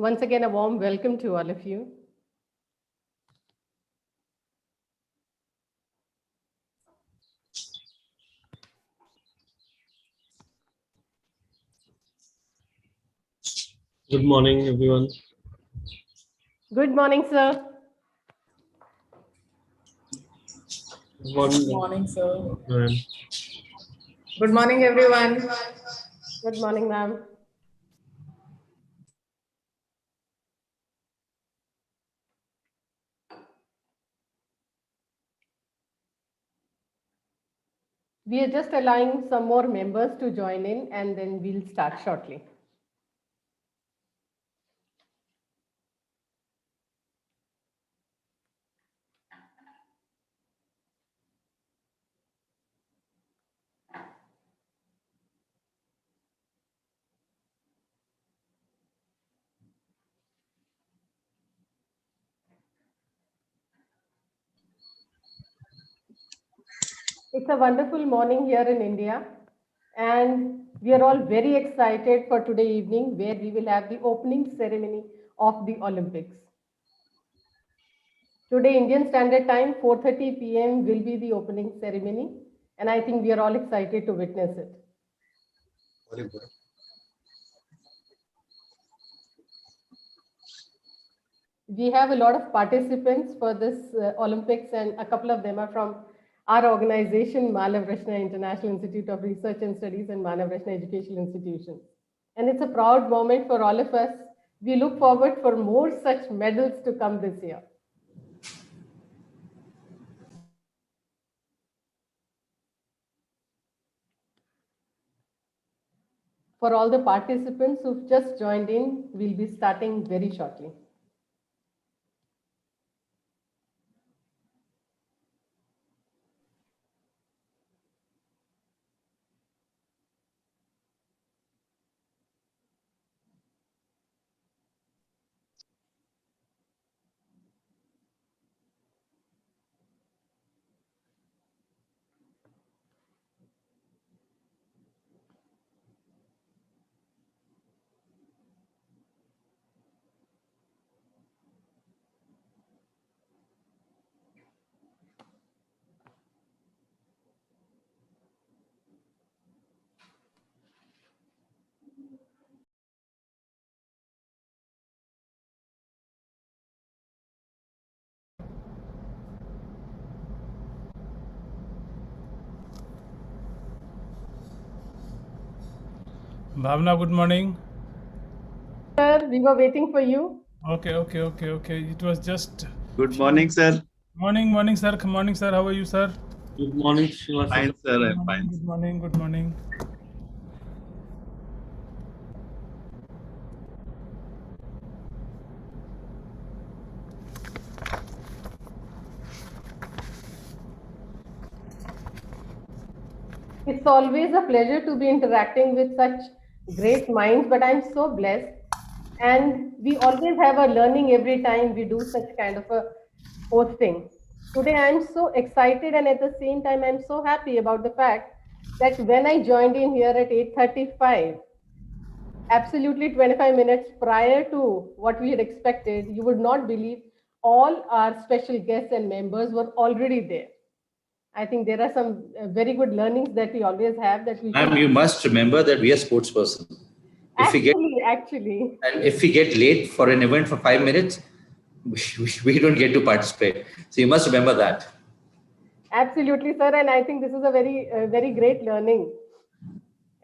Once again, a warm welcome to all of you. Good morning, everyone. Good morning, sir. Good morning. Good morning, sir. ma'am. Good morning, everyone. Good morning, ma'am. We are just allowing some more members to join in and then we'll start shortly. It's a wonderful morning here in India, and we are all very excited for today evening where we will have the opening ceremony of the Olympics. Today, Indian Standard Time, 4:30 p.m. will be the opening ceremony, and I think we are all excited to witness it. We have a lot of participants for this Olympics, and a couple of them are from our organization, Manav Rachna International Institute of Research and Studies and Manav Rachna Educational Institution. And it's a proud moment for all of us. We look forward for more such medals to come this year. For all the participants who've just joined in, we'll be starting very shortly. Bhavna, good morning. Sir, we were waiting for you. Okay. It was just Good morning, sir. morning, sir. Good morning, sir. How are you, sir? Good morning, Srila Fine, sir. I'm fine. Good morning. It's always a pleasure to be interacting with such great minds, but I'm so blessed. And we always have a learning every time we do such kind of a hosting. Today, I'm so excited, and at the same time, I'm so happy about the fact that when I joined in here at 8:35, absolutely 25 minutes prior to what we had expected, you would not believe all our special guests and members were already there. I think there are some very good learnings that we always have that we Ma'am, you must remember that we are sports person. actually. And if we get late for an event for 5 minutes, we don't get to participate. So you must remember that. Absolutely, sir. And I think this is a very great learning.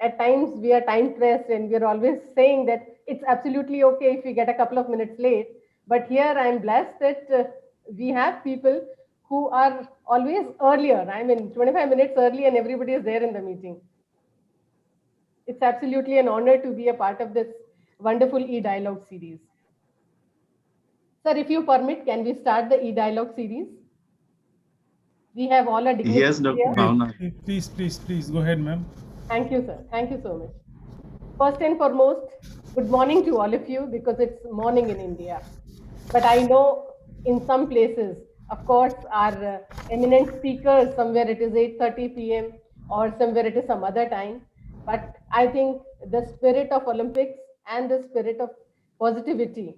At times we are time pressed and we're always saying that it's absolutely okay if we get a couple of minutes late. But here I'm blessed that we have people who are always earlier. I mean, 25 minutes early and everybody is there in the meeting. It's absolutely an honor to be a part of this wonderful e-dialogue series. Sir, if you permit, can we start the e-dialogue series? We have all our dignitaries Yes, Dr. here. Bhavna. Please go ahead, ma'am. Thank you, sir. Thank you so much. First and foremost, good morning to all of you because it's morning in India. But I know in some places, of course, our eminent speakers, somewhere it is 8:30 p.m. or somewhere it is some other time. But I think the spirit of Olympics and the spirit of positivity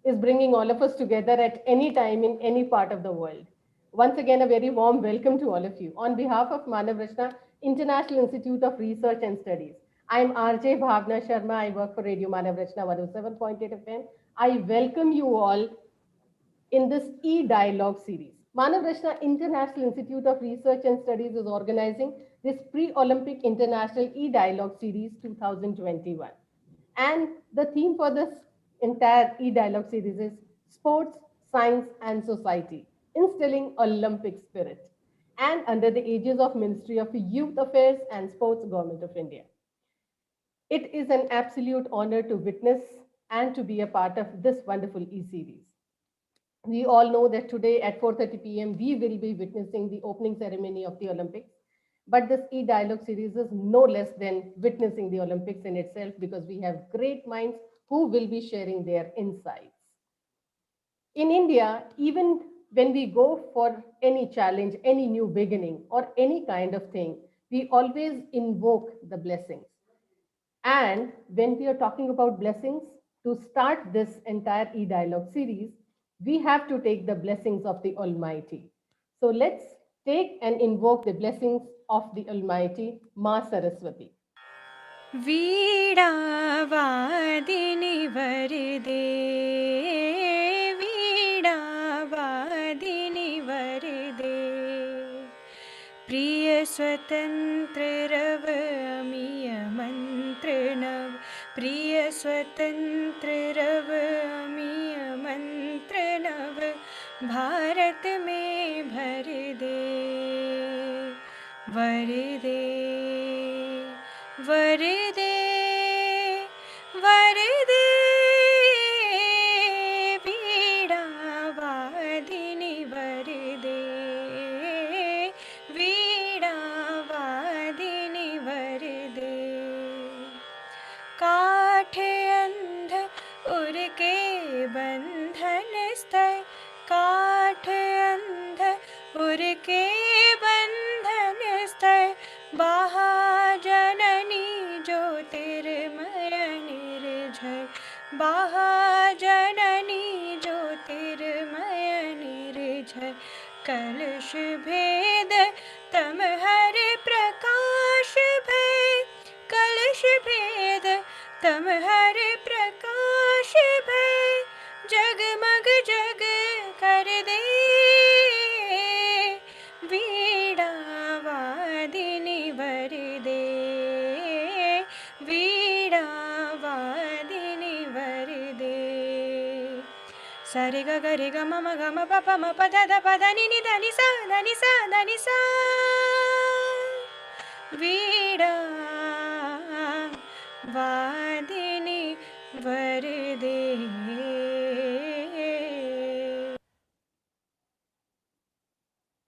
is bringing all of us together at any time in any part of the world. Once again, a very warm welcome to all of you. On behalf of Manav Rachna International Institute of Research and Studies, I am RJ Bhavna Sharma. I work for Radio Manav Rachna 107.8 FM. I welcome you all in this e-dialogue series. Manav Rachna International Institute of Research and Studies is organizing this pre-Olympic International e-dialogue series 2021. And the theme for this entire e-dialogue series is sports, science and society, instilling Olympic spirit, and under the aegis of Ministry of Youth Affairs and Sports, Government of India. It is an absolute honor to witness and to be a part of this wonderful e-series. We all know that today at 4:30 p.m. we will be witnessing the opening ceremony of the Olympics. But this e-dialogue series is no less than witnessing the Olympics in itself, because we have great minds who will be sharing their insights. In India, even when we go for any challenge, any new beginning, or any kind of thing, we always invoke the blessings. And when we are talking about blessings, to start this entire e-dialogue series, we have to take the blessings of the Almighty. So let's take and invoke the blessings of the Almighty, Ma Saraswati. वीणावादिनि वरदे वीणावादिनि वरदे प्रिय स्वतंत्र रव अमीय मंत्र नव प्रिय स्वतंत्र रव अमीय मंत्र नव भारत में भर दे वरदे वरदे वरदे वीणावादिनि वरदे वीणावादिनि वरदे काठ अंध उर के बंधन स्थय काठ अंध उर के बंधन स्थय बाहा जननी ज्योतिर्मय निर्झर बाहा जननी ज्योतिर्मय निर्झर कलश भेद तम हर प्रकाश भेद कलश भेद तम हर प्रकाश भेद जगमग जग कर दे वीणावादिनि वरदे वीणावादिनि वरदे सरि ग ग रि ग म म ग म प प म प ध ध प ध नि नि ध नि सा ध नि सा ध नि सा वीणावादिनि वरदे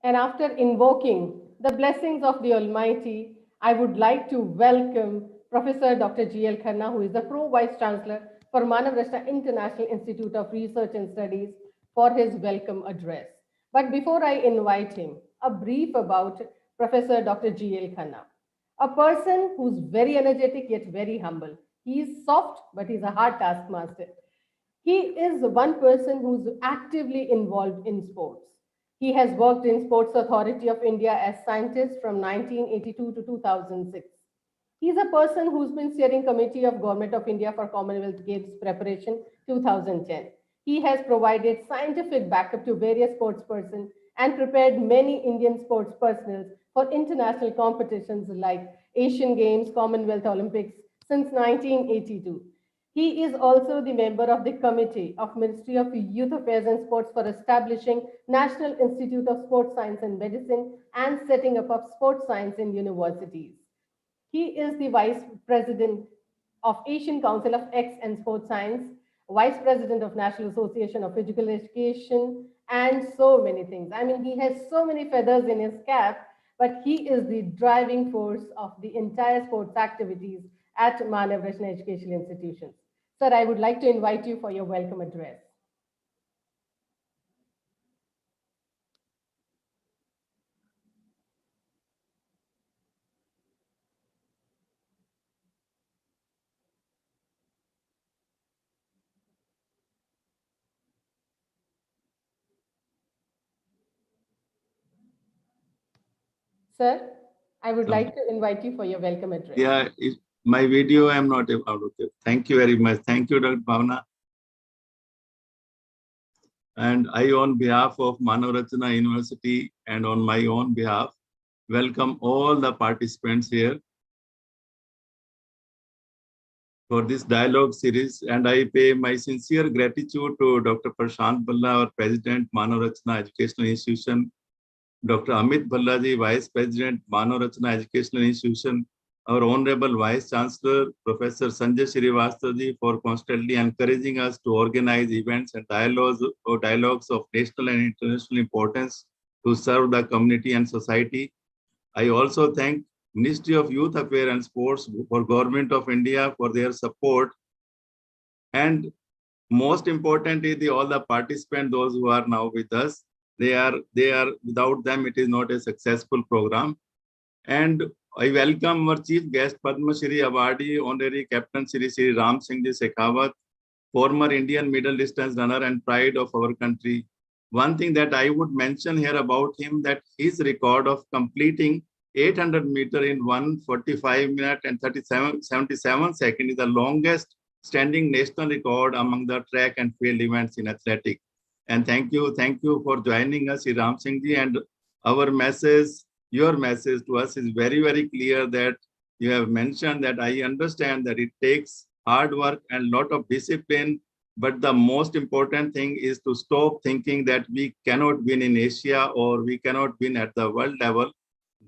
And after invoking the blessings of the Almighty, I would like to welcome Professor Dr. G.L. Khanna, who is the Pro Vice Chancellor for Manav Rachna International Institute of Research and Studies, for his welcome address. But before I invite him, a brief about Professor Dr. G.L. Khanna, a person who's very energetic yet very humble. He is soft, but he's a hard taskmaster. He is one person who's actively involved in sports. He has worked in Sports Authority of India as scientist from 1982 to 2006. He's a person who's been steering committee of Government of India for Commonwealth Games preparation 2010. He has provided scientific backup to various sports persons and prepared many Indian sports personnel for international competitions like Asian Games, Commonwealth Olympics since 1982. He is also the member of the Committee of Ministry of Youth Affairs and Sports for establishing National Institute of Sports Science and Medicine and setting up of sports science in universities. He is the Vice President of Asian Council of X and Sports Science, Vice President of National Association of Physical Education, and so many things. I mean, he has so many feathers in his cap, but he is the driving force of the entire sports activities at Manav Rachna Educational Institutions. Sir, I would like to invite you for your welcome address. Sir, I would like to invite you for your welcome address. Yeah, my video I am not able to. Thank you very much. Thank you, Dr. Bhavna. And I, on behalf of Manav Rachana University and on my own behalf, welcome all the participants here for this dialogue series. And I pay my sincere gratitude to Dr. Prashant Bhalla, our President, Manav Rachana Educational Institution, Dr. Amit Bhallaji, Vice President, Manav Rachana Educational Institution, our Honorable Vice Chancellor, Professor Sanjay Srivastava, for constantly encouraging us to organize events and dialogues of national and international importance to serve the community and society. I also thank Ministry of Youth Affairs and Sports for Government of India for their support. And most importantly, all the participants, those who are now with us, they are without them, it is not a successful program. And I welcome our chief guest, Padma Shri Awardee, Honorary Captain Shri Ram Singh Ji Shekhawat, former Indian middle distance runner and pride of our country. One thing that I would mention here about him, that his record of completing 800 meter in 1:45 minutes and 77 seconds is the longest standing national record among the track and field events in athletics. And thank you for joining us, Ram Singh Ji. And our message, your message to us is very, very clear, that you have mentioned that I understand that it takes hard work and lot of discipline, but the most important thing is to stop thinking that we cannot win in Asia or we cannot win at the world level.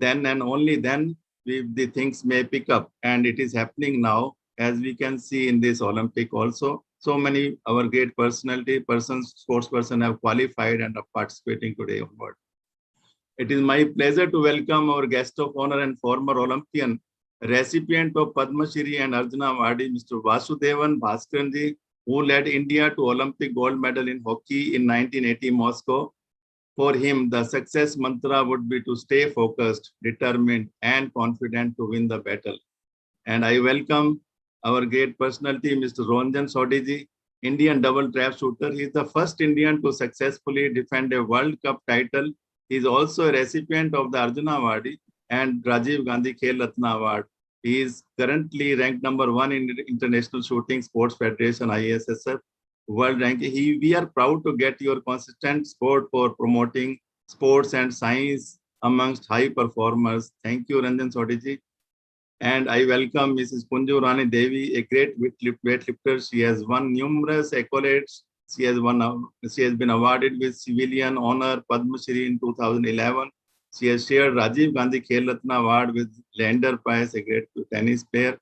Then and only then the things may pick up, and it is happening now, as we can see in this Olympic also. So many our great sports person have qualified and are participating today onward. It is my pleasure to welcome our guest of honor and former Olympian, recipient of Padma Shri and Arjuna Awardee, Mr. Vasudevan Bhaskaran, who led India to Olympic gold medal in hockey in 1980 Moscow. For him, the success mantra would be to stay focused, determined, and confident to win the battle. And I welcome our great personality, Mr. Ranjan Sodhi, Indian double trap shooter. He is the first Indian to successfully defend a World Cup title. He is also a recipient of the Arjuna Award and Rajiv Gandhi Khel Ratna Award. He is currently ranked #1 in the International Shooting Sports Federation, ISSF, world ranking. We are proud to get your consistent support for promoting sports and science amongst high performers. Thank you, Ranjan Sodhi. And I welcome Mrs. Kunju Rani Devi, a great weightlifter. She has won numerous accolades. She has been awarded with civilian honor Padma Shri in 2011. She has shared Rajiv Gandhi Khel Ratna Award with Leander Paes, a great tennis player.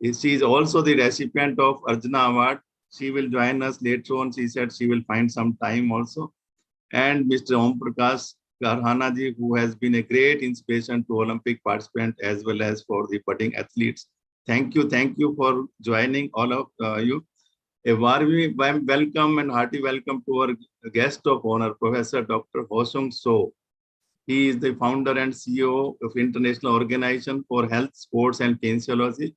She is also the recipient of Arjuna Award. She will join us later on. She said she will find some time also. And Mr. Om Prakash Garhana ji, who has been a great inspiration to Olympic participants as well as for the budding athletes. Thank you for joining all of you. A warm welcome and hearty welcome to our guest of honor, Professor Dr. Hosung So. He is the founder and CEO of International Organization for Health, Sports and Kinesiology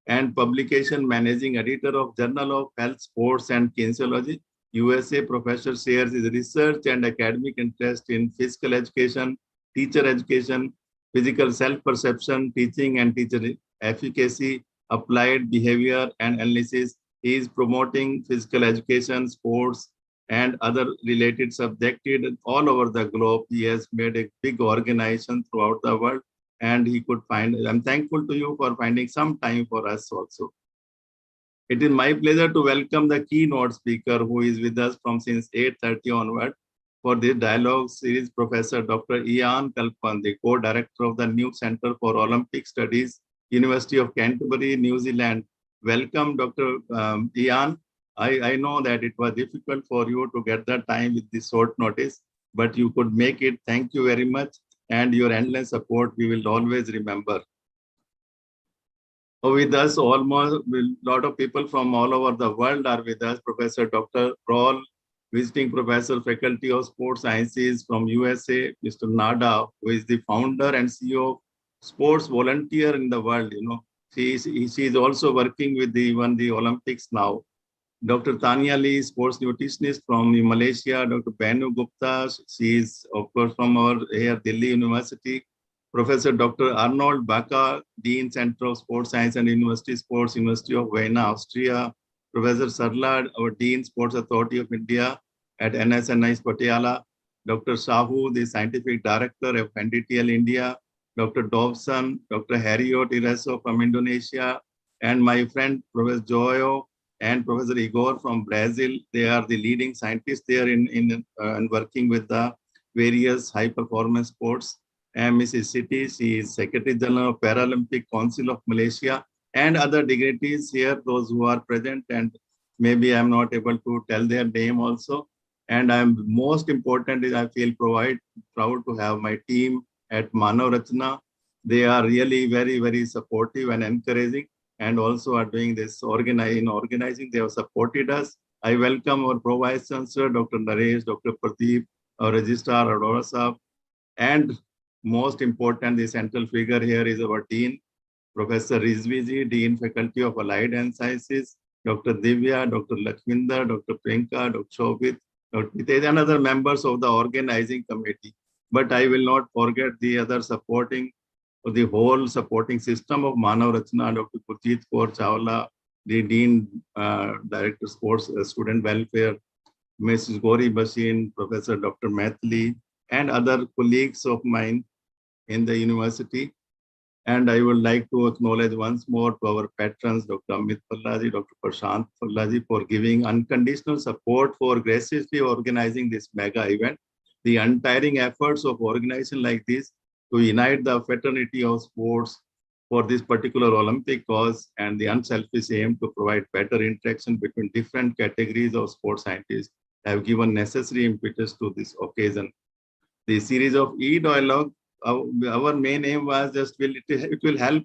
and publication managing editor of Journal of Health, Sports and Kinesiology, USA. Professor shares his research and academic interest in physical education, teacher education, physical self-perception, teaching and teacher efficacy, applied behavior and analysis. He is promoting physical education, sports, and other related subjects all over the globe. He has made a big organization throughout the world, and he could find. I'm thankful to you for finding some time for us also. It is my pleasure to welcome the keynote speaker who is with us from since 8:30 onward for this dialogue series, Professor Dr. Ian Kalpan, the co-director of the new Center for Olympic Studies, University of Canterbury, New Zealand. Welcome, Dr. Ian. I know that it was difficult for you to get the time with this short notice, but you could make it. Thank you very much. And your endless support, we will always remember. With us, almost a lot of people from all over the world are with us. Professor Dr. Raul, visiting professor, Faculty of Sports Sciences from USA. Mr. Nada, who is the founder and CEO of Sports Volunteer in the World. You know, she is also working with the Olympics now. Dr. Tanya Lee, sports nutritionist from Malaysia. Dr. Benu Gupta, she is of course from our here Delhi University. Professor Dr. Arnold Baca, Dean Center of Sports Science and University Sports, University of Vienna, Austria. Professor Sarla, our Dean Sports Authority of India at NSNI Patiala. Dr. Sahu, the Scientific Director of NDTL India. Dr. Dobson, Dr. Harriot Iraso from Indonesia, and my friend Professor Joyo and Professor Igor from Brazil. They are the leading scientists there in working with the various high performance sports. And Mrs. Siti, she is Secretary General of Paralympic Council of Malaysia, and other dignitaries here, those who are present, and maybe I'm not able to tell their name also. And I'm most important is I feel proud to have my team at Manav Rachna. They are really very, very supportive and encouraging, and also are doing this organizing. They have supported us. I welcome our Pro Vice Chancellor, Dr. Naresh, Dr. Pradeep, our Registrar, Aurora Saab, and most important, the central figure here is our Dean, Professor Rizvi, Dean Faculty of Allied and Sciences, Dr. Divya, Dr. Lakwinder, Dr. Priyanka, Dr. Shobit, Dr. Hitesh, and other members of the organizing committee. But I will not forget the other supporting, or the whole supporting system of Manav Rachna, Dr. Gurjeet Kaur Chawla, the Dean, Director Sports, Student Welfare, Mrs. Gori Bashin, Professor Dr. Maithili, and other colleagues of mine in the university. And I would like to acknowledge once more to our patrons, Dr. Amit Bhallaji, Dr. Prashant Bhallaji, for giving unconditional support for graciously organizing this mega event. The untiring efforts of organization like this to unite the fraternity of sports for this particular Olympic cause, and the unselfish aim to provide better interaction between different categories of sports scientists have given necessary impetus to this occasion. The series of e-dialogue, our main aim was it will help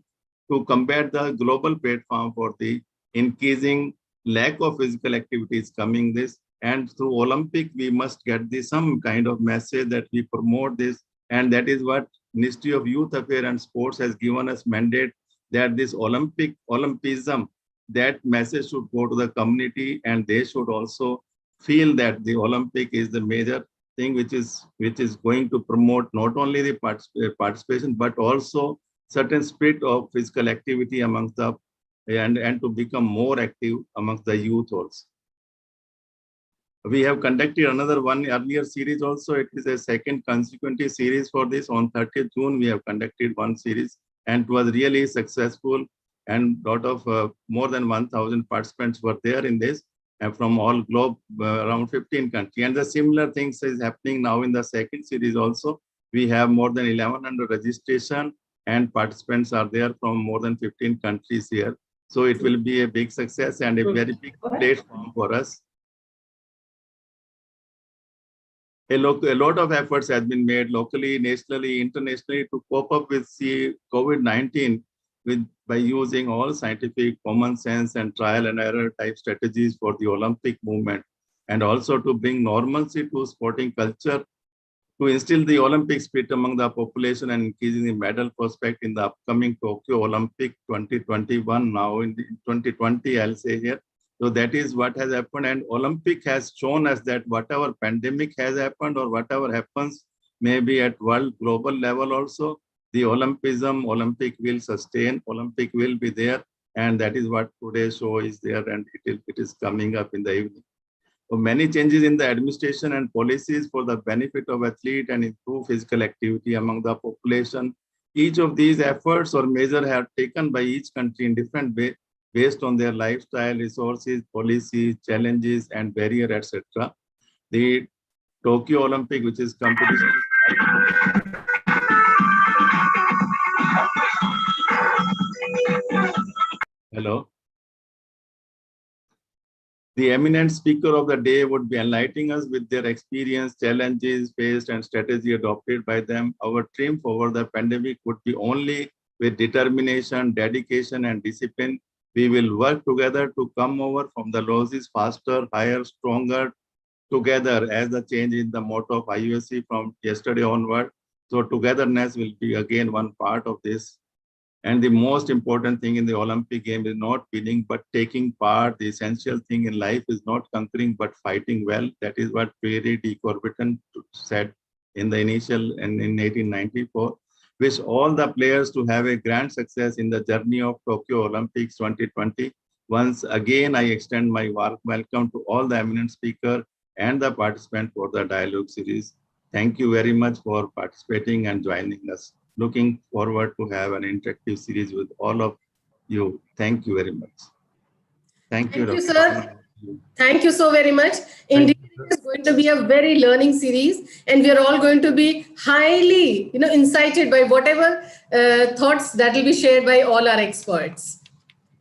to combat the global platform for the increasing lack of physical activities coming this. And through Olympic, we must get some kind of message that we promote this. And that is what Ministry of Youth Affairs and Sports has given us mandate, that this Olympism, that message should go to the community, and they should also feel that the Olympic is the major thing which is going to promote not only the participation, but also certain spirit of physical activity amongst the, and to become more active amongst the youth also. We have conducted another one earlier series also. It is a second consecutive series for this. On 30th June, we have conducted one series, and it was really successful, and lot of more than 1,000 participants were there in this, and from all globe, around 15 countries. And the similar things is happening now in the second series also. We have more than 1,100 registration, and participants are there from more than 15 countries here. So it will be a big success and a very big platform for us. A lot of efforts has been made locally, nationally, internationally to cope up with COVID-19 by using all scientific, common sense, and trial and error type strategies for the Olympic movement, and also to bring normalcy to sporting culture, to instill the Olympic spirit among the population, and increasing the medal prospect in the upcoming Tokyo Olympic 2021. Now in 2020, I'll say here. So that is what has happened, and Olympic has shown us that whatever pandemic has happened or whatever happens, maybe at world global level also, the Olympic will sustain, Olympic will be there, and that is what today's show is there, and it is coming up in the evening. So many changes in the administration and policies for the benefit of athlete and improve physical activity among the population. Each of these efforts or measures are taken by each country in different way, based on their lifestyle, resources, policies, challenges, and barrier, etc. The Tokyo Olympic, which is competition. Hello. The eminent speaker of the day would be enlightening us with their experience, challenges faced, and strategy adopted by them. Our triumph over the pandemic would be only with determination, dedication, and discipline. We will work together to come over from the losses faster, higher, stronger, together, as the change in the motto of IUSC from yesterday onward. So togetherness will be again one part of this. And the most important thing in the Olympic game is not winning, but taking part. The essential thing in life is not conquering, but fighting well. That is what Pierre de Coubertin said in the initial and in 1894. Wish all the players to have a grand success in the journey of Tokyo Olympics 2020. Once again, I extend my warm welcome to all the eminent speakers and the participants for the dialogue series. Thank you very much for participating and joining us. Looking forward to have an interactive series with all of you. Thank you very much. Thank you, Thank you, Dr. sir. Thank you so very much. Indeed, it is going to be a very learning series, and we are all going to be highly, incited by whatever thoughts that will be shared by all our experts.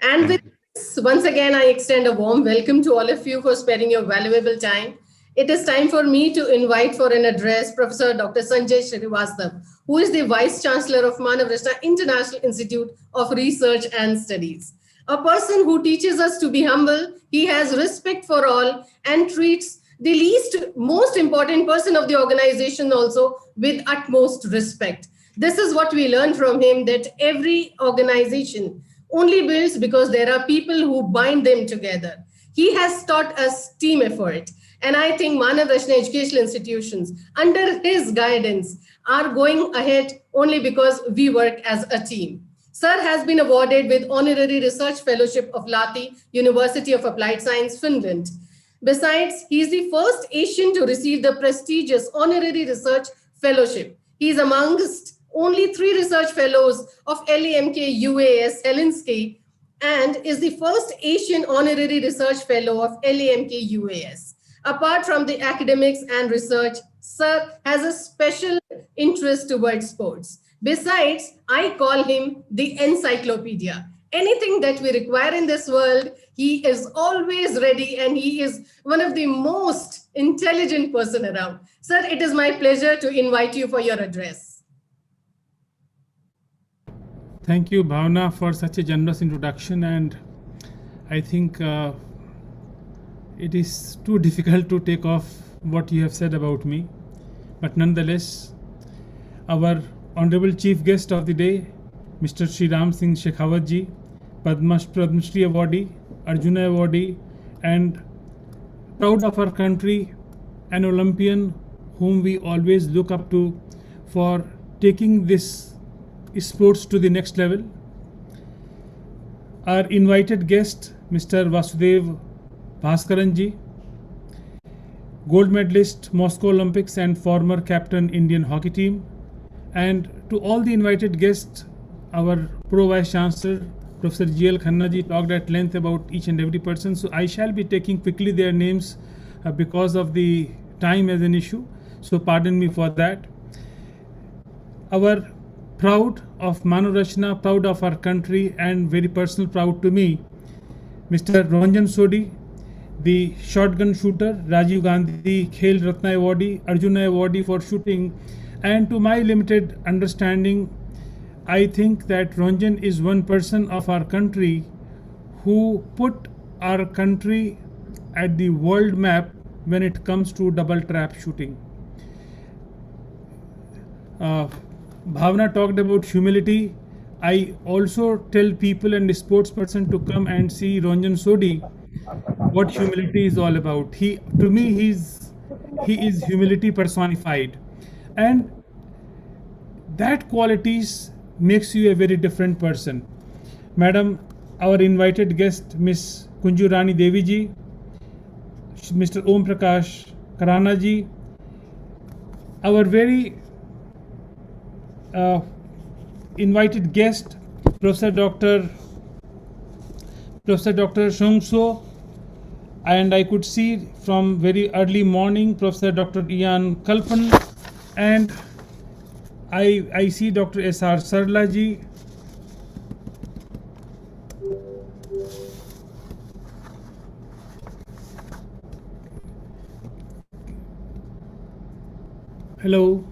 And with this, once again, I extend a warm welcome to all of you for sparing your valuable time. It is time for me to invite for an address Professor Dr. Sanjay Srivastava, who is the Vice Chancellor of Manav Rachna International Institute of Research and Studies. A person who teaches us to be humble, he has respect for all and treats the most important person of the organization also with utmost respect. This is what we learn from him, that every organization only builds because there are people who bind them together. He has taught us team effort. And I think Manav Rachna educational institutions under his guidance are going ahead only because we work as a team. Sir has been awarded with Honorary Research Fellowship of Lahti, University of Applied Science, Finland. Besides, he is the first Asian to receive the prestigious Honorary Research Fellowship. He is amongst only 3 research fellows of LAMK UAS Helsinki and is the first Asian Honorary Research Fellow of LAMK UAS. Apart from the academics and research, Sir has a special interest towards sports. Besides, I call him the encyclopedia. Anything that we require in this world, he is always ready, and he is one of the most intelligent person around. Sir, it is my pleasure to invite you for your address. Thank you, Bhavna, for such a generous introduction. And I think it is too difficult to take off what you have said about me. But nonetheless, our Honorable Chief Guest of the day, Mr. Sri Ram Singh Shekhawat ji, Padma Shri Awardee, Arjuna Awardee, and proud of our country, an Olympian whom we always look up to for taking this sports to the next level. Our invited guest, Mr. Vasudev Bhaskaran ji, gold medalist, Moscow Olympics and former captain Indian hockey team. And to all the invited guests, our Pro Vice Chancellor, Professor G.L. Khanna ji, talked at length about each and every person. So I shall be taking quickly their names because of the time as an issue. So pardon me for that. Our proud of Manav Rachna, proud of our country, and very personal proud to me, Mr. Ranjan Sodhi, the shotgun shooter, Rajiv Gandhi Khel Ratna Awardee, Arjuna Awardee for shooting. And to my limited understanding, I think that Ranjan is one person of our country who put our country at the world map when it comes to double trap shooting. Bhavna talked about humility. I also tell people and the sports person to come and see Ranjan Sodhi, what humility is all about. To me, he is humility personified. And that qualities makes you a very different person. Madam, our invited guest, Miss Kunju Rani Devi ji, Mr. Om Prakash Karana ji, our very invited guest, Professor Dr. Shongso, and I could see from very early morning Professor Dr. Ian Kalpan, and I see Dr. S.R. Sarla ji. Hello.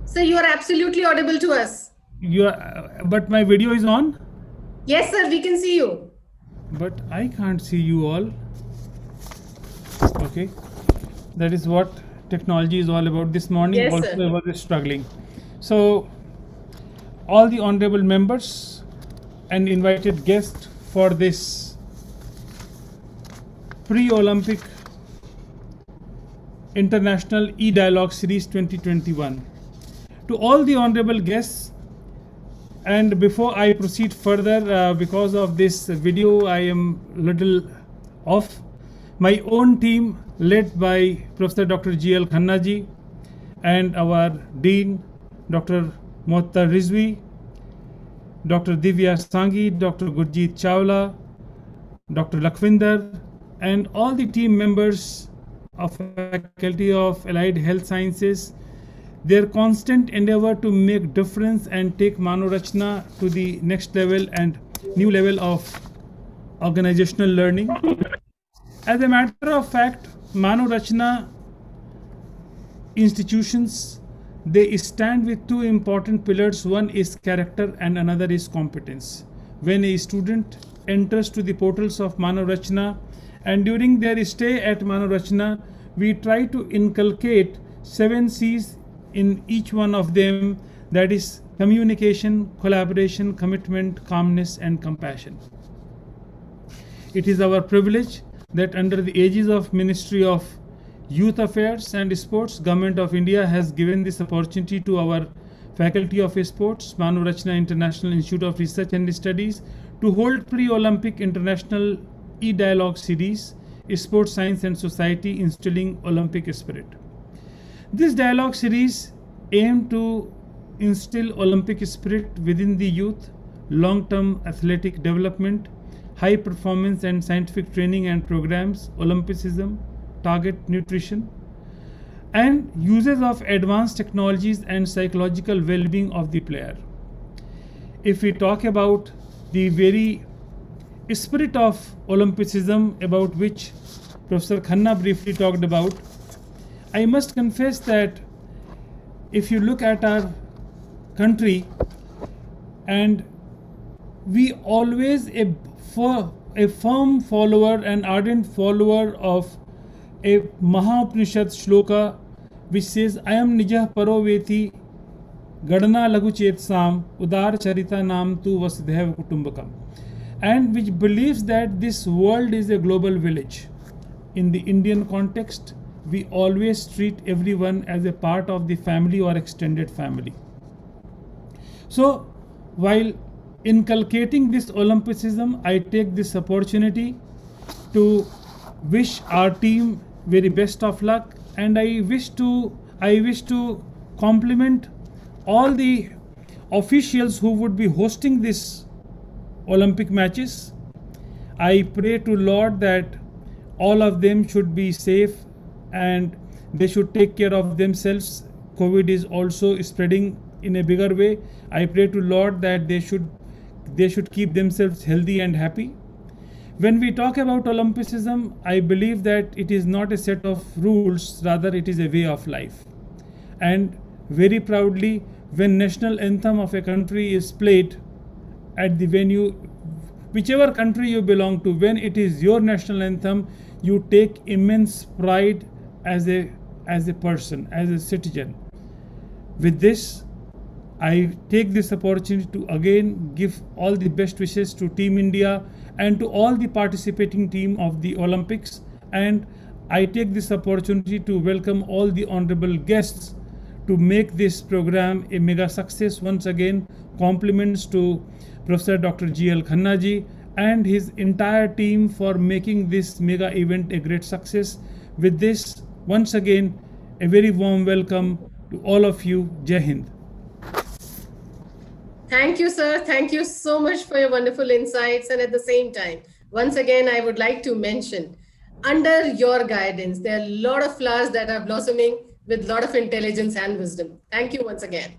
So you are absolutely audible to us. But my video is on? Yes, sir, we can see you. But I can't see you all. Okay. That is what technology is all about. This morning Yes, also sir. I was struggling. So all the honorable members and invited guests for this pre-Olympic International E-Dialogue Series 2021. To all the honorable guests, and before I proceed further, because of this video, I am little off. My own team, led by Professor Dr. G.L. Khanna ji and our Dean, Dr. Muattar Rizvi, Dr. Divya Sanghi, Dr. Gurjeet Chawla, Dr. Lakhvinder, and all the team members of Faculty of Allied Health Sciences, their constant endeavor to make difference and take Manav Rachna to the next level and new level of organizational learning. As a matter of fact, Manav Rachna institutions, they stand with two important pillars. One is character and another is competence. When a student enters to the portals of Manav Rachna, and during their stay at Manav Rachna, we try to inculcate 7 C's in each one of them, that is communication, collaboration, commitment, calmness, and compassion. It is our privilege that under the aegis of Ministry of Youth Affairs and Sports, Government of India has given this opportunity to our Faculty of Sports, Manav Rachna International Institute of Research and Studies, to hold pre-Olympic International E-Dialogue Series, Sports Science and Society, Instilling Olympic Spirit. This dialogue series aimed to instill Olympic spirit within the youth, long-term athletic development, high performance and scientific training and programs, Olympicism, target nutrition, and uses of advanced technologies and psychological well-being of the player. If we talk about the very spirit of Olympicism, about which Professor Khanna briefly talked about, I must confess that if you look at our country, and we always a firm follower and ardent follower of a Maha-Upanishad shloka which says, I am Nijah Paroveti Gadana Laguchet Sam Udar Charita Nam Tu Vasudhaiva Kutumbakam, and which believes that this world is a global village. In the Indian context, we always treat everyone as a part of the family or extended family. So, while inculcating this Olympicism, I take this opportunity to wish our team very best of luck, and I wish to compliment all the officials who would be hosting this Olympic matches. I pray to Lord that all of them should be safe and they should take care of themselves. COVID is also spreading in a bigger way. I pray to Lord that they should keep themselves healthy and happy. When we talk about Olympicism, I believe that it is not a set of rules, rather it is a way of life. And very proudly, when national anthem of a country is played at the venue, whichever country you belong to, when it is your national anthem, you take immense pride as a person, as a citizen. With this, I take this opportunity to again give all the best wishes to Team India and to all the participating team of the Olympics, and I take this opportunity to welcome all the honorable guests to make this program a mega success. Once again, compliments to Professor Dr. G.L. Khanna ji and his entire team for making this mega event a great success. With this, once again, a very warm welcome to all of you. Jai Hind. Thank you, sir. Thank you so much for your wonderful insights. And at the same time, once again, I would like to mention, under your guidance, there are a lot of flowers that are blossoming with a lot of intelligence and wisdom. Thank you once again.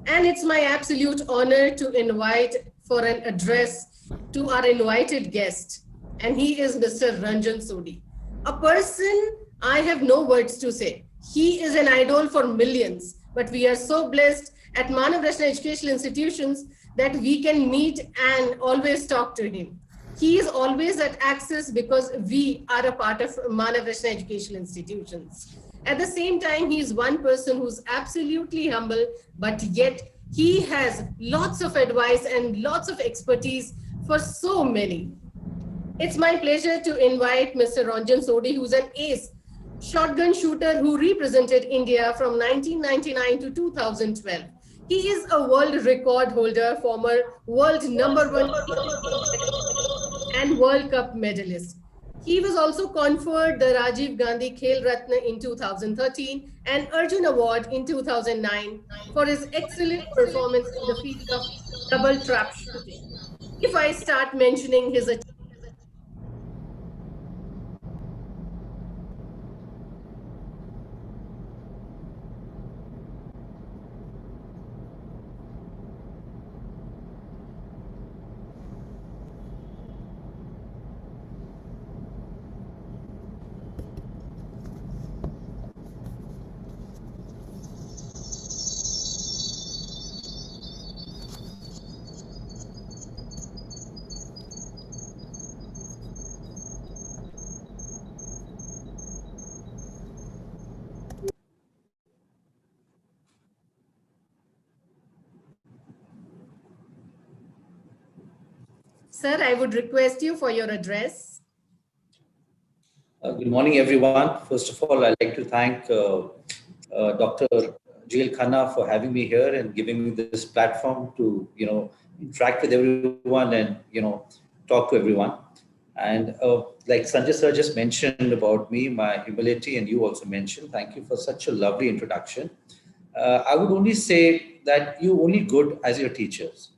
And it's my absolute honor to invite for an address to our invited guest. And he is Mr. Ranjan Sodhi, a person I have no words to say. He is an idol for millions, but we are so blessed at Manav Rachna Educational Institutions that we can meet and always talk to him. He is always at access because we are a part of Manav Rachna Educational Institutions. At the same time, he is one person who's absolutely humble, but yet he has lots of advice and lots of expertise for so many. It's my pleasure to invite Mr. Ranjan Sodhi, who's an ace shotgun shooter who represented India from 1999 to 2012. He is a world record holder, former world #1 and World Cup medalist. He was also conferred the Rajiv Gandhi Khel Ratna in 2013 and Arjun Award in 2009 for his excellent performance in the field of double trap shooting. If I start mentioning his achievements, sir, I would request you for your address. Good morning, everyone. First of all, I'd like to thank Dr. Jil Khanna for having me here and giving me this platform to, interact with everyone and, talk to everyone. And like Sanjay sir just mentioned about me, my humility, and you also mentioned, thank you for such a lovely introduction. I would only say that you're only good as your teachers.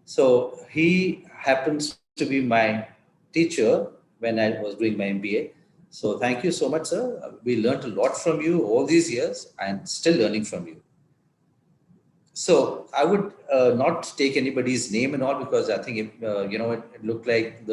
So he happens to be my teacher when I was doing my MBA. So thank you so much, sir. We learned a lot from you all these years and still learning from you. So I would not take anybody's name and all, because I think, it looked like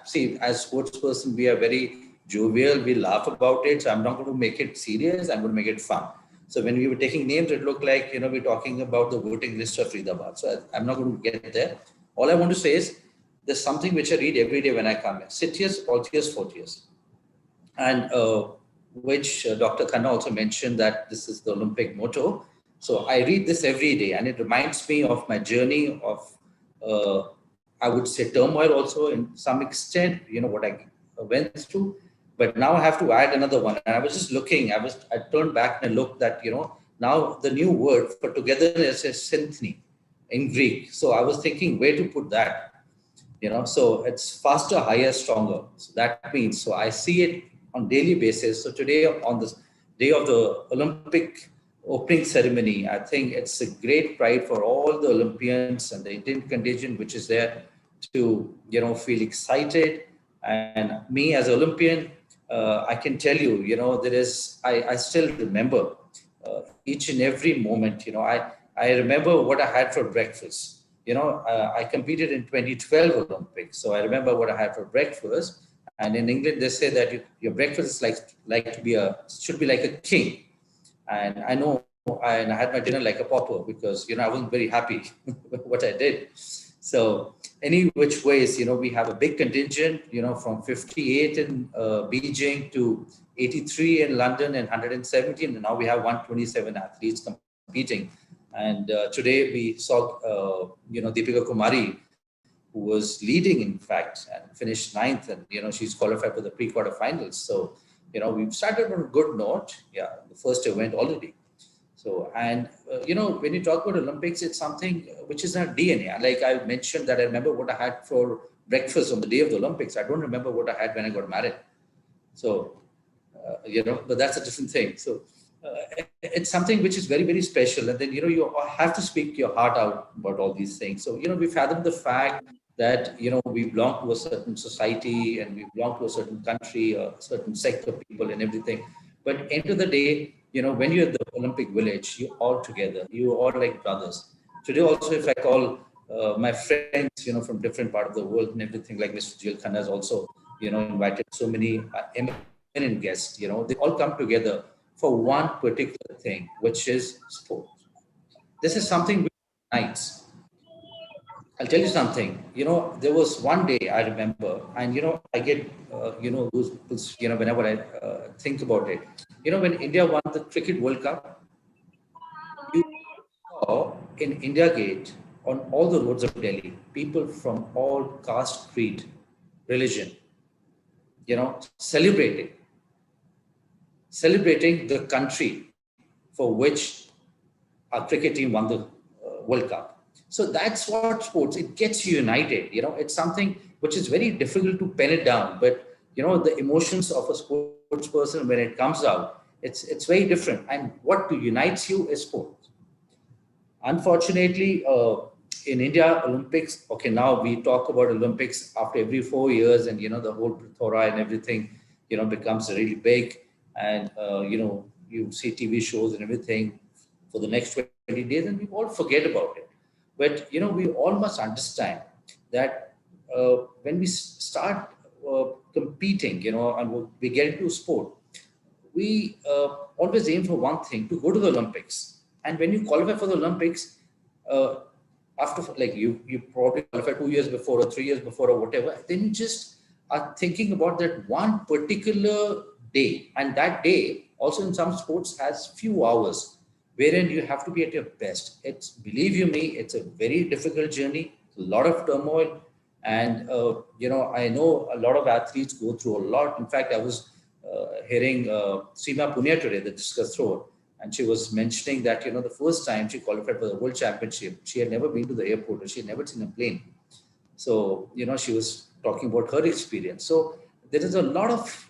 see, as sports person, we are very jovial. We laugh about it. So I'm not going to make it serious. I'm going to make it fun. So when we were taking names, it looked like, we're talking about the voting list of Faridabad. So I'm not going to get there. All I want to say is there's something which I read every day when I come here. Sit years, all years, 4 years. And which Dr. Khanna also mentioned that this is the Olympic motto. So I read this every day, and it reminds me of my journey of, I would say, turmoil also in some extent, what I went through. But now I have to add another one. And I was just looking, I turned back and looked that, now the new word for togetherness is synthny in Greek. So I was thinking where to put that, so it's faster, higher, stronger. So that means, so I see it on daily basis. So today on this day of the Olympic opening ceremony, I think it's a great pride for all the Olympians and the Indian contingent which is there to, feel excited. And me as an Olympian, I can tell you, I still remember each and every moment. I remember what I had for breakfast. I competed in 2012 Olympics, so I remember what I had for breakfast. And in England, they say that your breakfast is should be like a king. And I know, and I had my dinner like a pauper because I wasn't very happy with what I did. So any which ways, we have a big contingent, from 58 in Beijing to 83 in London and 117, and now we have 127 athletes competing. And today we saw, Deepika Kumari, who was leading, in fact, and finished 9th, and she's qualified for the pre-quarterfinals. So we've started on a good note. Yeah, the first event already. So, and, when you talk about Olympics, it's something which is in our DNA. Like I mentioned that I remember what I had for breakfast on the day of the Olympics. I don't remember what I had when I got married. So, but that's a different thing. So it's something which is very, very special. And then, you have to speak your heart out about all these things. So, we fathom the fact that, we belong to a certain society and we belong to a certain country, a certain sect of people and everything. But end of the day, when you're at the Olympic Village, you're all together. You're all like brothers. Today also, if I call my friends, from different part of the world and everything, like Mr. Jil Khanna has also, invited so many eminent guests, they all come together for one particular thing, which is sport. This is something which unites. I'll tell you something, there was one day I remember, and, I get, goosebumps, whenever I think about it. When India won the Cricket World Cup, you saw in India Gate, on all the roads of Delhi, people from all caste, creed, religion, celebrating the country for which our cricket team won the World Cup. So that's what sports, it gets you united. It's something which is very difficult to pen it down, but the emotions of a sports person, when it comes out, it's very different. And what unites you is sport. Unfortunately, in India, Olympics, okay, now we talk about Olympics after every 4 years, and the whole plethora and everything, becomes really big. And, you see TV shows and everything for the next 20 days, and we all forget about it. But, we all must understand that when we start competing, and we get into sport, we always aim for one thing, to go to the Olympics. And when you qualify for the Olympics, after you probably qualify 2 years before or 3 years before or whatever, then you just are thinking about that one particular day. And that day also in some sports has few hours wherein you have to be at your best. Believe you me, it's a very difficult journey, a lot of turmoil. And, I know a lot of athletes go through a lot. In fact, I was hearing Seema Punia today, the discus thrower, and she was mentioning that, the first time she qualified for the World Championship, she had never been to the airport, or she had never seen a plane. So, she was talking about her experience. So there is a lot of,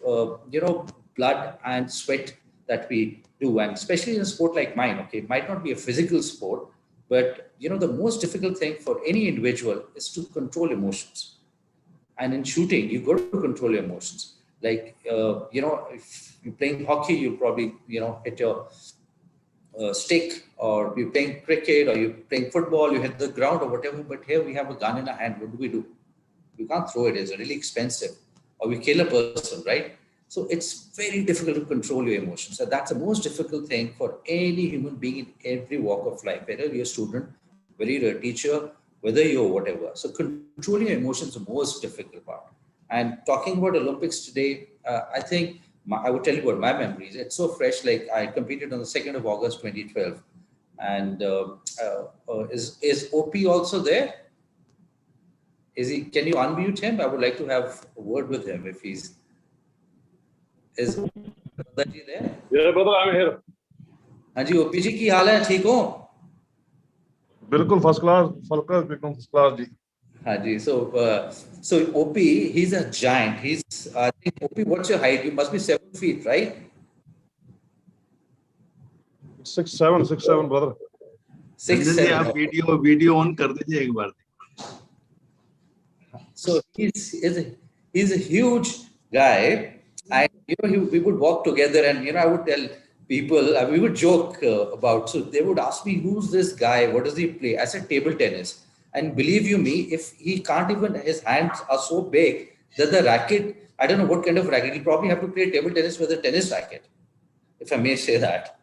blood and sweat that we do. And especially in a sport like mine, okay, it might not be a physical sport, but, the most difficult thing for any individual is to control emotions. And in shooting, you got to control your emotions. Like, if you're playing hockey, you'll probably, hit your stick, or you're playing cricket, or you're playing football, you hit the ground or whatever. But here we have a gun in our hand. What do? We can't throw it. It's really expensive. Or we kill a person, right? So it's very difficult to control your emotions. So that's the most difficult thing for any human being in every walk of life, whether you're a student, whether you're a teacher, whether you're whatever. So controlling your emotions is the most difficult part. And talking about Olympics today, I think I would tell you about my memories. It's so fresh. Like, I competed on the 2nd of August, 2012. And is OP also there? Can you unmute him? I would like to have a word with him if he's... Is Dadaji there? Yeah, brother, I'm here. Hanji, OP ji, ki haal hai? Theek ho? Bilkul first class, first class ji. Hanji, so OP, he's a giant. I think, OP, what's your height? You must be 7 feet, right? 6'7", brother. 6'7". आप video on कर दीजिए एक बार. So he's a huge guy. And, we would walk together, and, I would tell people, we would joke about, so they would ask me, who's this guy? What does he play? I said, table tennis. And believe you me, if he can't even, his hands are so big that the racket, I don't know what kind of racket, he'll probably have to play table tennis with a tennis racket, if I may say that.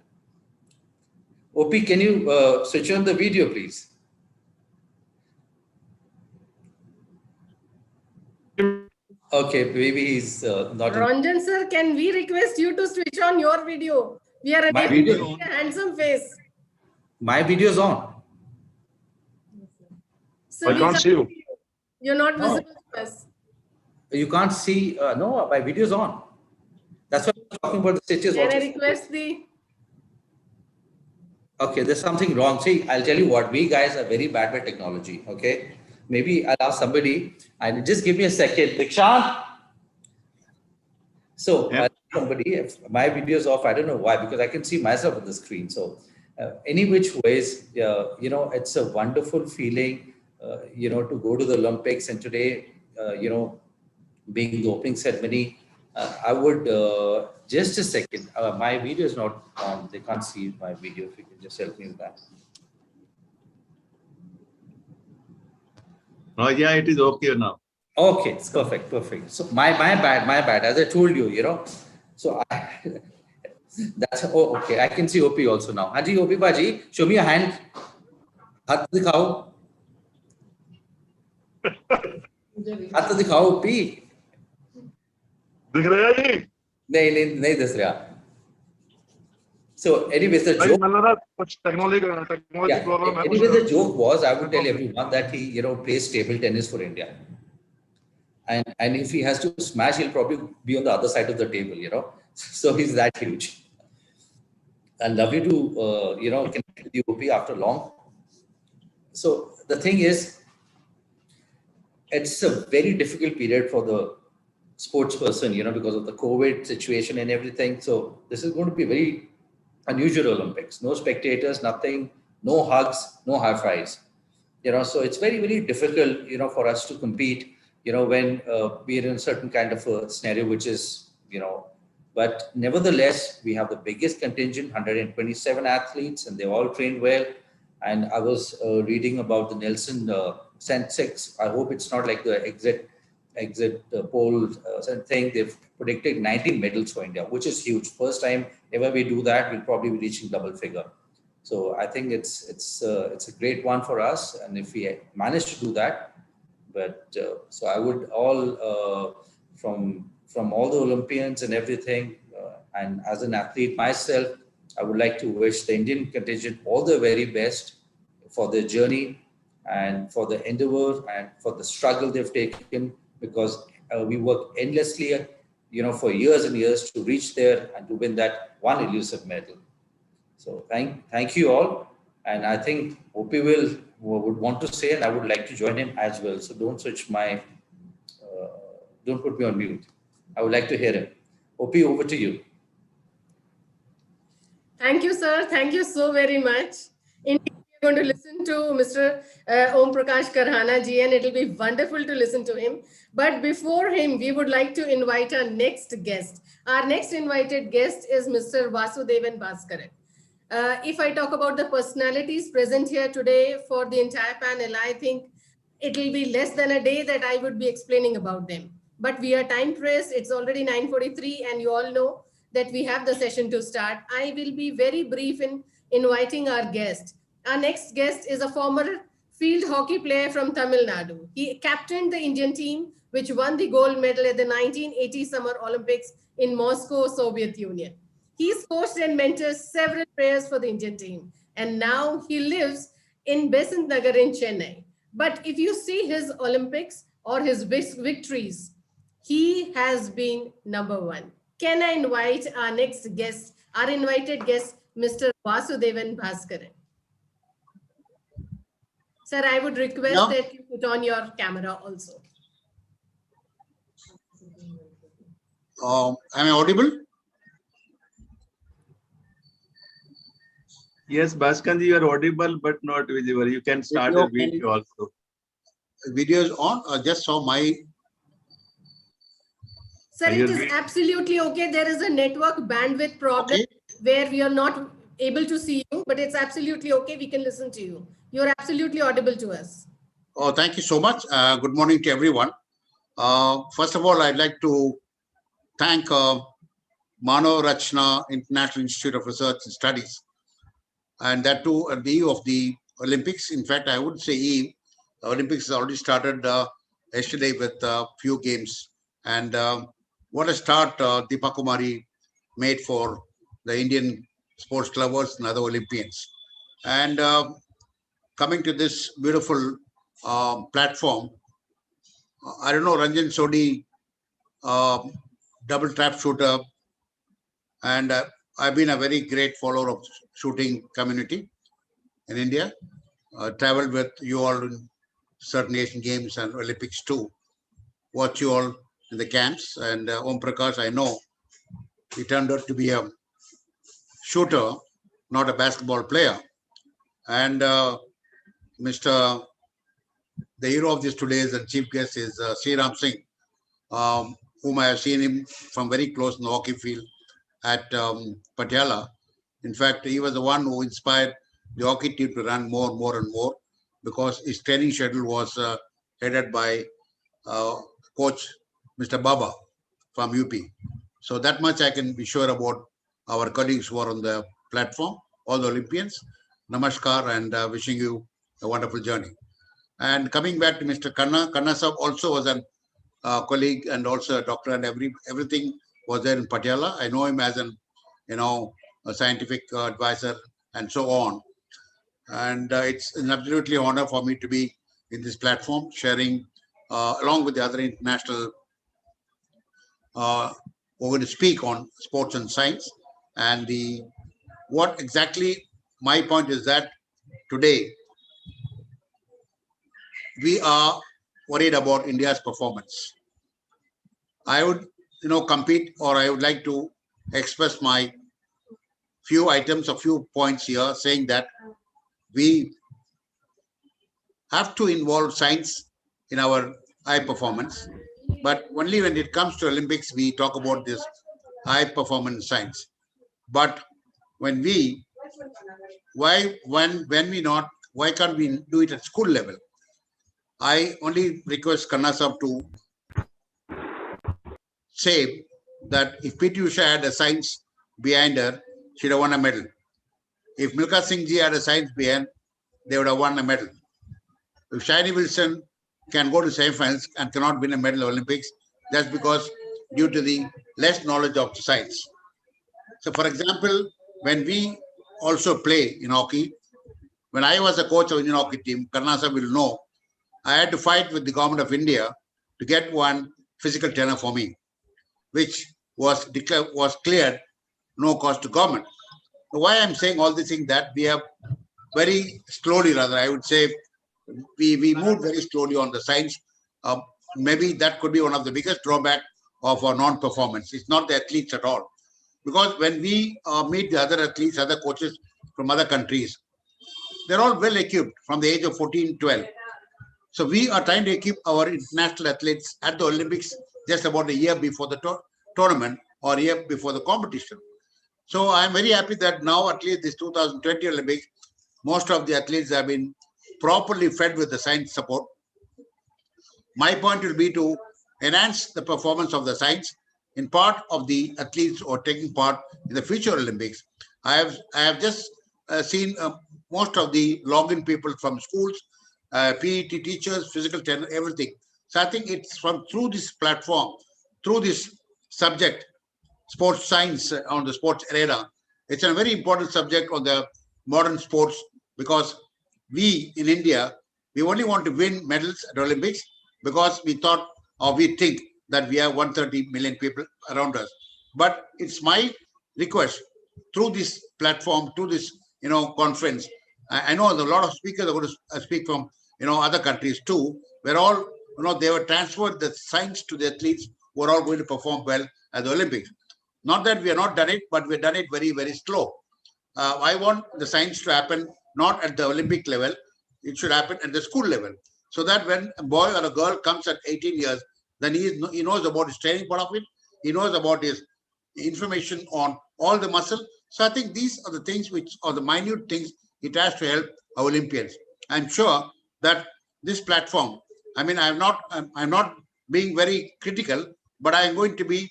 OP, can you switch on the video, please? Okay, maybe he's not. Ranjan sir, can we request you to switch on your video? We are My ready video to see a handsome face. My video's on. So I can't see you. You're not visible to us. You can't see. No, my video's on. That's why I'm talking about the stitches. Can Also. I request the... Okay, there's something wrong. See, I'll tell you what, we guys are very bad with technology, okay? Maybe I'll ask somebody, and just give me a second. Dikshant! So, somebody, if my video is off, I don't know why, because I can see myself on the screen. So, any which ways, it's a wonderful feeling, to go to the Olympics. And today, being the opening ceremony, I would, just a second, my video is not on. They can't see my video. If you can just help me with that. Oh yeah, it is okay now. Okay, it's perfect. So my bad. As I told you, So that's okay. I can see OP also now. Haji, OP Baji, show me your hand. Hath dikhao. Hath dikhao, OP. दिख रहा है जी? नहीं दिख रहा. So anyways, the joke was, I would tell everyone that he, plays table tennis for India. And if he has to smash, he'll probably be on the other side of the table, you know. So he's that huge. And lovely to, connect with you, OP, after long. So the thing is, it's a very difficult period for the sports person, you know, because of the COVID situation and everything. So this is going to be very unusual Olympics. No spectators, nothing, no hugs, no high fives. You know, so it's very, very difficult, you know, for us to compete, you know, when we're in a certain kind of a scenario, which is, you know, but nevertheless, we have the biggest contingent, 127 athletes, and they all trained well. And I was reading about the Nelson Sensex. I hope it's not like the exit poll thing. They've predicted 19 medals for India, which is huge. First time ever we do that, we'll probably be reaching double figure. So I think it's a great one for us, and if we manage to do that, but so I would all from all the Olympians and everything, and as an athlete myself, I would like to wish the Indian contingent all the very best for their journey and for the endeavor and for the struggle they've taken, because we work endlessly, you know, for years and years to reach there and to win that one elusive medal. So thank you all, and I think OP would want to say, and I would like to join him as well. So don't put me on mute. I would like to hear him. OP, over to you. Thank you, sir. Thank you so very much. Indeed, we're going to listen to Mr. Om Prakash Karhana ji, and it'll be wonderful to listen to him. But before him, we would like to invite our next guest. Our next invited guest is Mr. Vasudevan Bhaskaran. If I talk about the personalities present here today for the entire panel, I think it will be less than a day that I would be explaining about them. But we are time pressed. It's already 9:43, and you all know that we have the session to start. I will be very brief in inviting our guest. Our next guest is a former field hockey player from Tamil Nadu. He captained the Indian team, which won the gold medal at the 1980 Summer Olympics in Moscow, Soviet Union. He's coached and mentored several players for the Indian team, and now he lives in Besant Nagar in Chennai. But if you see his Olympics or his victories, he has been number one. Can I invite our next guest, our invited guest, Mr. Vasudevan Bhaskaran? Sir, I would request that you put on your camera also. Am I audible? Yes, Bhaskanji, you are audible but not visible. You can start a video also. Video is on. I just saw my. Sir, it is absolutely okay. There is a network bandwidth problem where we are not able to see you, but it's absolutely okay. We can listen to you. You're absolutely audible to us. Oh, thank you so much. Good morning to everyone. First of all, I'd like to thank Mano Rachna International Institute of Research and Studies, and that too at the eve of the Olympics. In fact, I would say eve. The Olympics has already started yesterday with a few games, and what a start Deepa Kumari made for the Indian sports lovers and other Olympians. And coming to this beautiful platform, I don't know, Ranjan Sodhi, double trap shooter, and I've been a very great follower of shooting community in India. Traveled with you all in certain Asian Games and Olympics too. Watch you all in the camps, and Om Prakash, I know he turned out to be a shooter, not a basketball player. And the hero of this today's and chief guest is Sriram Singh, whom I have seen him from very close in the hockey field at Patiala. In fact, he was the one who inspired the hockey team to run more and more and more, because his training schedule was headed by coach Mr. Baba from UP. So that much I can be sure about our colleagues who are on the platform, all the Olympians. Namaskar, and wishing you a wonderful journey. And coming back to Mr. Khanna Sahab also was a colleague and also a doctor, and everything was there in Patiala. I know him as a scientific advisor and so on. And it's an absolutely honor for me to be in this platform, sharing along with the other international who are going to speak on sports and science. And what exactly my point is that today we are worried about India's performance. I would, compete, or I would like to express my few items, a few points here, saying that we have to involve science in our high performance, but only when it comes to Olympics, we talk about this high performance science. But when we, why can't we do it at school level? I only request Kanna Sahab to say that if P.T. Usha had a science behind her, she'd have won a medal. If Milkha Singh ji had a science behind, they would have won a medal. If Shiny Wilson can go to semi-finals and cannot win a medal in Olympics, that's because due to the less knowledge of science. So, for example, when we also play in hockey, when I was a coach of Indian hockey team, Kanna Sahab will know, I had to fight with the government of India to get one physical trainer for me, which was cleared no cost to government. So why I'm saying all these things, that we have very slowly, rather, I would say, we moved very slowly on the science. Maybe that could be one of the biggest drawback of our non-performance. It's not the athletes at all. Because when we meet the other athletes, other coaches from other countries, they're all well equipped from the age of 14, 12. So we are trying to equip our international athletes at the Olympics just about a year before the tournament or a year before the competition. So I'm very happy that now, at least this 2020 Olympics, most of the athletes have been properly fed with the science support. My point will be to enhance the performance of the science in part of the athletes who are taking part in the future Olympics. I have just seen most of the login people from schools, PET teachers, physical trainer, everything. So I think it's through this platform, through this subject, sports science on the sports arena. It's a very important subject on the modern sports, because we in India, we only want to win medals at Olympics because we thought, or we think that we have 130 million people around us. But it's my request through this platform, through this conference. I know a lot of speakers are going to speak from other countries too, where all they were transferred the science to the athletes who are all going to perform well at the Olympics. Not that we have not done it, but we've done it very, very slow. I want the science to happen not at the Olympic level, it should happen at the school level. So that when a boy or a girl comes at 18 years, then he knows about his training part of it, he knows about his information on all the muscle. So I think these are the things which are the minute things it has to help our Olympians. I'm sure that this platform, I mean, I'm not being very critical, but I'm going to be,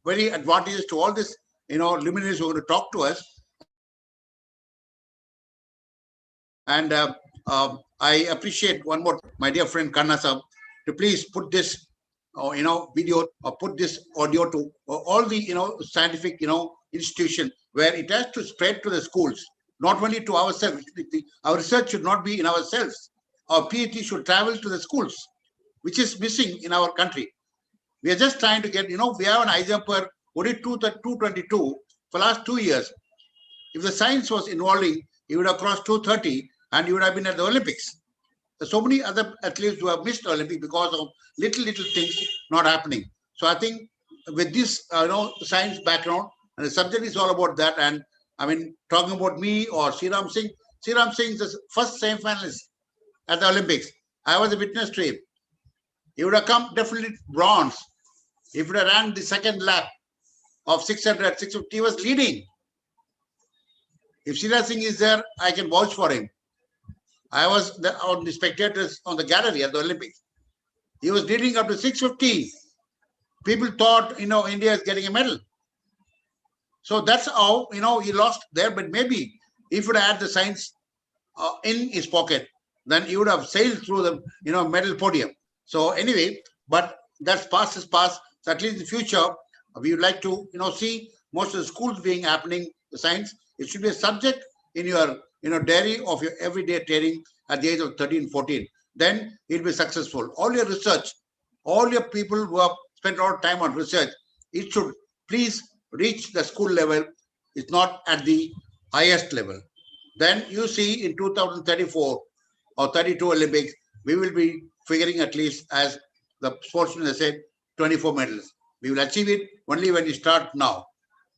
very advantageous to all this, luminaries who are going to talk to us. And I appreciate one more, my dear friend Kanna Sahab, to please put this, video or put this audio to all the, scientific, institution where it has to spread to the schools, not only to ourselves. Our research should not be in ourselves. Our PhD should travel to the schools, which is missing in our country. We are just trying to get, we have an high jumper who did 222 for last 2 years. If the science was involving, he would have crossed 230 and he would have been at the Olympics. There's so many other athletes who have missed the Olympics because of little things not happening. So I think with this, science background, and the subject is all about that. And I mean, talking about me or Sriram Singh is the first semi-finalist at the Olympics. I was a witness to him. He would have come definitely bronze. If he would have ran the second lap of 600, 650, he was leading. If Sriram Singh is there, I can vouch for him. I was on the spectators on the gallery at the Olympics. He was leading up to 650. People thought, India is getting a medal. So that's how, he lost there. But maybe if he would have had the science in his pocket, then he would have sailed through the, medal podium. So anyway, but that's past is past. So at least in the future, we would like to, see most of the schools being happening, the science. It should be a subject in your, diary of your everyday training at the age of 13, 14. then you'll be successful. All your research, all your people who have spent a lot of time on research, it should please reach the school level. It's not at the highest level. Then you see in 2034 or 32 Olympics, we will be figuring at least, as the sportsman has said, 24 medals. We will achieve it only when you start now.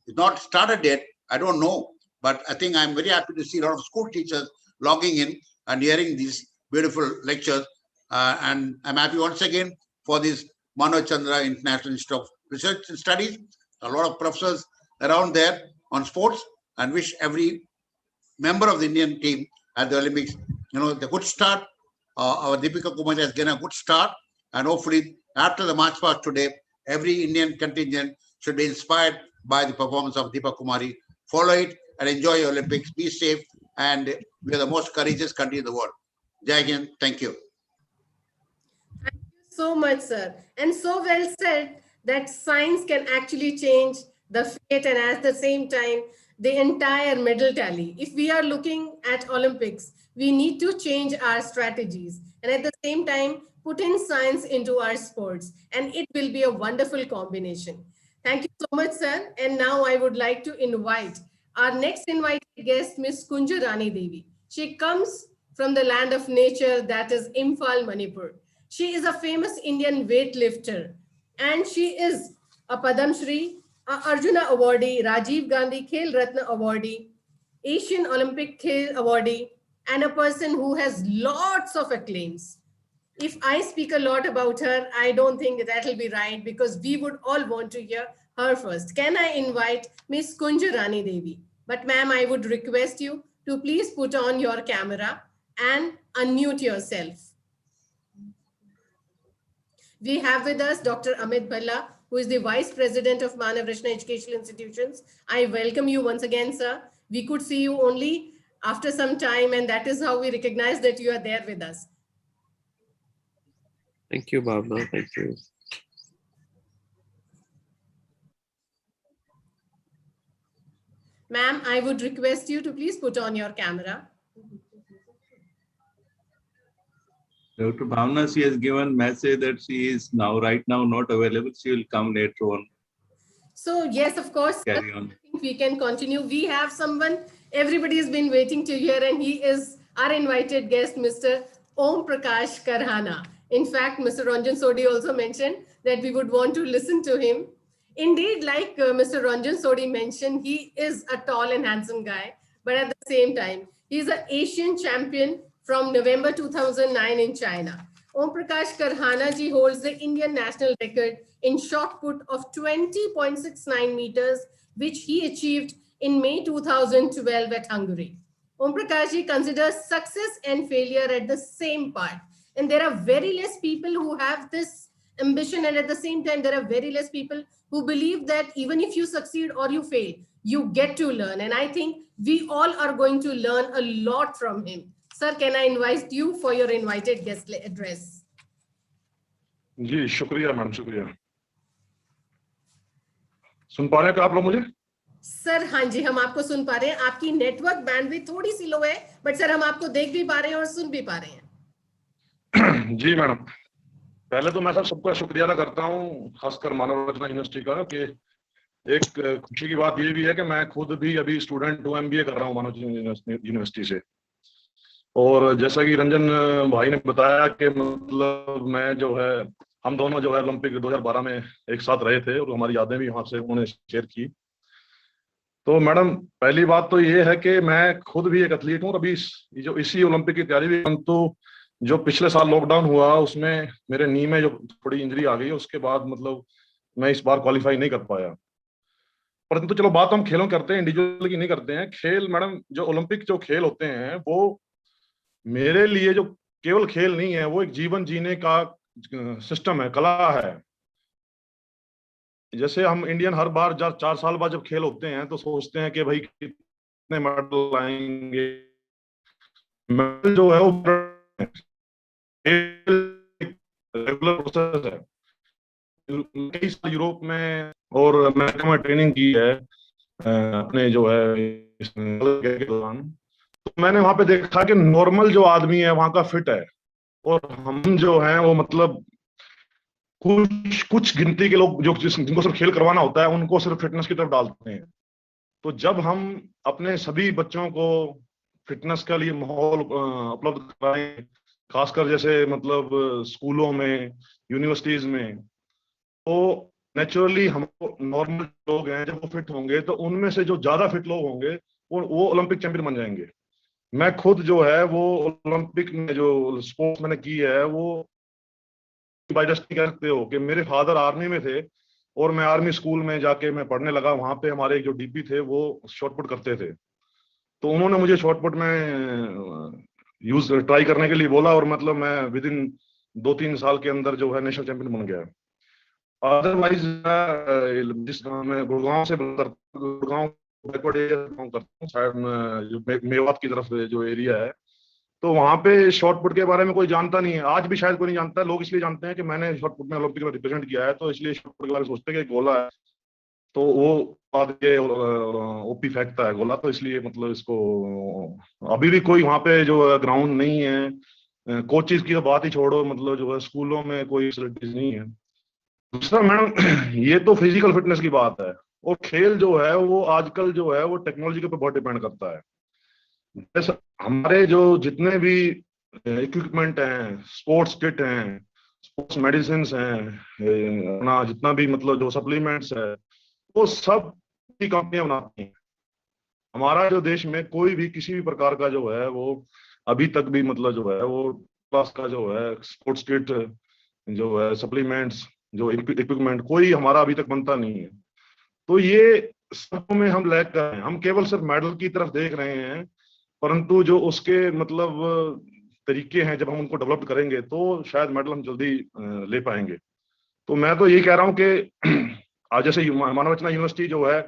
It's not started yet, I don't know. But I think I'm very happy to see a lot of school teachers logging in and hearing these beautiful lectures. And I'm happy once again for this Mano Chandra International Institute of Research and Studies. A lot of professors around there on sports, and wish every member of the Indian team at the Olympics, the good start. Our Deepika Kumari has given a good start, and hopefully after the march past today, every Indian contingent should be inspired by the performance of Deepika Kumari. Follow it and enjoy your Olympics. Be safe, and we are the most courageous country in the world. Jai Hind. Thank you. Thank you so much, sir. And so well said that science can actually change the fate and at the same time, the entire medal tally. If we are looking at Olympics, we need to change our strategies and at the same time, put in science into our sports, and it will be a wonderful combination. Thank you so much, sir. And now I would like to invite our next invited guest, Ms. Kunja Rani Devi. She comes from the land of nature, that is Imphal, Manipur. She is a famous Indian weightlifter, and she is a Padam Shri, a Arjuna awardee, Rajiv Gandhi Khel Ratna awardee, Asian Olympic Khel awardee, and a person who has lots of acclaims. If I speak a lot about her, I don't think that will be right, because we would all want to hear her first. Can I invite Ms. Kunja Rani Devi? But ma'am, I would request you to please put on your camera and unmute yourself. We have with us Dr. Amit Bhalla, who is the Vice President of Manav Rachna Educational Institutions. I welcome you once again, sir. We could see you only after some time, and that is how we recognize that you are there with us. Thank you, Bhavna. Thank you. Ma'am, I would request you to please put on your camera. Dr. Bhavna, she has given message that she is right now not available. She will come later on. So yes, of course, Carry on. I think we can continue. We have someone everybody has been waiting to hear, and he is our invited guest, Mr. Om Prakash Karhana. In fact, Mr. Ranjan Sodhi also mentioned that we would want to listen to him. Indeed, like Mr. Ranjan Sodhi mentioned, he is a tall and handsome guy, but at the same time, he is an Asian champion from November 2009 in China. Om Prakash Karhana ji holds the Indian national record in shot put of 20.69 meters, which he achieved in May 2012 at Hungary. Om Prakash ji considers success and failure at the same part. And there are very less people who have this ambition, and at the same time, there are very less people who believe that even if you succeed or you fail, you get to learn. And I think we all are going to learn a lot from him. Sir, can I invite you for your invited guest address? जी शुक्रिया ma'am, शुक्रिया। सुन पा रहे हैं क्या आप लोग मुझे? Sir हाँ जी, हम आपको सुन पा रहे हैं। आपकी नेटवर्क बैंडविड्थ थोड़ी सी लो है, बट सर हम आपको देख भी पा रहे हैं और सुन भी पा रहे हैं। जी मैडम, पहले तो मैं सबका शुक्रिया अदा करता हूँ, खासकर मानव रचना यूनिवर्सिटी का, कि एक खुशी की बात ये भी है कि मैं खुद भी अभी स्टूडेंट हूँ, MBA कर रहा हूँ मानव यूनिवर्सिटी से। और जैसा कि रंजन भाई ने बताया कि मतलब मैं जो है, हम दोनों जो है ओलंपिक 2012 में एक साथ रहे थे, और हमारी यादें भी वहां से उन्होंने शेयर की। तो मैडम, पहली बात तो ये है कि मैं खुद भी एक एथलीट हूँ। अभी जो इसी ओलंपिक की तैयारी भी, तो जो पिछले साल लॉकडाउन हुआ उसमें मेरे नी में जो थोड़ी इंजरी आ गई, उसके बाद मतलब मैं इस बार क्वालिफाई नहीं कर पाया। परंतु चलो बात हम खेलों करते हैं, इंडिविजुअल की नहीं करते हैं। खेल मैडम, जो ओलंपिक जो खेल होते हैं वो मेरे लिए जो केवल खेल नहीं है, वो एक जीवन जीने का सिस्टम है, कला है। जैसे हम इंडियन हर बार 4 साल बाद जब खेल होते हैं तो सोचते हैं कि भाई कितने मेडल आएंगे। मेडल जो है वो रेगुलर प्रोसेस है। कई साल यूरोप में और अमेरिका में ट्रेनिंग की है अपने जो है के दौरान। तो मैंने वहां पे देखा कि नॉर्मल जो आदमी है वहां का फिट है, और हम जो हैं वो मतलब कुछ कुछ गिनती के लोग जो जिनको सिर्फ खेल करवाना होता है उनको सिर्फ फिटनेस की तरफ डालते हैं। तो जब हम अपने सभी बच्चों को फिटनेस के लिए माहौल उपलब्ध कराएं, खासकर जैसे मतलब स्कूलों में, यूनिवर्सिटीज में, तो नेचुरली हम नॉर्मल लोग हैं जब वो फिट होंगे तो उनमें से जो ज्यादा फिट लोग होंगे वो ओलंपिक चैंपियन बन जाएंगे। मैं खुद जो है वो ओलंपिक में जो स्पोर्ट्स मैंने की है वो बाय जस्ट कह सकते हो कि मेरे फादर आर्मी में थे और मैं आर्मी स्कूल में जाके मैं पढ़ने लगा। वहां पे हमारे एक जो डीपी थे वो शॉटपुट करते थे, तो उन्होंने मुझे शॉटपुट में यूज ट्राई करने के लिए बोला और मतलब मैं विद इन 2-3 साल के अंदर जो है नेशनल चैंपियन बन गया। अदरवाइज जिस मैं गुड़गांव से गुड़गांव बैकवर्ड एरिया से belong करता हूँ, शायद जो मेवात की तरफ जो एरिया है, तो वहां पे शॉटपुट के बारे में कोई जानता नहीं है। आज भी शायद कोई नहीं जानता है। लोग इसलिए जानते हैं कि मैंने शॉटपुट में ओलंपिक में रिप्रेजेंट किया है, तो इसलिए शॉटपुट के बारे में सोचते हैं कि गोला है तो वो बाद के ओपी फेंकता है गोला, तो इसलिए मतलब इसको अभी भी कोई वहां पे जो ग्राउंड नहीं है। कोचिज की तो बात ही छोड़ो, मतलब जो है स्कूलों में कोई फैसिलिटीज नहीं है। दूसरा मैडम, ये तो फिजिकल फिटनेस की बात है, और खेल जो है वो आजकल जो है वो टेक्नोलॉजी के ऊपर बहुत डिपेंड करता है। जैसे हमारे जो जितने भी इक्विपमेंट हैं, स्पोर्ट्स किट हैं, स्पोर्ट्स मेडिसिन हैं, अपना जितना भी मतलब जो सप्लीमेंट्स है, वो सब की कंपनियां बनाती हैं। हमारा जो देश में कोई भी किसी भी प्रकार का जो है वो अभी तक भी मतलब जो है वो क्लास का जो है स्पोर्ट्स किट, जो है सप्लीमेंट्स, जो इक्विपमेंट कोई हमारा अभी तक बनता नहीं है। तो ये सब में हम लैग कर रहे हैं। हम केवल सिर्फ मेडल की तरफ देख रहे हैं, परंतु जो उसके मतलब तरीके हैं, जब हम उनको डेवलप करेंगे तो शायद मेडल हम जल्दी ले पाएंगे। तो मैं तो यही कह रहा हूँ कि आज जैसे मानव रचना यूनिवर्सिटी जो है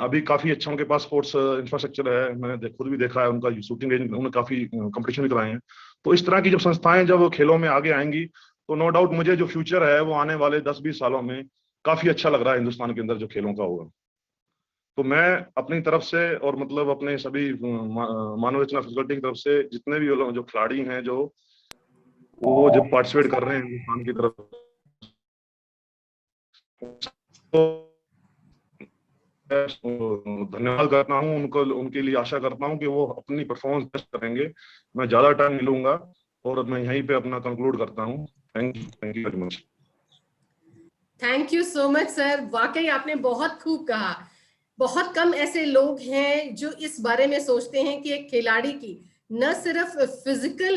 अभी काफी अच्छा उनके पास स्पोर्ट्स इंफ्रास्ट्रक्चर है। मैंने खुद भी देखा है उनका शूटिंग रेंज, उन्होंने काफी कंपटीशन भी कराए हैं। तो इस तरह की जब संस्थाएं जब खेलों में आगे आएंगी तो नो डाउट मुझे जो फ्यूचर है वो आने वाले 10-20 सालों में काफी अच्छा लग रहा है हिंदुस्तान के अंदर जो खेलों का होगा। तो मैं अपनी तरफ से और मतलब अपने सभी मानव रचना फैकल्टी की तरफ से जितने भी जो खिलाड़ी हैं जो वो जब पार्टिसिपेट कर रहे हैं हिंदुस्तान की तरफ, तो धन्यवाद करता हूँ उनको, उनके लिए आशा करता हूँ कि वो अपनी परफॉर्मेंस बेस्ट करेंगे। मैं ज्यादा टाइम नहीं लूंगा और मैं यहीं पे अपना कंक्लूड करता हूँ। Thank you very much. Thank you so much sir, वाकई आपने बहुत खूब कहा। बहुत कम ऐसे लोग हैं जो इस बारे में सोचते हैं कि एक खिलाड़ी की न सिर्फ फिजिकल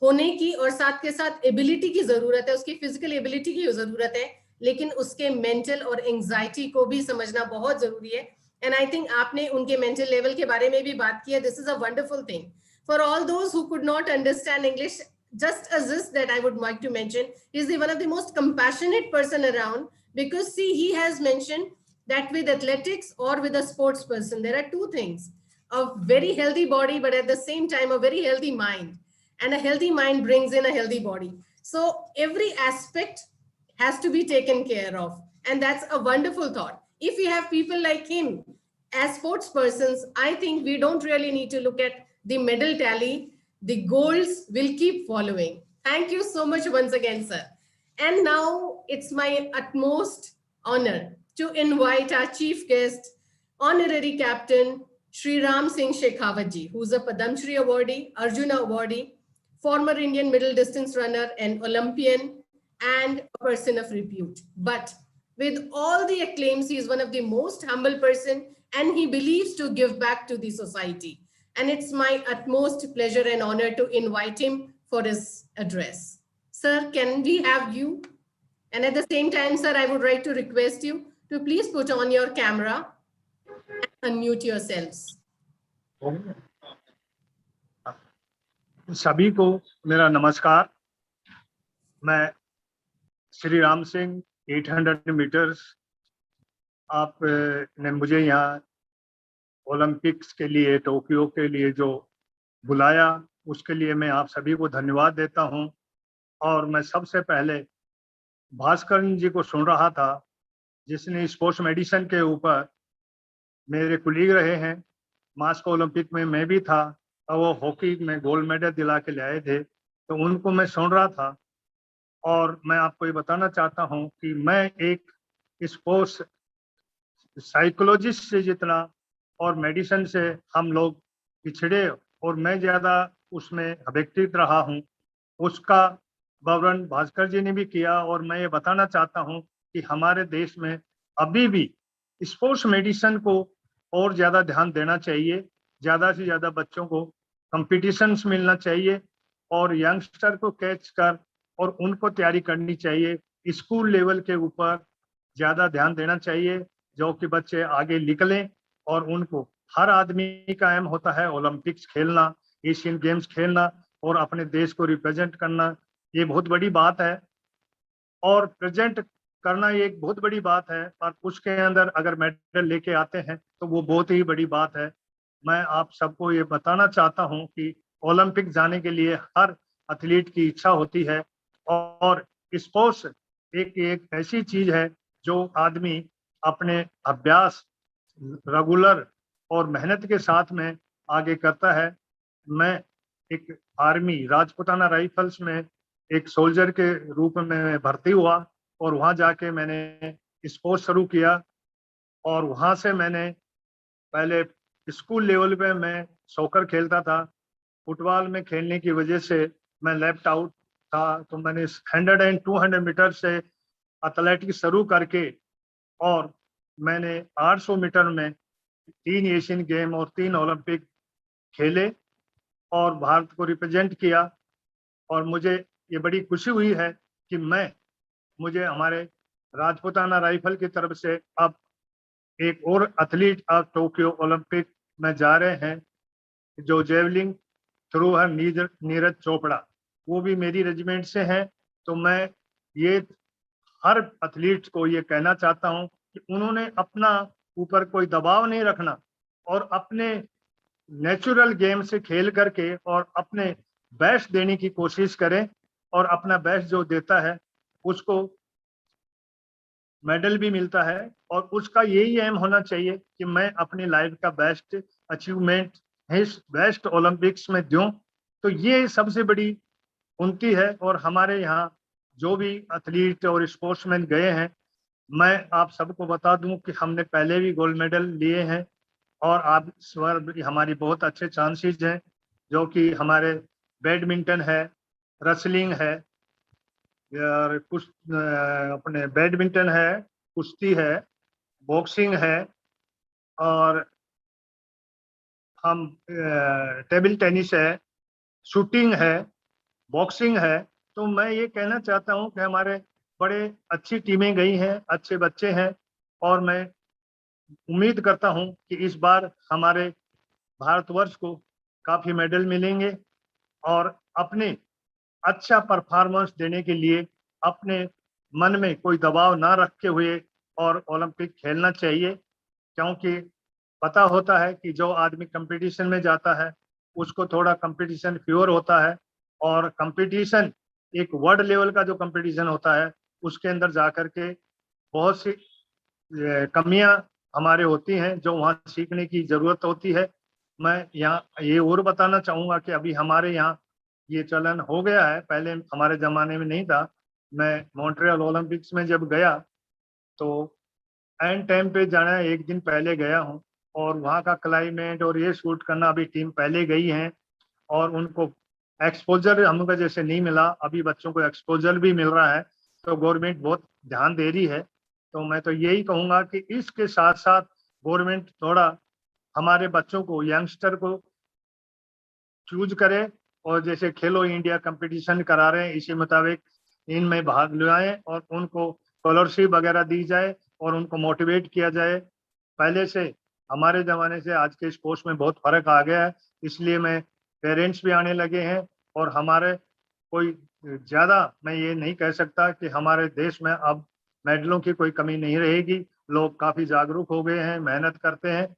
होने की और साथ के साथ एबिलिटी की जरूरत है, उसकी फिजिकल एबिलिटी की जरूरत है, लेकिन उसके मेंटल और एंजाइटी को भी समझना बहुत जरूरी है। एंड आई थिंक आपने उनके मेंटल लेवल के बारे में भी बात की है। This is a wonderful thing for all those who could not understand English. Just as this that I would like to mention is one of the most compassionate person around, because see, he has mentioned that with athletics or with a sports person, there are two things: a very healthy body, but at the same time a very healthy mind, and a healthy mind brings in a healthy body. So every aspect has to be taken care of, and that's a wonderful thought. If we have people like him as sports persons, I think we don't really need to look at the medal tally. The goals will keep following. Thank you so much once again, sir. And now it's my utmost honor to invite our chief guest, honorary captain Shri Ram Singh Shekhawat ji, who's a Padam Shri awardee, Arjuna awardee, former Indian middle distance runner, an Olympian, and a person of repute. But with all the acclaims, he is one of the most humble person, and he believes to give back to the society. And it's my utmost pleasure and honor to invite him for his address. Sir, can we have you? And at the same time, sir, I would like to request you to please put on your camera and unmute yourselves. सभी को मेरा नमस्कार। मैं Shri Ram Singh 800 metres, आप ने मुझे यहाँ Olympics के लिए, टोक्यो के लिए जो बुलाया, उसके लिए मैं आप सभी को धन्यवाद देता हूं। और मैं सबसे पहले भास्कर जी को सुन रहा था, जिसने स्पोर्ट्स मेडिसिन के ऊपर मेरे कुलीग रहे हैं। मास्को ओलंपिक में मैं भी था और वो हॉकी में गोल्ड मेडल दिला के लाए थे। तो उनको मैं सुन रहा था और मैं आपको ये बताना चाहता हूँ कि मैं एक स्पोर्ट्स साइकोलॉजिस्ट से जितना और मेडिसिन से हम लोग पिछड़े और मैं ज़्यादा उसमें अभिव्यक्तित रहा हूँ, उसका वर्णन भास्कर जी ने भी किया। और मैं ये बताना चाहता हूँ कि हमारे देश में अभी भी स्पोर्ट्स मेडिसिन को और ज़्यादा ध्यान देना चाहिए, ज़्यादा से ज़्यादा बच्चों को कंपटीशंस मिलना चाहिए और यंगस्टर को कैच कर और उनको तैयारी करनी चाहिए। स्कूल लेवल के ऊपर ज़्यादा ध्यान देना चाहिए, जो कि बच्चे आगे निकलें और उनको, हर आदमी का एम होता है ओलंपिक्स खेलना, एशियन गेम्स खेलना और अपने देश को रिप्रेजेंट करना। ये बहुत बड़ी बात है और प्रेजेंट करना ये एक बहुत बड़ी बात है, और उसके अंदर अगर मेडल लेके आते हैं तो वो बहुत ही बड़ी बात है। मैं आप सबको ये बताना चाहता हूँ कि ओलंपिक जाने के लिए हर एथलीट की इच्छा होती है और स्पोर्ट्स एक ऐसी चीज है जो आदमी अपने अभ्यास रेगुलर और मेहनत के साथ में आगे करता है। मैं एक आर्मी राजपुताना राइफल्स में एक सोल्जर के रूप में भर्ती हुआ और वहाँ जाके मैंने स्पोर्ट्स शुरू किया और वहाँ से मैंने पहले स्कूल लेवल पे मैं सॉकर खेलता था। फुटबॉल में खेलने की वजह से मैं लेफ्ट आउट था, तो मैंने 100 एंड 200 मीटर से एथलेटिक्स शुरू करके और मैंने 800 मीटर में 3 एशियन गेम और 3 ओलंपिक खेले और भारत को रिप्रेजेंट किया। और मुझे ये बड़ी खुशी हुई है कि मुझे हमारे राजपुताना राइफल की तरफ से अब एक और एथलीट अब टोक्यो ओलंपिक में जा रहे हैं, जो जेवलिन थ्रू है, नीरज चोपड़ा, वो भी मेरी रेजिमेंट से हैं। तो मैं ये हर एथलीट को ये कहना चाहता हूँ कि उन्होंने अपना ऊपर कोई दबाव नहीं रखना और अपने नेचुरल गेम से खेल करके और अपने बेस्ट देने की कोशिश करें और अपना बेस्ट जो देता है उसको मेडल भी मिलता है और उसका यही एम होना चाहिए कि मैं अपनी लाइफ का बेस्ट अचीवमेंट इस बेस्ट ओलंपिक्स में दूं। तो ये सबसे बड़ी उन्नति है। और हमारे यहाँ जो भी एथलीट और स्पोर्ट्समैन गए हैं, मैं आप सबको बता दूं कि हमने पहले भी गोल्ड मेडल लिए हैं और आप इस बार भी हमारी बहुत अच्छे चांसेस हैं, जो कि हमारे बैडमिंटन है, रेसलिंग है, और कुछ अपने बैडमिंटन है, कुश्ती है, बॉक्सिंग है और हम टेबल टेनिस है, शूटिंग है, बॉक्सिंग है। तो मैं ये कहना चाहता हूँ कि हमारे बड़े अच्छी टीमें गई हैं, अच्छे बच्चे हैं और मैं उम्मीद करता हूँ कि इस बार हमारे भारतवर्ष को काफ़ी मेडल मिलेंगे और अपने अच्छा परफॉर्मेंस देने के लिए अपने मन में कोई दबाव ना रखे हुए और ओलंपिक खेलना चाहिए, क्योंकि पता होता है कि जो आदमी कंपटीशन में जाता है उसको थोड़ा कंपटीशन फ्योर होता है और कंपटीशन एक वर्ल्ड लेवल का जो कंपटीशन होता है उसके अंदर जाकर के बहुत सी कमियां हमारे होती हैं जो वहाँ सीखने की ज़रूरत होती है। मैं यहाँ ये और बताना चाहूँगा कि अभी हमारे यहाँ ये चलन हो गया है, पहले हमारे ज़माने में नहीं था। मैं मॉन्ट्रियल ओलंपिक्स में जब गया तो एंड टाइम पे जाना, एक दिन पहले गया हूँ और वहाँ का क्लाइमेट और ये शूट करना, अभी टीम पहले गई हैं और उनको एक्सपोजर हम लोग जैसे नहीं मिला। अभी बच्चों को एक्सपोजर भी मिल रहा है, तो गवर्नमेंट बहुत ध्यान दे रही है। तो मैं तो यही कहूँगा कि इसके साथ साथ गवर्नमेंट थोड़ा हमारे बच्चों को, यंगस्टर को चूज करे और जैसे खेलो इंडिया कंपटीशन करा रहे हैं इसी मुताबिक इनमें भाग लाएं और उनको स्कॉलरशिप वगैरह दी जाए और उनको मोटिवेट किया जाए। पहले से हमारे ज़माने से आज के स्पोर्ट्स में बहुत फ़र्क आ गया है, इसलिए मैं पेरेंट्स भी आने लगे हैं और हमारे कोई ज़्यादा मैं ये नहीं कह सकता कि हमारे देश में अब मेडलों की कोई कमी नहीं रहेगी। लोग काफ़ी जागरूक हो गए हैं, मेहनत करते हैं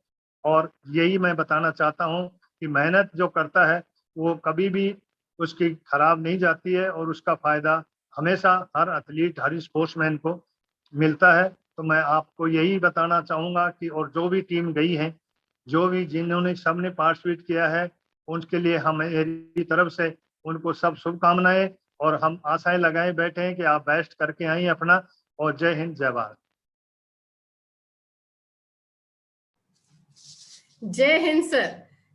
और यही मैं बताना चाहता हूँ कि मेहनत जो करता है वो कभी भी उसकी खराब नहीं जाती है और उसका फ़ायदा हमेशा हर एथलीट, हर स्पोर्ट्समैन को मिलता है। तो मैं आपको यही बताना चाहूँगा कि और जो भी टीम गई है, जो भी जिन्होंने सबने पार्टिसिपेट किया है, उनके लिए हम मेरी तरफ से उनको सब शुभकामनाएं और हम आशाएं लगाए बैठे हैं कि आप बेस्ट करके आए अपना। और जय हिंद, जय भारत। जय हिंद सर।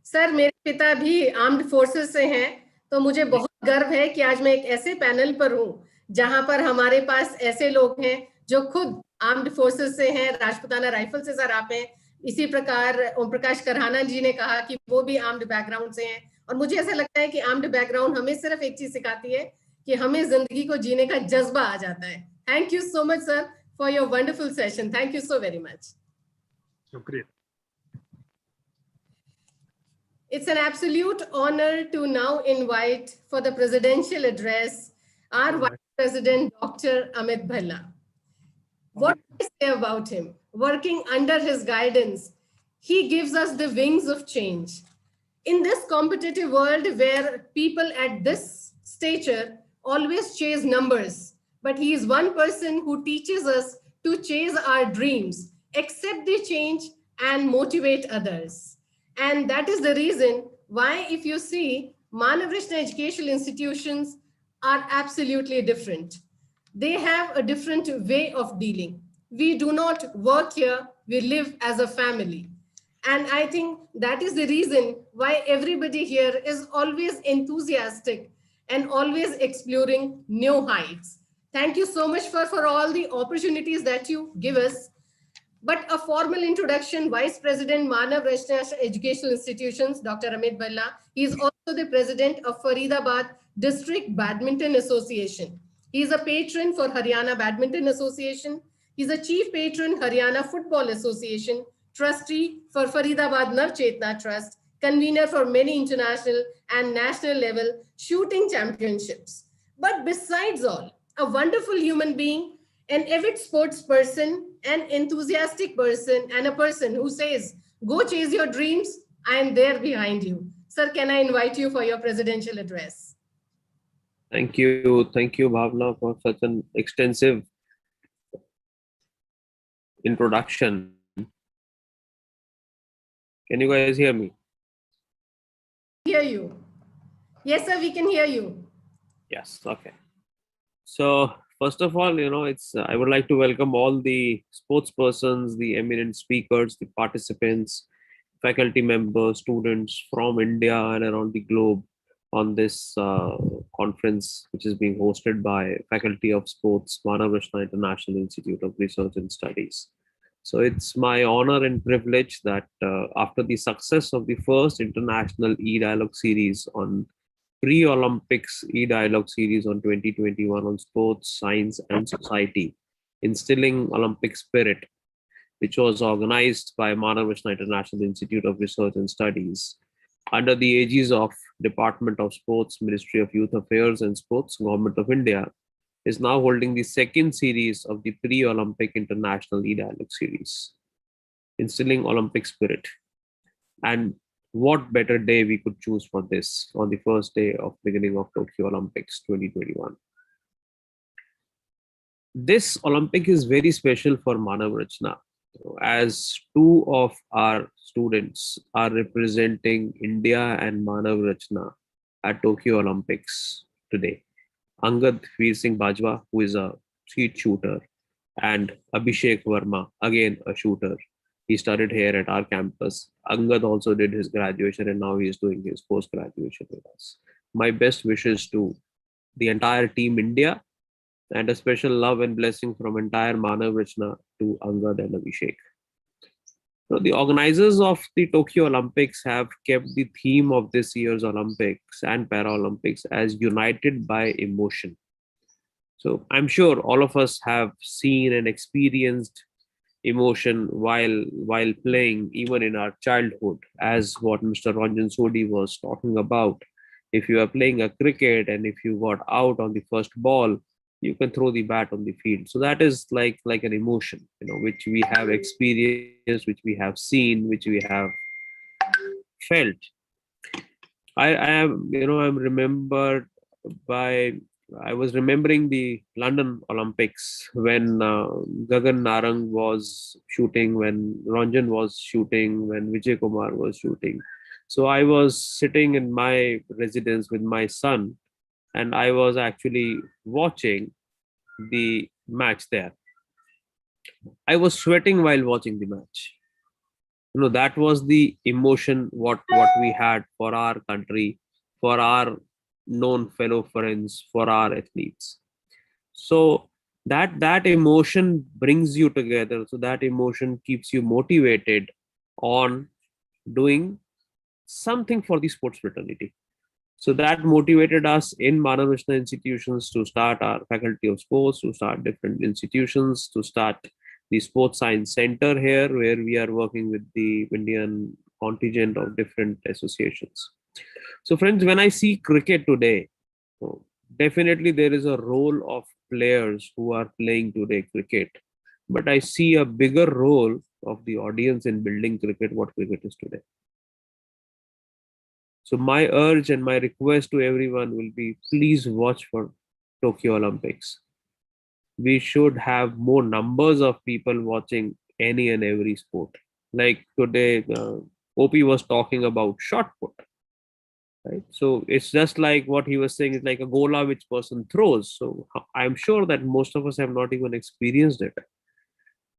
सर, मेरे पिता भी आर्म्ड फोर्सेस से हैं, तो मुझे बहुत गर्व है कि आज मैं एक ऐसे पैनल पर हूं जहां पर हमारे पास ऐसे लोग हैं जो खुद आर्म्ड फोर्सेस से हैं। राजपुताना राइफल से सर आप हैं। इसी प्रकार ओम प्रकाश करहाना जी ने कहा कि वो भी आर्म्ड बैकग्राउंड से हैं। और मुझे ऐसा लगता है कि आर्म्ड बैकग्राउंड हमें सिर्फ एक चीज सिखाती है कि हमें जिंदगी को जीने का जज्बा आ जाता है। Thank you so much sir for your wonderful session. Thank you so very much. शुक्रिया। It's an absolute honor to now invite for the presidential address our Vice President, Dr. Amit Bhalla. What do I say about him? Working under his guidance, he gives us the wings of change. In this competitive world where people at this stature always chase numbers, but he is one person who teaches us to chase our dreams, accept the change, and motivate others. And that is the reason why, if you see, Manav Rishna educational institutions are absolutely different. They have a different way of dealing. We do not work here, we live as a family. And I think that is the reason why everybody here is always enthusiastic and always exploring new heights. Thank you so much for all the opportunities that you give us. But a formal introduction, Vice President, Manav Rishna Educational Institutions, Dr. Amit Bhalla. He is also the President of Faridabad District Badminton Association. He is a patron for Haryana Badminton Association. He is a Chief Patron, Haryana Football Association, Trustee for Faridabad Nav Chetna Trust, convener for many international and national level shooting championships. But besides all, a wonderful human being, an avid sports person, an enthusiastic person, and a person who says, go chase your dreams, I am there behind you. Sir, can I invite you for your presidential address? Thank you. Thank you, Bhavna, for such an extensive introduction. Can you guys hear me? Hear you. Yes, sir, we can hear you. Yes. Okay. So, first of all, I would like to welcome all the sports persons, the eminent speakers, the participants, faculty members, students from India and around the globe on this conference, which is being hosted by Faculty of Sports, Manav Rishna International Institute of Research and Studies. So it's my honor and privilege that after the success of the first international e-dialogue series on pre-Olympics e-dialogue series on 2021 on sports, science, and society, instilling Olympic spirit, which was organized by Manav Rishna International Institute of Research and Studies under the aegis of Department of Sports, Ministry of Youth Affairs and Sports, Government of India, is now holding the second series of the pre-Olympic international e-dialogue series, instilling Olympic spirit. And what better day we could choose for this on the first day of beginning of Tokyo Olympics 2021. This Olympic is very special for Manav Rachna, as two of our students are representing India and Manav Rachna at Tokyo Olympics today. Angad Veer Singh Bajwa, who is a skeet shooter, and Abhishek Verma, again a shooter. He studied here at our campus. Angad also did his graduation and now he is doing his post-graduation with us. My best wishes to the entire team India and a special love and blessing from entire Manav Rachna to Angad and Abhishek. So the organizers of the Tokyo Olympics have kept the theme of this year's Olympics and Paralympics as united by emotion. So I'm sure all of us have seen and experienced emotion while playing, even in our childhood, as what Mr. Ranjan Sodhi was talking about. If you are playing a cricket and if you got out on the first ball, you can throw the bat on the field. So that is like an emotion, which we have experienced, which we have seen, which we have felt. I'm remembered by, I was remembering the London Olympics when Gagan Narang was shooting, when Ranjan was shooting, when Vijay Kumar was shooting. So I was sitting in my residence with my son and I was actually watching the match there. I was sweating while watching the match. That was the emotion what we had for our country, for our known fellow friends, for our athletes. So that emotion brings you together. So that emotion keeps you motivated on doing something for the sports fraternity. So that motivated us in Manav Rachna institutions to start our faculty of sports, to start different institutions, to start the sports science center here, where we are working with the Indian contingent of different associations. So friends, when I see cricket today, definitely there is a role of players who are playing today cricket, but I see a bigger role of the audience in building cricket, what cricket is today. So my urge and my request to everyone will be, please watch for Tokyo Olympics. We should have more numbers of people watching any and every sport. Like today, OP was talking about shot put, right? So it's just like what he was saying, it's like a gola which person throws. So I'm sure that most of us have not even experienced it.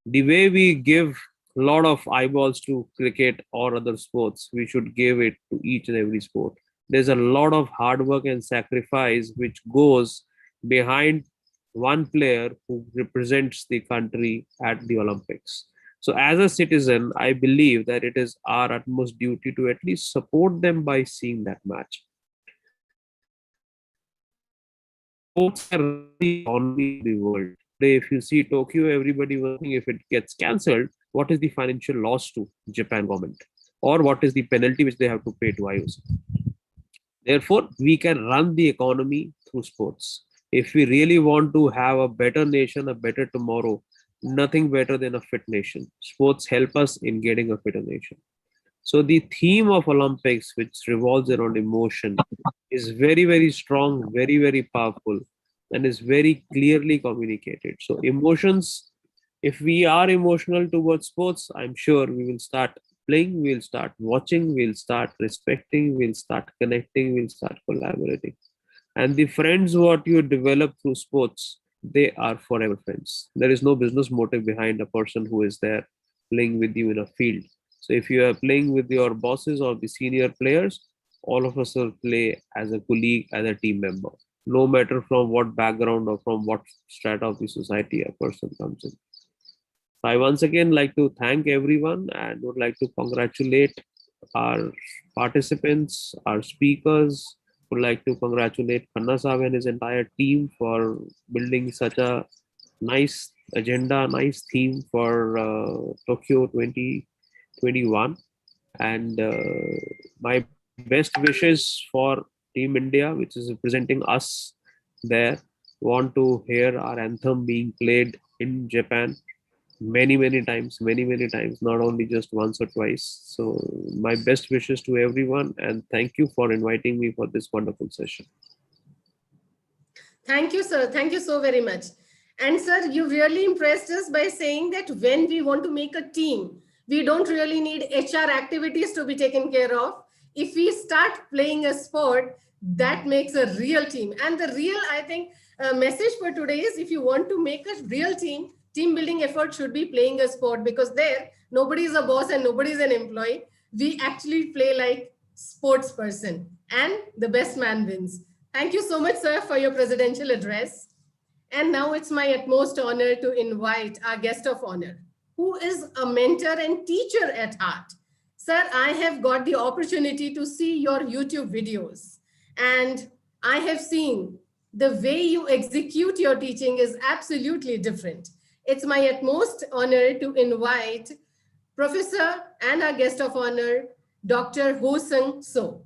The way we give a lot of eyeballs to cricket or other sports, we should give it to each and every sport. There's a lot of hard work and sacrifice which goes behind one player who represents the country at the Olympics. So as a citizen, I believe that it is our utmost duty to at least support them by seeing that match. Sports are the economy of the world. If you see Tokyo, everybody was thinking if it gets cancelled, what is the financial loss to Japan government? Or what is the penalty which they have to pay to IOC? Therefore, we can run the economy through sports. If we really want to have a better nation, a better tomorrow, nothing better than a fit nation. Sports help us in getting a fitter nation. So the theme of Olympics, which revolves around emotion, is very, very strong, very, very powerful, and is very clearly communicated. So emotions, if we are emotional towards sports, I'm sure we will start playing, we'll start watching, we'll start respecting, we'll start connecting, we'll start collaborating. And the friends what you develop through sports, they are forever friends. There is no business motive behind a person who is there playing with you in a field. So if you are playing with your bosses or the senior players, all of us will play as a colleague, as a team member, no matter from what background or from what strata of the society a person comes in. So I once again like to thank everyone and would like to congratulate our participants, our speakers. Would like to congratulate Khanna Saab and his entire team for building such a nice agenda, nice theme for Tokyo 2021. And my best wishes for Team India, which is representing us there. Want to hear our anthem being played in Japan many times, not only just once or twice. So my best wishes to everyone, and thank you for inviting me for this wonderful session. Thank you, sir. Thank you so very much. And sir, you really impressed us by saying that when we want to make a team, we don't really need HR activities to be taken care of. If we start playing a sport, that makes a real team. And the real, I think, message for today is if you want to make a real team, team building effort should be playing a sport, because there nobody is a boss and nobody is an employee. We actually play like sports person, and the best man wins. Thank you so much, sir, for your presidential address. And now it's my utmost honor to invite our guest of honor, who is a mentor and teacher at heart. Sir, I have got the opportunity to see your YouTube videos, and I have seen the way you execute your teaching is absolutely different. It's my utmost honor to invite Professor and our guest of honor, Dr. Ho Sung So.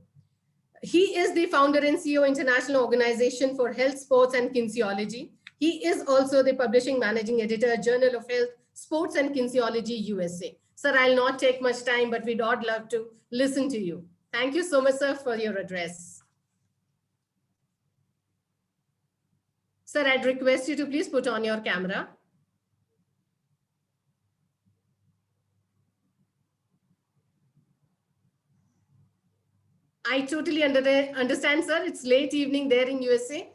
He is the founder and CEO International Organization for Health, Sports and Kinesiology. He is also the publishing managing editor, Journal of Health, Sports and Kinesiology, USA. Sir, I'll not take much time, but we'd all love to listen to you. Thank you so much, sir, for your address. Sir, I'd request you to please put on your camera. I totally understand, sir. It's late evening there in USA.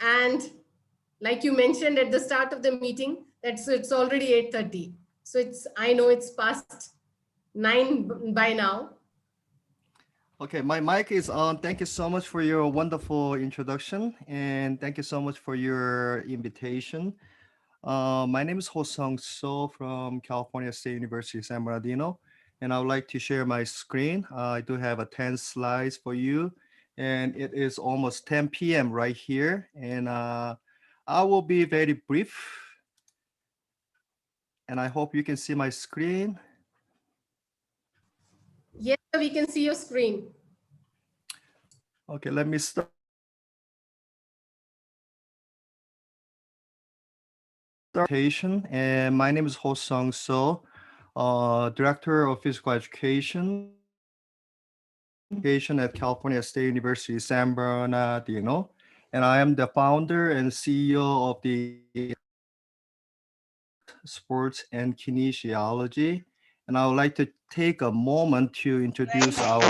And like you mentioned at the start of the meeting, it's already 8:30. So I know it's past 9 by now. Okay, my mic is on. Thank you so much for your wonderful introduction, and thank you so much for your invitation. My name is Ho-Sung So from California State University, San Bernardino, and I would like to share my screen. I do have 10 slides for you, and it is almost 10 p.m. right here, and I will be very brief, and I hope you can see my screen. Yes, sir, we can see your screen. Okay, let me start. And my name is Ho-Sung So, Director of Physical Education at California State University, San Bernardino. And I am the founder and CEO of the Sports and Kinesiology. And I would like to take a moment to introduce our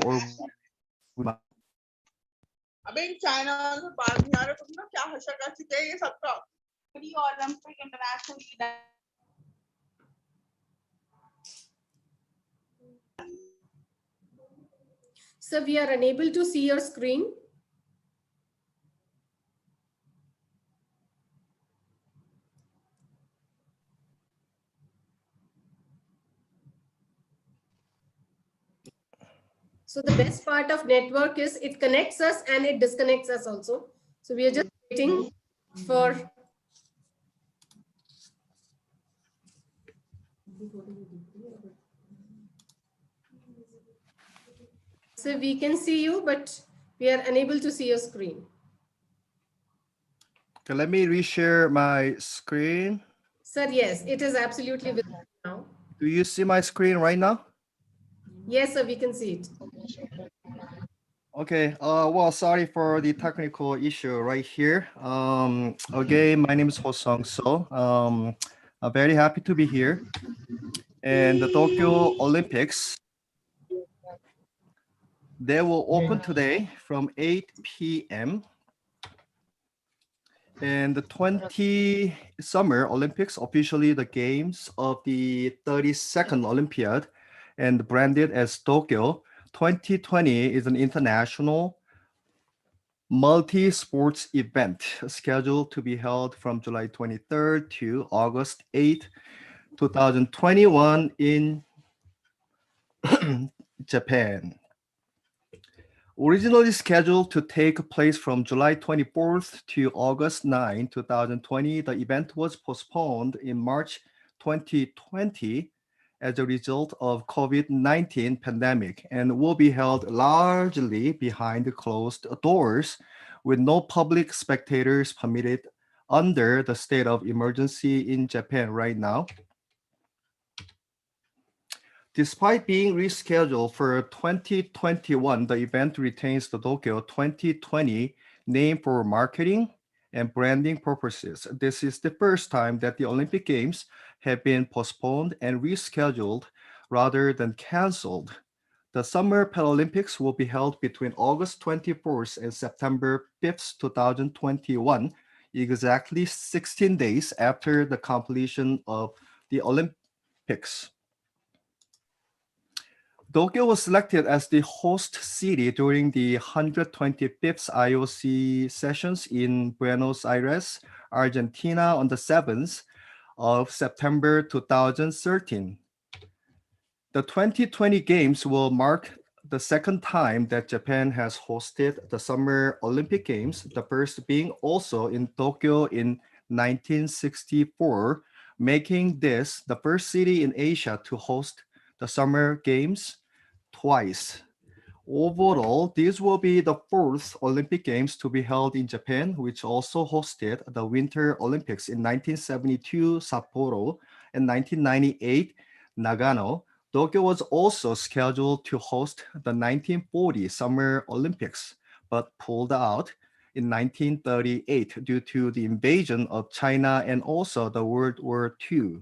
अबे in China से बात नहीं आ रहा तुम ना क्या हशर कर चुके हैं ये सबका Olympic international So we are unable to see your screen. So the best part of network is it connects us and it disconnects us also. So we are just waiting for. So we can see you, but we are unable to see your screen. Okay, let me reshare my screen. Sir, yes, it is absolutely visible now. Do you see my screen right now? Yes, sir, we can see it. Okay, well, sorry for the technical issue right here. Again, my name is Ho-Sung So. I'm very happy to be here. And the Tokyo Olympics, they will open today from 8 p.m. And the 20 Summer Olympics, officially the games of the 32nd Olympiad, and branded as Tokyo 2020, is an international multi-sports event scheduled to be held from July 23rd to August 8, 2021 in Japan. Originally scheduled to take place from July 24th to August 9, 2020, the event was postponed in March 2020 as a result of COVID-19 pandemic and will be held largely behind closed doors with no public spectators permitted under the state of emergency in Japan right now. Despite being rescheduled for 2021, the event retains the Tokyo 2020 name for marketing and branding purposes. This is the first time that the Olympic Games have been postponed and rescheduled rather than canceled. The Summer Paralympics will be held between August 24th and September 5th, 2021, exactly 16 days after the completion of the Olympics. Tokyo was selected as the host city during the 125th IOC sessions in Buenos Aires, Argentina on the 7th of September 2013. The 2020 Games will mark the second time that Japan has hosted the Summer Olympic Games, the first being also in Tokyo in 1964, making this the first city in Asia to host the Summer Games twice. Overall, this will be the fourth Olympic Games to be held in Japan, which also hosted the Winter Olympics in 1972 Sapporo and 1998 Nagano. Tokyo was also scheduled to host the 1940 Summer Olympics, but pulled out in 1938 due to the invasion of China and also the World War II.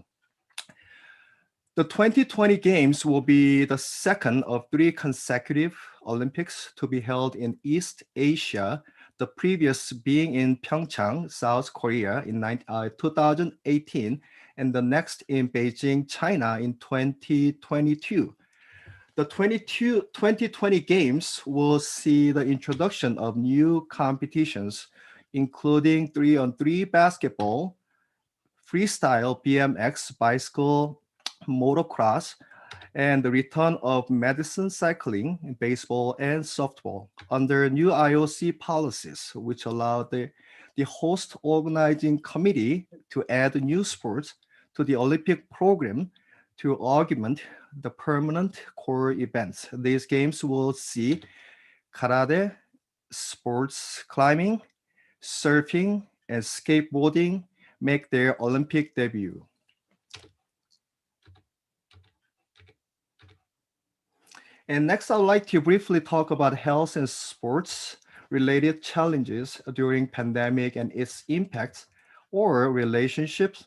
The 2020 Games will be the second of 3 consecutive Olympics to be held in East Asia, the previous being in Pyeongchang, South Korea in 2018, and the next in Beijing, China in 2022. The 2020 Games will see the introduction of new competitions, including 3-on-3 basketball, freestyle BMX, bicycle, motocross, and the return of medicine cycling, baseball, and softball under new IOC policies, which allow the host organizing committee to add new sports to the Olympic program to augment the permanent core events. These games will see karate, sports climbing, surfing, and skateboarding make their Olympic debut. And next, I would like to briefly talk about health and sports related challenges during pandemic and its impacts or relationships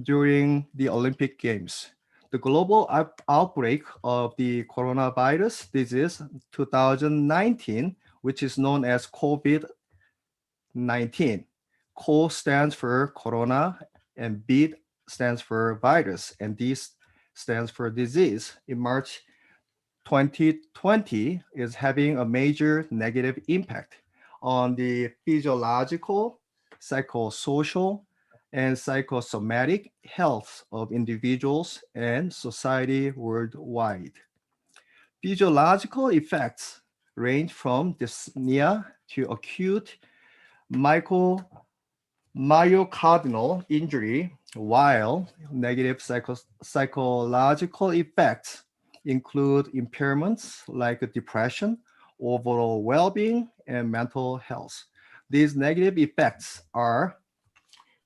during the Olympic Games. The global outbreak of the coronavirus disease 2019, which is known as COVID-19. CO stands for corona and V stands for virus, and D stands for disease. In March 2020 is having a major negative impact on the physiological, psychosocial, and psychosomatic health of individuals and society worldwide. Physiological effects range from dyspnea to acute myocardial injury, while negative psychological effects include impairments like depression, overall well-being, and mental health. These negative effects are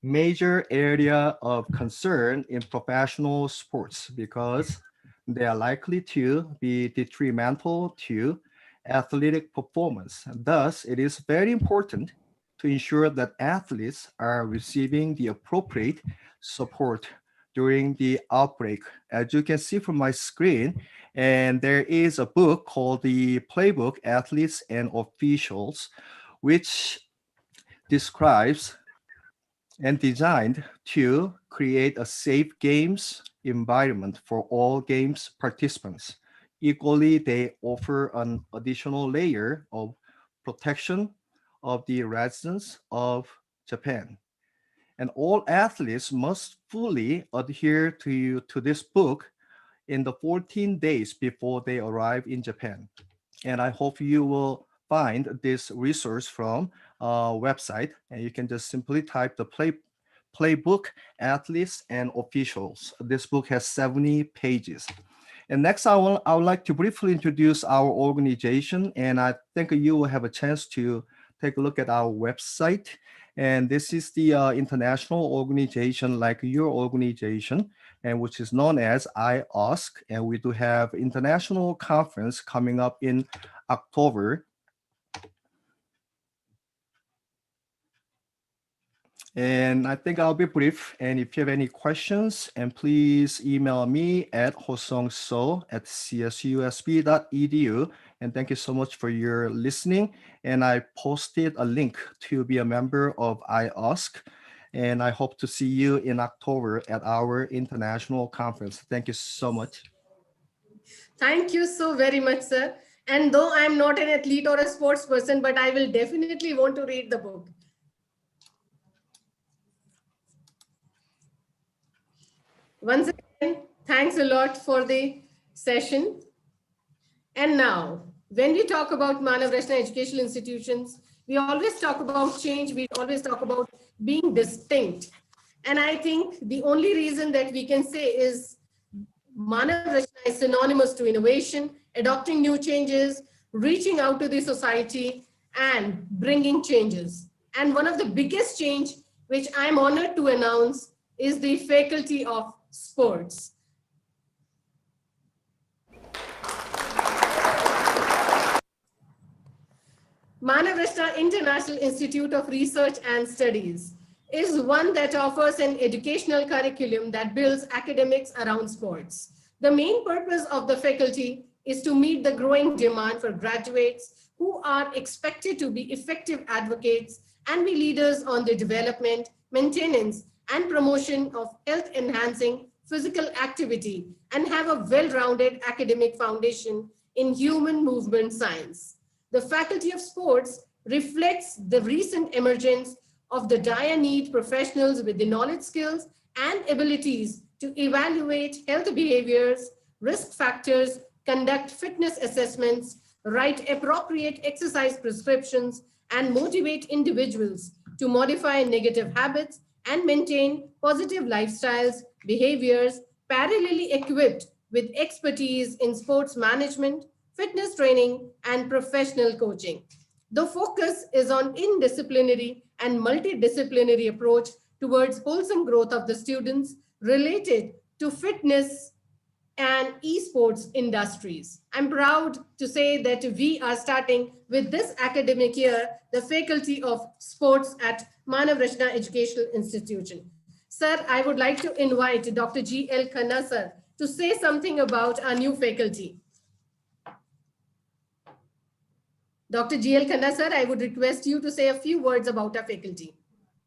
major area of concern in professional sports because they are likely to be detrimental to athletic performance. Thus, it is very important to ensure that athletes are receiving the appropriate support during the outbreak. As you can see from my screen, and there is a book called the Playbook, Athletes and Officials, which describes and designed to create a safe games environment for all games participants. Equally, they offer an additional layer of protection of the residents of Japan. And all athletes must fully adhere to this book in the 14 days before they arrive in Japan. And I hope you will find this resource from website, and you can just simply type the Playbook, Athletes and Officials. This book has 70 pages. And next, I would like to briefly introduce our organization, and I think you will have a chance to take a look at our website. And this is the international organization like your organization, and which is known as IOSC. And we do have international conference coming up in October. And I think I'll be brief. And if you have any questions, and please email me at hosongso@csusb.edu. And thank you so much for your listening. And I posted a link to be a member of IOSC. And I hope to see you in October at our international conference. Thank you so much. Thank you so very much, sir. And though I'm not an athlete or a sports person, but I will definitely want to read the book. Once again, thanks a lot for the session. And now, when we talk about Manav Rachna educational institutions, we always talk about change. We always talk about being distinct. And I think the only reason that we can say is Manav Rachna is synonymous to innovation, adopting new changes, reaching out to the society, and bringing changes. And one of the biggest change, which I'm honored to announce, is the Faculty of Sports. Manav Rachna International Institute of Research and Studies is one that offers an educational curriculum that builds academics around sports. The main purpose of the faculty is to meet the growing demand for graduates who are expected to be effective advocates and be leaders on the development, maintenance, and promotion of health-enhancing physical activity and have a well-rounded academic foundation in human movement science. The Faculty of Sports reflects the recent emergence of the dire need professionals with the knowledge, skills, and abilities to evaluate health behaviors, risk factors, conduct fitness assessments, write appropriate exercise prescriptions, and motivate individuals to modify negative habits and maintain positive lifestyles, behaviors, parallelly equipped with expertise in sports management, fitness training, and professional coaching. The focus is on interdisciplinary and multidisciplinary approach towards wholesome growth of the students related to fitness and esports industries. I'm proud to say that we are starting with this academic year, the Faculty of Sports at Manav Rachna Educational Institution. Sir, I would like to invite Dr. G.L. Khanna, sir, to say something about our new faculty. Dr. G.L. Khanna, sir, I would request you to say a few words about our faculty.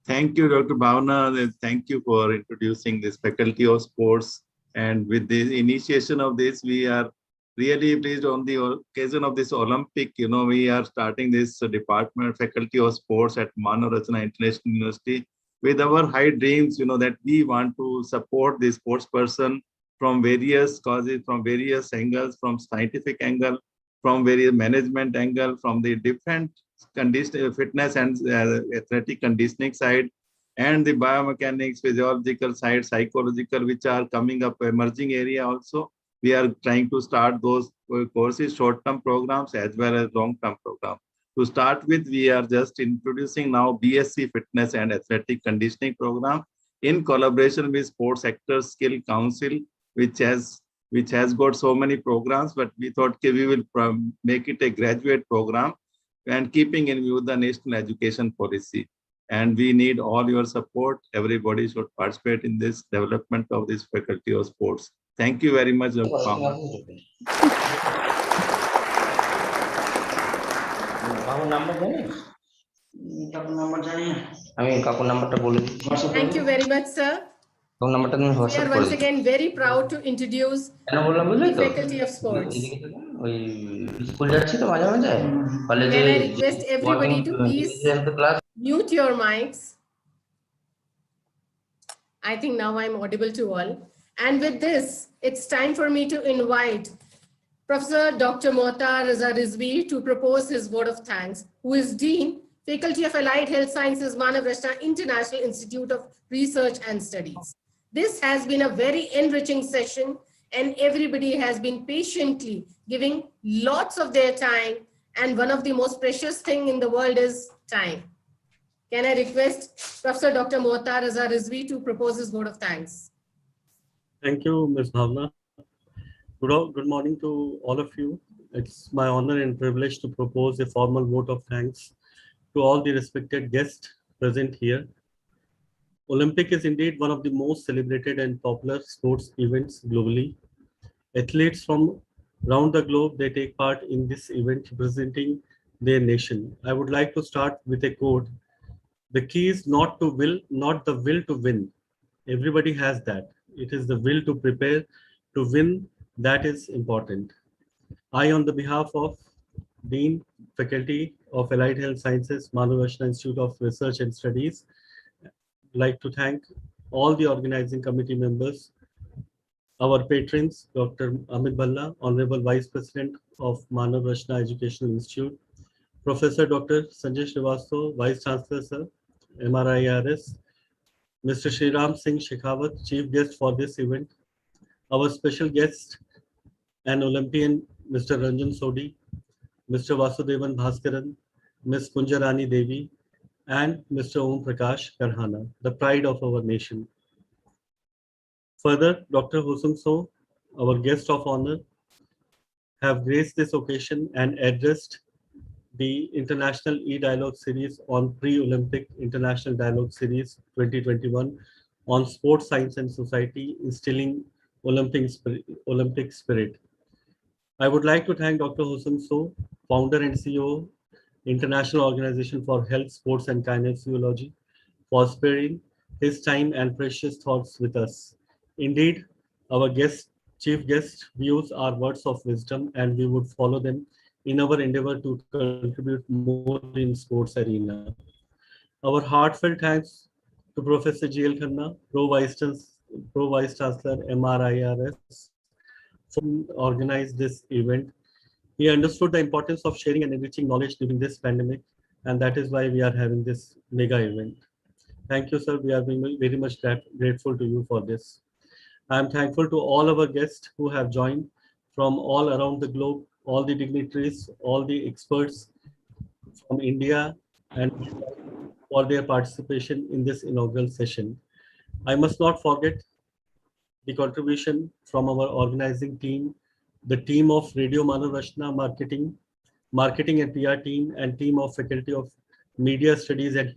Thank you, Dr. Bhavna. Thank you for introducing this Faculty of Sports. And with the initiation of this, we are really pleased on the occasion of this Olympic. We are starting this department, Faculty of Sports at Manav Rachna International University with our high dreams, that we want to support the sports person from various causes, from various angles, from scientific angle, from various management angle, from the different fitness and athletic conditioning side, and the biomechanics, physiological side, psychological, which are coming up emerging area also. We are trying to start those courses, short-term programs as well as long-term programs. To start with, we are just introducing now BSc Fitness and Athletic Conditioning program in collaboration with Sports Sector Skill Council, which has got so many programs, but we thought we will make it a graduate program and keeping in view the national education policy. And we need all your support. Everybody should participate in this development of this Faculty of Sports. Thank you very much. Thank you very much, sir. We are once again very proud to introduce the Faculty of Sports. Can I request everybody to please mute your mics? I think now I'm audible to all. And with this, it's time for me to invite Professor Dr. Mohtar Raza Rizvi to propose his word of thanks, who is Dean, Faculty of Allied Health Sciences, Manav Rachna International Institute of Research and Studies. This has been a very enriching session, and everybody has been patiently giving lots of their time, and one of the most precious thing in the world is time. Can I request Professor Dr. Mohtar Raza Rizvi to propose his vote of thanks? Thank you, Ms. Bhavna. Good morning to all of you. It's my honor and privilege to propose a formal vote of thanks to all the respected guests present here. Olympic is indeed one of the most celebrated and popular sports events globally. Athletes from around the globe, they take part in this event representing their nation. I would like to start with a quote. The key is not the will to win. Everybody has that. It is the will to prepare to win that is important. I, on the behalf of Dean, Faculty of Allied Health Sciences, Manav Rachna Institute of Research and Studies, like to thank all the organizing committee members, our patrons, Dr. Amit Bhalla, Honorable Vice President of Manav Rachna Educational Institute, Professor Dr. Sanjay Srivastava, Vice Chancellor, Sir, MRIRS, Mr. Shriram Singh Shekhawat, Chief Guest for this event, our special guest and Olympian, Mr. Ranjan Sodhi, Mr. Vasudevan Bhaskaran, Ms. Kunjarani Devi, and Mr. Om Prakash Karhana, the pride of our nation. Further, Dr. Husum So, our guest of honor, have graced this occasion and addressed the International E-Dialogue Series on Pre-Olympic International Dialogue Series 2021 on Sports Science and Society, instilling Olympic spirit. I would like to thank Dr. Hosam So, founder and CEO, International Organization for Health, Sports and Kinesiology, for sparing his time and precious thoughts with us. Indeed, our chief guest views are words of wisdom, and we would follow them in our endeavor to contribute more in sports arena. Our heartfelt thanks to Professor G.L. Khanna, Pro Vice Chancellor MRIRS, for organize this event. He understood the importance of sharing and enriching knowledge during this pandemic, and that is why we are having this mega event. Thank you, sir. We are very much grateful to you for this. I am thankful to all our guests who have joined from all around the globe, all the dignitaries, all the experts from India, and for their participation in this inaugural session. I must not forget the contribution from our organizing team, the team of Radio Manav Rachna marketing and PR team, and team of Faculty of Media Studies and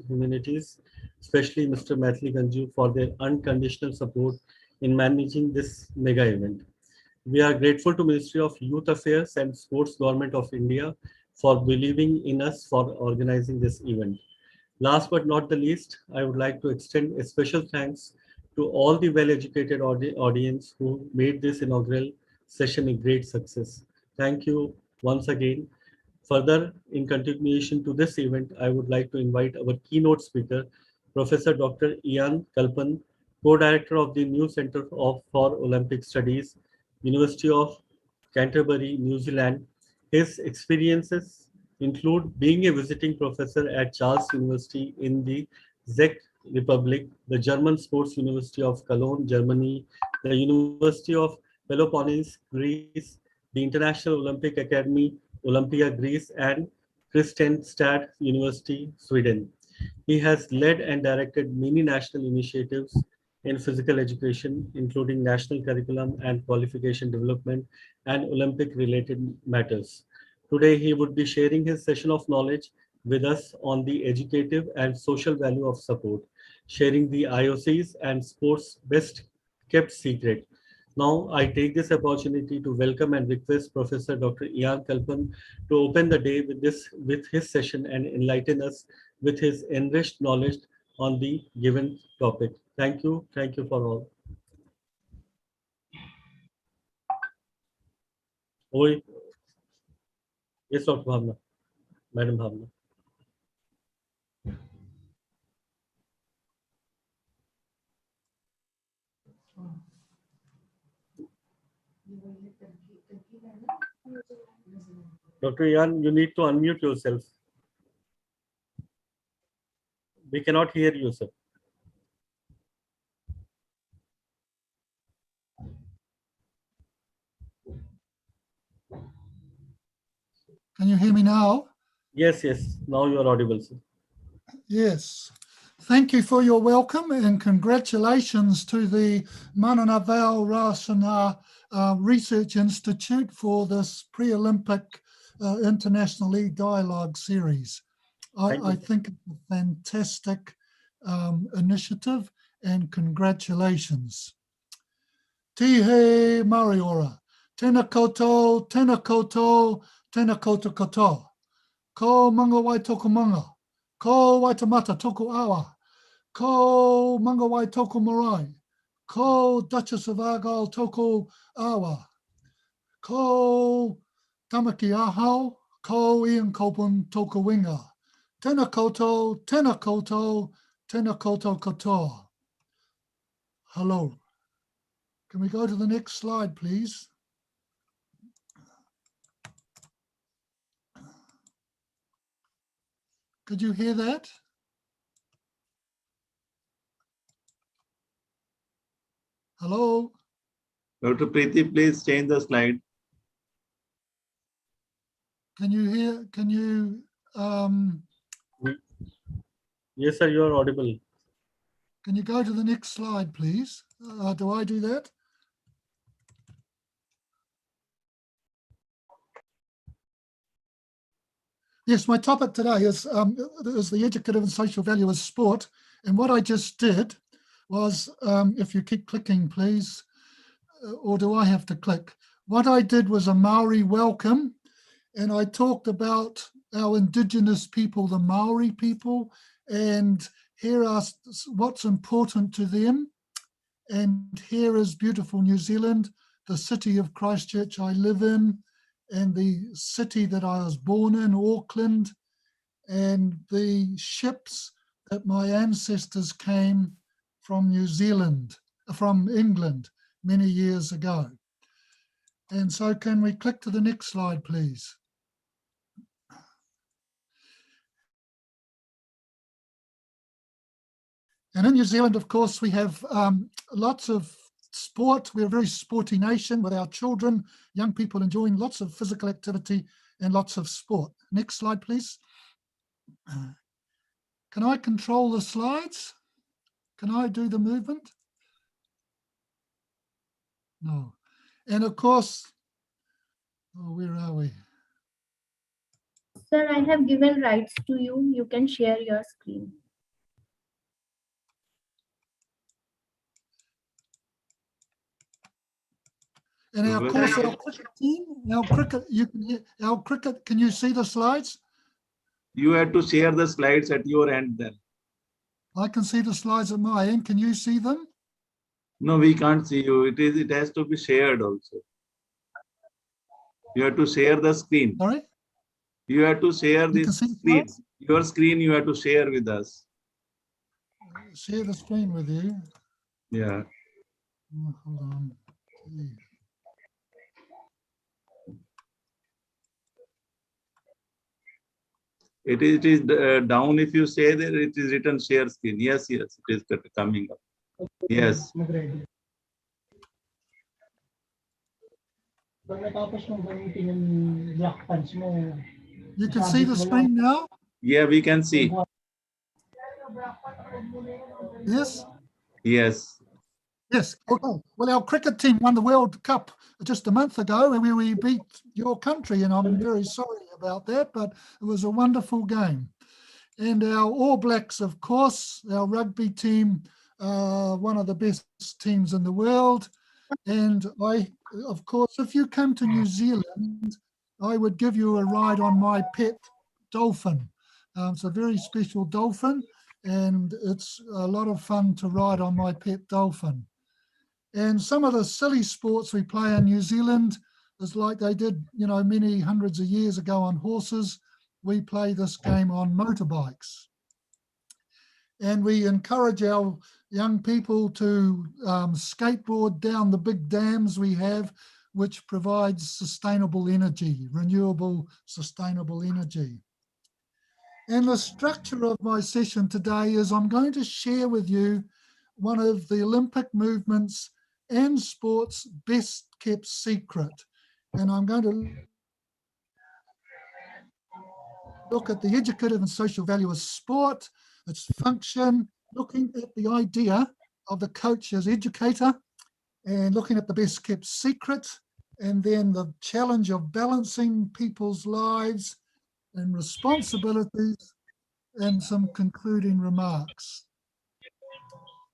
Humanities, especially Mr. Maithili Ganju, for their unconditional support in managing this mega event. We are grateful to Ministry of Youth Affairs and Sports Government of India for believing in us for organizing this event. Last but not the least, I would like to extend a special thanks to all the well-educated audience who made this inaugural session a great success. Thank you once again. Further, in continuation to this event, I would like to invite our keynote speaker, Professor Dr. Ian Kalpan, Co-Director of the New Centre for Olympic Studies, University of Canterbury, New Zealand. His experiences include being a visiting professor at Charles University in the Czech Republic, the German Sports University of Cologne, Germany, the University of Peloponnese, Greece, the International Olympic Academy, Olympia, Greece, and Kristianstad University, Sweden. He has led and directed many national initiatives in physical education, including national curriculum and qualification development and Olympic-related matters. Today, he would be sharing his session of knowledge with us on the educative and social value of support, sharing the IOCs and sports best kept secret. Now, I take this opportunity to welcome and request Professor Dr. Ian Kalpan to open the day with his session and enlighten us with his enriched knowledge on the given topic. Thank you for all. Yes, Dr. Bhavna, Madam Bhavna. Dr. Ian, you need to unmute yourself. We cannot hear you, sir. Can you hear me now? Yes, now you are audible, sir. Yes. Thank you for your welcome and congratulations to the Mananaval Rasana Research Institute for this pre-Olympic International League Dialogue series. I think it's a fantastic initiative and congratulations. Tihe Mariora, tena koutou, tena koutou, tena koutou katoa. Ko manga wai toku manga. Ko Waitamata toku awa. Ko manga wai toku marae. Ko Duchess of Argyll toku awa. Ko Tamaki ahau. Ko Ian Kalpan toku winga. Tena koutou, tena koutou, tena koutou katoa. Hello. Can we go to the next slide, please? Could you hear that? Hello? Dr. Preeti, please change the slide. Can you hear? Can you? Yes, sir, you are audible. Can you go to the next slide, please? Do I do that? Yes, my topic today is the educative and social value of sport. And what I just did was, if you keep clicking, please, or do I have to click? What I did was a Maori welcome, and I talked about our indigenous people, the Maori people, and here are what's important to them. And here is beautiful New Zealand, the city of Christchurch I live in, and the city that I was born in, Auckland, and the ships that my ancestors came from New Zealand, from England many years ago. And so can we click to the next slide, please? And in New Zealand, of course, we have lots of sport. We're a very sporty nation with our children, young people enjoying lots of physical activity and lots of sport. Next slide, please. Can I control the slides? Can I do the movement? No. And of course, oh, where are we? Sir, I have given rights to you. You can share your screen. And our course, our cricket team, our cricket, can you see the slides? You have to share the slides at your end then. I can see the slides at my end. Can you see them? No, we can't see you. It has to be shared also. You have to share the screen. Sorry? You have to share this screen. Your screen you have to share with us. Share the screen with you. Yeah. Oh, hold on. Gee. It is down. If you say that it is written share screen. Yes, yes, it is coming up. Yes. You can see the screen now? Yeah, we can see. Yes? Yes. Yes, okay. Well, our cricket team won the World Cup just a month ago and we beat your country, and I'm very sorry about that, but it was a wonderful game. And our All Blacks, of course, our rugby team, one of the best teams in the world. And of course, if you come to New Zealand, I would give you a ride on my pet dolphin. It's a very special dolphin, and it's a lot of fun to ride on my pet dolphin. And some of the silly sports we play in New Zealand is like they did, many hundreds of years ago on horses. We play this game on motorbikes. And we encourage our young people to skateboard down the big dams we have, which provides sustainable energy, renewable sustainable energy. And the structure of my session today is I'm going to share with you one of the Olympic movements and sport's best kept secret. And I'm going to look at the educative and social value of sport, its function, looking at the idea of the coach as educator, and looking at the best kept secret, and then the challenge of balancing people's lives and responsibilities, and some concluding remarks.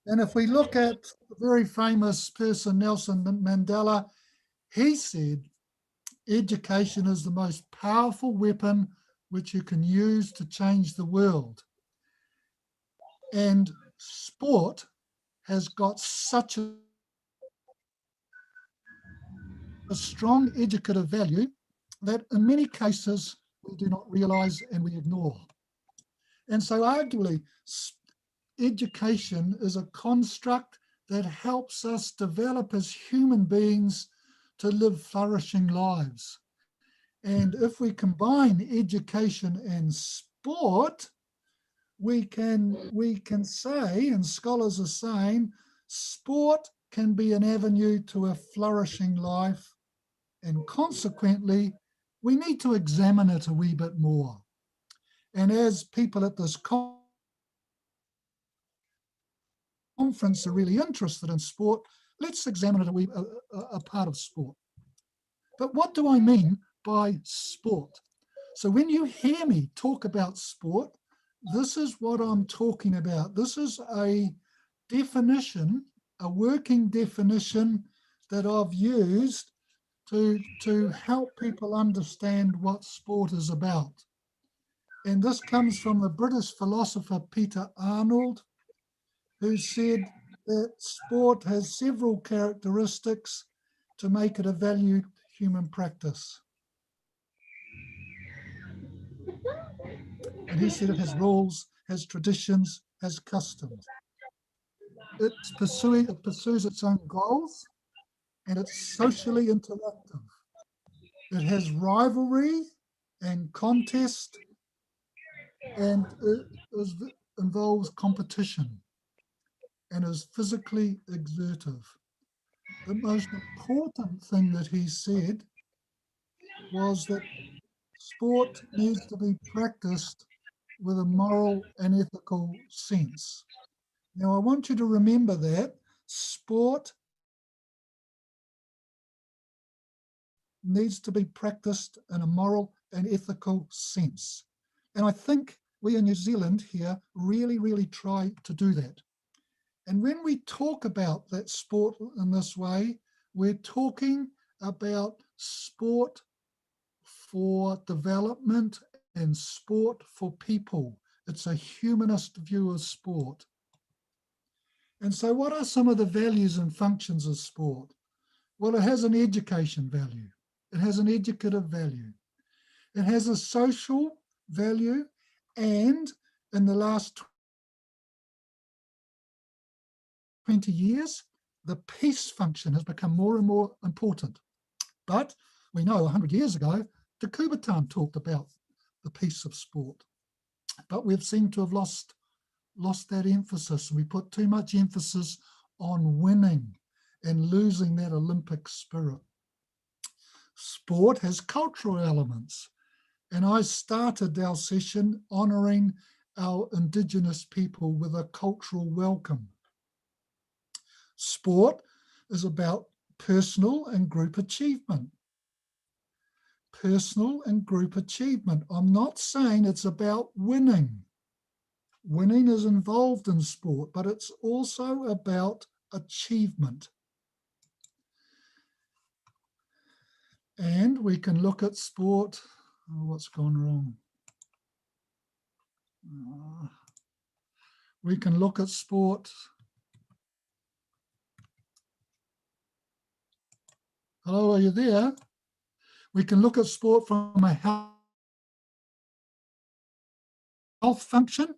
And if we look at the very famous person, Nelson Mandela, he said, education is the most powerful weapon which you can use to change the world. And sport has got such a strong educative value that in many cases we do not realize and we ignore. And so arguably, education is a construct that helps us develop as human beings to live flourishing lives. And if we combine education and sport, we can say, and scholars are saying, sport can be an avenue to a flourishing life, and consequently, we need to examine it a wee bit more. And as people at this conference are really interested in sport, let's examine it a part of sport. But what do I mean by sport? So when you hear me talk about sport, this is what I'm talking about. This is a definition, a working definition that I've used to help people understand what sport is about. And this comes from the British philosopher Peter Arnold, who said that sport has several characteristics to make it a valued human practice. And he said it has rules, has traditions, has customs. It pursues its own goals, and it's socially interactive. It has rivalry and contest, and it involves competition and is physically exertive. The most important thing that he said was that sport needs to be practiced with a moral and ethical sense. Now, I want you to remember that sport needs to be practiced in a moral and ethical sense. And I think we in New Zealand here really try to do that. And when we talk about that sport in this way, we're talking about sport for development and sport for people. It's a humanist view of sport. And so what are some of the values and functions of sport? Well, it has an education value. It has an educative value. It has a social value, and in the last 20 years, the peace function has become more and more important. But we know 100 years ago, de Coubertin talked about the peace of sport. But we've seemed to have lost that emphasis. We put too much emphasis on winning and losing that Olympic spirit. Sport has cultural elements. And I started our session honouring our Indigenous people with a cultural welcome. Sport is about personal and group achievement. Personal and group achievement. I'm not saying it's about winning. Winning is involved in sport, but it's also about achievement. And we can look at sport. Oh, what's gone wrong? We can look at sport. Hello, are you there? We can look at sport from a health function,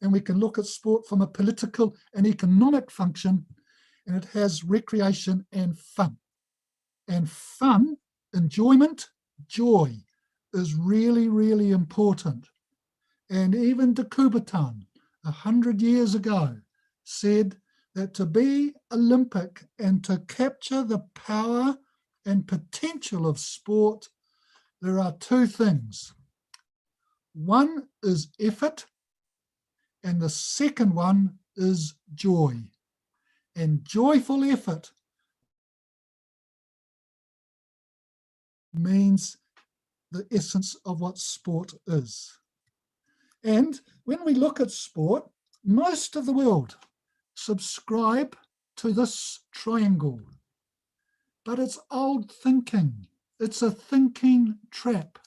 and we can look at sport from a political and economic function, and it has recreation and fun. And fun, enjoyment, joy is really important. And even de Coubertin, 100 years ago, said that to be Olympic and to capture the power and potential of sport, there are two things. One is effort, and the second one is joy. And joyful effort means the essence of what sport is. And when we look at sport, most of the world subscribe to this triangle. But it's old thinking. It's a thinking trap.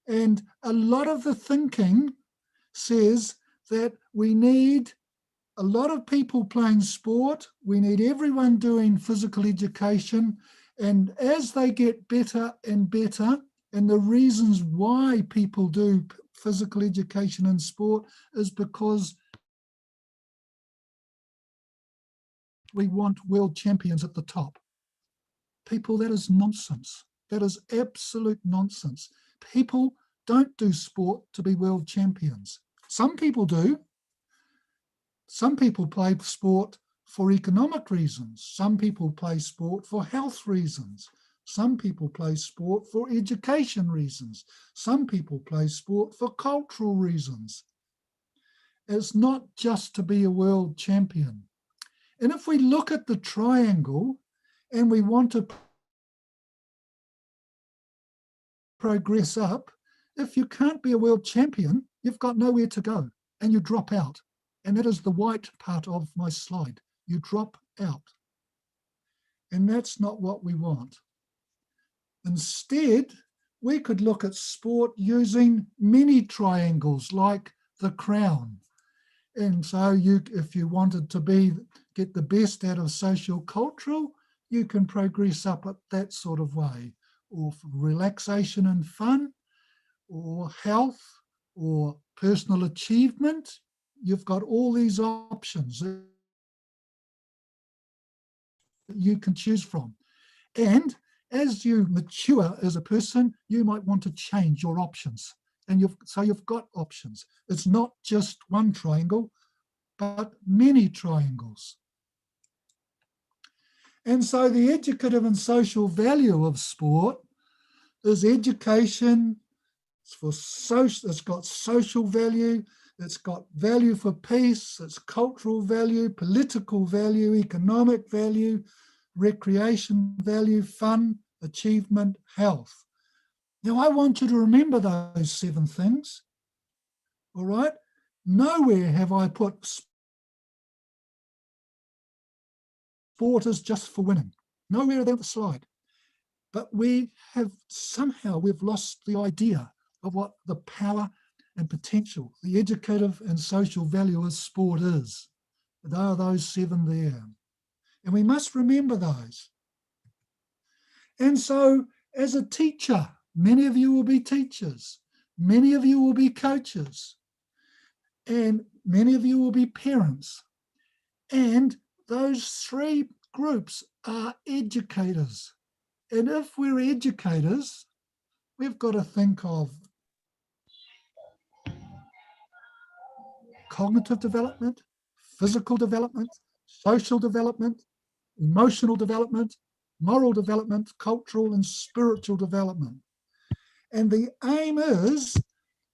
And a lot of the thinking says that we need a lot of people playing sport. We need everyone doing physical education. And as they get better and better, and the reasons why people do physical education and sport is because we want world champions at the top. People, that is nonsense. That is absolute nonsense. People don't do sport to be world champions. Some people do. Some people play sport for economic reasons. Some people play sport for health reasons. Some people play sport for education reasons. Some people play sport for cultural reasons. It's not just to be a world champion. And if we look at the triangle and we want to progress up, if you can't be a world champion, you've got nowhere to go and you drop out. and that is the white part of my slide. You drop out. And that's not what we want. Instead, we could look at sport using many triangles like the crown. And so if you wanted to get the best out of social-cultural, you can progress up at that sort of way, or relaxation and fun, or health, or personal achievement. You've got all these options that you can choose from. And as you mature as a person, you might want to change your options. And you've got options. It's not just one triangle, but many triangles. And so the educative and social value of sport is education. It's got social value, it's got value for peace, it's cultural value, political value, economic value, recreation value, fun, achievement, health. Now, I want you to remember those 7 things, all right? Nowhere have I put sport is just for winning. Nowhere on the slide. But we've lost the idea of what the power and potential, the educative and social value of sport is. There are those 7 there. And we must remember those. And so as a teacher, many of you will be teachers, many of you will be coaches, and many of you will be parents. And those 3 groups are educators. And if we're educators, we've got to think of cognitive development, physical development, social development, emotional development, moral development, cultural and spiritual development. And the aim is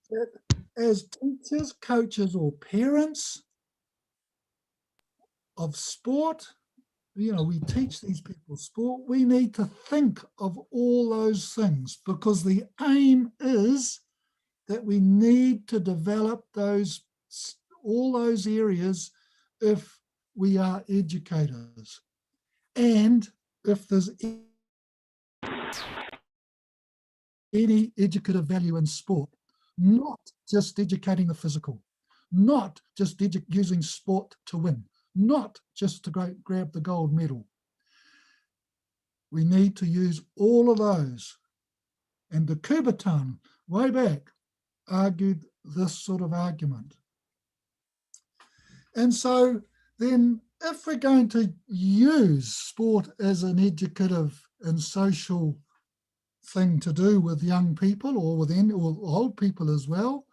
that as teachers, coaches, or parents of sport, we teach these people sport, we need to think of all those things, because the aim is that we need to develop all those areas if we are educators. And if there's any educative value in sport, not just educating the physical, not just using sport to win, not just to grab the gold medal. We need to use all of those. And de Coubertin, way back, argued this sort of argument. And so then if we're going to use sport as an educative and social thing to do with young people or old people as well,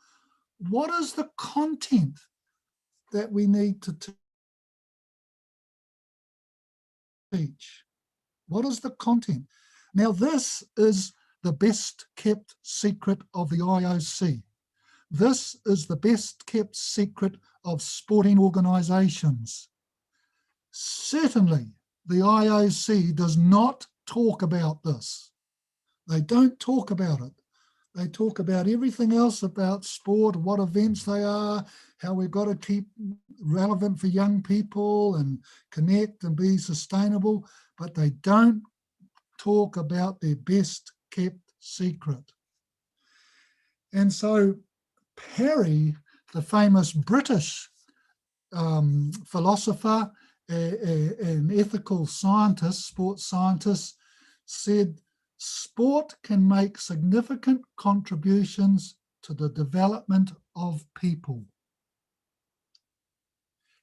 what is the content that we need to teach? What is the content? Now, this is the best kept secret of the IOC. This is the best kept secret of sporting organisations. Certainly, the IOC does not talk about this. They don't talk about it. They talk about everything else about sport, what events they are, how we've got to keep relevant for young people and connect and be sustainable, but they don't talk about their best kept secret. And so Perry, the famous British philosopher and ethical scientist, sports scientist, said, sport can make significant contributions to the development of people.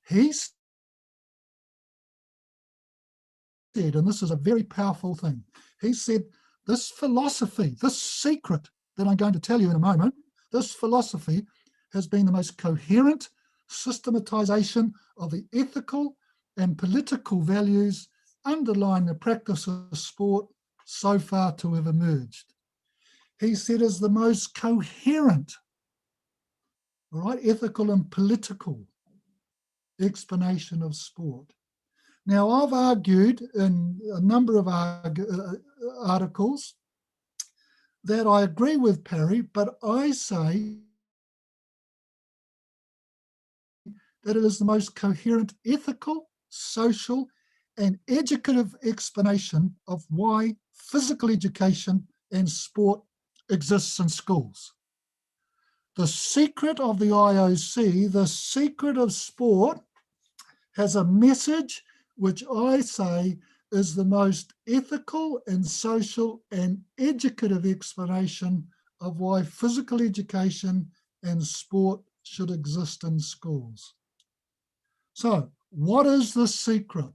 He said, and this is a very powerful thing, he said, this philosophy, this secret that I'm going to tell you in a moment, this philosophy has been the most coherent systematization of the ethical and political values underlying the practice of sport so far to have emerged. He said is the most coherent, all right, ethical and political explanation of sport. Now, I've argued in a number of articles that I agree with Perry, but I say that it is the most coherent ethical, social, and educative explanation of why physical education and sport exists in schools. The secret of the IOC, the secret of sport, has a message which I say is the most ethical and social and educative explanation of why physical education and sport should exist in schools. So, what is the secret?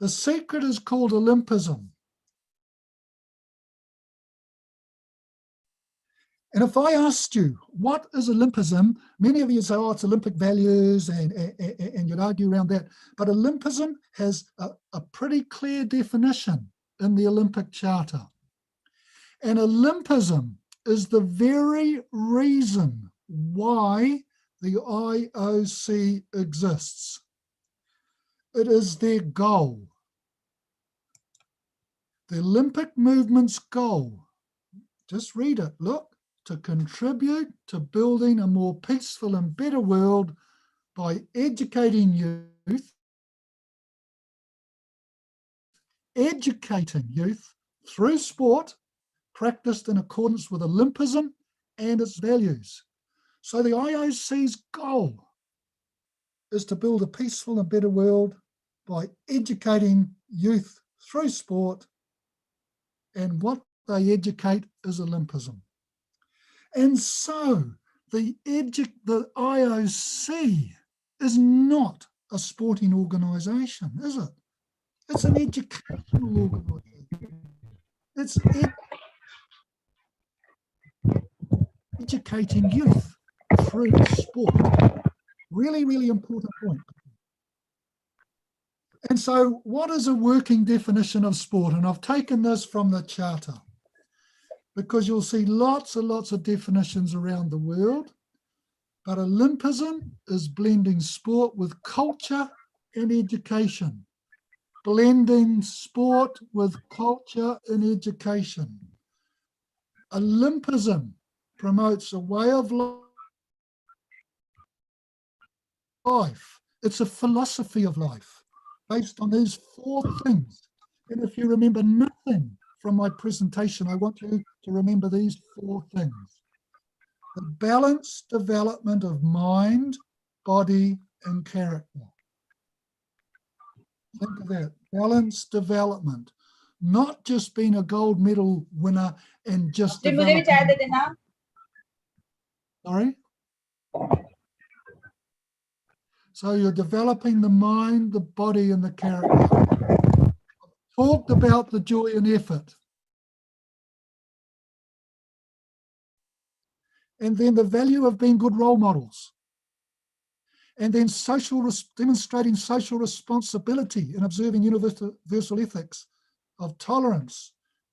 The secret is called Olympism. And if I asked you, what is Olympism? Many of you say, oh, it's Olympic values, and you'd argue around that. But Olympism has a pretty clear definition in the Olympic Charter. And Olympism is the very reason why the IOC exists. It is their goal. The Olympic movement's goal, just read it, look, to contribute to building a more peaceful and better world by educating youth through sport practiced in accordance with Olympism and its values. So the IOC's goal is to build a peaceful and better world by educating youth through sport, and what they educate is Olympism. And so the IOC is not a sporting organisation, is it? It's an educational organisation. It's educating youth through sport. Really, really important point. And so what is a working definition of sport? And I've taken this from the Charter, because you'll see lots and lots of definitions around the world. But Olympism is blending sport with culture and education. Blending sport with culture and education. Olympism promotes a way of life. It's a philosophy of life based on these four things. And if you remember nothing from my presentation, I want you to remember these four things. The balanced development of mind, body, and character. Think of that, balanced development. Not just being a gold medal winner and just developing. Sorry? So you're developing the mind, the body, and the character. Talked about the joy and effort. And then the value of being good role models. And then demonstrating social responsibility and observing universal ethics of tolerance,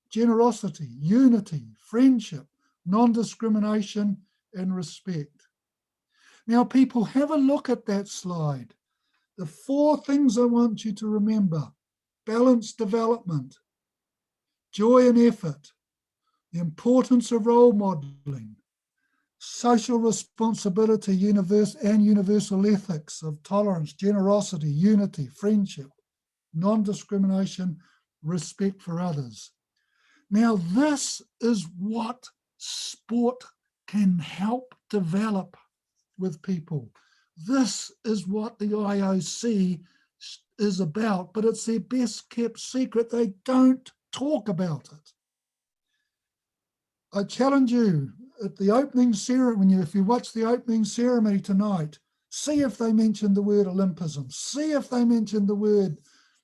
generosity, unity, friendship, non-discrimination, and respect. Now, people, have a look at that slide. The four things I want you to remember: balanced development, joy and effort, the importance of role modeling, social responsibility, universal ethics of tolerance, generosity, unity, friendship, non-discrimination, respect for others. Now, this is what sport can help develop with people. This is what the IOC is about, but it's their best kept secret. They don't talk about it. I challenge you at the opening ceremony, if you watch the opening ceremony tonight, see if they mention the word Olympism, see if they mention the word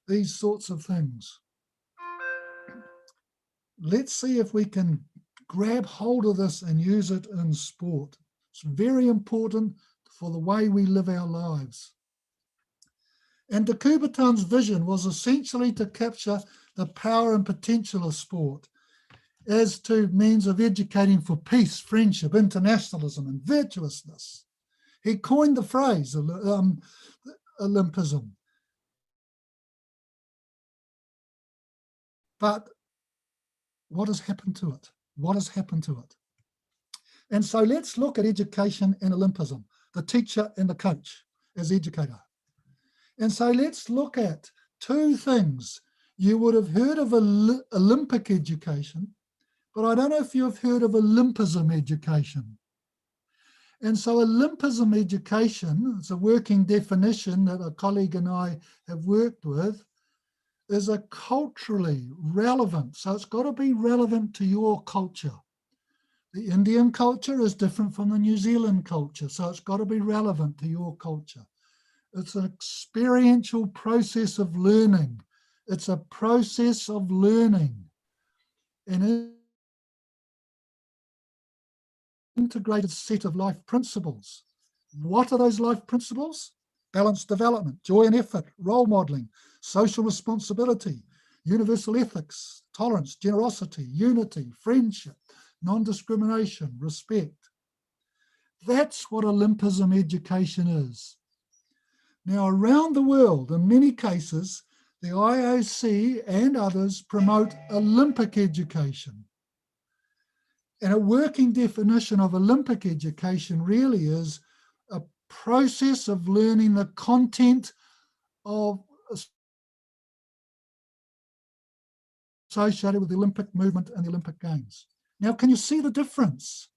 these sorts of things. Let's see if we can grab hold of this and use it in sport. It's very important for the way we live our lives. And de Coubertin's vision was essentially to capture the power and potential of sport as to means of educating for peace, friendship, internationalism, and virtuousness. He coined the phrase Olympism. But what has happened to it? What has happened to it? And so let's look at education and Olympism, the teacher and the coach. as educator. And so let's look at two things. You would have heard of Olympic education, but I don't know if you've heard of Olympism education. And so Olympism education, it's a working definition that a colleague and I have worked with, is a culturally relevant. So it's got to be relevant to your culture. The Indian culture is different from the New Zealand culture, so it's got to be relevant to your culture. It's an experiential process of learning. It's a process of learning. And integrated set of life principles. What are those life principles? Balanced development, joy and effort, role modeling, social responsibility, universal ethics, tolerance, generosity, unity, friendship, non-discrimination, respect. That's what Olympism education is. Now, around the world, in many cases, the IOC and others promote Olympic education. And a working definition of Olympic education really is a process of learning the content of associated with the Olympic movement and the Olympic Games. Now, can you see the difference?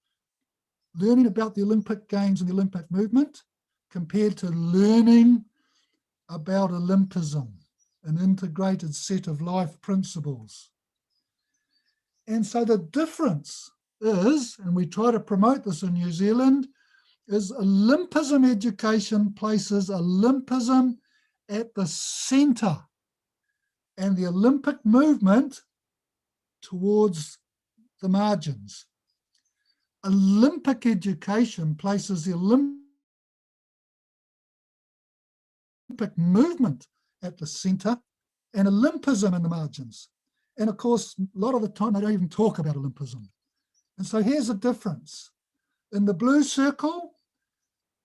Learning about the Olympic Games and the Olympic movement compared to learning about Olympism, an integrated set of life principles. And so the difference is, and we try to promote this in New Zealand, is Olympism education places Olympism at the centre and the Olympic movement towards the margins. Olympic education places the Olympic movement at the centre and Olympism in the margins. And of course, a lot of the time they don't even talk about Olympism. And so here's the difference. In the blue circle,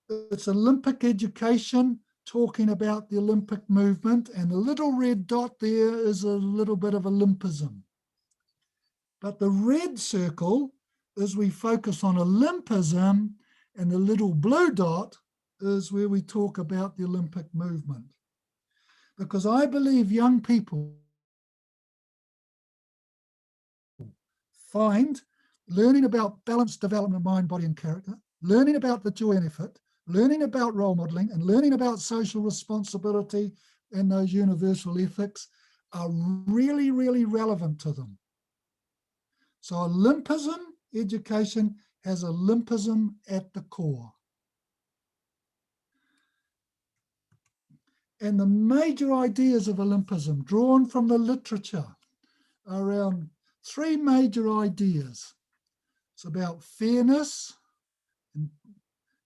it's Olympic education talking about the Olympic movement, and the little red dot there is a little bit of Olympism. But the red circle is we focus on Olympism, and the little blue dot is where we talk about the Olympic movement. Because I believe young people find learning about balanced development of mind, body and character, learning about the joy and effort, learning about role modeling, and learning about social responsibility and those universal ethics are really, really relevant to them. So Olympism education has Olympism at the core. And the major ideas of Olympism drawn from the literature are around three major ideas. It's about fairness,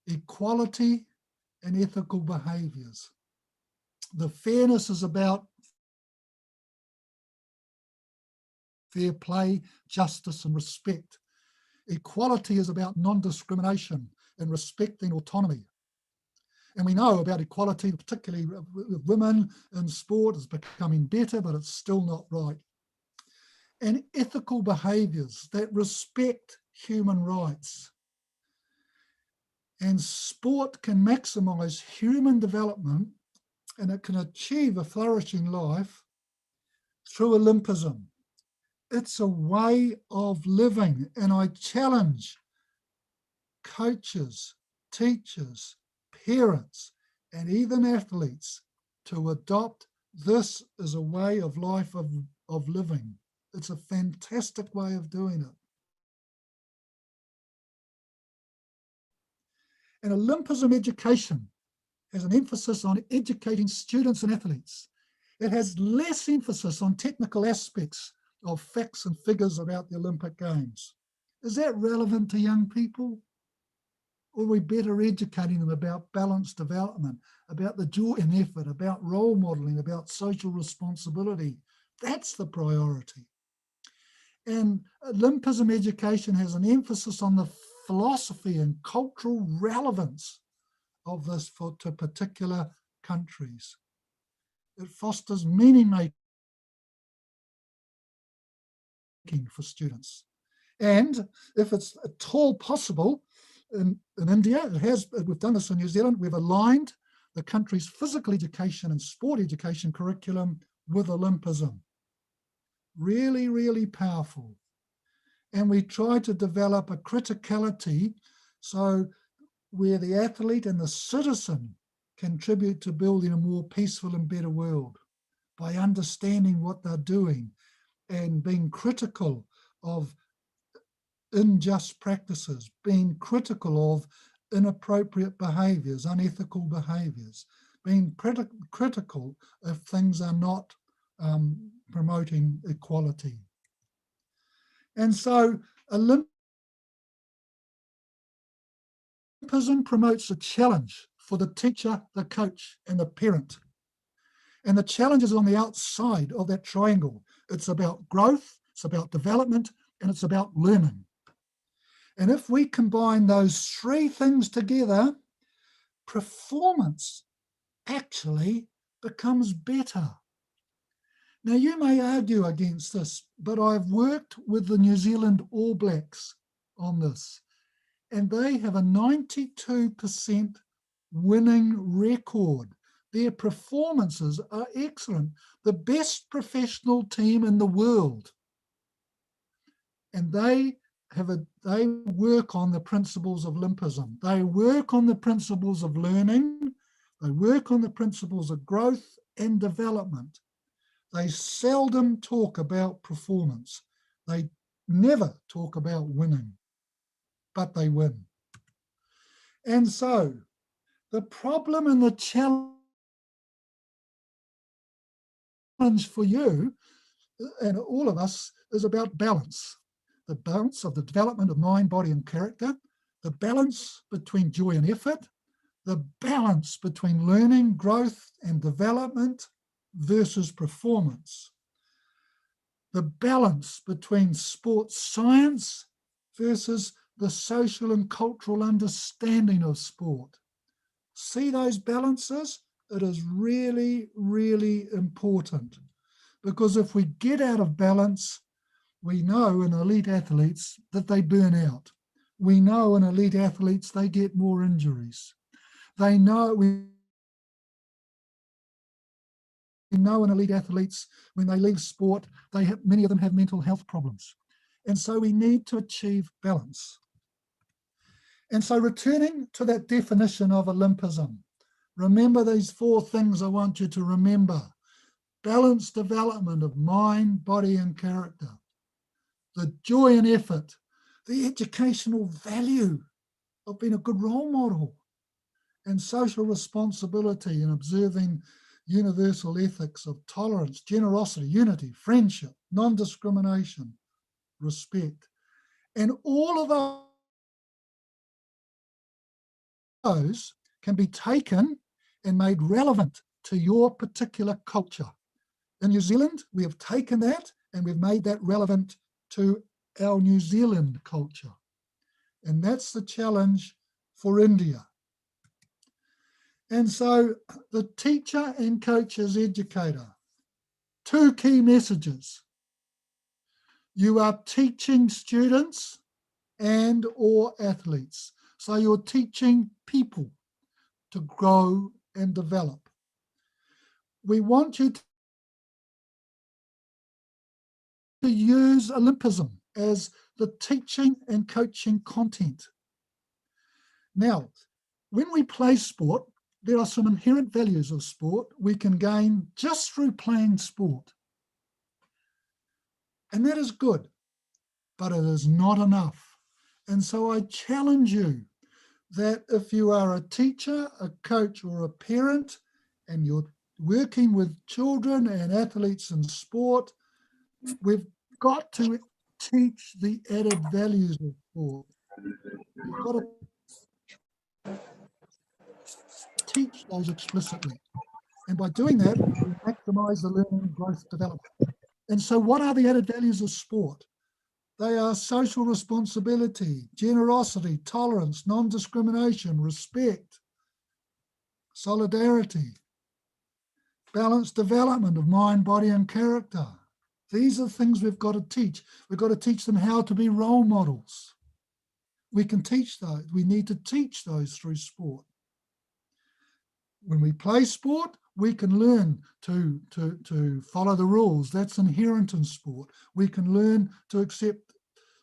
equality, and ethical behaviours. The fairness is about fair play, justice, and respect. Equality is about non-discrimination and respecting autonomy. And we know about equality, particularly with women in sport, is becoming better, but it's still not right. And ethical behaviours that respect human rights. And sport can maximise human development, and it can achieve a flourishing life through Olympism. It's a way of living, and I challenge coaches, teachers, parents, and even athletes to adopt this as a way of life of living. It's a fantastic way of doing it. And Olympism education has an emphasis on educating students and athletes. It has less emphasis on technical aspects of facts and figures about the Olympic Games. Is that relevant to young people? Or are we better educating them about balanced development, about the joy and effort, about role modeling, about social responsibility? That's the priority. And Olympism education has an emphasis on the philosophy and cultural relevance of this to particular countries. It fosters meaning making for students. And if it's at all possible, in India, we've done this in New Zealand, we've aligned the country's physical education and sport education curriculum with Olympism. Really, really powerful. And we try to develop a criticality so where the athlete and the citizen contribute to building a more peaceful and better world by understanding what they're doing and being critical of unjust practices, being critical of inappropriate behaviors, unethical behaviors, being critical if things are not promoting equality. And so Olympism promotes a challenge for the teacher, the coach, and the parent. And the challenge is on the outside of that triangle. It's about growth, it's about development, and it's about learning. And if we combine those three things together, performance actually becomes better. Now, you may argue against this, but I've worked with the New Zealand All Blacks on this, and they have a 92% winning record. Their performances are excellent, the best professional team in the world. And they work on the principles of Olympism. They work on the principles of learning. They work on the principles of growth and development. They seldom talk about performance. They never talk about winning, but they win. And so the problem and the challenge for you and all of us is about balance. The balance of the development of mind, body, and character, the balance between joy and effort, the balance between learning, growth, and development versus performance, the balance between sports science versus the social and cultural understanding of sport. See those balances? It is really, really important, because if we get out of balance, we know in elite athletes that they burn out. We know in elite athletes they get more injuries. We know in elite athletes, when they leave sport, many of them have mental health problems. And so we need to achieve balance. And so returning to that definition of Olympism, remember these four things I want you to remember. Balanced development of mind, body, and character. The joy and effort, the educational value of being a good role model, and social responsibility in observing universal ethics of tolerance, generosity, unity, friendship, non-discrimination, respect. And all of those can be taken and made relevant to your particular culture. In New Zealand, we have taken that and we've made that relevant to our New Zealand culture. And that's the challenge for India. And so the teacher and coach as educator, two key messages. You are teaching students and or athletes. So you're teaching people to grow and develop. We want you to use Olympism as the teaching and coaching content. Now, when we play sport, there are some inherent values of sport we can gain just through playing sport. And that is good, but it is not enough. And so I challenge you that if you are a teacher, a coach, or a parent, and you're working with children and athletes in sport, we've got to teach the added values of sport. We've got to teach those explicitly. And by doing that, we maximize the learning, growth, development. And so what are the added values of sport? They are social responsibility, generosity, tolerance, non-discrimination, respect, solidarity, balanced development of mind, body, and character. These are things we've got to teach. We've got to teach them how to be role models. We can teach those. We need to teach those through sport. when we play sport, we can learn to follow the rules. That's inherent in sport. We can learn to accept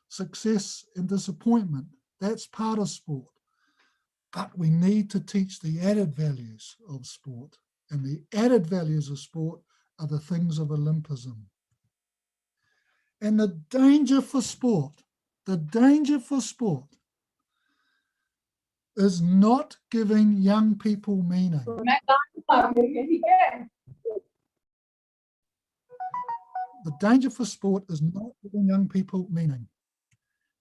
success and disappointment. That's part of sport. But we need to teach the added values of sport. And the added values of sport are the things of Olympism. And the danger for sport is not giving young people meaning. The danger for sport is not giving young people meaning.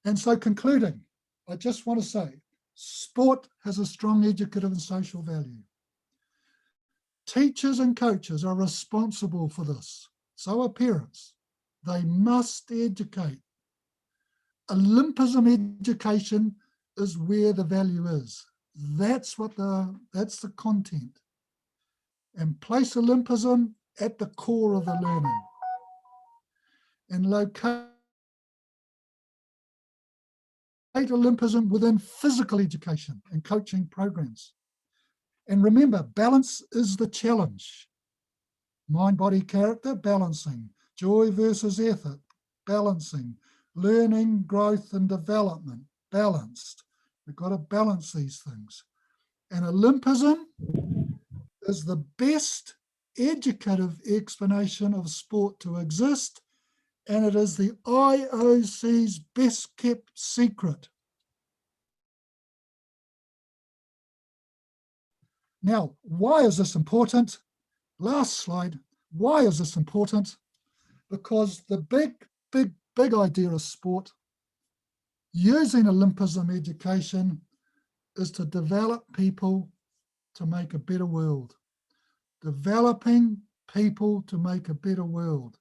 And so concluding, I just want to say, sport has a strong educative and social value. Teachers and coaches are responsible for this. So are parents. They must educate. Olympism education is where the value is. That's the content. And place Olympism at the core of the learning. And locate Olympism within physical education and coaching programs. And remember, balance is the challenge. Mind, body, character, balancing. Joy versus effort, balancing. Learning, growth and development, balanced. We've got to balance these things. And Olympism is the best educative explanation of sport to exist, and it is the IOC's best kept secret. Now, why is this important? Last slide. Why is this important? Because the big idea of sport, using Olympism education, is to develop people to make a better world. Developing people to make a better world.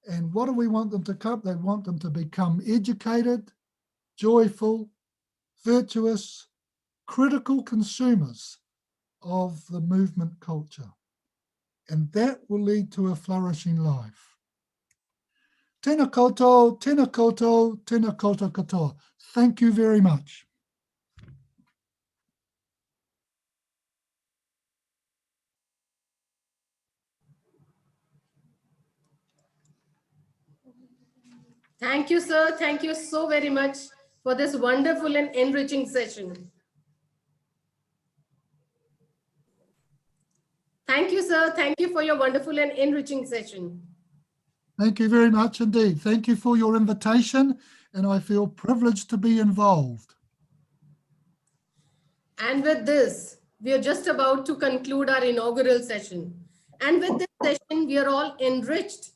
And what do we want them to come? They want them to become educated, joyful, virtuous, critical consumers of the movement culture. And that will lead to a flourishing life. Tēnā koutou, tēnā koutou, tēnā koutou katoa. Thank you very much. Thank you, sir. Thank you so very much for this wonderful and enriching session. Thank you, sir. Thank you for your wonderful and enriching session. Thank you very much indeed. Thank you for your invitation, and I feel privileged to be involved. And with this, we are just about to conclude our inaugural session. And with this session, we are all enriched.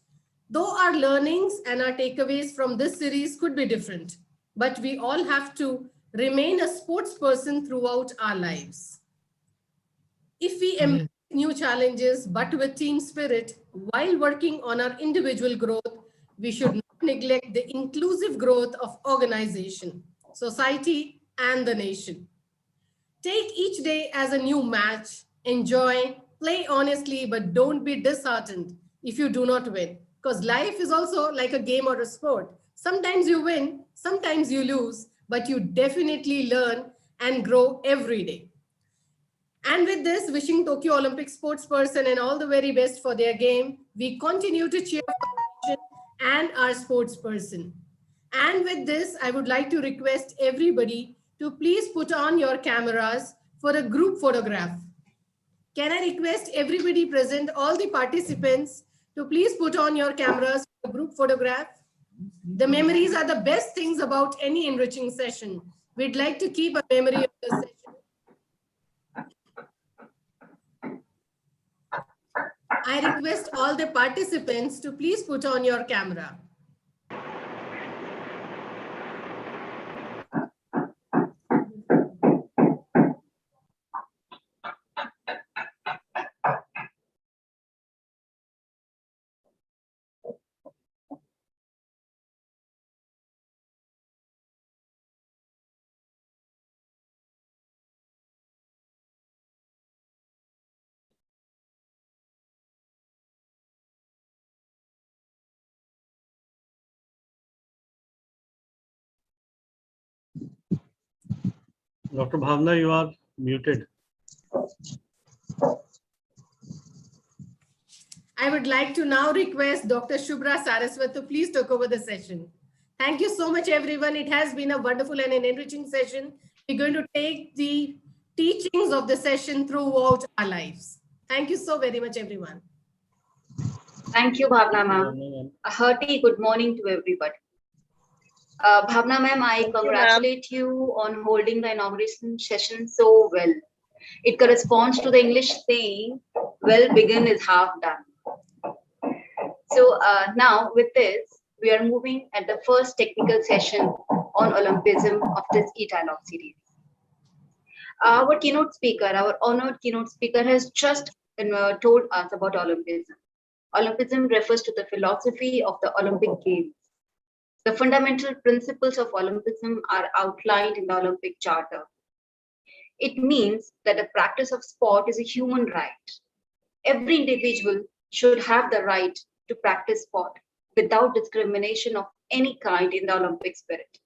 Though our learnings and our takeaways from this series could be different, but we all have to remain a sports person throughout our lives. If we embrace new challenges, but with team spirit, while working on our individual growth, we should not neglect the inclusive growth of organization, society, and the nation. Take each day as a new match, enjoy, play honestly, but don't be disheartened if you do not win. Because life is also like a game or a sport. Sometimes you win, sometimes you lose, but you definitely learn and grow every day. And with this, wishing Tokyo Olympic sports person and all the very best for their game, we continue to cheer for our nation and our sports person. And with this, I would like to request everybody to please put on your cameras for a group photograph. Can I request everybody present, all the participants, to please put on your cameras for a group photograph? The memories are the best things about any enriching session. We'd like to keep a memory of the session. I request all the participants to please put on your camera. Dr. Bhavna, you are muted. I would like to now request Dr. Shubhra Saraswat to please take over the session. Thank you so much, everyone. It has been a wonderful and an enriching session. We're going to take the teachings of the session throughout our lives. Thank you so very much, everyone. Thank you, Bhavna ma'am. A hearty good morning to everybody. Bhavna ma'am, I congratulate you on holding the inauguration session so well. It corresponds to the English saying, well begun is half done. So now with this, we are moving at the first technical session on Olympism of this e-dialogue series. Our keynote speaker, our honored keynote speaker has just told us about Olympism. Olympism refers to the philosophy of the Olympic Games. The fundamental principles of Olympism are outlined in the Olympic Charter. It means that the practice of sport is a human right. Every individual should have the right to practice sport without discrimination of any kind in the Olympic spirit,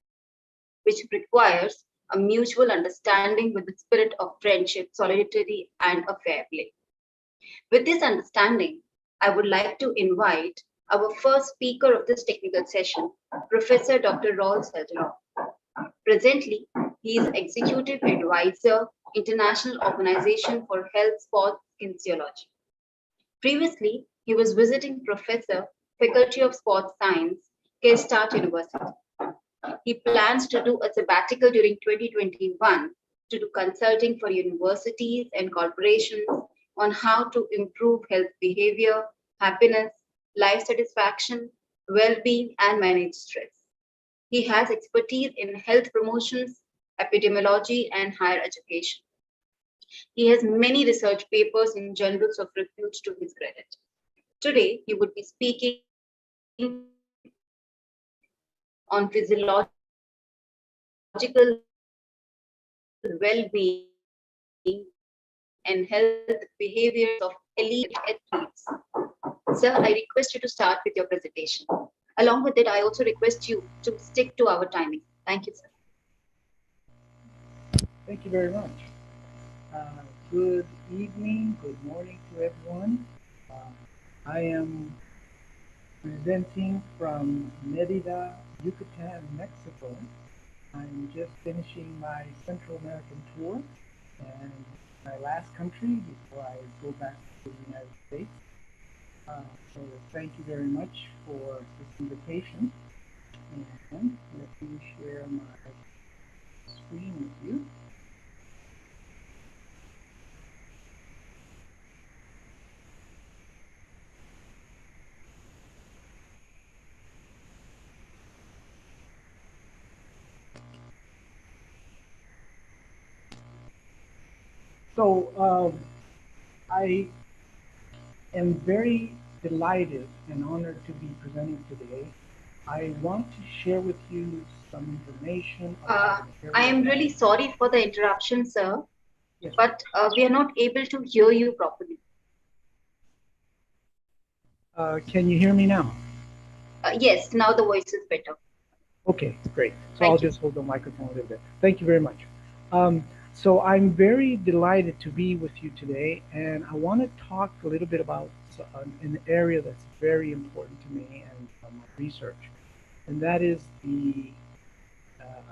which requires a mutual understanding with the spirit of friendship, solidarity, and a fair play. With this understanding, I would like to invite our first speaker of this technical session, Professor Dr. Rolf Seldorf. Presently, he is Executive Advisor, International Organization for Health, Sports, Kinesiology. Previously, he was visiting professor, Faculty of Sports Science, K-Start University. He plans to do a sabbatical during 2021 to do consulting for universities and corporations on how to improve health behavior, happiness, life satisfaction, well-being, and manage stress. He has expertise in health promotions, epidemiology, and higher education. He has many research papers in journals of repute to his credit. Today, he would be speaking on physiological well-being and health behaviors of elite athletes. Sir, I request you to start with your presentation. Along with it, I also request you to stick to our timing. Thank you, sir. Thank you very much. Good evening, good morning to everyone. I am presenting from Mérida, Yucatan, Mexico. I'm just finishing my Central American tour and my last country before I go back to the United States. So thank you very much for this invitation. And let me share my screen with you. So I am very delighted and honored to be presenting today. I want to share with you some information. I am really sorry for the interruption, sir, yes, but we are not able to hear you properly. can you hear me now? Yes, now the voice is better. Okay, great. So Thank I'll you. just hold the microphone a little bit. Thank you very much. So I'm very delighted to be with you today, and I want to talk a little bit about an area that's very important to me and my research, and that is the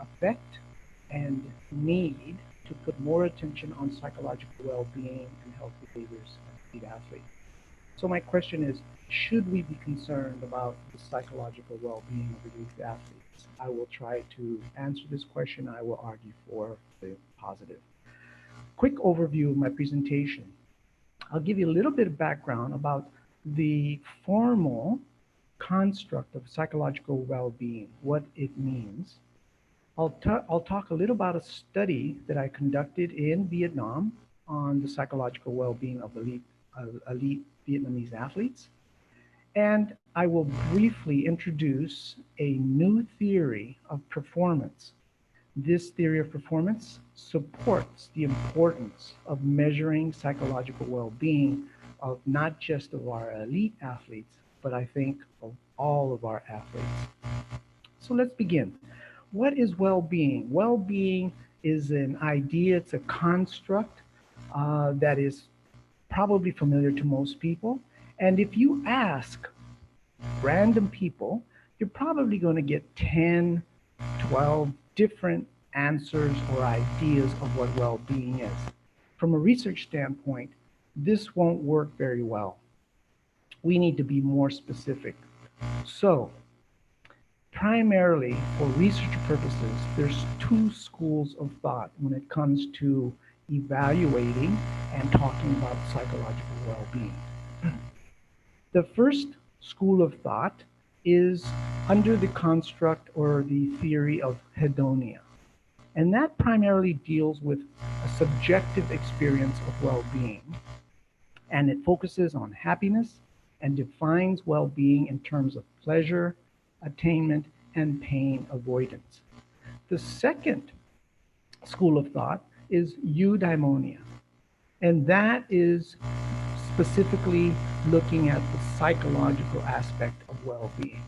effect and need to put more attention on psychological well-being and health behaviors of elite athletes. So my question is, should we be concerned about the psychological well-being of elite athletes? I will try to answer this question. I will argue for the positive. Quick overview of my presentation. I'll give you a little bit of background about the formal construct of psychological well-being, what it means. I'll talk a little about a study that I conducted in Vietnam on the psychological well-being of elite Vietnamese athletes. And I will briefly introduce a new theory of performance. This theory of performance supports the importance of measuring psychological well-being of not just of our elite athletes, but I think of all of our athletes. So let's begin. What is well-being? Well-being is an idea, it's a construct that is probably familiar to most people. And if you ask random people, you're probably going to get 10, 12 different answers or ideas of what well-being is. From a research standpoint, this won't work very well. We need to be more specific. So, primarily for research purposes, there's two schools of thought when it comes to evaluating and talking about psychological well-being. The first school of thought is under the construct or the theory of hedonia. And that primarily deals with a subjective experience of well-being. And it focuses on happiness and defines well-being in terms of pleasure, attainment, and pain avoidance. The second school of thought is eudaimonia. And that is specifically looking at the psychological aspect of well-being.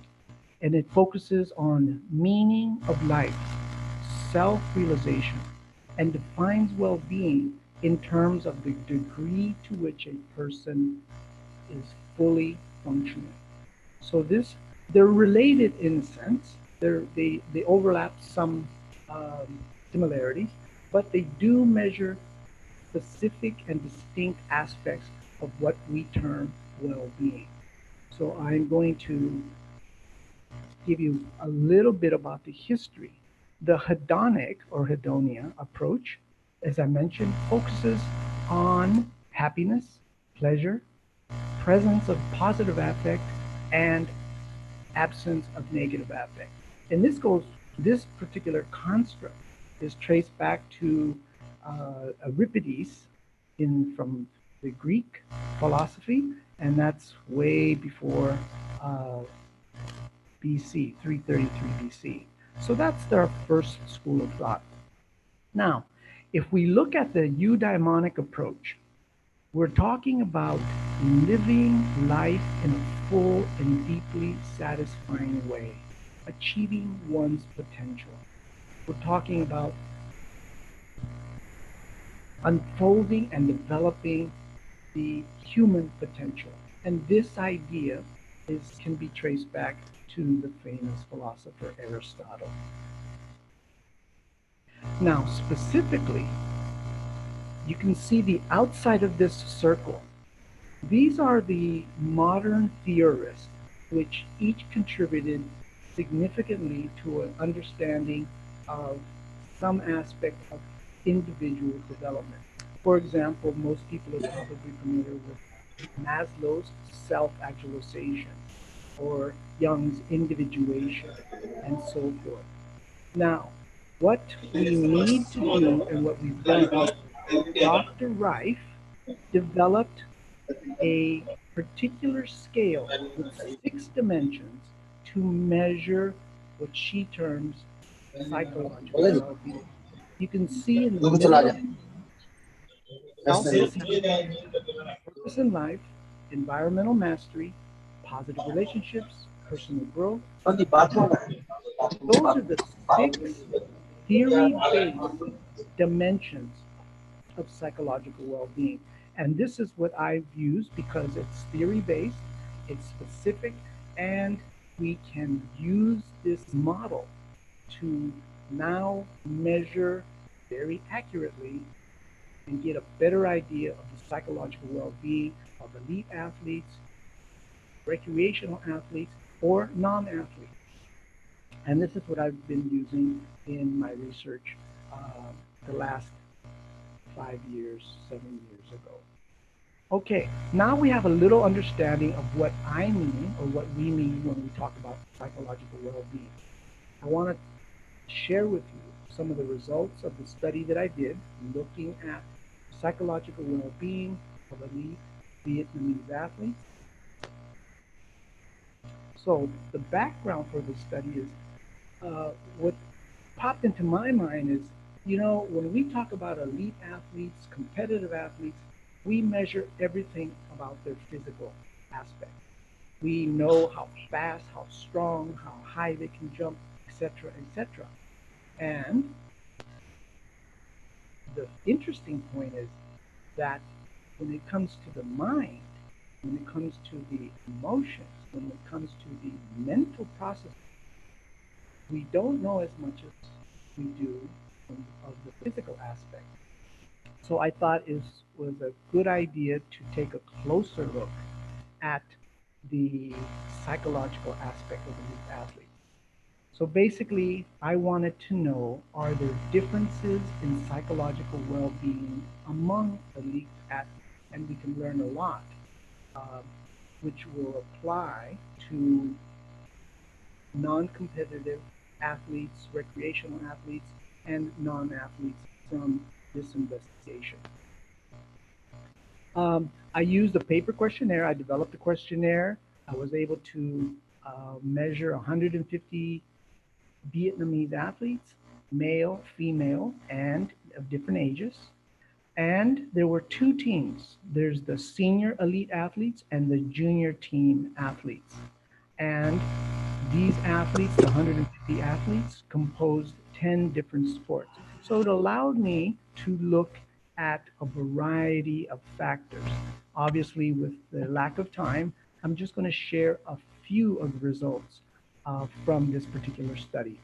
And it focuses on meaning of life, self-realization, and defines well-being in terms of the degree to which a person is fully functioning. So they're related in a sense. They overlap some similarities, but they do measure specific and distinct aspects of what we term well-being. So I'm going to give you a little bit about the history. The hedonic or hedonia approach, as I mentioned, focuses on happiness, pleasure, presence of positive affect, and absence of negative affect. And this particular construct is traced back to Euripides from the Greek philosophy, and that's way before BC, 333 BC. So that's their first school of thought. Now, if we look at the eudaimonic approach, we're talking about living life in a full and deeply satisfying way, achieving one's potential. We're talking about unfolding and developing the human potential. And this idea can be traced back to the famous philosopher Aristotle. Now, specifically, you can see the outside of this circle. These are the modern theorists, which each contributed significantly to an understanding of some aspect of individual development. For example, most people are probably familiar with Maslow's self-actualization or Jung's individuation and so forth. Now, what we need to do and what we've done, Dr. Reif developed a particular scale with 6 dimensions to measure what she terms psychological well-being. You can see in the middle, purpose in life, environmental mastery, positive relationships, personal growth. Those are the 6 theory-based dimensions of psychological well-being. And this is what I've used because it's theory-based, it's specific, and we can use this model to now measure very accurately and get a better idea of the psychological well-being of elite athletes, recreational athletes, or non-athletes. And this is what I've been using in my research the last 5 years, 7 years ago. Okay, now we have a little understanding of what I mean or what we mean when we talk about psychological well-being. I want to share with you some of the results of the study that I did looking at psychological well-being of elite Vietnamese athletes. So the background for this study is what popped into my mind is, you know, when we talk about elite athletes, competitive athletes, we measure everything about their physical aspect. We know how fast, how strong, how high they can jump, etc., etc. And the interesting point is that when it comes to the mind, when it comes to the emotions, when it comes to the mental process, we don't know as much as we do of the physical aspect. So I thought it was a good idea to take a closer look at the psychological aspect of elite athletes. So basically, I wanted to know, are there differences in psychological well-being among elite athletes? And we can learn a lot, which will apply to non-competitive athletes, recreational athletes, and non-athletes from this investigation. I used a paper questionnaire. I developed a questionnaire. I was able to measure 150 Vietnamese athletes, male, female, and of different ages. And there were two teams. There's the senior elite athletes and the junior team athletes. And these athletes, the 150 athletes, composed 10 different sports. So it allowed me to look at a variety of factors. Obviously, with the lack of time, I'm just going to share a few of the results from this particular study.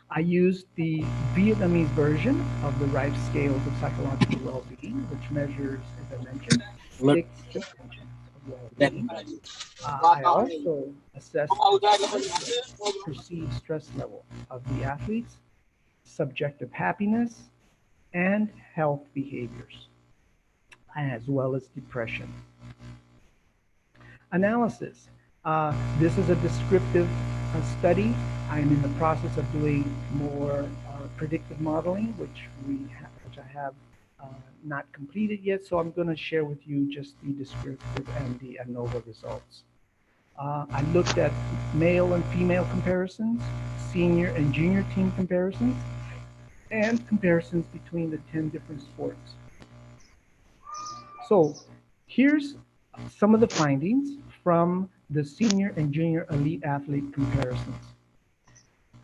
I used the Vietnamese version of the Rife Scales of Psychological Well-Being, which measures, as I mentioned, 6 dimensions of well-being. I also assessed the perceived stress level of the athletes, subjective happiness, and health behaviors, as well as depression. Analysis. This is a descriptive study. I'm in the process of doing more predictive modeling, which I have not completed yet. So I'm going to share with you just the descriptive and the ANOVA results. I looked at male and female comparisons, senior and junior team comparisons, and comparisons between the 10 different sports. So here's some of the findings from the senior and junior elite athlete comparisons.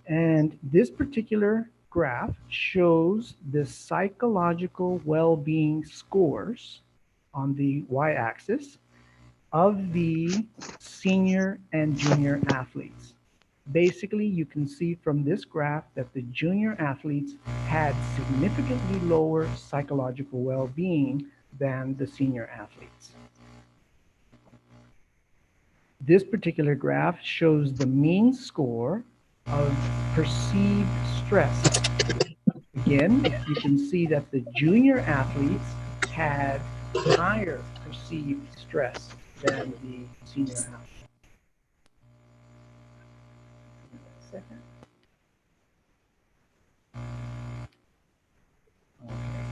And this particular graph shows the psychological well-being scores on the y-axis of the senior and junior athletes. Basically, you can see from this graph that the junior athletes had significantly lower psychological well-being than the senior athletes. This particular graph shows the mean score of perceived stress. Again, you can see that the junior athletes had higher perceived stress than the senior athletes. Second. Okay.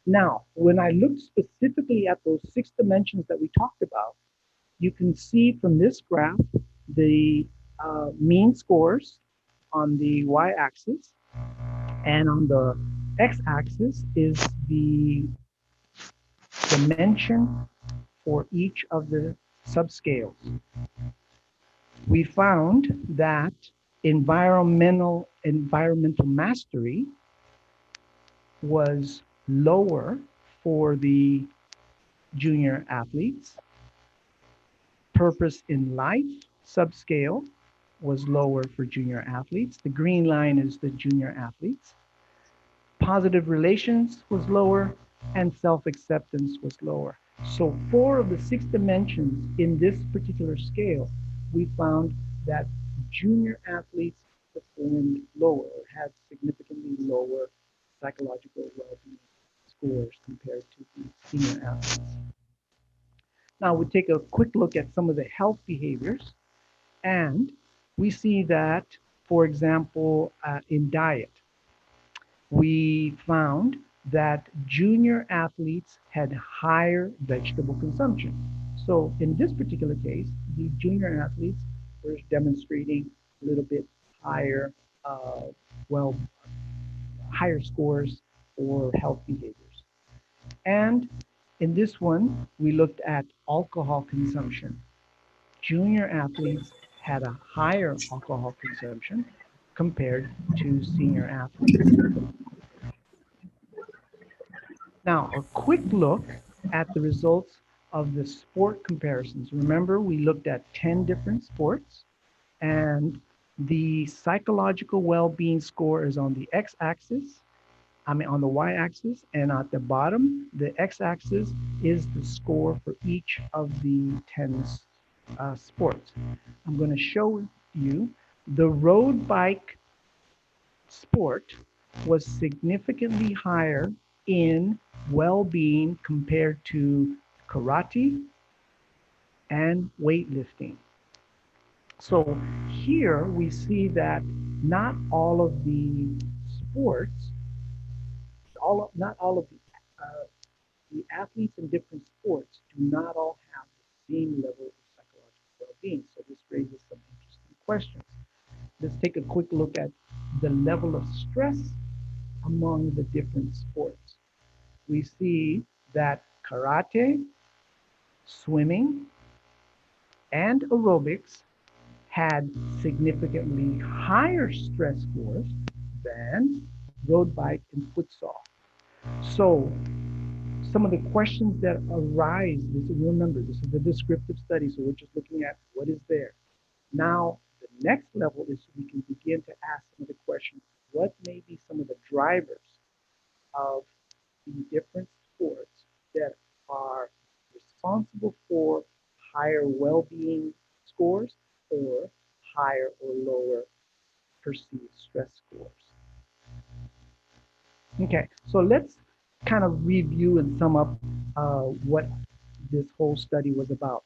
Now, when I look specifically at those 6 dimensions that we talked about, you can see from this graph the mean scores on the y-axis, and on the x-axis is the dimension for each of the subscales. We found that environmental mastery was lower for the junior athletes. Purpose in life subscale was lower for junior athletes. The green line is the junior athletes. Positive relations was lower, and self-acceptance was lower. So 4 of the 6 dimensions in this particular scale, we found that junior athletes performed lower, or had significantly lower psychological well-being scores compared to the senior athletes. Now we take a quick look at some of the health behaviors, and we see that, for example, in diet, we found that junior athletes had higher vegetable consumption. So in this particular case, the junior athletes were demonstrating a little bit higher, higher scores for health behaviors. And in this one, we looked at alcohol consumption. Junior athletes had a higher alcohol consumption compared to senior athletes. Now, a quick look at the results of the sport comparisons. Remember, we looked at 10 different sports, and the psychological well-being score is on the x-axis, on the y-axis, and at the bottom, the x-axis is the score for each of the 10 sports. I'm going to show you the road bike sport was significantly higher in well-being compared to karate and weightlifting. So here we see that not all of the sports, not all of the athletes in different sports do not all have the same level of psychological well-being. So this raises some interesting questions. Let's take a quick look at the level of stress among the different sports. We see that karate, swimming, and aerobics had significantly higher stress scores than road bike and futsal. So some of the questions that arise, remember, this is a descriptive study, so we're just looking at what is there. Now, the next level is we can begin to ask some of the questions. What may be some of the drivers of the different sports that are responsible for higher well-being scores or higher or lower perceived stress scores? Okay, so let's kind of review and sum up what this whole study was about.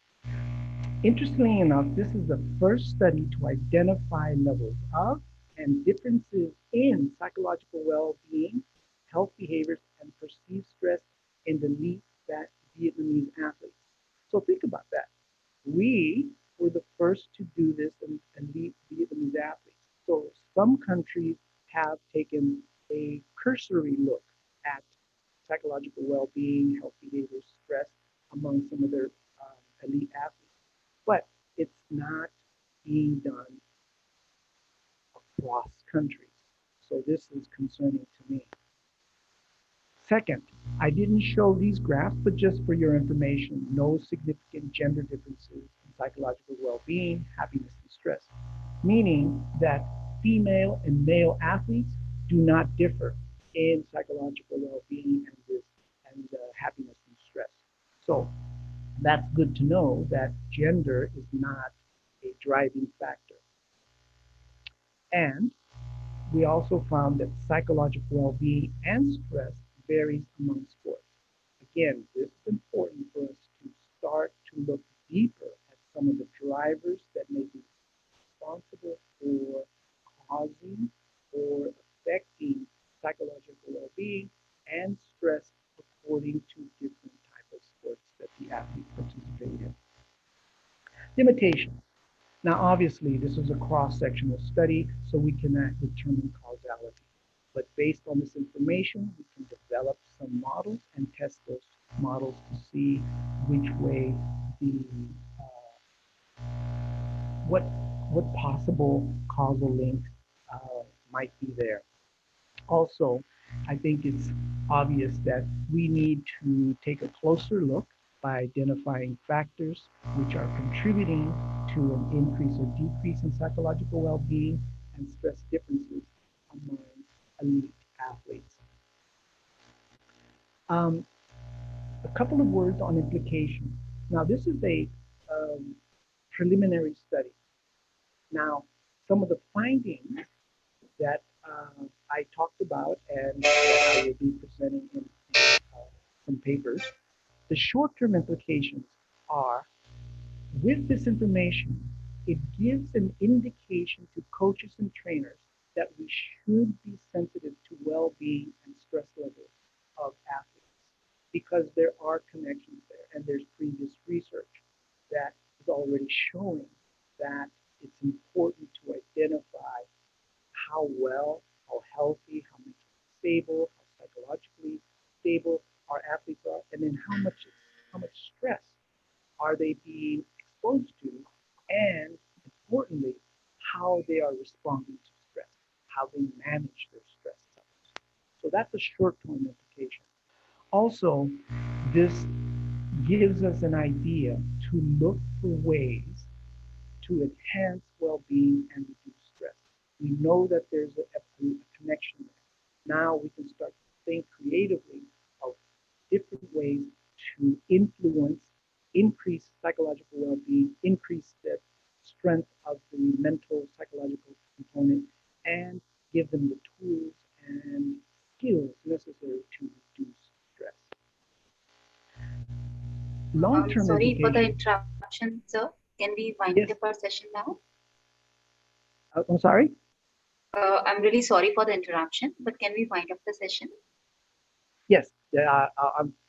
Interestingly enough, this is the first study to identify levels of and differences in psychological well-being, health behaviors, and perceived stress in the elite Vietnamese athletes. So think about that. We were the first to do this in elite Vietnamese athletes. So some countries have taken a cursory look at psychological well-being, health behaviors, stress among some of their elite athletes. But it's not being done across countries. So this is concerning to me. Second, I didn't show these graphs, but just for your information, no significant gender differences in psychological well-being, happiness, and stress, meaning that female and male athletes do not differ in psychological well-being and happiness and stress. So that's good to know that gender is not a driving factor. And we also found that psychological well-being and stress varies among sports. Again, this is important for us to start to look deeper at some of the drivers that may be responsible for causing or affecting psychological well-being and stress according to different types of sports that the athletes participate in. Limitations. Now, obviously, this is a cross-sectional study, so we cannot determine causality. But based on this information, we can develop some models and test those models to see which way what possible causal links might be there. Also, I think it's obvious that we need to take a closer look by identifying factors which are contributing to an increase or decrease in psychological well-being and stress differences among elite athletes. A couple of words on implications. Now, this is a preliminary study. Now, some of the findings that I talked about and that I will be presenting in some papers, the short-term implications are, with this information, it gives an indication to coaches and trainers that we should be sensitive to well-being and stress levels of athletes because there are connections there and there's previous research that is already showing that it's important to identify how well, how healthy, how mentally stable, how psychologically stable our athletes are, and then how much stress are they being exposed to, and importantly, how they are responding to stress, how they manage their stress levels. So that's a short-term implication. Also, this gives us an idea to look for ways to enhance well-being and reduce stress. We know that there's a connection there. Now we can start to think creatively of different ways to influence, increase psychological well-being, increase the strength of the mental psychological component, and give them the tools and skills necessary to reduce stress. Long-term Sorry for the education. interruption, sir. Can we wind Yes. up our session now? I'm sorry? I'm really sorry for the interruption, but can we wind up the session? Yes,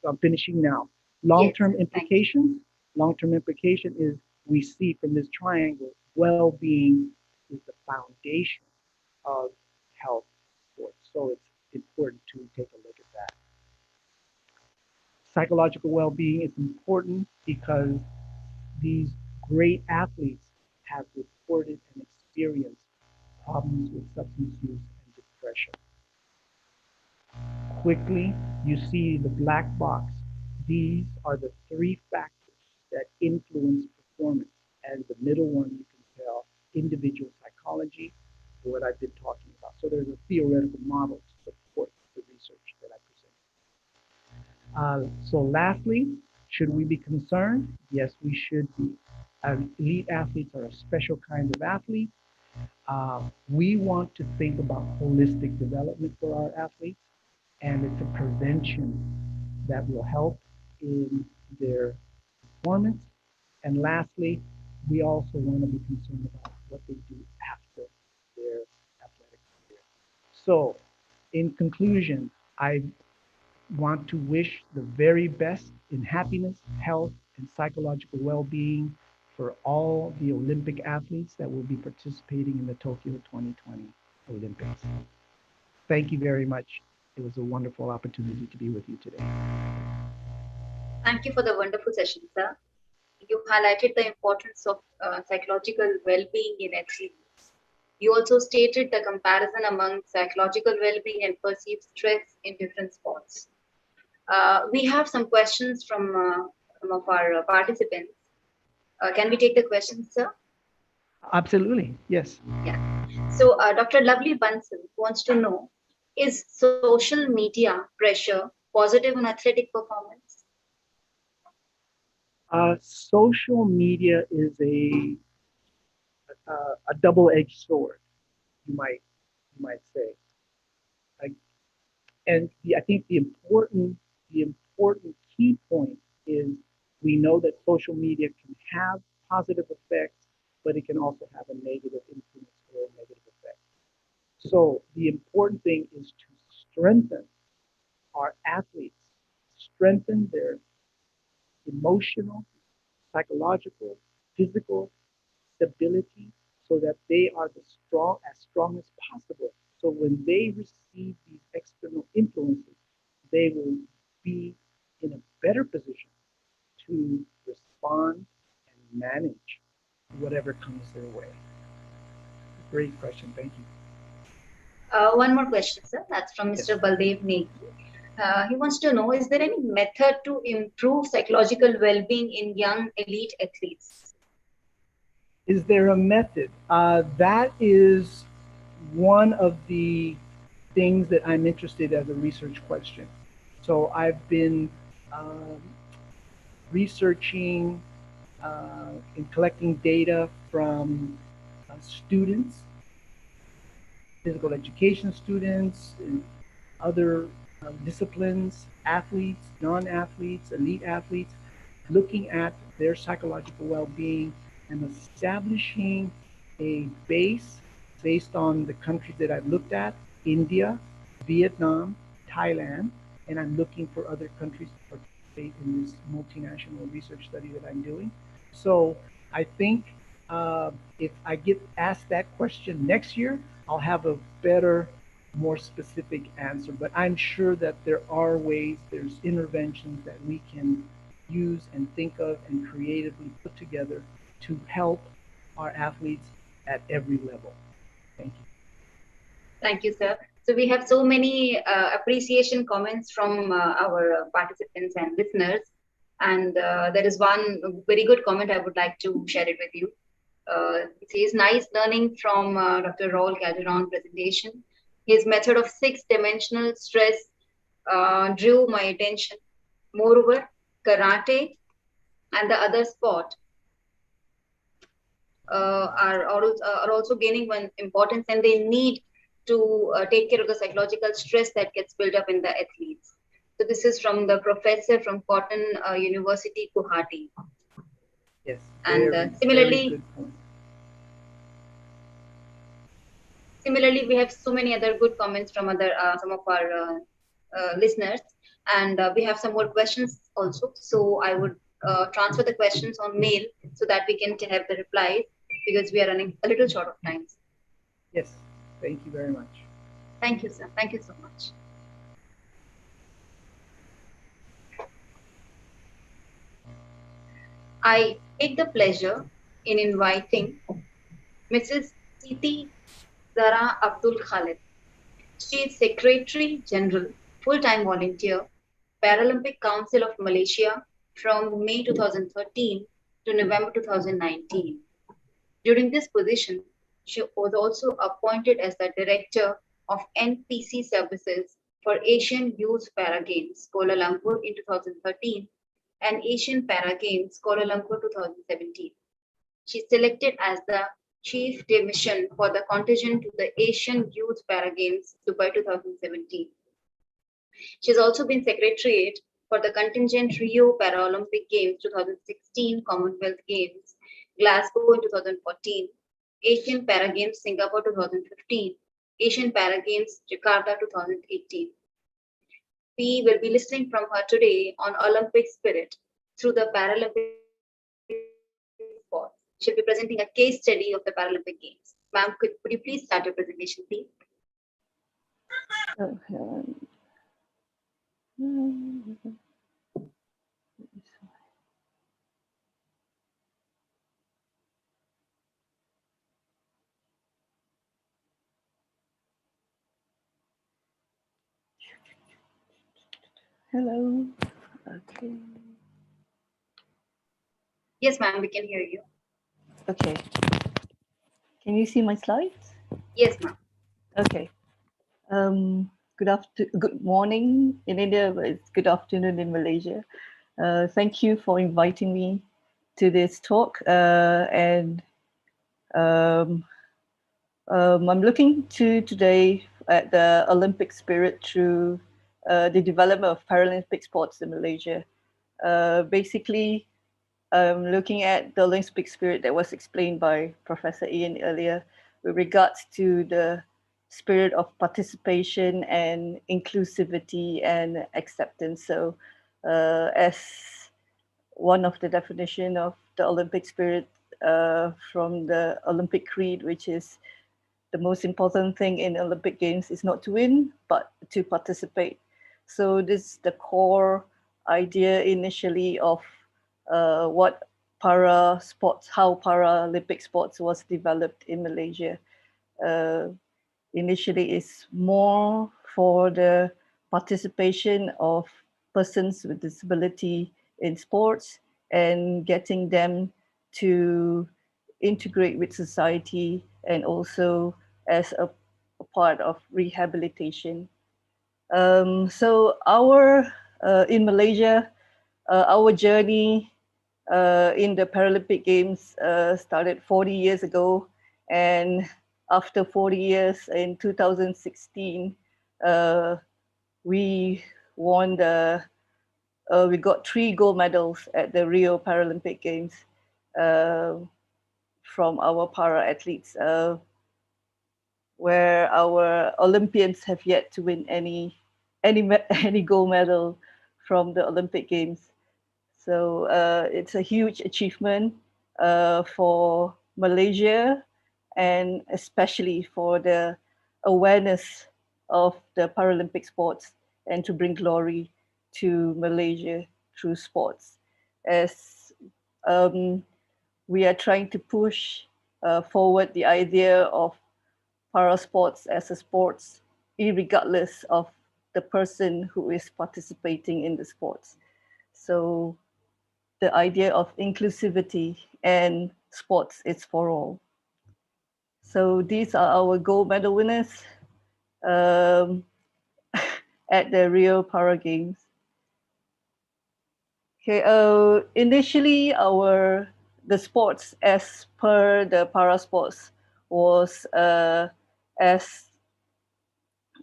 I'm finishing now. Long-term implications. Long-term implication is we see from this triangle, well-being is the foundation of health sports. So it's important to take a look at that. Psychological well-being is important because these great athletes have reported and experienced problems with substance use and depression. Quickly, you see the black box. These are the three factors that influence performance. And the middle one, you can tell, individual psychology, what I've been talking about. So there's a theoretical model to support the research that I present. So lastly, should we be concerned? Yes, we should be. Elite athletes are a special kind of athlete. We want to think about holistic development for our athletes, and it's a prevention that will help in their performance. And lastly, we also want to be concerned about what they do after their athletic career. So, in conclusion, I want to wish the very best in happiness, health, and psychological well-being for all the Olympic athletes that will be participating in the Tokyo 2020 Olympics. Thank you very much. It was a wonderful opportunity to be with you today. Thank you for the wonderful session, sir. You highlighted the importance of psychological well-being in athletes. You also stated the comparison among psychological well-being and perceived stress in different sports. We have some questions from some of our participants. Can we take the questions, sir? Absolutely, yes. Yeah. So Dr. Lovely Bansal wants to know, is social media pressure positive on athletic performance? Social media is a double-edged sword, you might say. And I think the important key point is we know that social media can have positive effects, but it can also have a negative influence or a negative effect. So the important thing is to strengthen our athletes, strengthen their emotional, psychological, physical stability so that they are as strong as possible. So when they receive these external influences, they will be in a better position to respond and manage whatever comes their way. Great question. Thank you. One more question, sir. That's from Mr. Baldev Negi. He wants to know, is there any method to improve psychological well-being in young elite athletes? Is there a method? That is one of the things that I'm interested as a research question. So I've been researching and collecting data from students, physical education students, and other disciplines, athletes, non-athletes, elite athletes, looking at their psychological well-being and establishing a base based on the countries that I've looked at, India, Vietnam, Thailand, and I'm looking for other countries to participate in this multinational research study that I'm doing. So I think if I get asked that question next year, I'll have a better, more specific answer. But I'm sure that there are ways, there's interventions that we can use and think of and creatively put together to help our athletes at every level. Thank you. Thank you, sir. So we have so many appreciation comments from our participants and listeners. And there is one very good comment I would like to share it with you. It says, nice learning from Dr. Raul Calderon presentation. His method of 6-dimensional stress drew my attention. Moreover, karate and the other sport are also gaining one importance, and they need to take care of the psychological stress that gets built up in the athletes. So this is from the professor from Cotton University, Guwahati. Yes. And very similarly, we have so many other good comments from other some of our listeners, and we have some more questions also. So I would transfer the questions on mail so that we can have the replies, because we are running a little short of time. Yes, thank you very much. Thank you, sir. Thank you so much. I take the pleasure in inviting Mrs. Siti Zara Abdul Khalid. She is Secretary General, full-time volunteer, Paralympic Council of Malaysia from May 2013 to November 2019. During this position, she was also appointed as the Director of NPC Services for Asian Youth Para Games, Kuala Lumpur in 2013 and Asian Para Games, Kuala Lumpur 2017. She is selected as the Chief de Mission for the contingent to the Asian Youth Para Games, Dubai 2017. She has also been Secretariat for the contingent Rio Paralympic Games 2016, Commonwealth Games, Glasgow in 2014, Asian Para Games, Singapore 2015, Asian Para Games, Jakarta 2018. We will be listening from her today on Olympic spirit through the Paralympic sport. She'll be presenting a case study of the Paralympic Games. Ma'am, could you please start your presentation, please? Hello. Okay. Yes, ma'am, we can hear you. Okay. Can you see my slides? Yes, ma'am. Okay. Good morning in India, but it's good afternoon in Malaysia. Thank you for inviting me to this talk. I'm looking today at the Olympic spirit through the development of Paralympic sports in Malaysia. Basically, looking at the Olympic spirit that was explained by Professor Ian earlier with regards to the spirit of participation and inclusivity and acceptance. So as one of the definition of the Olympic spirit from the Olympic Creed, which is the most important thing in Olympic Games is not to win, but to participate. So this is the core idea initially of what para sports, how Paralympic sports was developed in Malaysia. Initially, it's more for the participation of persons with disability in sports and getting them to integrate with society and also as a part of rehabilitation. So in Malaysia, our journey in the Paralympic Games started 40 years ago, and after 40 years in 2016, we won we got 3 gold medals at the Rio Paralympic Games from our para athletes, where our Olympians have yet to win any gold medal from the Olympic Games. So it's a huge achievement for Malaysia, and especially for the awareness of the Paralympic sports and to bring glory to Malaysia through sports. As we are trying to push forward the idea of para sports as a sports irregardless of the person who is participating in the sports. So the idea of inclusivity and sports is for all. So these are our gold medal winners at the Rio Para Games. Okay, initially the sports as per the para sports was as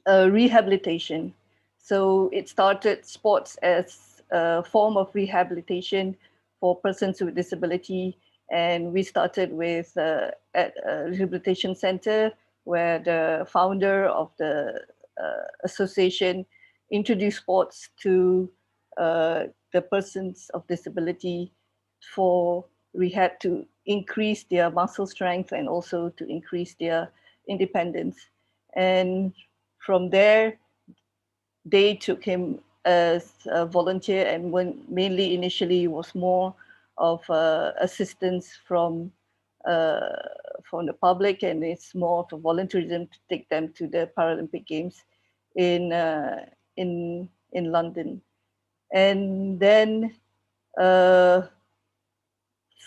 a rehabilitation. So it started sports as a form of rehabilitation for persons with disability. And we started with at a rehabilitation center where the founder of the association introduced sports to the persons of disability for rehab to increase their muscle strength and also to increase their independence. And from there, they took him as a volunteer, and mainly initially was more of assistance from the public, and it's more of a volunteerism to take them to the Paralympic Games in London. And then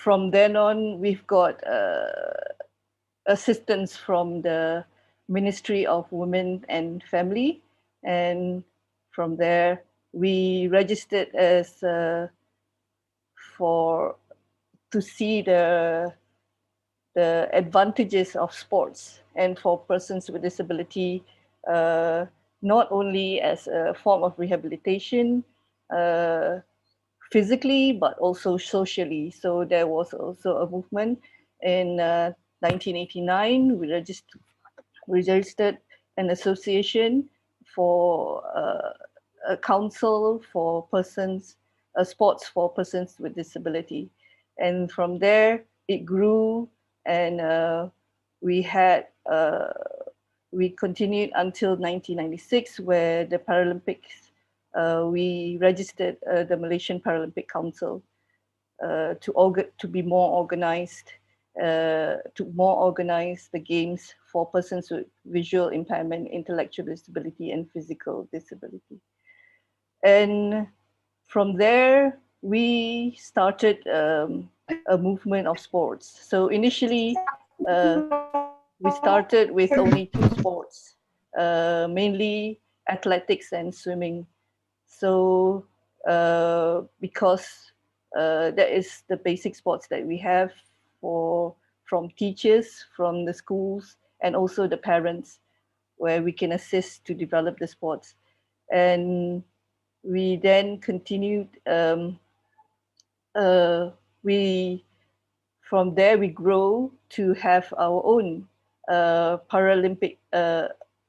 from then on, we've got assistance from the Ministry of Women and Family. And from there, we registered as to see the advantages of sports and for persons with disability, not only as a form of rehabilitation, physically, but also socially. So there was also a movement in 1989. We registered an association for a council for persons, sports for persons with disability. And from there, it grew, and we continued until 1996, where the Paralympics, we registered the Malaysian Paralympic Council to be more organized, to more organize the games for persons with visual impairment, intellectual disability, and physical disability. And from there, we started a movement of sports. So initially, we started with only 2 sports, mainly athletics and swimming. So because that is the basic sports that we have from teachers, from the schools, and also the parents, where we can assist to develop the sports. And we then continued, from there we grow to have our own Paralympic,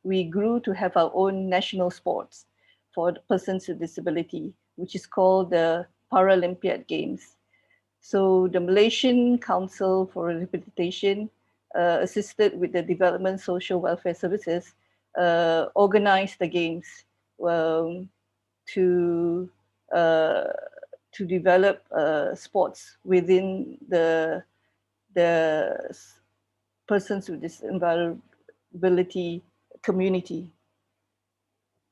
we grew to have our own national sports for the persons with disability, which is called the Paralympiad Games. So the Malaysian Council for Rehabilitation, assisted with the Development Social Welfare Services, organized the games to develop sports within the persons with disability community.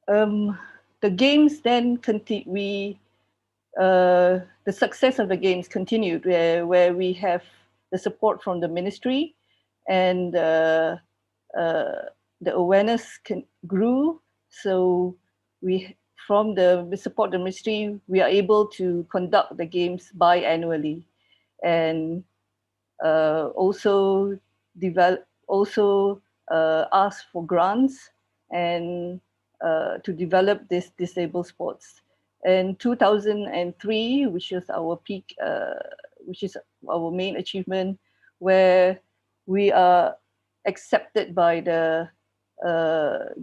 The games then the success of the games continued, where we have the support from the ministry, and the awareness grew. So from the support of the ministry, we are able to conduct the games biannually, and also ask for grants and to develop this disabled sports. In 2003, which is our peak, which is our main achievement, where we are accepted by the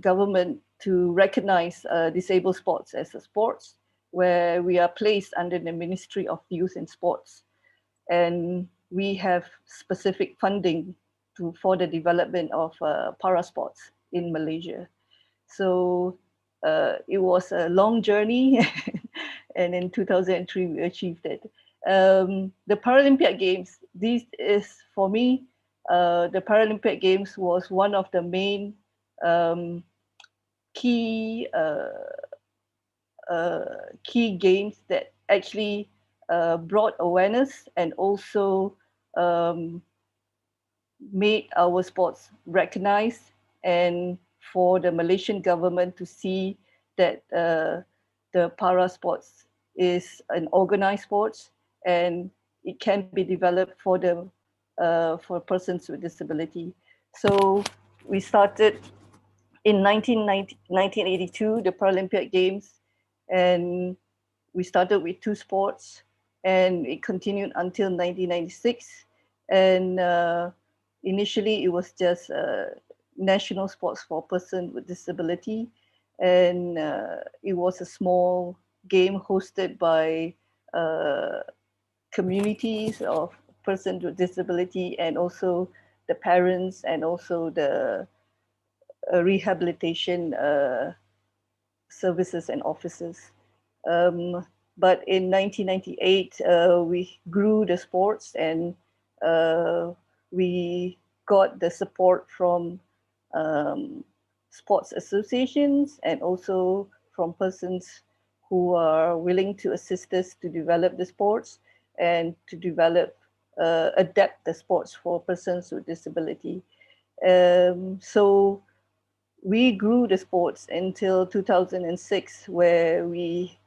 government to recognize disabled sports as a sports, where we are placed under the Ministry of Youth and Sports. And we have specific funding for the development of para sports in Malaysia. So it was a long journey, and in 2003 we achieved it. The Paralympic Games, this is for me, the Paralympic Games was one of the main key key games that actually brought awareness and also made our sports recognized, and for the Malaysian government to see that the para sports is an organized sports and it can be developed for the for persons with disability. So we started in 1982, the Paralympic Games, and we started with 2 sports and it continued until 1996. And initially it was just national sports for persons with disability. And it was a small game hosted by communities of persons with disability and also the parents and also the rehabilitation services and offices. But in 1998, we grew the sports and we got the support from sports associations and also from persons who are willing to assist us to develop the sports and to develop, adapt the sports for persons with disability. So we grew the sports until 2006, where we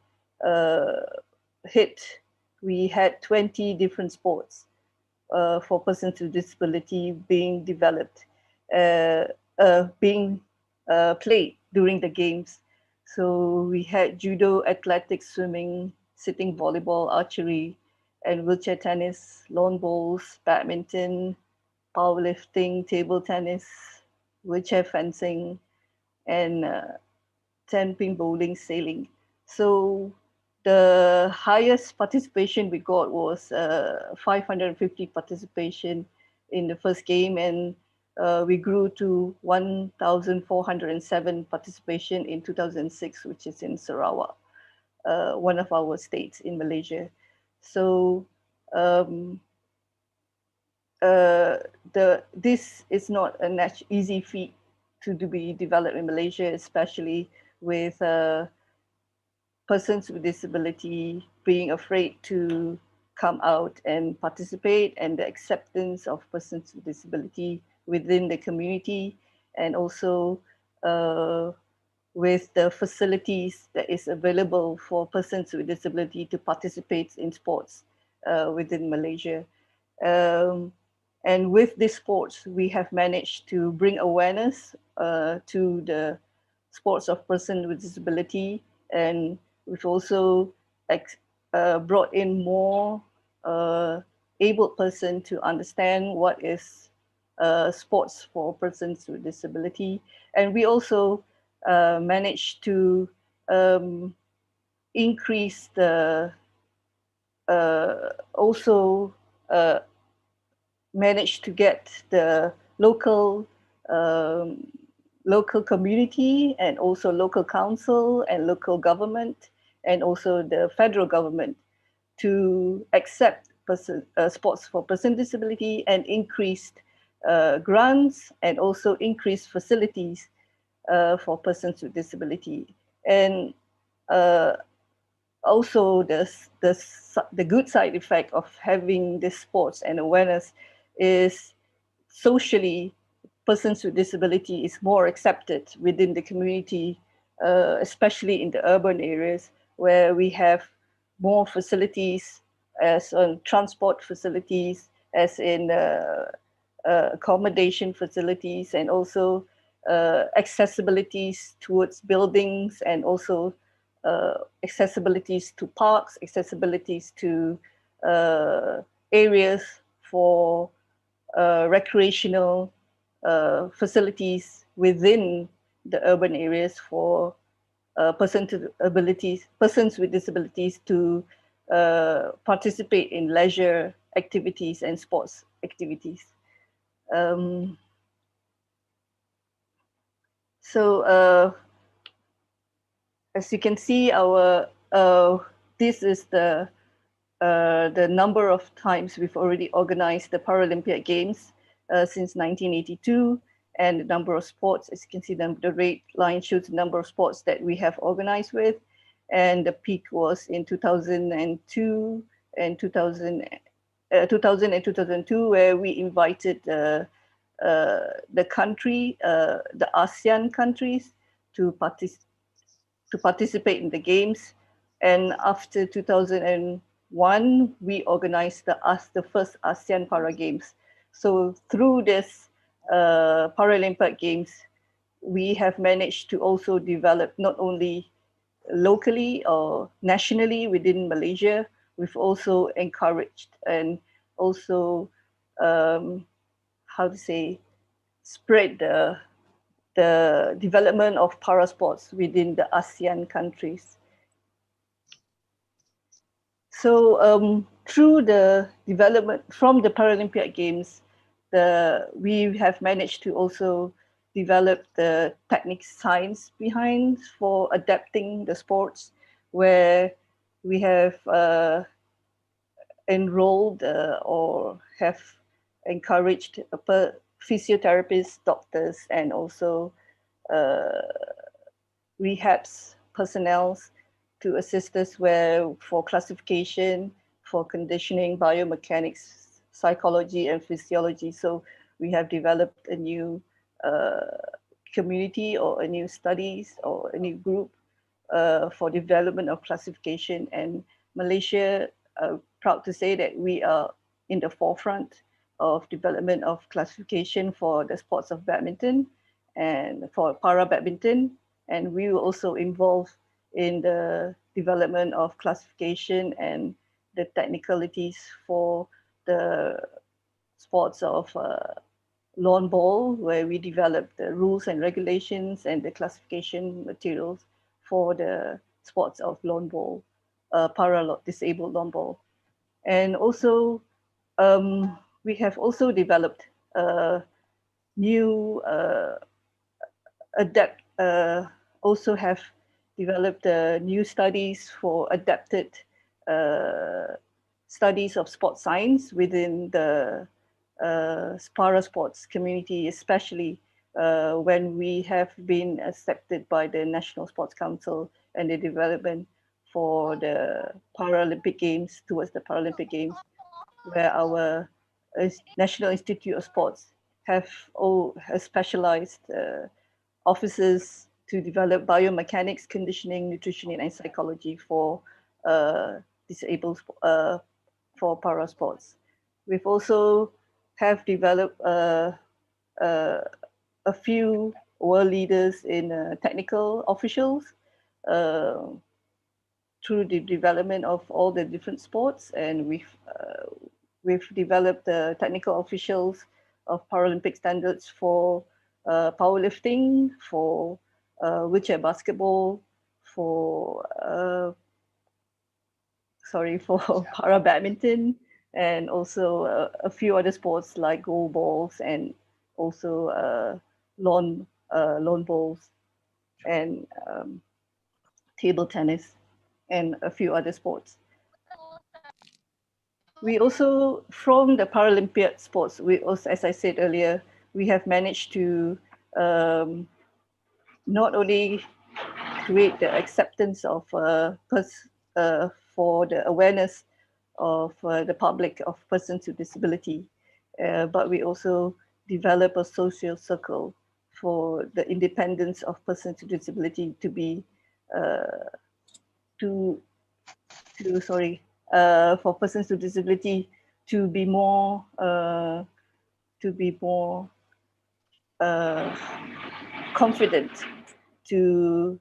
had 20 different sports for persons with disability being developed, being played during the games. So we had judo, athletics, swimming, sitting volleyball, archery, and wheelchair tennis, lawn bowls, badminton, powerlifting, table tennis, wheelchair fencing, and 10-pin bowling, sailing. So the highest participation we got was 550 participation in the first game, and we grew to 1,407 participation in 2006, which is in Sarawak, one of our states in Malaysia. So this is not an easy feat to be developed in Malaysia, especially with persons with disability being afraid to come out and participate, and the acceptance of persons with disability within the community, and also with the facilities that is available for persons with disability to participate in sports within Malaysia. And with this sports, we have managed to bring awareness to the sports of persons with disability, and we've also brought in more able person to understand what is sports for persons with disability. And we also managed to increase the managed to get the local local community and also local council and local government and also the federal government to accept sports for persons with disability, and increased grants and also increased facilities for persons with disability. And also the good side effect of having this sports and awareness is socially, persons with disability is more accepted within the community, especially in the urban areas where we have more facilities as on transport facilities, as in accommodation facilities, and also accessibilities towards buildings, and also accessibilities to parks, accessibilities to areas for recreational facilities within the urban areas for persons with disabilities to participate in leisure activities and sports activities. So as you can see, our this is the number of times we've already organized the Paralympic Games since 1982, and the number of sports. As you can see, the red line shows the number of sports that we have organized with. And the peak was in 2002 and 2000 and 2002, where we invited the country, the ASEAN countries to participate in the games. And after 2001, we organized the first ASEAN Para Games. So through this Paralympic Games, we have managed to also develop not only locally or nationally within Malaysia, we've also encouraged and also, spread the development of para sports within the ASEAN countries. So through the development from the Paralympic Games, we have managed to also develop the technical science behind for adapting the sports, where we have enrolled or have encouraged physiotherapists, doctors, and also rehabs personnel to assist us for classification, for conditioning, biomechanics, psychology, and physiology. So we have developed a new community or a new studies or a new group for development of classification. And Malaysia, proud to say that we are in the forefront of development of classification for the sports of badminton and for para badminton. And we were also involved in the development of classification and the technicalities for the sports of lawn ball, where we developed the rules and regulations and the classification materials for the sports of lawn ball, disabled lawn ball. And also, we have also developed new also have developed new studies for adapted studies of sports science within the para sports community, especially when we have been accepted by the National Sports Council and the development for the Paralympic Games, towards the Paralympic Games, where our National Institute of Sports have specialized officers to develop biomechanics, conditioning, nutrition, and psychology for disabled for para sports. We've also have developed a few world leaders in technical officials through the development of all the different sports, and we've developed the technical officials of Paralympic standards for powerlifting, for wheelchair basketball, for para badminton, and also a few other sports like goal balls and also lawn bowls and table tennis and a few other sports. We also, from the Paralympic sports, we also, as I said earlier, we have managed to not only create the acceptance of for the awareness of the public of persons with disability, but we also develop a social circle for the independence of persons with disability to be for persons with disability to be more confident to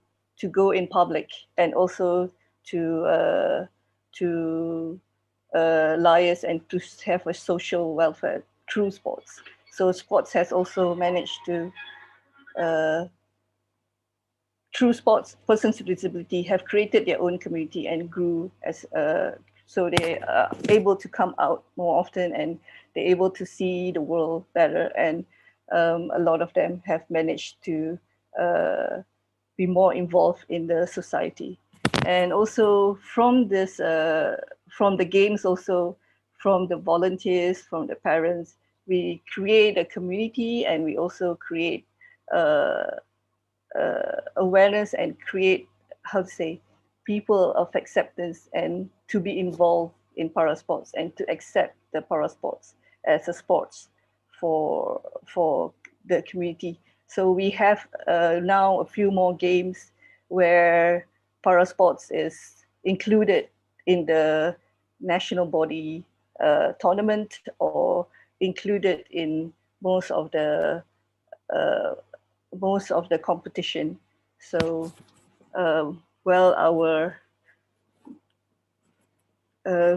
go in public, and also to liaise and to have a social welfare through sports. So sports has also managed to through sports, persons with disability have created their own community and grew as so they are able to come out more often, and they're able to see the world better. And a lot of them have managed to be more involved in the society. And also from this, from the games, also from the volunteers, from the parents, we create a community, and we also create awareness and create, how to say, people of acceptance and to be involved in para sports and to accept the para sports as a sports for the community. So we have now a few more games where para sports is included in the national body tournament or included in most of the competition. So,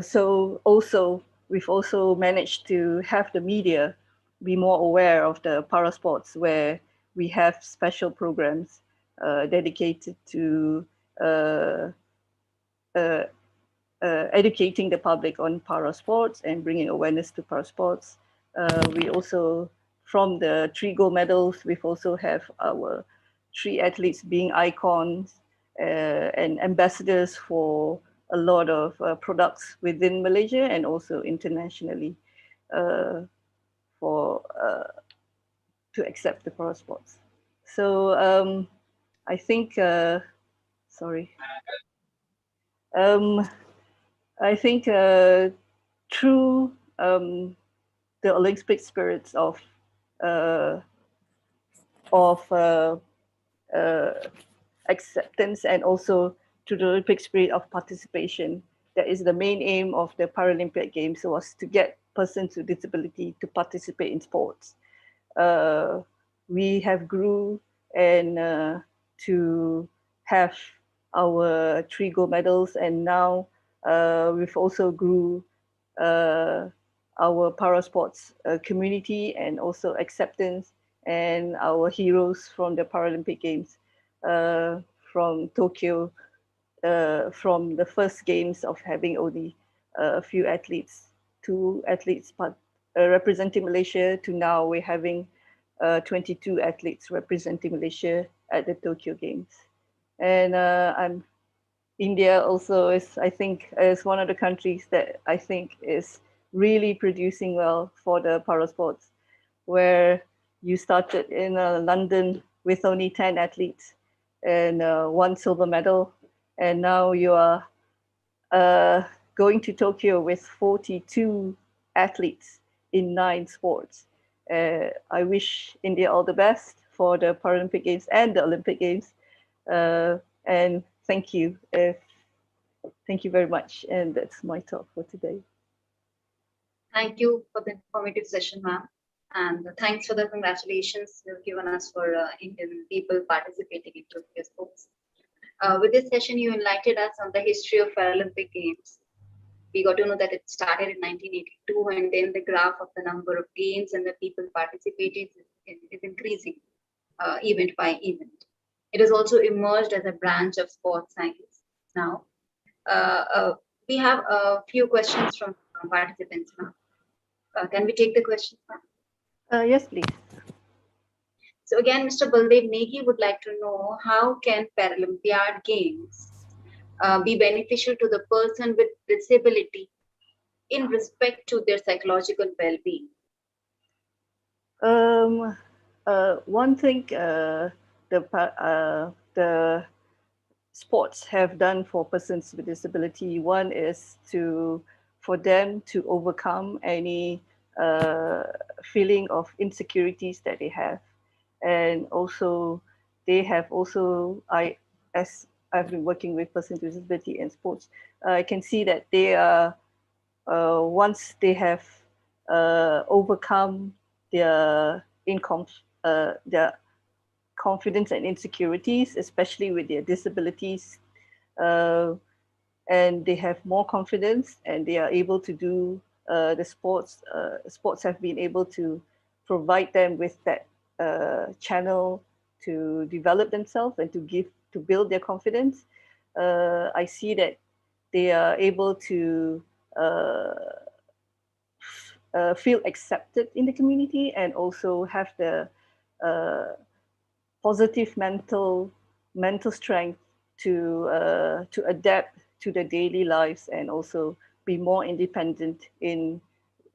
so also we've also managed to have the media be more aware of the para sports, where we have special programs dedicated to educating the public on para sports and bringing awareness to para sports. We also, from the 3 gold medals, we've also have our 3 athletes being icons and ambassadors for a lot of products within Malaysia and also internationally to accept the para sports. So I think, I think through the Olympic spirits of acceptance and also to the Olympic spirit of participation, that is the main aim of the Paralympic Games, was to get persons with disability to participate in sports. We have grew and to have our 3 gold medals, and now we've also grew our para sports community and also acceptance, and our heroes from the Paralympic Games from Tokyo, from the first games of having only a few athletes, 2 athletes representing Malaysia, to now we're having 22 athletes representing Malaysia at the Tokyo Games. And India also is, I think, is one of the countries that I think is really producing well for the para sports, where you started in London with only 10 athletes and 1 silver medal, and now you are going to Tokyo with 42 athletes in 9 sports. I wish India all the best for the Paralympic Games and the Olympic Games. And thank you. Thank you very much. And that's my talk for today. Thank you for the informative session, ma'am. And thanks for the congratulations you've given us for Indian people participating in Tokyo sports. With this session, you enlightened us on the history of Paralympic Games. We got to know that it started in 1982, and then the graph of the number of games and the people participating is increasing event by event. It has also emerged as a branch of sports science now. We have a few questions from participants now. Can we take the questions now? Yes, please. So again, Mr. Baldev Negi would like to know, how can Paralympiad Games be beneficial to the person with disability in respect to their psychological well-being? One thing the sports have done for persons with disability, one is for them to overcome any feeling of insecurities that they have. And also, they have also, as I've been working with persons with disability in sports, I can see that they are, once they have overcome their confidence and insecurities, especially with their disabilities, and they have more confidence and they are able to do the sports. Sports have been able to provide them with that channel to develop themselves and to build their confidence. I see that they are able to feel accepted in the community and also have the positive mental strength to adapt to their daily lives and also be more independent in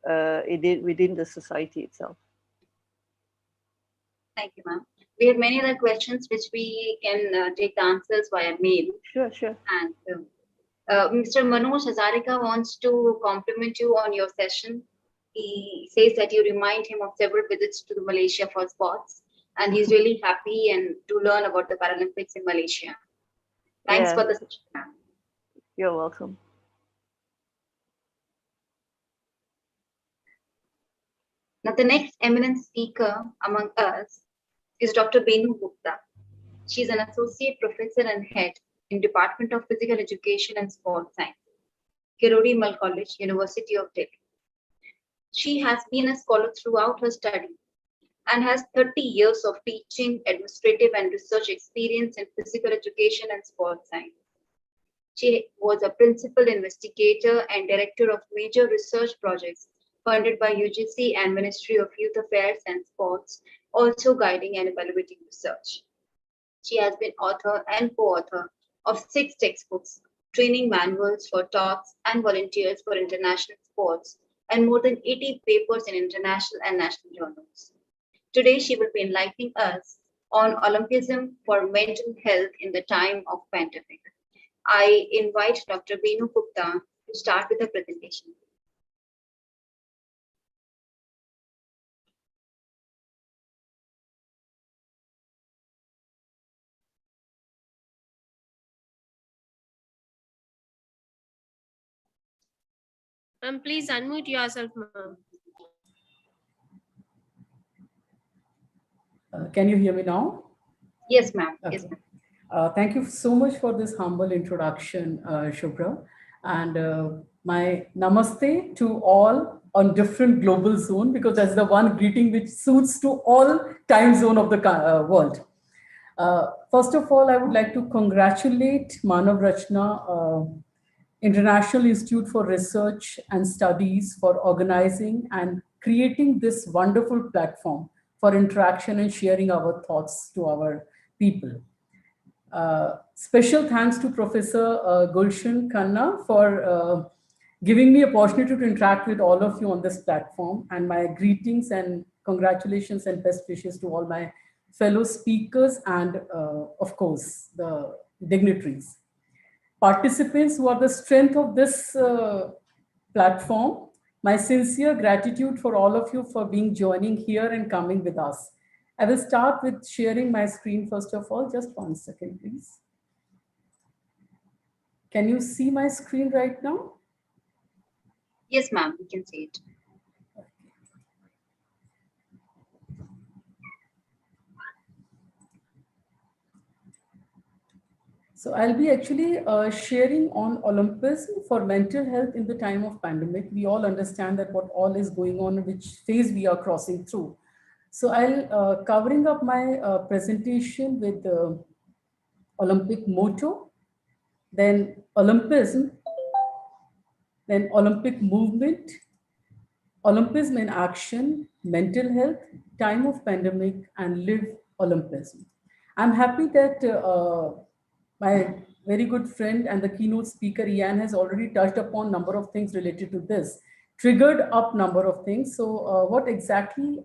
within the society itself. Thank you, ma'am. We have many other questions which we can take the answers via mail. Sure, sure. And Mr. Manoj Hazarika wants to compliment you on your session. He says that you remind him of several visits to Malaysia for sports, and he's really happy and to learn about the Paralympics in Malaysia. Thanks for the session, ma'am. You're welcome. Now, the next eminent speaker among us is Dr. Benu Gupta. She's an associate professor and head in Department of Physical Education and Sports Science, Kirori Mal College, University of Delhi. She has been a scholar throughout her study and has 30 years of teaching, administrative and research experience in physical education and sports science. She was a principal investigator and director of major research projects funded by UGC and Ministry of Youth Affairs and Sports, also guiding and evaluating research. She has been author and co-author of 6 textbooks, training manuals for tots and volunteers for international sports, and more than 80 papers in international and national journals. Today, she will be enlightening us on Olympism for mental health in the time of pandemic. I invite Dr. Benu Gupta to start with the presentation. Please unmute yourself, ma'am. Can you hear me now? Yes, ma'am. Okay. Yes, ma'am. Thank you so much for this humble introduction, Shubhra. And my namaste to all on different global zone, because that's the one greeting which suits to all time zone of the world. First of all, I would like to congratulate Manav Rachna International Institute for Research and Studies for organizing and creating this wonderful platform for interaction and sharing our thoughts to our people. Special thanks to Professor Gulshan Khanna for giving me opportunity to interact with all of you on this platform, and my greetings and congratulations and best wishes to all my fellow speakers and of course the dignitaries. Participants who are the strength of this platform, my sincere gratitude for all of you for being joining here and coming with us. I will start with sharing my screen first of all. Just 1 second, please. Can you see my screen right now? Yes, ma'am, we can see it. So I'll be actually sharing on Olympism for mental health in the time of pandemic. We all understand that what all is going on, which phase we are crossing through. So I'll covering up my presentation with the Olympic motto, then Olympism, then Olympic movement, Olympism in action, mental health, time of pandemic, and live Olympism. I'm happy that my very good friend and the keynote speaker, Ian, has already touched upon a number of things related to this, triggered up number of things. So what exactly,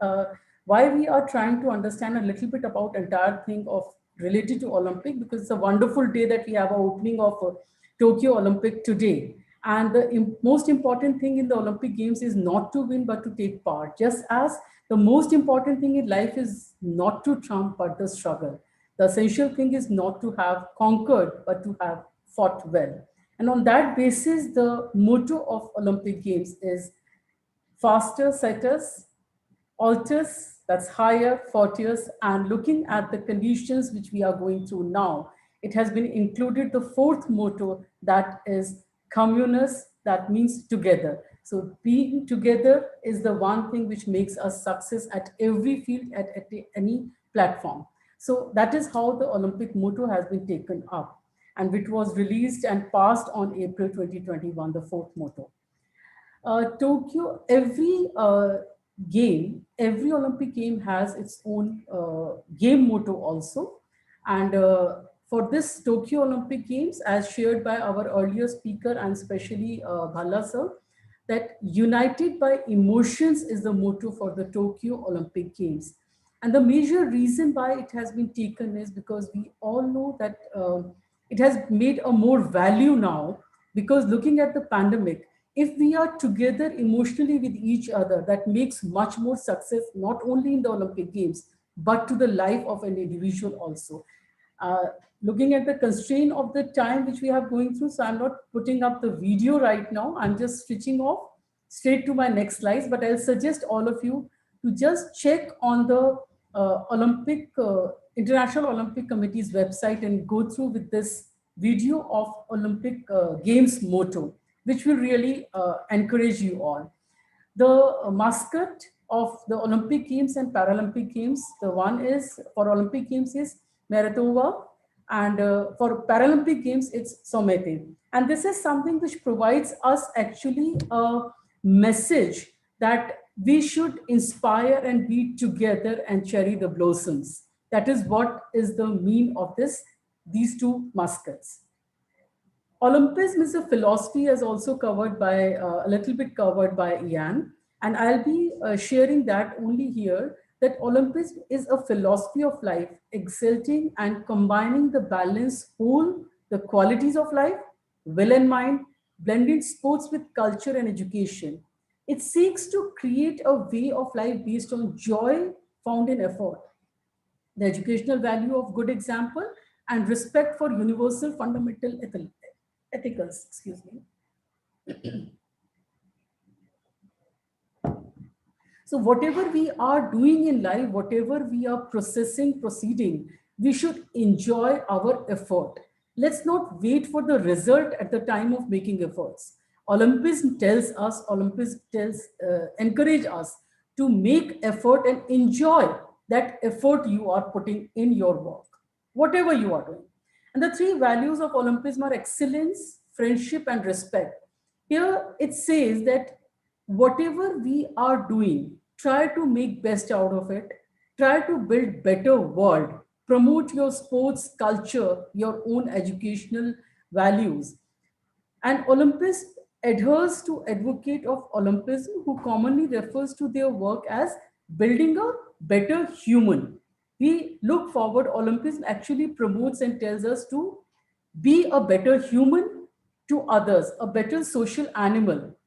why we are trying to understand a little bit about entire thing of related to Olympic, because it's a wonderful day that we have an opening of Tokyo Olympic today. And the most important thing in the Olympic Games is not to win, but to take part. Just as the most important thing in life is not to trump, but the struggle. The essential thing is not to have conquered, but to have fought well. And on that basis, the motto of Olympic Games is faster setters, alters, that's higher, fortius, and looking at the conditions which we are going through now, it has been included the 4th motto, that is communis, that means together. So being together is the one thing which makes us success at every field, at any platform. So that is how the Olympic motto has been taken up, and which was released and passed on April 2021, the 4th motto. Tokyo, every game, every Olympic game has its own game motto also. And for this Tokyo Olympic Games, as shared by our earlier speaker and especially Bhalla sir, that united by emotions is the motto for the Tokyo Olympic Games. And the major reason why it has been taken is because we all know that it has made a more value now, because looking at the pandemic, if we are together emotionally with each other, that makes much more success, not only in the Olympic Games, but to the life of an individual also. Looking at the constraint of the time which we are going through, so I'm not putting up the video right now. I'm just switching off straight to my next slides, but I'll suggest all of you to just check on the International Olympic Committee's website and go through with this video of Olympic Games motto, which will really encourage you all. The mascot of the Olympic Games and Paralympic Games, the one is for Olympic Games is Meritova, and for Paralympic Games, it's Somete. And this is something which provides us actually a message that we should inspire and be together and cherry the blossoms. That is what is the mean of these two mascots. Olympism is a philosophy, as also covered by a little bit covered by Ian, and I'll be sharing that only here, that Olympism is a philosophy of life, exalting and combining the balance whole, the qualities of life, will and mind, blending sports with culture and education. It seeks to create a way of life based on joy found in effort, the educational value of good example, and respect for universal fundamental ethicals. Excuse me. So whatever we are doing in life, whatever we are proceeding, we should enjoy our effort. Let's not wait for the result at the time of making efforts. Olympism encourage us to make effort and enjoy that effort you are putting in your work, whatever you are doing. And the three values of Olympism are excellence, friendship, and respect. Here it says that whatever we are doing, try to make best out of it, try to build better world, promote your sports culture, your own educational values. And Olympism adheres to advocate of Olympism, who commonly refers to their work as building a better human. We look forward, Olympism actually promotes and tells us to be a better human to others, a better social animal.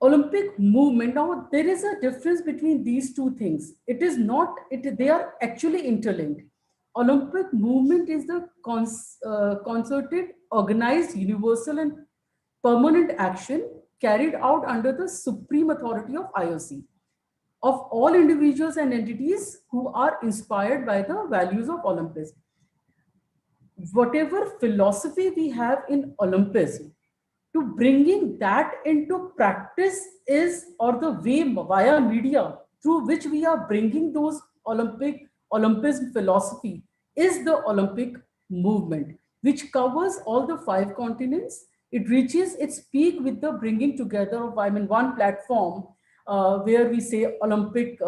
Olympic movement, now there is a difference between these two things. It is not, they are actually interlinked. Olympic movement is the concerted, organized, universal and permanent action carried out under the supreme authority of IOC, of all individuals and entities who are inspired by the values of Olympism. Whatever philosophy we have in Olympism, to bringing that into practice is, or the way via media through which we are bringing those Olympism philosophy, is the Olympic movement, which covers all the 5 continents. It reaches its peak with the bringing together of, one platform where we say Olympic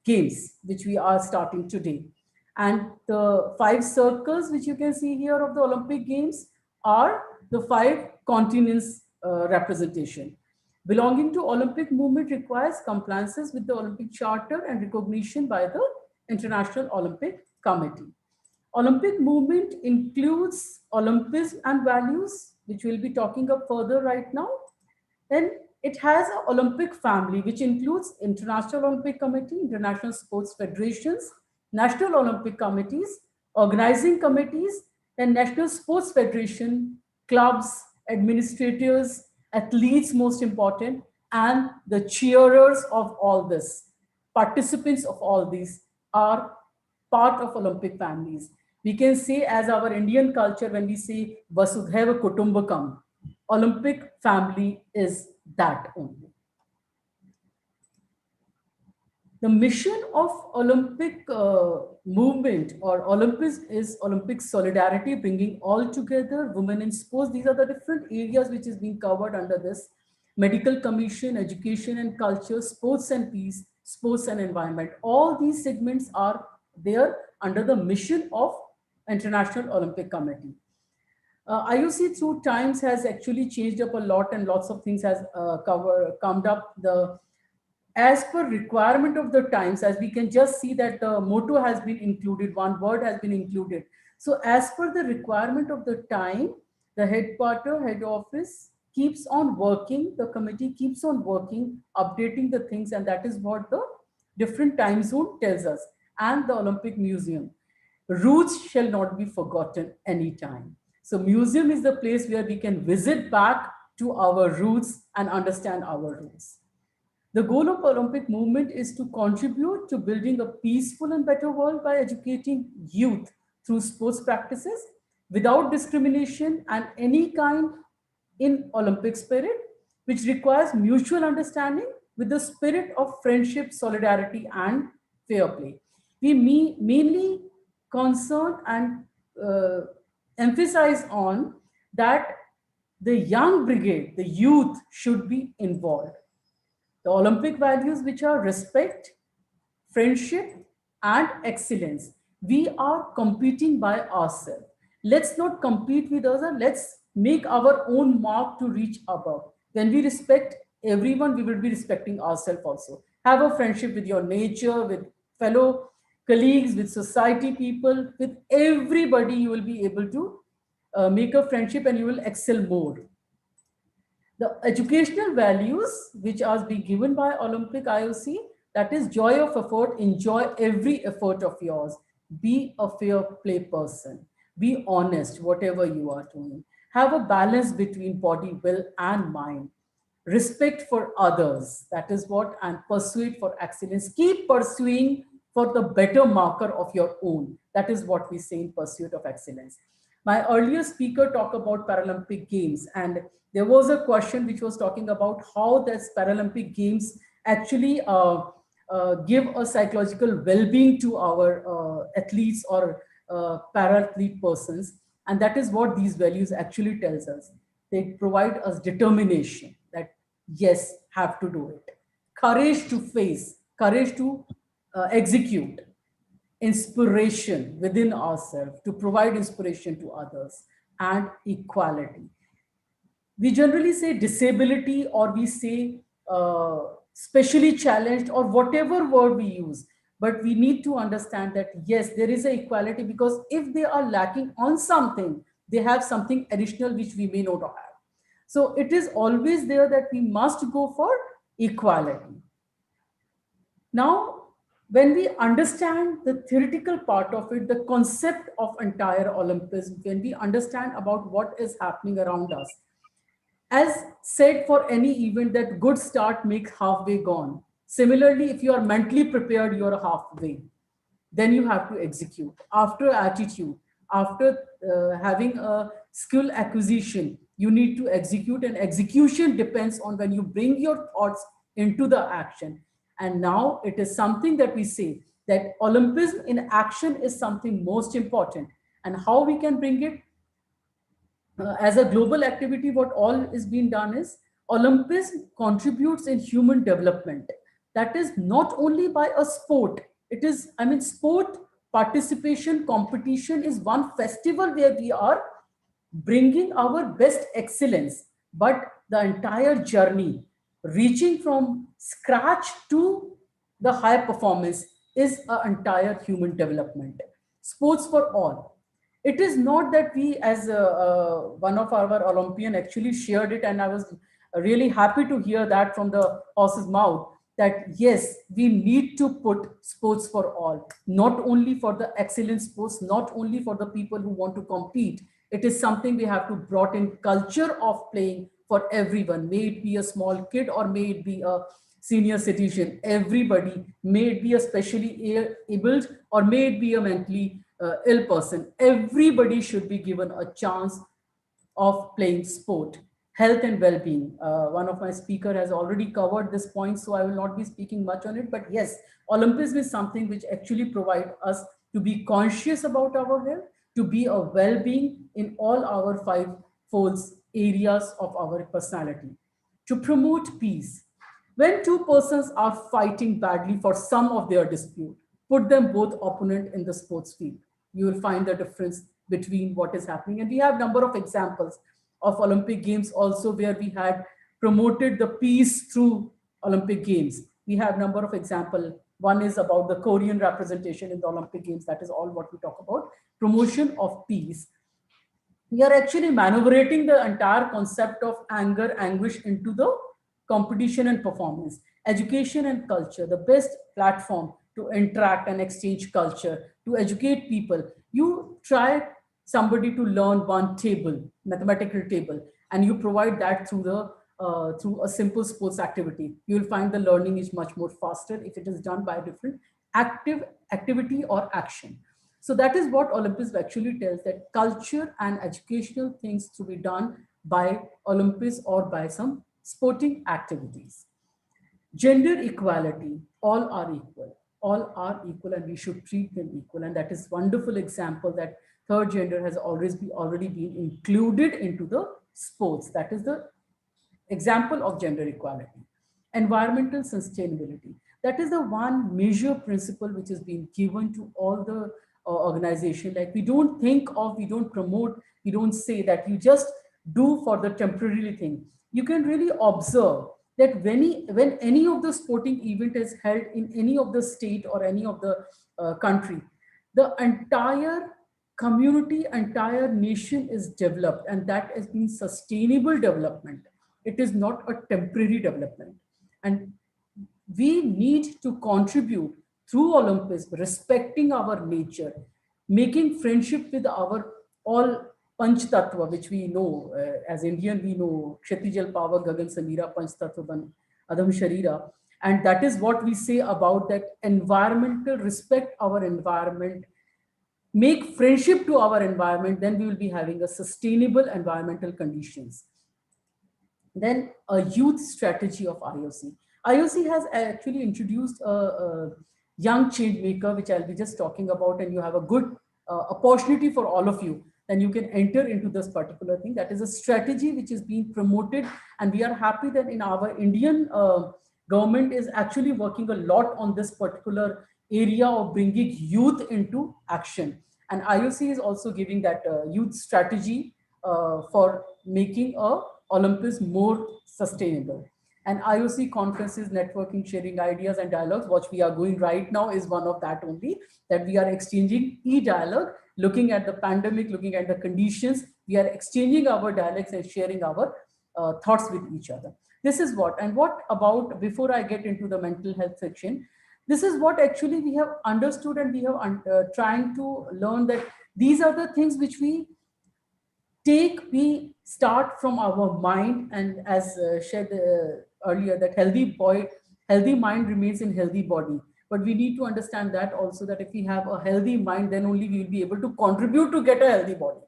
Games, which we are starting today. And the 5 circles, which you can see here of the Olympic Games, are the 5 continents representation. Belonging to Olympic movement requires compliances with the Olympic Charter and recognition by the International Olympic Committee. Olympic movement includes Olympism and values, which we'll be talking up further right now. Then it has an Olympic family, which includes International Olympic Committee, International Sports Federations, National Olympic Committees, organizing committees, and National Sports Federation, clubs, administrators, athletes, most important, and the cheerers of all this. Participants of all these are part of Olympic families. We can say, as our Indian culture, when we say Vasudhaiva Kutumbakam, Olympic family is that only. The mission of Olympic movement or Olympics is Olympic solidarity, bringing all together women in sports. These are the different areas which is being covered under this: medical commission, education and culture, sports and peace, sports and environment. All these segments are there under the mission of International Olympic Committee. IOC through times has actually changed up a lot, and lots of things has come up. As per requirement of the times, as we can just see that the motto has been included, one word has been included. So as per the requirement of the time, the headquarter, head office keeps on working, the committee keeps on working, updating the things, and that is what the different time zone tells us. And the Olympic Museum, roots shall not be forgotten anytime. So museum is the place where we can visit back to our roots and understand our roots. The goal of Olympic movement is to contribute to building a peaceful and better world by educating youth through sports practices without discrimination and any kind in Olympic spirit, which requires mutual understanding with the spirit of friendship, solidarity, and fair play. We mainly concern and emphasize on that the young brigade, the youth, should be involved. The Olympic values, which are respect, friendship, and excellence. We are competing by ourselves. Let's not compete with others. Let's make our own mark to reach above. When we respect everyone, we will be respecting ourselves also. Have a friendship with your nature, with fellow colleagues, with society people, with everybody. You will be able to make a friendship and you will excel more. The educational values which are being given by Olympic IOC, that is joy of effort, enjoy every effort of yours. Be a fair play person. Be honest, whatever you are doing. Have a balance between body, will, and mind. Respect for others, that is what, and pursuit for excellence. Keep pursuing for the better marker of your own. That is what we say in pursuit of excellence. My earlier speaker talked about Paralympic Games, and there was a question which was talking about how this Paralympic Games actually give a psychological well-being to our athletes or para-athlete persons. And that is what these values actually tells us. They provide us determination that, yes, have to do it. Courage to face, courage to execute, inspiration within ourselves to provide inspiration to others, and equality. We generally say disability, or we say specially challenged, or whatever word we use, but we need to understand that yes, there is an equality, because if they are lacking on something, they have something additional which we may not have. So it is always there that we must go for equality. Now, when we understand the theoretical part of it, the concept of entire Olympism, when we understand about what is happening around us, as said for any event, that good start makes halfway gone. Similarly, if you are mentally prepared, you are halfway. Then you have to execute. After attitude, after having a skill acquisition, you need to execute, and execution depends on when you bring your thoughts into the action. And now it is something that we say that Olympism in action is something most important. And how we can bring it as a global activity, what all is being done is Olympism contributes in human development. That is not only by a sport. It is, I mean, sport participation, competition is one festival where we are bringing our best excellence, but the entire journey, reaching from scratch to the high performance, is an entire human development. Sports for all. It is not that we, as one of our Olympian actually shared it, and I was really happy to hear that from the horse's mouth, that yes, we need to put sports for all, not only for the excellent sports, not only for the people who want to compete. It is something we have to brought in culture of playing for everyone, may it be a small kid or may it be a senior citizen, everybody, may it be a specially abled or may it be a mentally ill person. Everybody should be given a chance of playing sport. Health and well-being. One of my speakers has already covered this point, so I will not be speaking much on it. But yes, Olympism is something which actually provides us to be conscious about our health, to be a well-being in all our five folds areas of our personality, to promote peace. When two persons are fighting badly for some of their dispute, put them both opponent in the sports field. You will find the difference between what is happening. And we have number of examples of Olympic Games also where we had promoted the peace through Olympic Games. We have number of examples. One is about the Korean representation in the Olympic Games. That is all what we talk about. Promotion of peace. We are actually manipulating the entire concept of anger, anguish into the competition and performance. Education and culture, the best platform to interact and exchange culture, to educate people. You try somebody to learn one table, mathematical table, and you provide that through a simple sports activity. You will find the learning is much more faster if it is done by a different activity or action. So that is what Olympics actually tells, that culture and educational things to be done by Olympics or by some sporting activities. Gender equality, all are equal. All are equal and we should treat them equal. And that is wonderful example that third gender has already been included into the sports. That is the example of gender equality. Environmental sustainability. That is the one major principle which has been given to all the organization. Like we don't think of, we don't promote, we don't say that you just do for the temporary thing. You can really observe that when any of the sporting event is held in any of the state or any of the country, the entire community, entire nation is developed, and that has been sustainable development. It is not a temporary development. And we need to contribute through Olympics, respecting our nature, making friendship with our all Panch Tattva, which we know as Indian, we know Kshati Jal Pavan Gagan Samira Panch Tattva Ban Adam Sharira. And that is what we say about that environmental, respect our environment, make friendship to our environment, then we will be having a sustainable environmental conditions. Then a youth strategy of IOC. IOC has actually introduced a young change maker, which I'll be just talking about, and you have a good opportunity for all of you. Then you can enter into this particular thing. That is a strategy which is being promoted. And we are happy that in our Indian government is actually working a lot on this particular area of bringing youth into action. And IOC is also giving that youth strategy for making Olympics more sustainable. And IOC conferences, networking, sharing ideas and dialogues, what we are going right now is one of that only, that we are exchanging e-dialogue, looking at the pandemic, looking at the conditions, we are exchanging our dialects and sharing our thoughts with each other. This is what, and what about, before I get into the mental health section, this is what actually we have understood and we have trying to learn that these are the things which we start from our mind, and as shared earlier, that healthy mind remains in healthy body. But we need to understand that also, that if we have a healthy mind, then only we will be able to contribute to get a healthy body.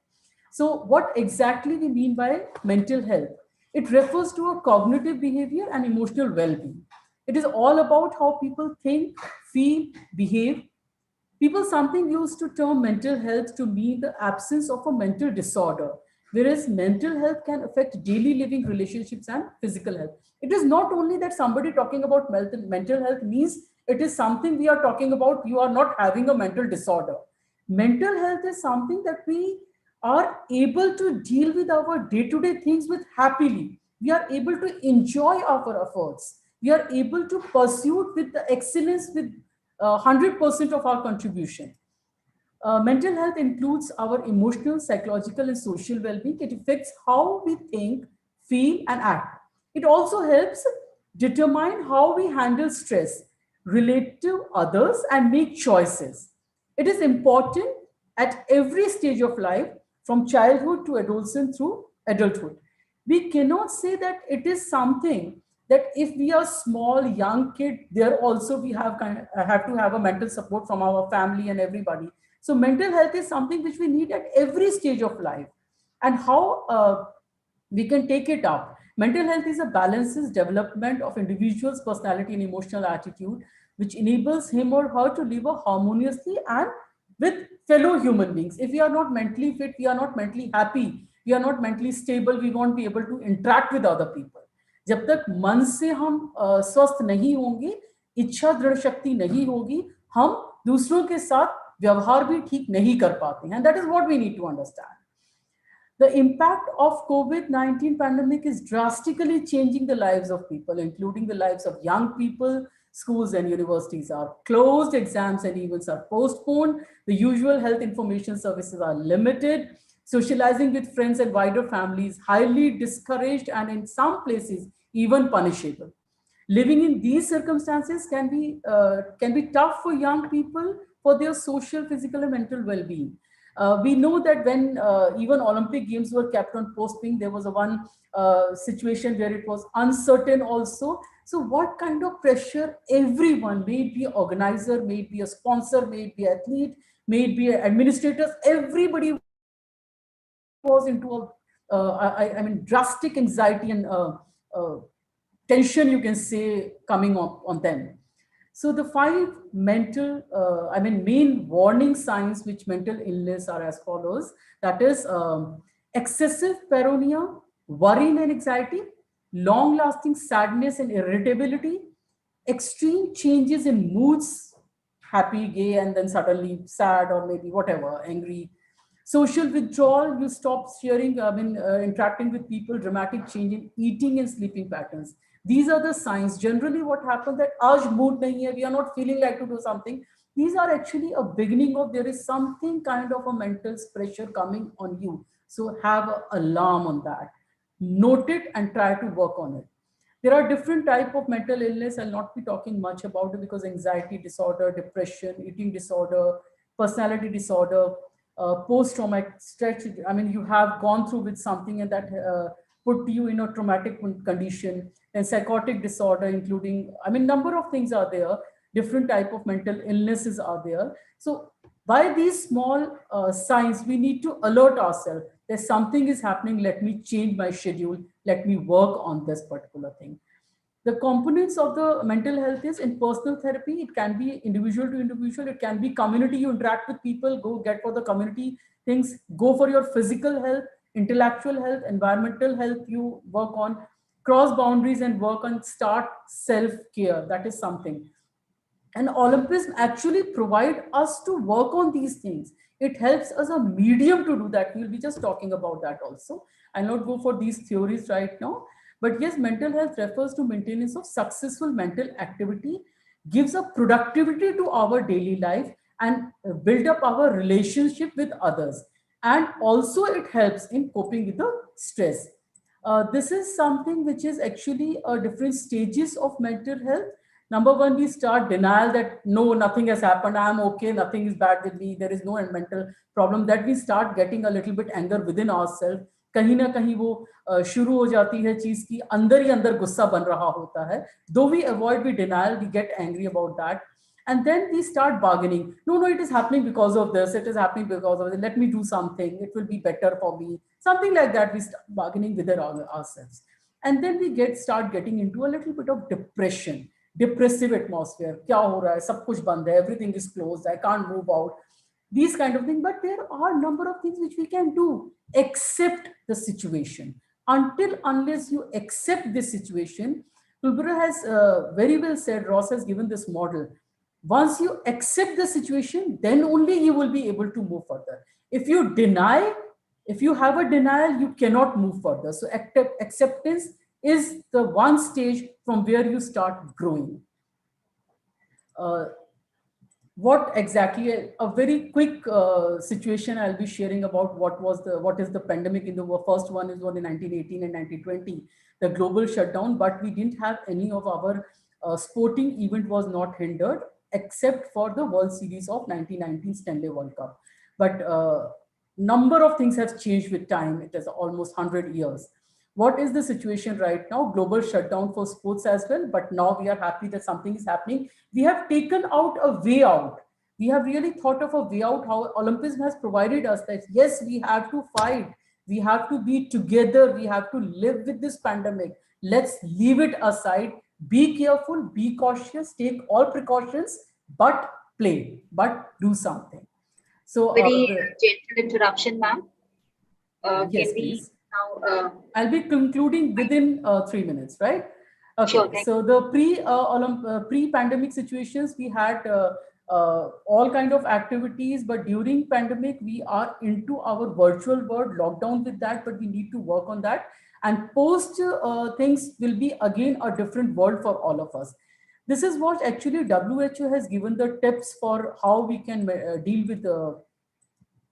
So what exactly we mean by mental health? It refers to a cognitive behavior and emotional well-being. It is all about how people think, feel, behave. People something used to term mental health to mean the absence of a mental disorder, whereas mental health can affect daily living, relationships and physical health. It is not only that somebody talking about mental health means it is something we are talking about, you are not having a mental disorder. Mental health is something that we are able to deal with our day-to-day things with happily. We are able to enjoy our efforts. We are able to pursue with the excellence with 100% of our contribution. Mental health includes our emotional, psychological, and social well-being. It affects how we think, feel, and act. It also helps determine how we handle stress, relate to others, and make choices. It is important at every stage of life, from childhood to adolescence through adulthood. We cannot say that it is something that if we are small, young kid, there also we have to have a mental support from our family and everybody. So mental health is something which we need at every stage of life. And how we can take it up. Mental health is a balances development of individual's personality and emotional attitude, which enables him or her to live harmoniously and with fellow human beings. If we are not mentally fit, we are not mentally happy, we are not mentally stable, we won't be able to interact with other people. जब तक मन से हम स्वस्थ नहीं होंगे, इच्छा दृढ़ शक्ति नहीं होगी, हम दूसरों के साथ व्यवहार भी ठीक नहीं कर पाते हैं. And that is what we need to understand. The impact of COVID-19 pandemic is drastically changing the lives of people, including the lives of young people. Schools and universities are closed, exams and events are postponed, the usual health information services are limited, socializing with friends and wider families highly discouraged, and in some places even punishable. Living in these circumstances can be tough for young people for their social, physical and mental well-being. We know that when even Olympic Games were kept on postponing, there was one situation where it was uncertain also. So what kind of pressure everyone, may it be organizer, may it be a sponsor, may it be athlete, may it be administrators, everybody was into I mean, drastic anxiety and tension, you can say, coming up on them. So the 5 mental, main warning signs which mental illness are as follows. That is excessive paranoia, worry and anxiety, long-lasting sadness and irritability, extreme changes in moods, happy, gay, and then suddenly sad or maybe whatever, angry. Social withdrawal, you stop sharing, interacting with people, dramatic change in eating and sleeping patterns. These are the signs. Generally what happens that aaj mood nahi hai, we are not feeling like to do something. These are actually a beginning of there is something kind of a mental pressure coming on you. So have an alarm on that. Note it and try to work on it. There are different types of mental illness. I'll not be talking much about it because anxiety disorder, depression, eating disorder, personality disorder, post-traumatic stress. I mean, you have gone through with something and that put you in a traumatic condition, and psychotic disorder, including, number of things are there. Different type of mental illnesses are there. So by these small signs, we need to alert ourselves that something is happening. Let me change my schedule. Let me work on this particular thing. The components of the mental health is in personal therapy. It can be individual to individual. It can be community. You interact with people, go get for the community things, go for your physical health, intellectual health, environmental health, you work on, cross boundaries and work on, start self-care. That is something. And Olympism actually provide us to work on these things. It helps us a medium to do that. We'll be just talking about that also. I'll not go for these theories right now. But yes, mental health refers to maintenance of successful mental activity, gives a productivity to our daily life, and build up our relationship with others. And also it helps in coping with the stress. This is something which is actually different stages of mental health. Number one, we start denial that no, nothing has happened. I'm okay. Nothing is bad with me. There is no mental problem. That we start getting a little bit anger within ourselves. कहीं ना कहीं वो शुरू हो जाती है चीज की अंदर ही अंदर गुस्सा बन रहा होता है. Though we avoid, we denial, we get angry about that. And then we start bargaining. No, it is happening because of this. It is happening because of it. Let me do something. It will be better for me. Something like that. We start bargaining within ourselves. And then we start getting into a little bit of depression. Depressive atmosphere. क्या हो रहा है? सब कुछ बंद है. Everything is closed. I can't move out. These kind of things. But there are a number of things which we can do. Accept the situation. Unless you accept this situation, Kulbura has very well said, Ross has given this model. Once you accept the situation, then only you will be able to move further. If you deny, if you have a denial, you cannot move further. So acceptance is the one stage from where you start growing. What exactly, a very quick situation I'll be sharing about what is the pandemic. In the first one is one in 1918 and 1920, the global shutdown, but we didn't have any of our sporting event was not hindered except for the World Series of 1919 Stanley World Cup. But number of things have changed with time. It is almost 100 years. What is the situation right now? Global shutdown for sports as well. But now we are happy that something is happening. We have taken out a way out. We have really thought of a way out how Olympism has provided us that yes, we have to fight. We have to be together. We have to live with this pandemic. Let's leave it aside. Be careful, be cautious, take all precautions, but play, but do something. So very gentle interruption, ma'am. Yes, can we please. Now, I'll be concluding within 3 minutes, right? Okay. Sure, So the pre-pandemic situations, we had all kind of activities, but during pandemic, we are into our virtual world, lockdown with that, but we need to work on that. And post things will be again a different world for all of us. This is what actually WHO has given the tips for how we can deal with the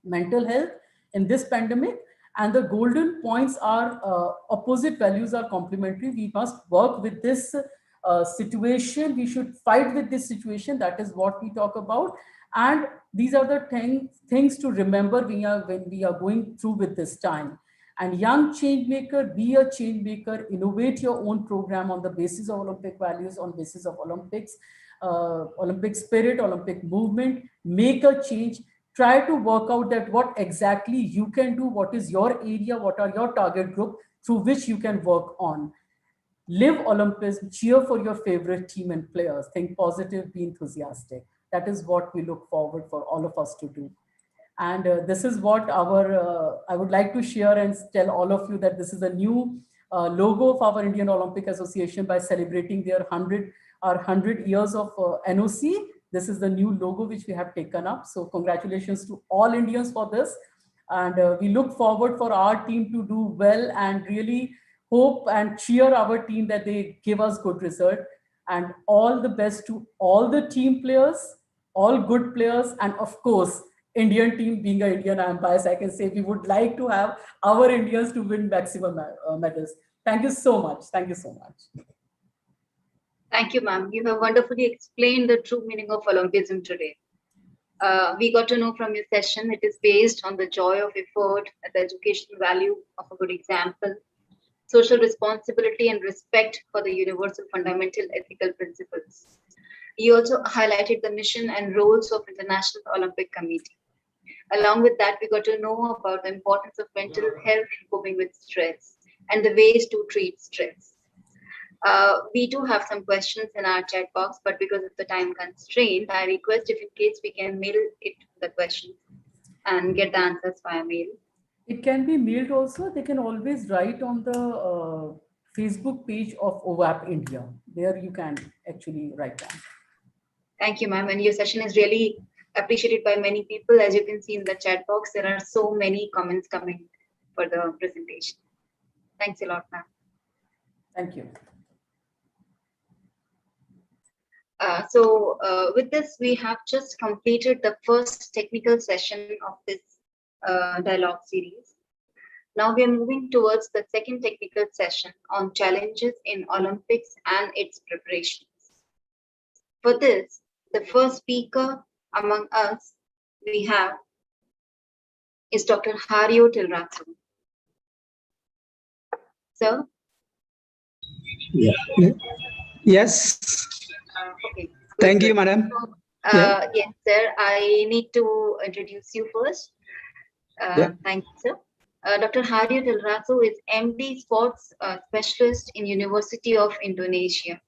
mental health in this pandemic. And the golden points are opposite values are complementary. We must work with this situation. We should fight with this situation. That is what we talk about. And these are the things to remember when we are going through with this time. And young change maker, be a change maker, innovate your own program on the basis of Olympic values, on basis of Olympics, Olympic spirit, Olympic movement, make a change. Try to work out that what exactly you can do, what is your area, what are your target group through which you can work on. Live Olympism, cheer for your favorite team and players, think positive, be enthusiastic. That is what we look forward for all of us to do. And this is what I would like to share and tell all of you that this is a new logo of our Indian Olympic Association by celebrating their 100 years of NOC. This is the new logo which we have taken up. So congratulations to all Indians for this. And we look forward for our team to do well and really hope and cheer our team that they give us good result. And all the best to all the team players, all good players, and of course, Indian team. Being an Indian, I'm biased, I can say we would like to have our Indians to win maximum medals. Thank you so much. Thank you so much. Thank you, ma'am. You have wonderfully explained the true meaning of Olympism today. We got to know from your session, it is based on the joy of effort, the educational value of a good example, social responsibility and respect for the universal fundamental ethical principles. You also highlighted the mission and roles of International Olympic Committee. Along with that, we got to know about the importance of mental health in coping with stress and the ways to treat stress. We do have some questions in our chat box, but because of the time constraint, I request if in case we can mail it the questions and get the answers via mail. It can be mailed also. They can always write on the Facebook page of OVAP India. There you can actually write down. Thank you, ma'am. And your session is really appreciated by many people. As you can see in the chat box, there are so many comments coming for the presentation. Thanks a lot, ma'am. Thank you. With this, we have just completed the first technical session of this dialogue series. Now we are moving towards the second technical session on challenges in Olympics and its preparations. For this, the first speaker among us we have is Dr. Hario Tilrathu. Sir? Yeah. Yes. Okay. Thank you, madam. Yes, sir. I need to introduce you first. Thank you, sir. Dr. Hario Tilrathu is MD Sports Specialist in University of Indonesia.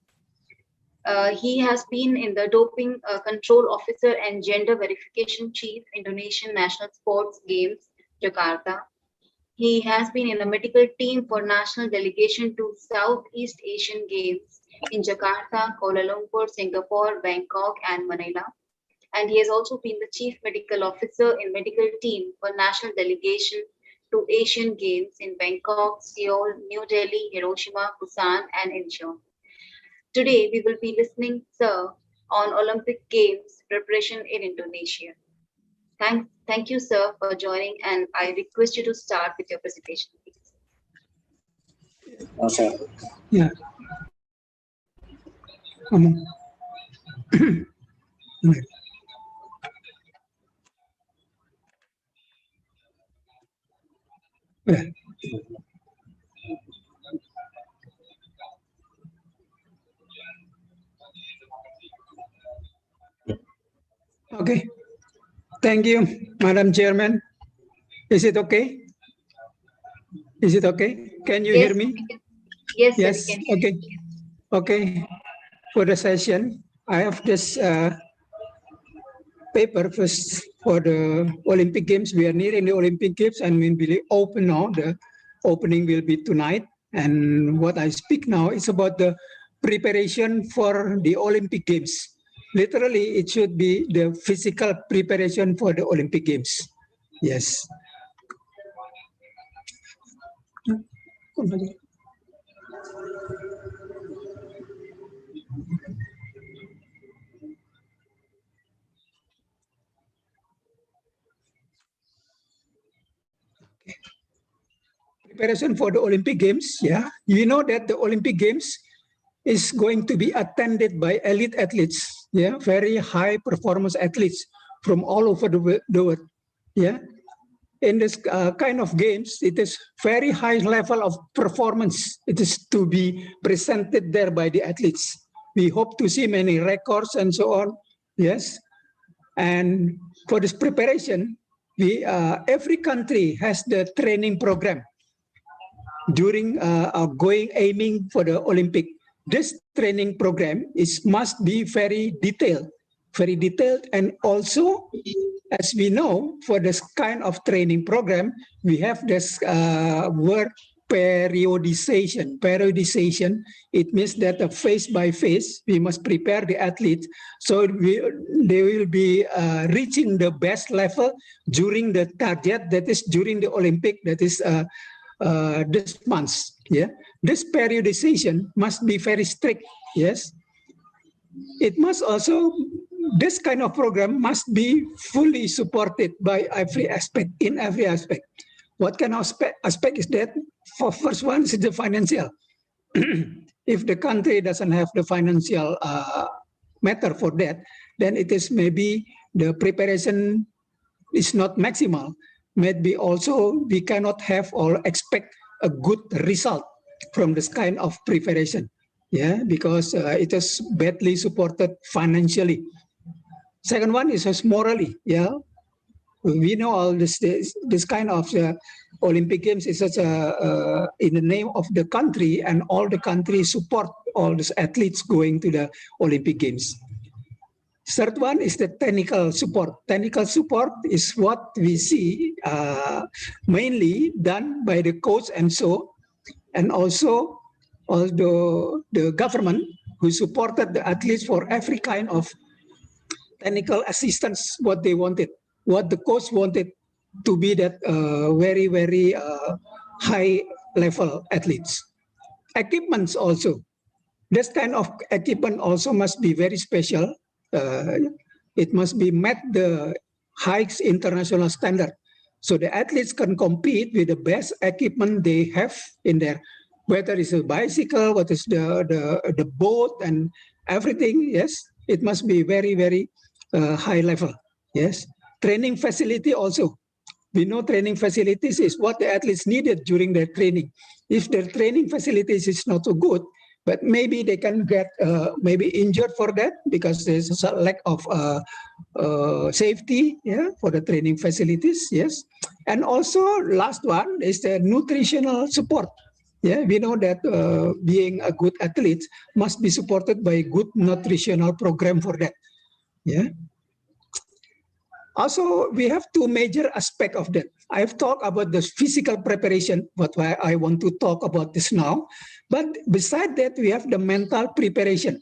He has been in the Doping Control Officer and Gender Verification Chief, Indonesian National Sports Games, Jakarta. He has been in the medical team for national delegation to Southeast Asian Games in Jakarta, Kuala Lumpur, Singapore, Bangkok, and Manila. And he has also been the Chief Medical Officer in medical team for national delegation to Asian Games in Bangkok, Seoul, New Delhi, Hiroshima, Busan, and Incheon. Today, we will be listening, sir, on Olympic Games preparation in Indonesia. Thank you, sir, for joining, and I request you to start with your presentation, please. Okay. Yeah. Okay. Thank you, Madam Chairman. Is it okay? Is it okay? Can you hear me? Yes, yes. sir, we can Okay. Okay. For the session, I have this paper first for the Olympic Games. We are nearing the Olympic Games and we will open now. The opening will be tonight. And what I speak now is about the preparation for the Olympic Games. literally it should be the physical preparation for the Olympic Games. Yes. Preparation for the Olympic Games, yeah. You know that the Olympic Games is going to be attended by elite athletes, yeah, very high performance athletes from all over the world, yeah. In this kind of games, it is very high level of performance. It is to be presented there by the athletes. We hope to see many records and so on, yes. And for this preparation, we every country has the training program during aiming for the Olympic. This training program must be very detailed, and also, as we know, for this kind of training program, we have this word periodization. Periodization, it means that phase by phase, we must prepare the athletes so they will be reaching the best level during the target, that is during the Olympic, that is this month. Yeah, this periodization must be very strict. Yes, it must also, this kind of program must be fully supported by every aspect, in every aspect. What kind of aspect is that? For first one is the financial. If the country doesn't have the financial matter for that, then it is maybe the preparation is not maximal. Maybe also we cannot have or expect a good result from this kind of preparation. Yeah, because it is badly supported financially. Second one is morally. Yeah, we know all this kind of Olympic Games is such a in the name of the country, and all the countries support all these athletes going to the Olympic Games. Third one is the technical support. Technical support is what we see mainly done by the coach and also the government who supported the athletes for every kind of technical assistance, what they wanted, what the coach wanted to be that very, very high level athletes. Equipments also. This kind of equipment also must be very special. It must be met the highest international standard. So the athletes can compete with the best equipment they have in there, whether it's a bicycle, what is the boat and everything. Yes, it must be very, very high level. Yes, training facility also. We know training facilities is what the athletes needed during their training. If their training facilities is not so good, but maybe they can get maybe injured for that because there's a lack of safety, yeah, for the training facilities. Yes, and also last one is the nutritional support. Yeah, we know that being a good athlete must be supported by a good nutritional program for that. Yeah. Also, we have two major aspects of that. I've talked about the physical preparation, but why I want to talk about this now. But beside that, we have the mental preparation.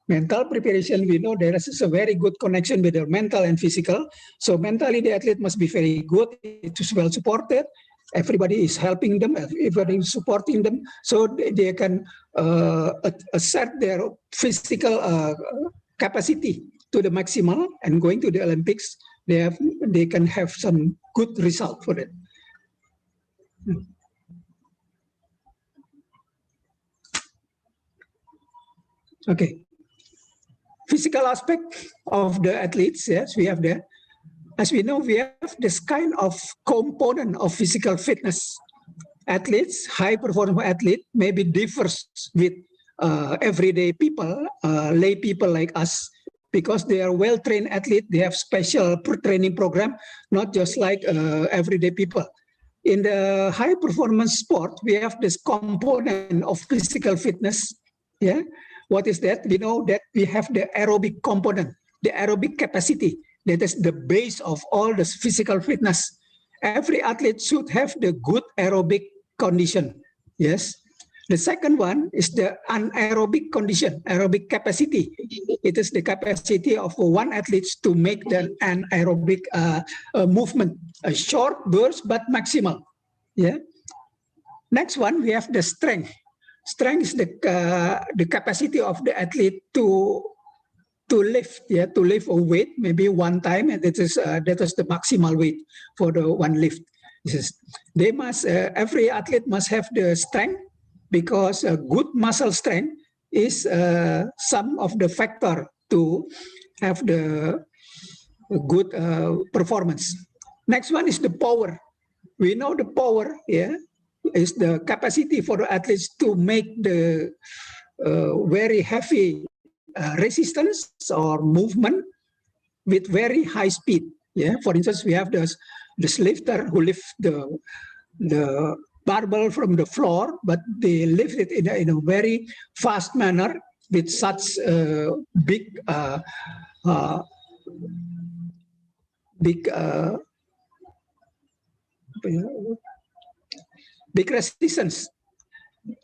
Mental preparation, we know there is a very good connection with the mental and physical. So mentally, the athlete must be very good. It is well supported. Everybody is helping them, everybody is supporting them, so they can assert their physical capacity to the maximal, and going to the Olympics, they can have some good result for it. Okay. Physical aspect of the athletes, yes, we have there. As we know, we have this kind of component of physical fitness. Athletes, high performance athlete, maybe differs with everyday people, lay people like us, because they are well-trained athletes. They have special training program, not just like everyday people. In the high performance sport, we have this component of physical fitness. Yeah, what is that? We know that we have the aerobic component, the aerobic capacity. That is the base of all this physical fitness. Every athlete should have the good aerobic condition. Yes. The second one is the anaerobic condition, aerobic capacity. It is the capacity of one athlete to make the anaerobic movement, a short burst but maximal. Yeah. Next one, we have the strength. Strength is the capacity of the athlete to lift, to lift a weight maybe one time, and that is the maximal weight for the one lift. They must every athlete must have the strength, because good muscle strength is some of the factor to have the good performance. Next one is the power. We know the power, is the capacity for the athletes to make the very heavy resistance or movement with very high speed. Yeah, for instance, we have this lifter who lift the barbell from the floor, but they lift it in a very fast manner with such big resistance.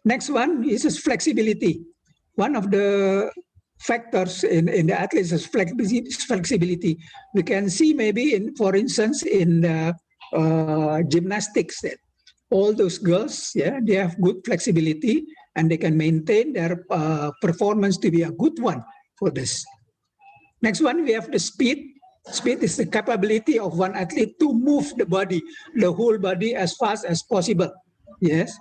Next one is flexibility. One of the factors in the athletes is flexibility. We can see maybe for instance, in gymnastics, that all those girls, they have good flexibility and they can maintain their performance to be a good one for this. Next one, we have the speed. Speed is the capability of one athlete to move the body, the whole body, as fast as possible. Yes.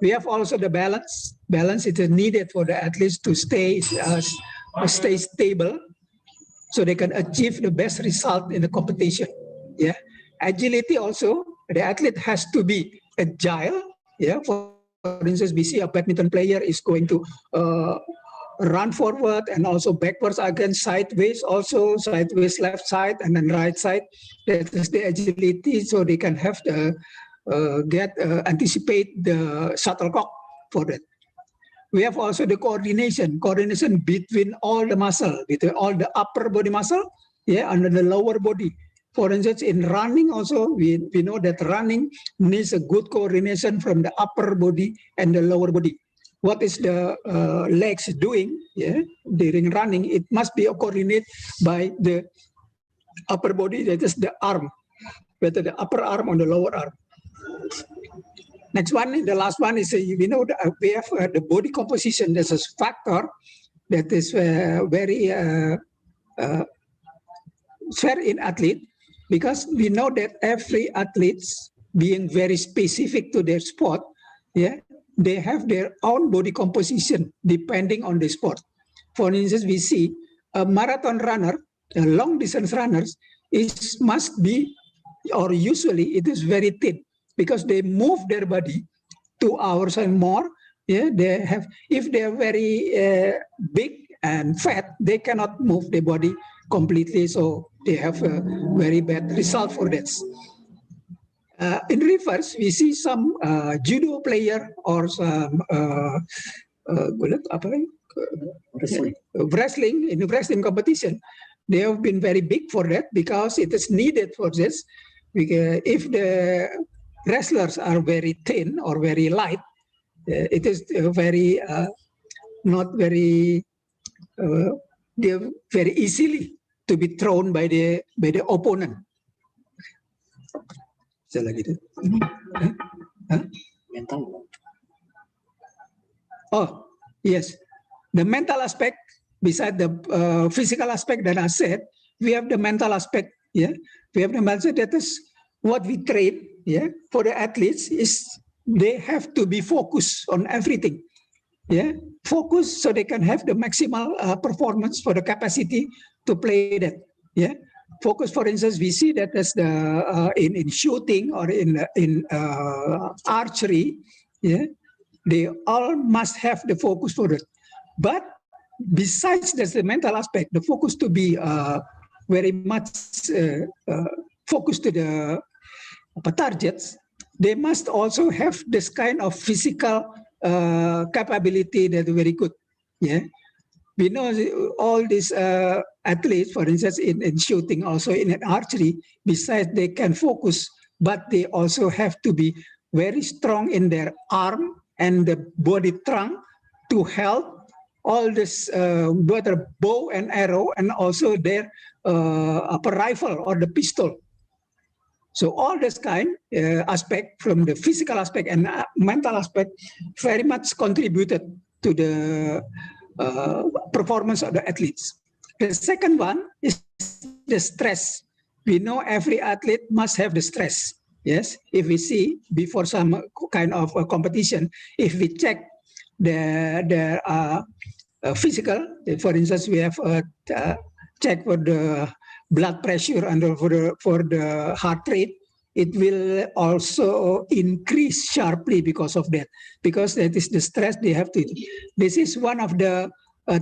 We have also the balance. Balance is needed for the athletes to stay stable, so they can achieve the best result in the competition. Yeah. Agility also, the athlete has to be agile. Yeah. For instance, we see a badminton player is going to run forward and also backwards again, sideways also, sideways left side and then right side. That is the agility, so they can have the anticipate the shuttlecock for that. We have also the coordination between all the muscle, between all the upper body muscle, and the lower body. For instance, in running also, we know that running needs a good coordination from the upper body and the lower body. What is the legs doing during running? It must be coordinated by the upper body, that is the arm, whether the upper arm or the lower arm. Next one, the last one is, we know that we have the body composition. There's a factor that is very fair in athlete, because we know that every athletes being very specific to their sport, they have their own body composition depending on the sport. For instance, we see a marathon runner, a long distance runners, must be, or usually it is very thin, because they move their body 2 hours and more. They have, if they are very big and fat, they cannot move their body completely, so they have a very bad result for this. In reverse, we see some judo player or some wrestling, in the wrestling competition. They have been very big for that, because it is needed for this. If the wrestlers are very thin or very light, it is very not very very easily to be thrown by the opponent. Oh yes, the mental aspect. Beside the physical aspect that I said, we have the mental aspect. We have the mental. That is what we train. For the athletes is they have to be focused on everything. Focus so they can have the maximal performance for the capacity to play that. Focus. For instance, we see that as the in shooting or in archery. They all must have the focus for it. But besides there's the mental aspect, the focus to be very much focused to the targets, they must also have this kind of physical capability that is very good. We know all these athletes, for instance, in shooting, also in archery, besides they can focus, but they also have to be very strong in their arm and the body trunk to help all this whether bow and arrow, and also their upper rifle or the pistol. So all this kind aspect, from the physical aspect and mental aspect, very much contributed to the performance of the athletes. The second one is the stress. We know every athlete must have the stress. Yes, if we see before some kind of competition, if we check the physical, for instance, we have check for the blood pressure and for the heart rate, it will also increase sharply because of that, because that is the stress they have to. This is one of the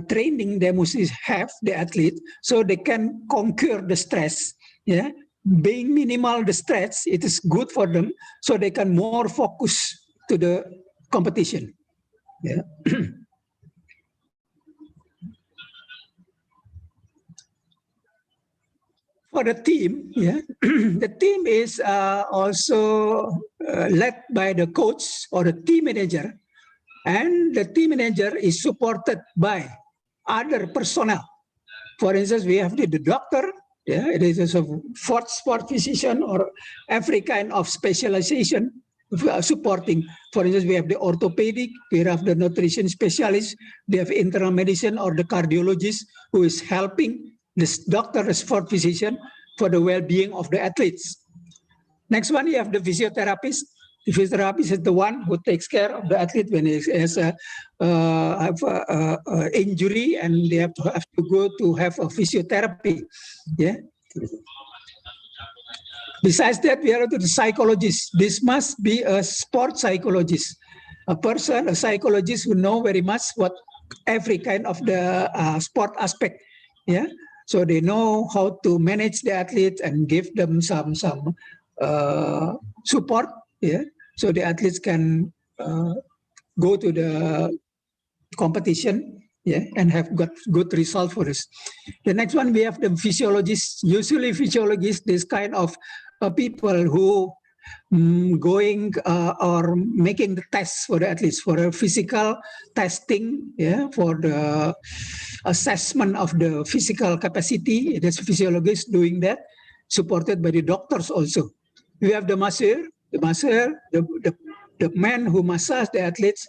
training they must have, the athlete, so they can conquer the stress. Yeah, being minimal the stress, it is good for them, so they can more focus to the competition. Yeah. For the team, yeah, the team is also led by the coach or the team manager, and the team manager is supported by other personnel. For instance, we have the doctor, yeah, it is a sport physician or every kind of specialization supporting. For instance, we have the orthopedic, we have the nutrition specialist, we have internal medicine or the cardiologist who is helping this doctor, the sport physician, for the well-being of the athletes. Next one, you have the physiotherapist. The physiotherapist is the one who takes care of the athlete when he has a injury and they have to go to have a physiotherapy. Yeah. Besides that, we are the psychologist. This must be a sport psychologist, a psychologist who know very much what every kind of the sport aspect. Yeah. So they know how to manage the athletes and give them some support. Yeah. So the athletes can go to the competition, yeah, and have got good result for us. The next one, we have the physiologists. Usually physiologists, this kind of people who going or making the tests for the athletes, for a physical testing, yeah, for the assessment of the physical capacity. There's physiologists doing that, supported by the doctors also. We have the masseur, the man who massage the athletes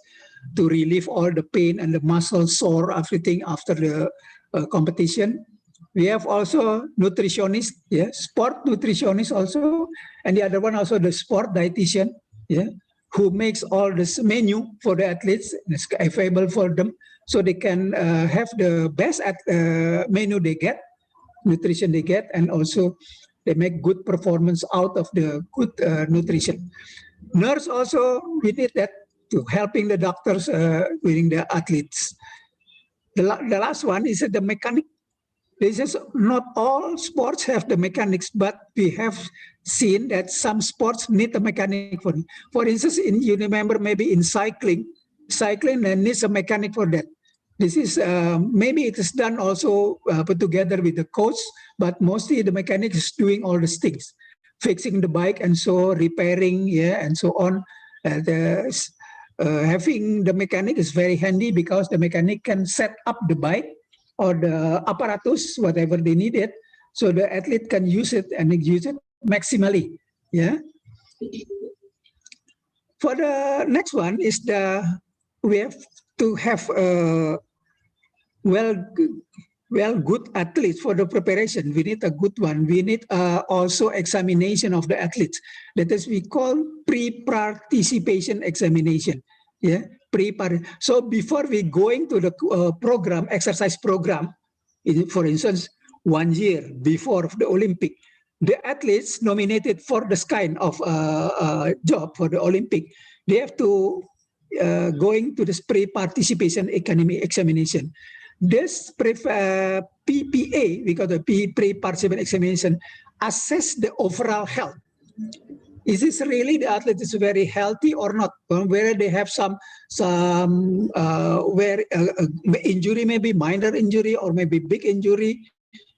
to relieve all the pain and the muscle sore, everything after the competition. We have also nutritionist, yeah, sport nutritionist also, and the other one also the sport dietitian, yeah, who makes all this menu for the athletes, it's available for them, so they can have the best menu they get, nutrition they get, and also they make good performance out of the good nutrition. Nurse also, we need that to helping the doctors with the athletes. The last one is the mechanic. This is not all sports have the mechanics, but we have seen that some sports need a mechanic for it. For instance, you remember maybe in cycling there needs a mechanic for that. This is maybe it is done also put together with the coach, but mostly the mechanic is doing all these things, fixing the bike and so repairing, yeah, and so on. Having the mechanic is very handy because the mechanic can set up the bike or the apparatus, whatever they need it, so the athlete can use it and use it maximally. Yeah. For the next one is we have to have good athletes for the preparation. We need a good one. We need also examination of the athletes. That is we call pre-participation examination. Yeah. So before we going to the program, exercise program, for instance, 1 year before the Olympic, the athletes nominated for this kind of job for the Olympic, they have to going to this pre-participation examination. This PPA, we call the pre-participation examination, assess the overall health. Is this really the athlete is very healthy or not? Where they have some where injury, maybe minor injury or maybe big injury,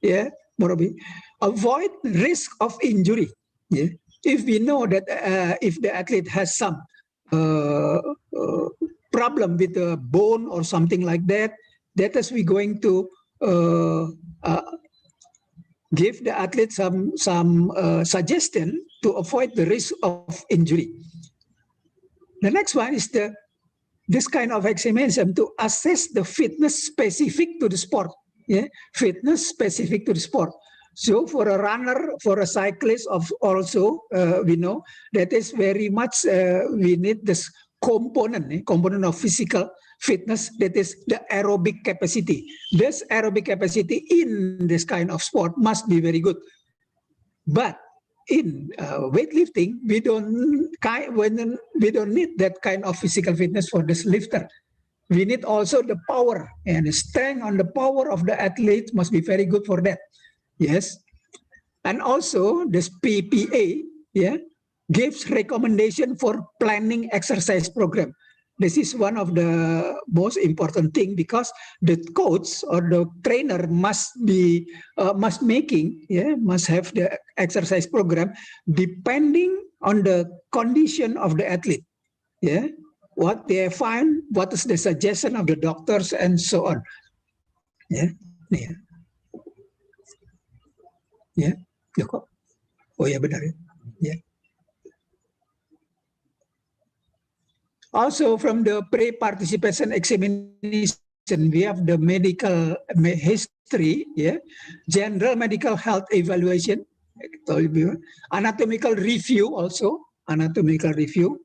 yeah, probably. Avoid risk of injury. Yeah, if we know that if the athlete has some problem with the bone or something like that, that is we going to give the athlete some suggestion to avoid the risk of injury. The next one is this kind of examination to assess the fitness specific to the sport. Yeah, fitness specific to the sport. So for a runner, for a cyclist, also we know that is very much we need this component of physical fitness, that is the aerobic capacity. This aerobic capacity in this kind of sport must be very good. But in weightlifting, we don't need that kind of physical fitness for this lifter. We need also the power, and the strength and the power of the athlete must be very good for that. Yes, and also this PPA, yeah, gives recommendation for planning exercise program. This is one of the most important thing, because the coach or the trainer must have the exercise program depending on the condition of the athlete. Yeah, what they find, what is the suggestion of the doctors, and so on. Yeah, yeah, yeah. Oh ya benar ya. Yeah. Also, from the pre-participation examination, we have the medical history, yeah, general medical health evaluation, anatomical review also, anatomical review.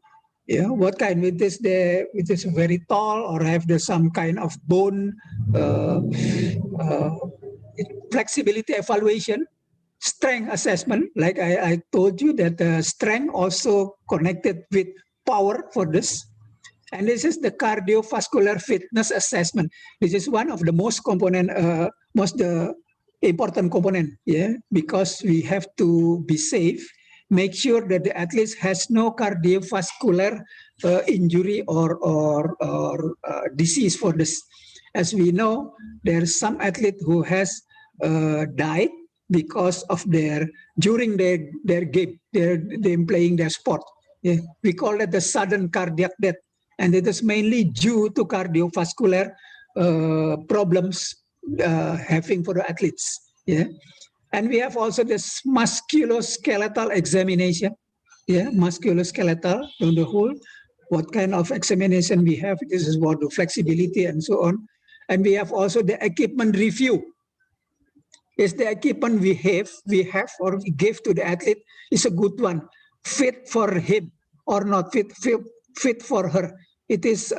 Yeah, what kind with this? It is very tall or have some kind of bone flexibility evaluation, strength assessment. Like I told you that strength also connected with power for this. And this is the cardiovascular fitness assessment. This is one of the most important component, yeah, because we have to be safe, make sure that the athlete has no cardiovascular injury or disease for this. As we know, there are some athletes who has died because of during their game, them playing their sport. Yeah, we call it the sudden cardiac death. And it is mainly due to cardiovascular problems having for the athletes. Yeah, and we have also this musculoskeletal examination. Yeah, musculoskeletal on the whole. What kind of examination we have? This is about the flexibility and so on. And we have also the equipment review. Is the equipment we have or we give to the athlete is a good one, fit for him or not fit for her. It is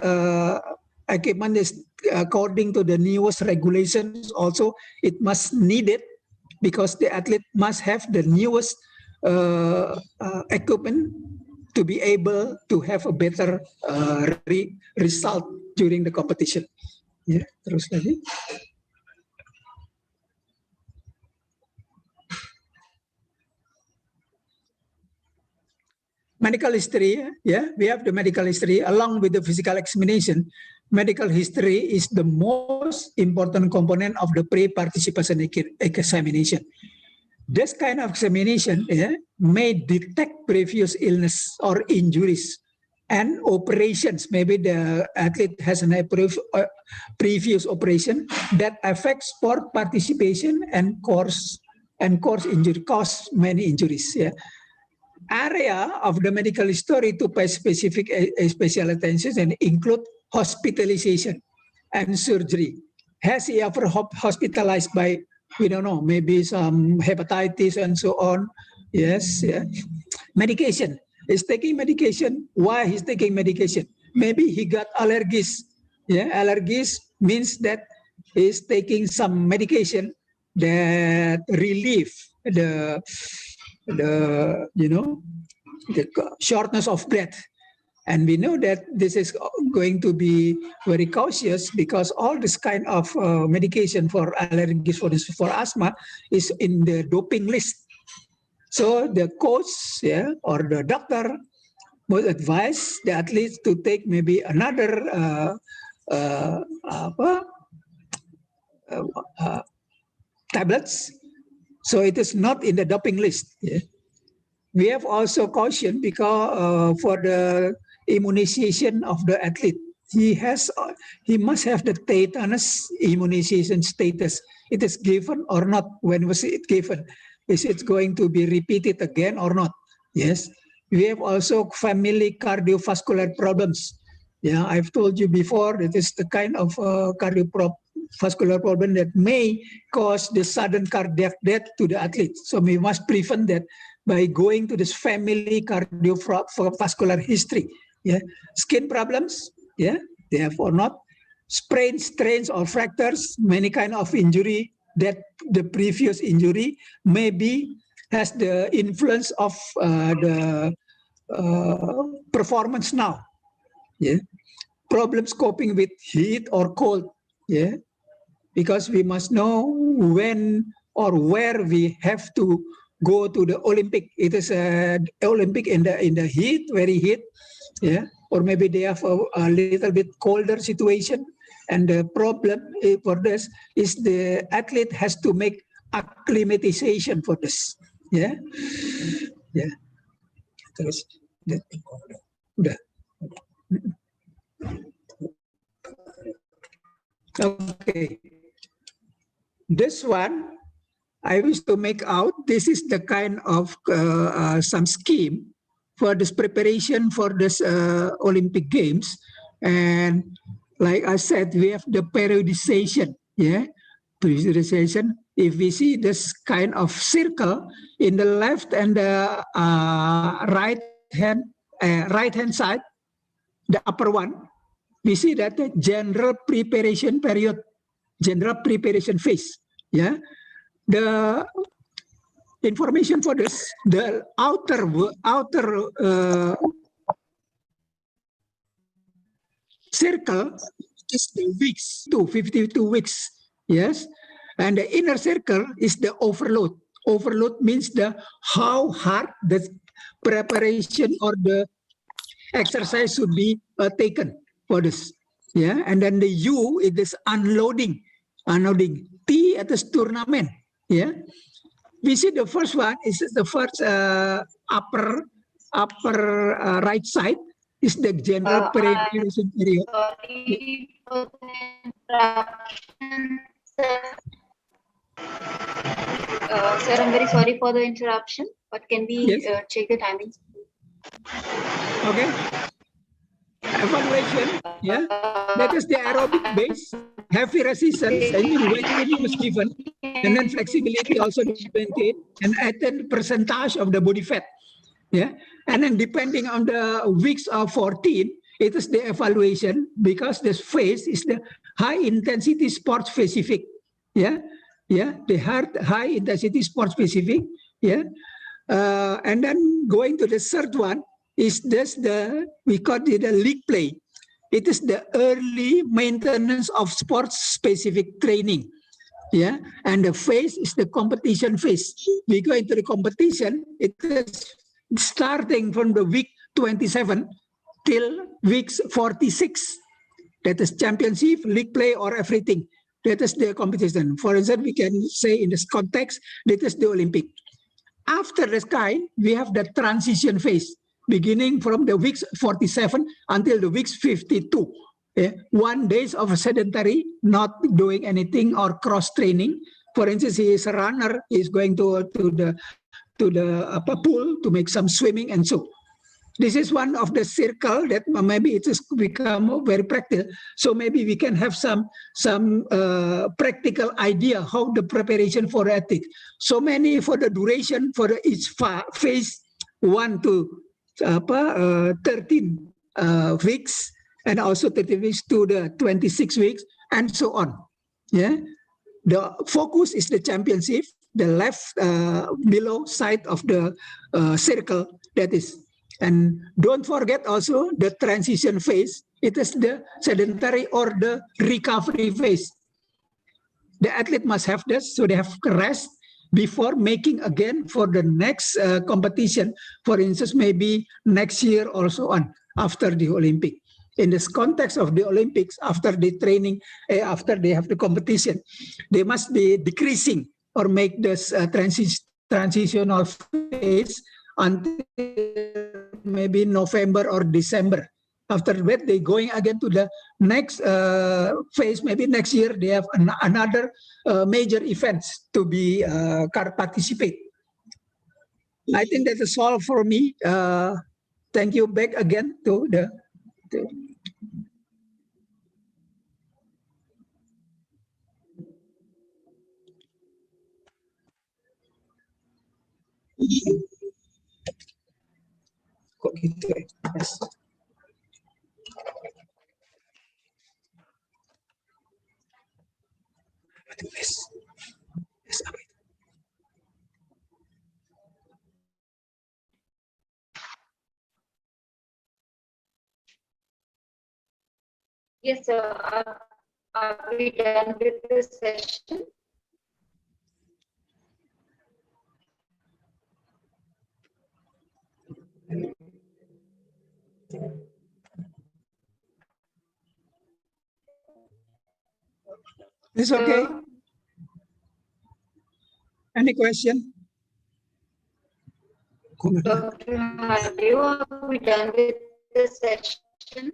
equipment is according to the newest regulations. Also, it must need it because the athlete must have the newest equipment to be able to have a better result during the competition. Yeah, terus lagi. Medical history, yeah, we have the medical history along with the physical examination. Medical history is the most important component of the pre-participation examination. This kind of examination may detect previous illness or injuries and operations. Maybe the athlete has a previous operation that affects sport participation and cause many injuries. Yeah. Area of the medical history to pay specific special attention and include hospitalization and surgery. Has he ever hospitalized by, we don't know, maybe some hepatitis and so on? Yes. Yeah. Medication. Is taking medication. Why he's taking medication? Maybe he got allergies. Yeah, allergies means that he's taking some medication that relieve the shortness of breath. And we know that this is going to be very cautious because all this kind of medication for allergies, for asthma, is in the doping list. So the coach, yeah, or the doctor would advise the athletes to take maybe another tablets. So it is not in the doping list. Yeah. We have also caution because for the immunization of the athlete. He must have the tetanus immunization status. It is given or not? When was it given? Is it going to be repeated again or not? Yes. We have also family cardiovascular problems. Yeah, I've told you before that is the kind of cardiovascular problem that may cause the sudden cardiac death to the athlete. So we must prevent that by going to this family cardiovascular history. Yeah, skin problems. Yeah, therefore not sprains, strains, or fractures. Many kind of injury that the previous injury maybe has the influence of the performance now. Yeah, problems coping with heat or cold. Yeah, because we must know when or where we have to go to the Olympic. It is Olympic in the heat, very heat. Yeah, or maybe they have a little bit colder situation. And the problem for this is the athlete has to make acclimatization for this. Yeah, yeah. Terus, udah. Okay. This one, I wish to make out. This is the kind of some scheme for this preparation for this Olympic Games, and like I said, we have the periodization. Yeah, periodization. If we see this kind of circle in the left and the right hand side, the upper one, we see that the general preparation period, general preparation phase. Yeah, the information for this, the outer circle is the weeks, 52 weeks. Yes, and the inner circle is the overload. Overload means the how hard the preparation or the exercise should be taken for this. Yeah, and then the U is this unloading. T at this tournament. Yeah, we see the first one is the first upper right side is the general preparation period. Sorry for the interruption, sir. Sir, I'm very sorry for the interruption, but can we check the timings? Okay. Evaluation, yeah, that is the aerobic base, heavy resistance, and weight training was given, and then flexibility also maintained, and at 10% of the body fat, yeah, and then depending on the weeks of 14, it is the evaluation because this phase is the high intensity sport specific, yeah, the high intensity sport specific, yeah, and then going to the third one. Is this we call it the league play. It is the early maintenance of sports-specific training. Yeah, and the phase is the competition phase. We go into the competition, it is starting from the week 27 till weeks 46. That is championship, league play, or everything. That is the competition. For instance, we can say in this context, that is the Olympic. After this kind, we have the transition phase. Beginning from the weeks 47 until the weeks 52. 1 day of a sedentary, not doing anything or cross training. For instance, he is a runner, he is going to the pool to make some swimming and so. This is one of the circle that maybe it has become very practical. So maybe we can have some practical idea how the preparation for athlete. So many for the duration for each phase 1 to 13 weeks, and also 30 weeks to the 26 weeks, and so on. Yeah, the focus is the championship, the left below side of the circle, that is. And don't forget also the transition phase. It is the sedentary or the recovery phase. The athlete must have this, so they have rest before making again for the next competition, for instance, maybe next year or so on, after the Olympic. In this context of the Olympics, after the training, after they have the competition, they must be decreasing or make this transitional phase until maybe November or December. After that, they going again to the next phase. Maybe next year they have another major events to be participate. I think that is all for me. Thank you back again to the. Kok gitu ya? Yes. Yes, sir. Are we done with this session? It's okay. Any question? Dr. Hardev, are we done with the session?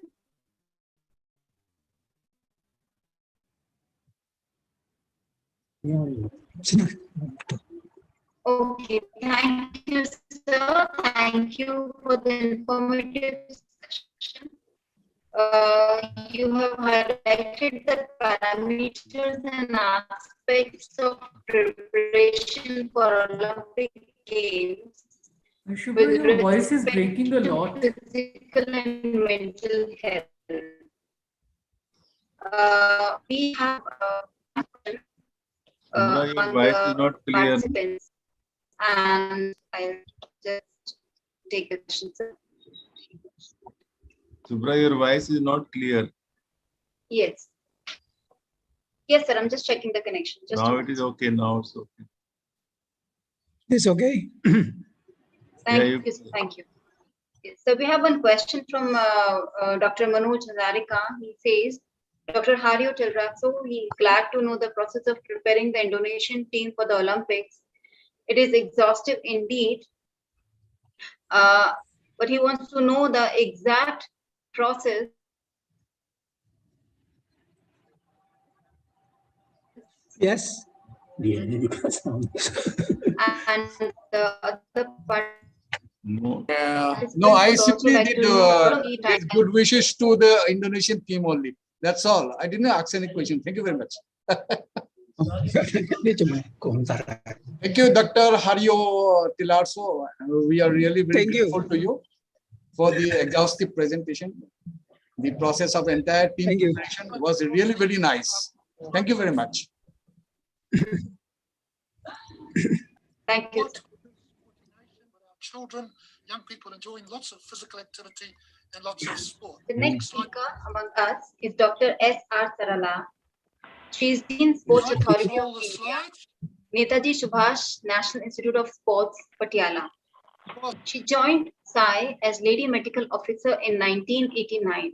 Okay, thank you, sir. Thank you for the informative discussion. You have highlighted the parameters and aspects of preparation for Olympic Games. Shubhra, your voice is breaking a lot. Physical and mental health. We have Subhra, your on voice is the not clear. participants, and I'll just take a question, sir. Subhra, your voice is not clear. Yes. Yes, sir. I'm just checking the connection. Just a Now moment. it is okay. Now it's okay. It's okay. Thank you. Thank you. Yes, so we have one question from Dr. Manoj Hazarika. He says, Dr. Hario Tilraso, he glad to know the process of preparing the Indonesian team for the Olympics. It is exhaustive indeed, but he wants to know the exact process. Yes. And the other part. No. No, I simply like did to know the give good wishes to the Indonesian team only. That's all. I didn't ask any question. Thank you very much. Thank you, Dr. Hario Tilarso. We are really very grateful to you for the exhaustive presentation. The process of entire team preparation was really very nice. Thank you very much. Thank you. Children, young people enjoying lots of physical activity and lots of sport. The next speaker among us is Dr. S.R. Sarala. She is Dean Sports Authority of India, Netaji Subhash National Institute of Sports, Patiala. She joined SAI as Lady Medical Officer in 1989.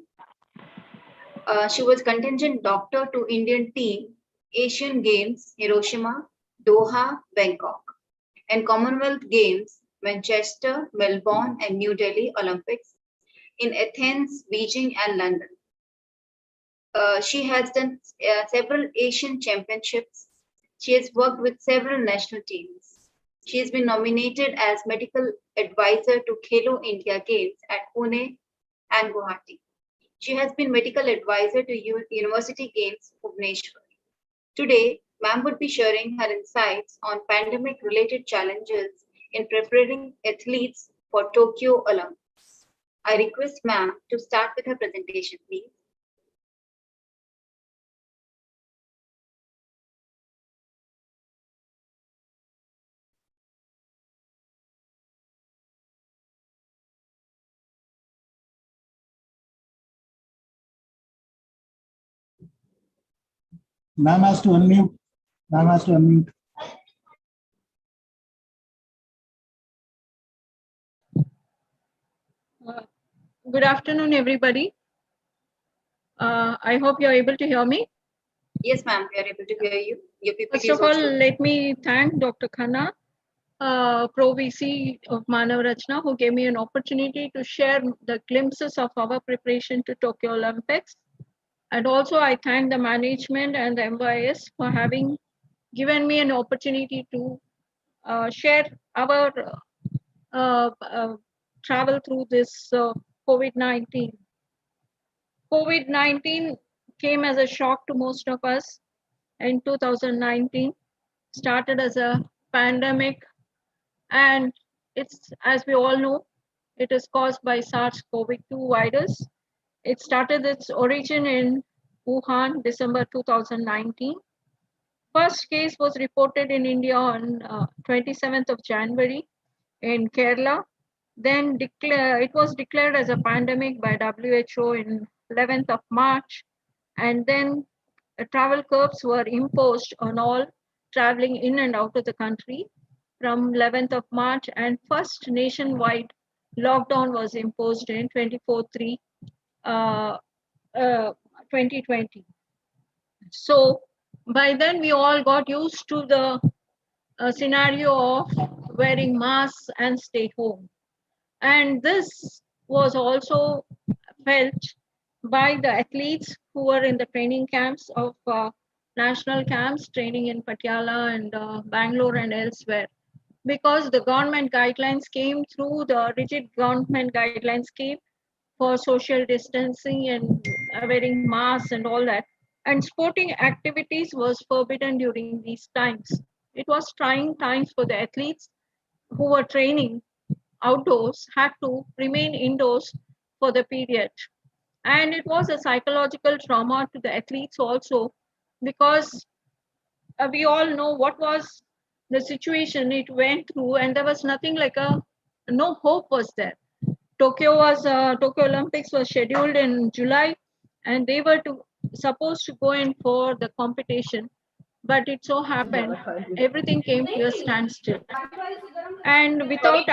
She was contingent doctor to Indian team, Asian Games, Hiroshima, Doha, Bangkok, and Commonwealth Games, Manchester, Melbourne, and New Delhi Olympics, in Athens, Beijing, and London. She has done several Asian championships. She has worked with several national teams. She has been nominated as medical advisor to Khelo India Games at Pune and Guwahati. She has been medical advisor to University Games, Bhubaneswar. Today, ma'am would be sharing her insights on pandemic-related challenges in preparing athletes for Tokyo Olympics. I request ma'am to start with her presentation, please. Ma'am has to unmute. Ma'am has to unmute. Good afternoon, everybody. I hope you're able to hear me. Yes, ma'am, we are able to hear you. Your PPT First is of all, also- let me thank Dr. Khanna Pro VC of Manav Rachna, who gave me an opportunity to share the glimpses of our preparation to Tokyo Olympics. And also I thank the management and the MYS for having given me an opportunity to share our travel through this COVID-19. COVID-19 came as a shock to most of us in 2019, started as a pandemic, and it's, as we all know, it is caused by SARS-CoV-2 virus. It started its origin in Wuhan, December 2019. First case was reported in India on 27th of January in Kerala. Then it was declared as a pandemic by WHO in 11th of March. And then travel curbs were imposed on all traveling in and out of the country from 11th of March, and first nationwide lockdown was imposed in 24/3/2020. So by then we all got used to the scenario of wearing masks and stay home. And this was also felt by the athletes who were in the training camps of national camps, training in Patiala and Bangalore and elsewhere. Because the government guidelines came through, the rigid government guidelines came for social distancing and wearing masks and all that. And sporting activities was forbidden during these times. It was trying times for the athletes who were training outdoors, had to remain indoors for the period. And it was a psychological trauma to the athletes also, because we all know what was the situation it went through, and there was nothing like no hope was there. Tokyo Olympics was scheduled in July, and they were supposed to go in for the competition, but it so happened everything came to a standstill. And without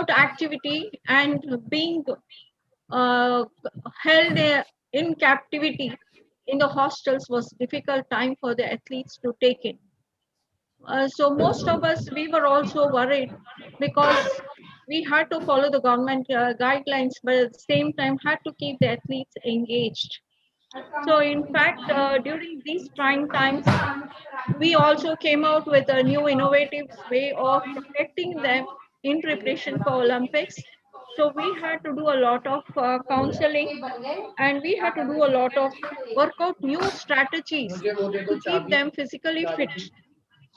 activity and being held in captivity in the hostels was difficult time for the athletes to take in. So most of us, we were also worried because we had to follow the government guidelines, but at the same time had to keep the athletes engaged. So in fact, during these trying times, we also came out with a new innovative way of protecting them in preparation for Olympics. So we had to do a lot of counseling, and we had to do a lot of work out new strategies to keep them physically fit.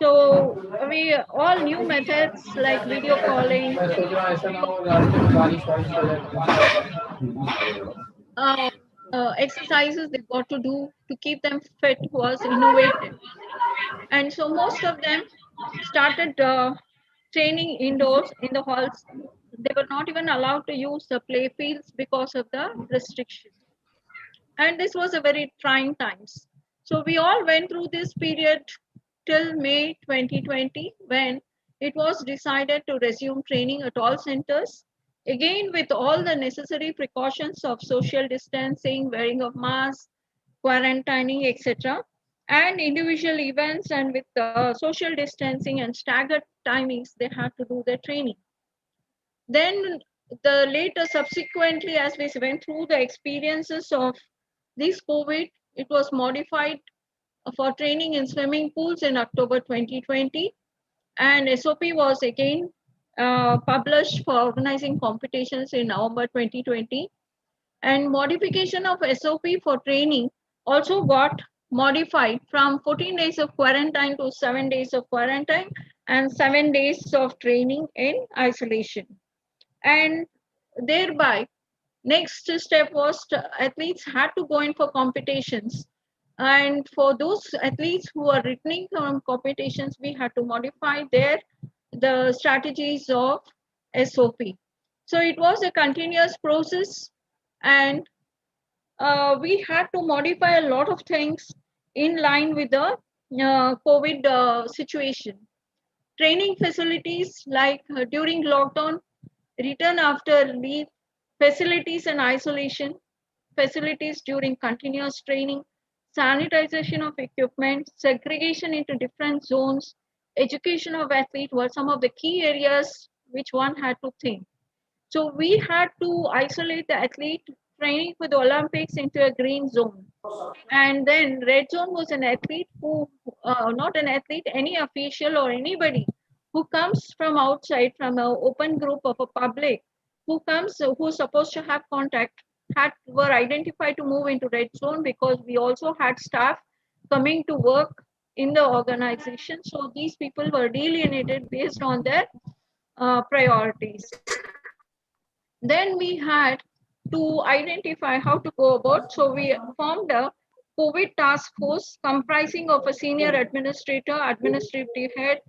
So we all new methods like video calling, exercises they got to do to keep them fit was innovative. And so most of them started training indoors in the halls. They were not even allowed to use the play fields because of the restrictions. And this was a very trying times. So we all went through this period till May 2020, when it was decided to resume training at all centers, again with all the necessary precautions of social distancing, wearing of masks, quarantining, etc. And individual events, and with social distancing and staggered timings, they had to do their training. Then the later subsequently, as we went through the experiences of this COVID, it was modified for training in swimming pools in October 2020. And SOP was again published for organizing competitions in November 2020. And modification of SOP for training also got modified from 14 days of quarantine to 7 days of quarantine and 7 days of training in isolation. And thereby, next step was athletes had to go in for competitions. And for those athletes who are returning from competitions, we had to modify the strategies of SOP. So it was a continuous process, and we had to modify a lot of things in line with the COVID situation. Training facilities like during lockdown, return after leave, facilities and isolation, facilities during continuous training, sanitization of equipment, segregation into different zones, education of athletes were some of the key areas which one had to think. So we had to isolate the athlete training for the Olympics into a green zone. And then red zone was an athlete who, not an athlete, any official or anybody who comes from outside, from an open group of a public, who comes, who's supposed to have contact, were identified to move into red zone, because we also had staff coming to work in the organization. So these people were delineated based on their priorities. Then we had to identify how to go about. So we formed a COVID task force comprising of a senior administrator, administrative head,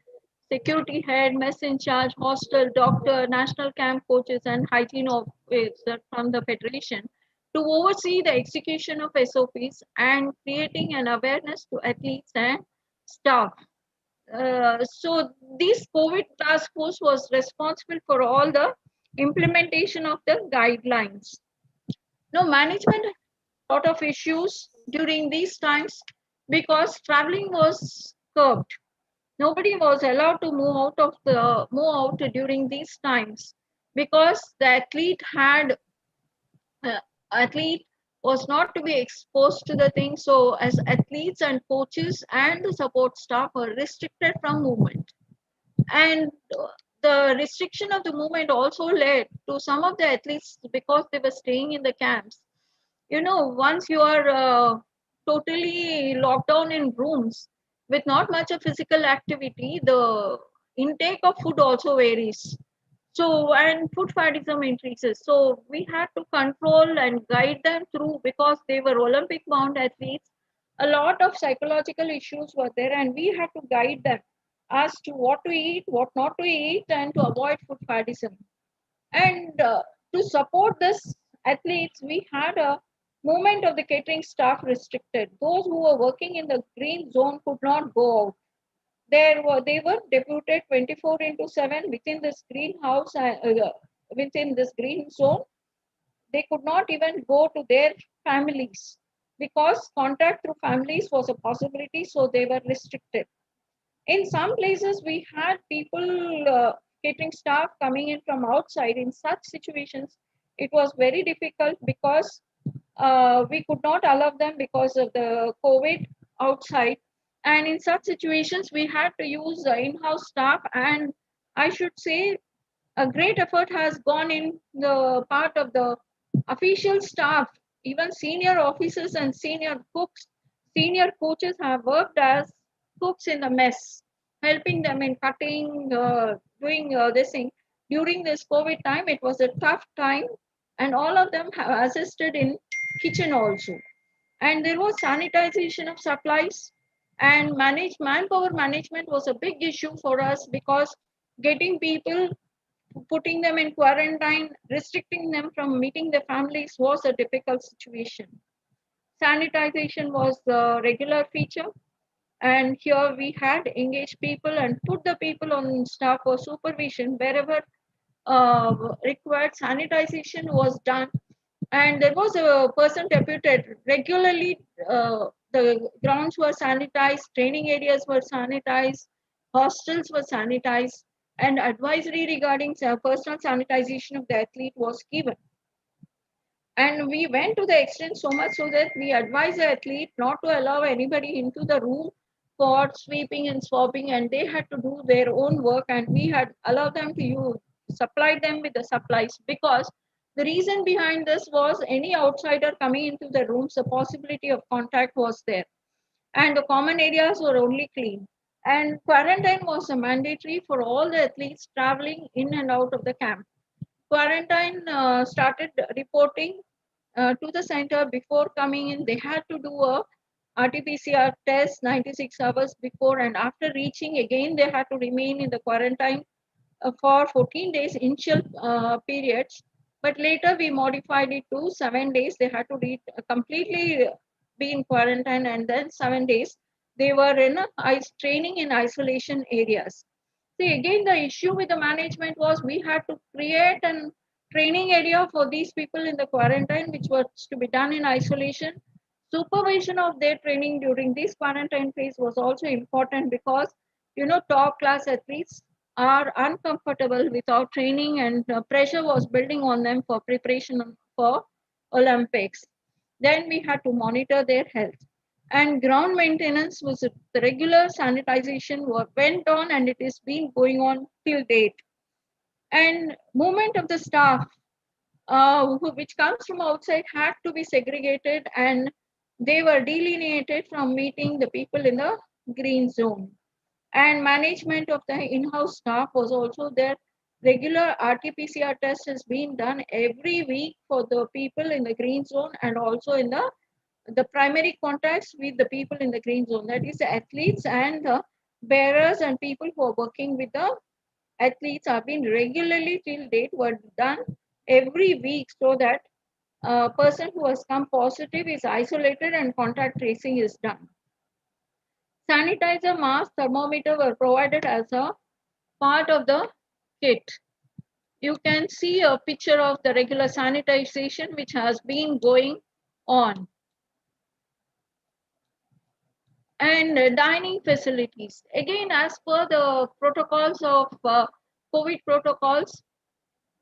security head, mess in charge, hostel, doctor, national camp coaches, and hygiene officer from the federation to oversee the execution of SOPs and creating an awareness to athletes and staff. So this COVID task force was responsible for all the implementation of the guidelines. Now, management had a lot of issues during these times because traveling was curbed. Nobody was allowed to move out during these times because the athlete was not to be exposed to the thing. So as athletes and coaches and the support staff were restricted from movement. And the restriction of the movement also led to some of the athletes, because they were staying in the camps. You know, once you are totally locked down in rooms with not much of physical activity, the intake of food also varies. So, and food fatigism increases. So we had to control and guide them through, because they were Olympic bound athletes. A lot of psychological issues were there, and we had to guide them as to what to eat, what not to eat, and to avoid food fatigism. And to support this athletes, we had a movement of the catering staff restricted. Those who were working in the green zone could not go out. They were deputed 24/7 within this greenhouse, within this green zone. They could not even go to their families because contact through families was a possibility, so they were restricted. In some places, we had people, catering staff coming in from outside. In such situations, it was very difficult because we could not allow them because of the COVID outside. And in such situations, we had to use in-house staff. And I should say a great effort has gone in the part of the official staff. Even senior officers and senior cooks, senior coaches have worked as cooks in the mess, helping them in cutting, doing this thing. During this COVID time, it was a tough time, and all of them have assisted in kitchen also. And there was sanitization of supplies, and manpower management was a big issue for us, because getting people, putting them in quarantine, restricting them from meeting their families was a difficult situation. Sanitization was the regular feature. And here we had engaged people and put the people on staff for supervision wherever required. Sanitization was done. And there was a person deputed regularly. The grounds were sanitized, training areas were sanitized, hostels were sanitized, and advisory regarding personal sanitization of the athlete was given. And we went to the extent so much so that we advised the athlete not to allow anybody into the room for sweeping and swabbing, and they had to do their own work, and we had allowed them to use, supplied them with the supplies, because the reason behind this was any outsider coming into the rooms, the possibility of contact was there. And the common areas were only clean. And quarantine was a mandatory for all the athletes traveling in and out of the camp. Quarantine started reporting to the center before coming in. They had to do a RT-PCR test 96 hours before, and after reaching again, they had to remain in the quarantine for 14 days initial periods. But later we modified it to 7 days. They had to completely be in quarantine, and then 7 days they were in training in isolation areas. See, again, the issue with the management was we had to create a training area for these people in the quarantine, which was to be done in isolation. Supervision of their training during this quarantine phase was also important because, top class athletes are uncomfortable without training, and pressure was building on them for preparation for Olympics. Then we had to monitor their health. And ground maintenance was the regular sanitization went on, and it is been going on till date. And movement of the staff, which comes from outside, had to be segregated, and they were delineated from meeting the people in the green zone. And management of the in-house staff was also there. Regular RT-PCR test has been done every week for the people in the green zone, and also in the primary contacts with the people in the green zone, that is the athletes and the bearers and people who are working with the athletes have been regularly till date were done every week, so that a person who has come positive is isolated and contact tracing is done. Sanitizer, mask, thermometer were provided as a part of the kit. You can see a picture of the regular sanitization which has been going on. And dining facilities. Again, as per the protocols of COVID protocols,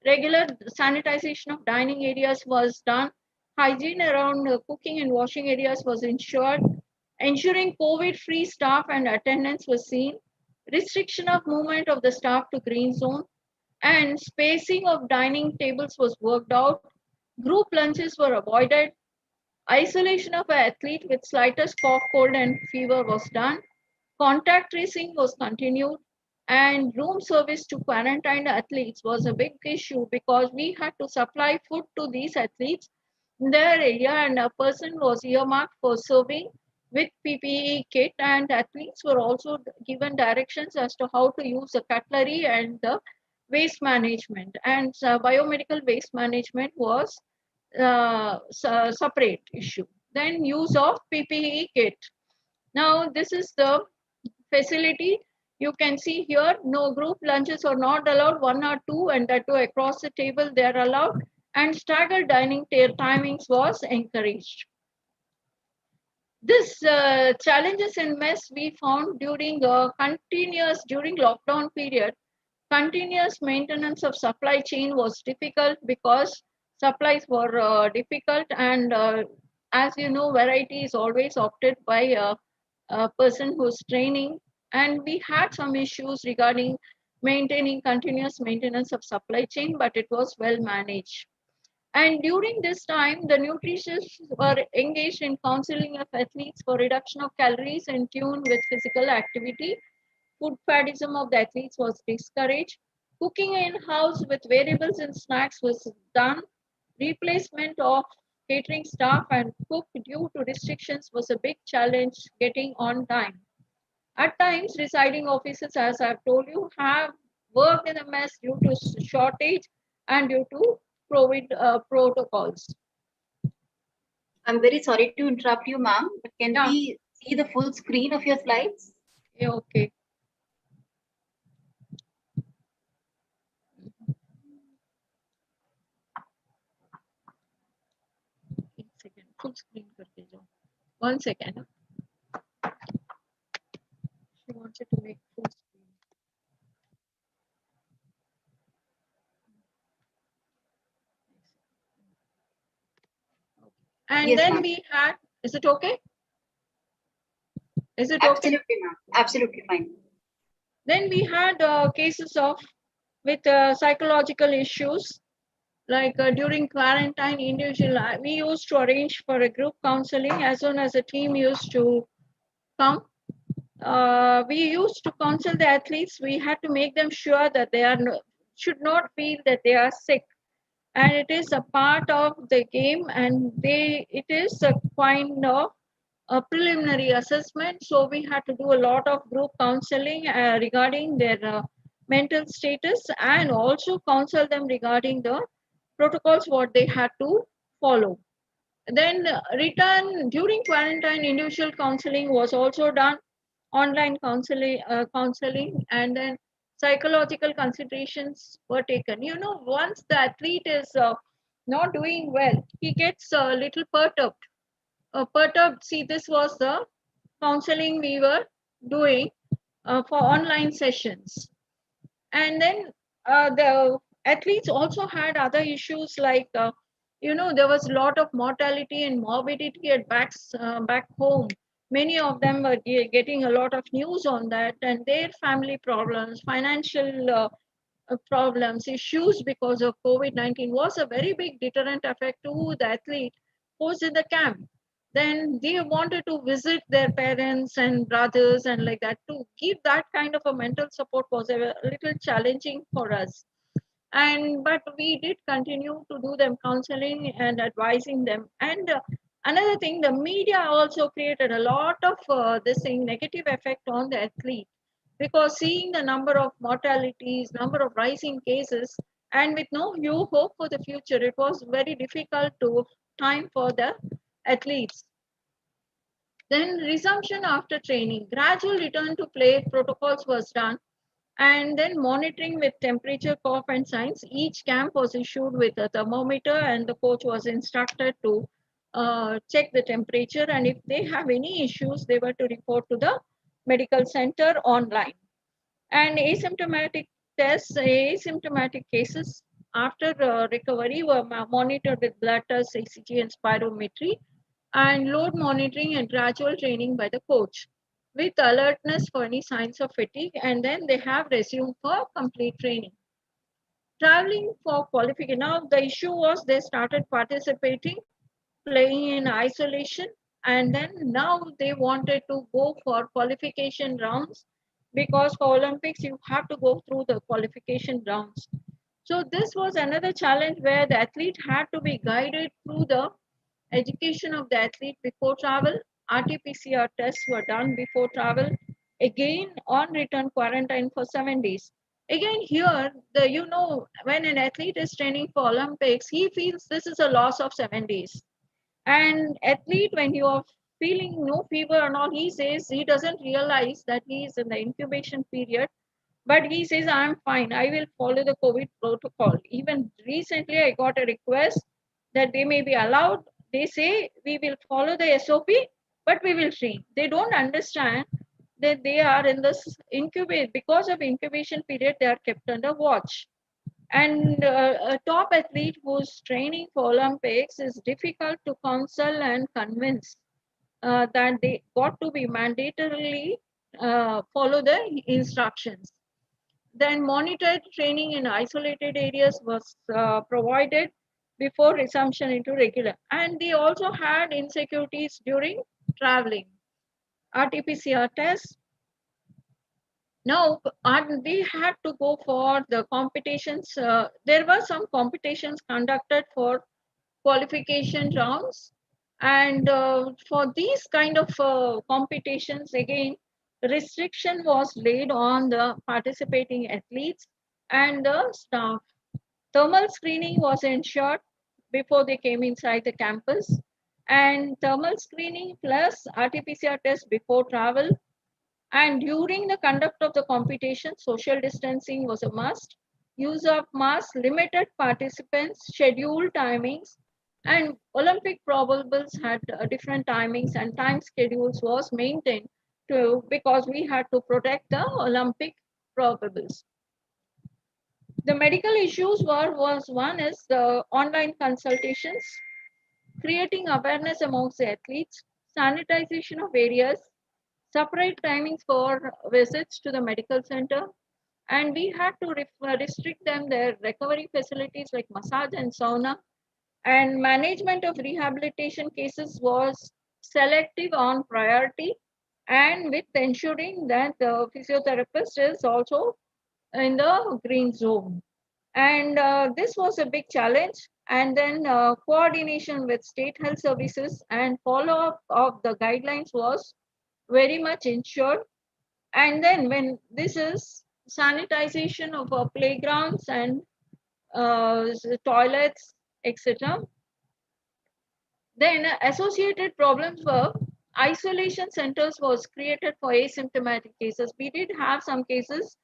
regular sanitization of dining areas was done. Hygiene around cooking and washing areas was ensured. Ensuring COVID-free staff and attendance was seen. Restriction of movement of the staff to green zone. And spacing of dining tables was worked out. Group lunches were avoided. Isolation of an athlete with slightest cough, cold, and fever was done. Contact tracing was continued. And room service to quarantined athletes was a big issue because we had to supply food to these athletes in their area, and a person was earmarked for serving with PPE kit, and athletes were also given directions as to how to use the cutlery and the waste management. And biomedical waste management was separate issue. Then use of PPE kit. Now this is the facility. You can see here, no group lunches are not allowed, 1 or 2, and that too across the table they are allowed, and staggered dining timings was encouraged. This challenges in mess we found during during lockdown period. Continuous maintenance of supply chain was difficult because supplies were difficult, and as you know, variety is always opted by a person who's training, and we had some issues regarding maintaining continuous maintenance of supply chain, but it was well managed. And during this time, the nutritionists were engaged in counseling of athletes for reduction of calories in tune with physical activity. Food faddism of the athletes was discouraged. Cooking in-house with variables and snacks was done. Replacement of catering staff and cook due to restrictions was a big challenge getting on time. At times, residing officers, as I've told you, have worked in a mess due to shortage and due to COVID protocols. I'm very sorry to interrupt you, ma'am, but can we see the full screen of your slides? Yeah, okay. Full screen करके जाओ. 1 second. She wants it to make full screen. And Yes, then ma'am. we had, is it okay? Is it okay? Absolutely, ma'am. Absolutely fine. Then we had cases of with psychological issues, like during quarantine, individual, we used to arrange for a group counseling as soon as the team used to come. We used to counsel the athletes. We had to make them sure that they are should not feel that they are sick, and it is a part of the game, and it is a kind of a preliminary assessment. So we had to do a lot of group counseling regarding their mental status, and also counsel them regarding the protocols what they had to follow. Then return during quarantine, individual counseling was also done, online counseling, and then psychological considerations were taken. You know, once the athlete is not doing well, he gets a little perturbed. perturbed. See, this was the counseling we were doing for online sessions. And then the athletes also had other issues like, there was a lot of mortality and morbidity at back home. Many of them were getting a lot of news on that, and their family problems, financial problems, issues because of COVID-19 was a very big deterrent effect to the athlete who's in the camp. Then they wanted to visit their parents and brothers and like that. To give that kind of a mental support was a little challenging for us. But we did continue to do them counseling and advising them. And another thing, the media also created a lot of this thing, negative effect on the athlete, because seeing the number of mortalities, number of rising cases, and with no new hope for the future, it was very difficult to time for the athletes. Then resumption after training, gradual return to play protocols was done, and then monitoring with temperature, cough and signs. Each camp was issued with a thermometer, and the coach was instructed to check the temperature, and if they have any issues, they were to report to the medical center online. And asymptomatic tests, asymptomatic cases after recovery were monitored with blood tests, ECG and spirometry, and load monitoring and gradual training by the coach with alertness for any signs of fatigue, and then they have resumed for complete training. Traveling for qualification. Now the issue was they started participating, playing in isolation, and then now they wanted to go for qualification rounds, because for Olympics you have to go through the qualification rounds. So this was another challenge where the athlete had to be guided through the education of the athlete before travel. RT-PCR tests were done before travel. Again, on return quarantine for 7 days. Again here, when an athlete is training for Olympics, he feels this is a loss of 7 days. And athlete, when you are feeling no fever and all, he says he doesn't realize that he is in the incubation period, but he says, I'm fine, I will follow the COVID protocol. Even recently, I got a request that they may be allowed. They say, we will follow the SOP, but we will train. They don't understand that they are in this because of incubation period, they are kept under watch. And a top athlete who's training for Olympics is difficult to counsel and convince that they got to be mandatorily follow the instructions. Then monitored training in isolated areas was provided before resumption into regular. And they also had insecurities during traveling. RT-PCR tests. Now, they had to go for the competitions. There were some competitions conducted for qualification rounds. And for these kind of competitions, again, restriction was laid on the participating athletes and the staff. Thermal screening was ensured before they came inside the campus. And thermal screening plus RT-PCR test before travel. And during the conduct of the competition, social distancing was a must. Use of masks, limited participants, scheduled timings, and Olympic probables had different timings, and time schedules was maintained because we had to protect the Olympic probables. The medical issues one is the online consultations, creating awareness amongst the athletes, sanitization of areas, separate timings for visits to the medical center, and we had to restrict them their recovery facilities like massage and sauna, and management of rehabilitation cases was selective on priority, and with ensuring that the physiotherapist is also in the green zone. And this was a big challenge. And then coordination with state health services and follow-up of the guidelines was very much ensured. And then when this is sanitization of our playgrounds and toilets, etc. Then associated problems were isolation centers was created for asymptomatic cases. We did have some cases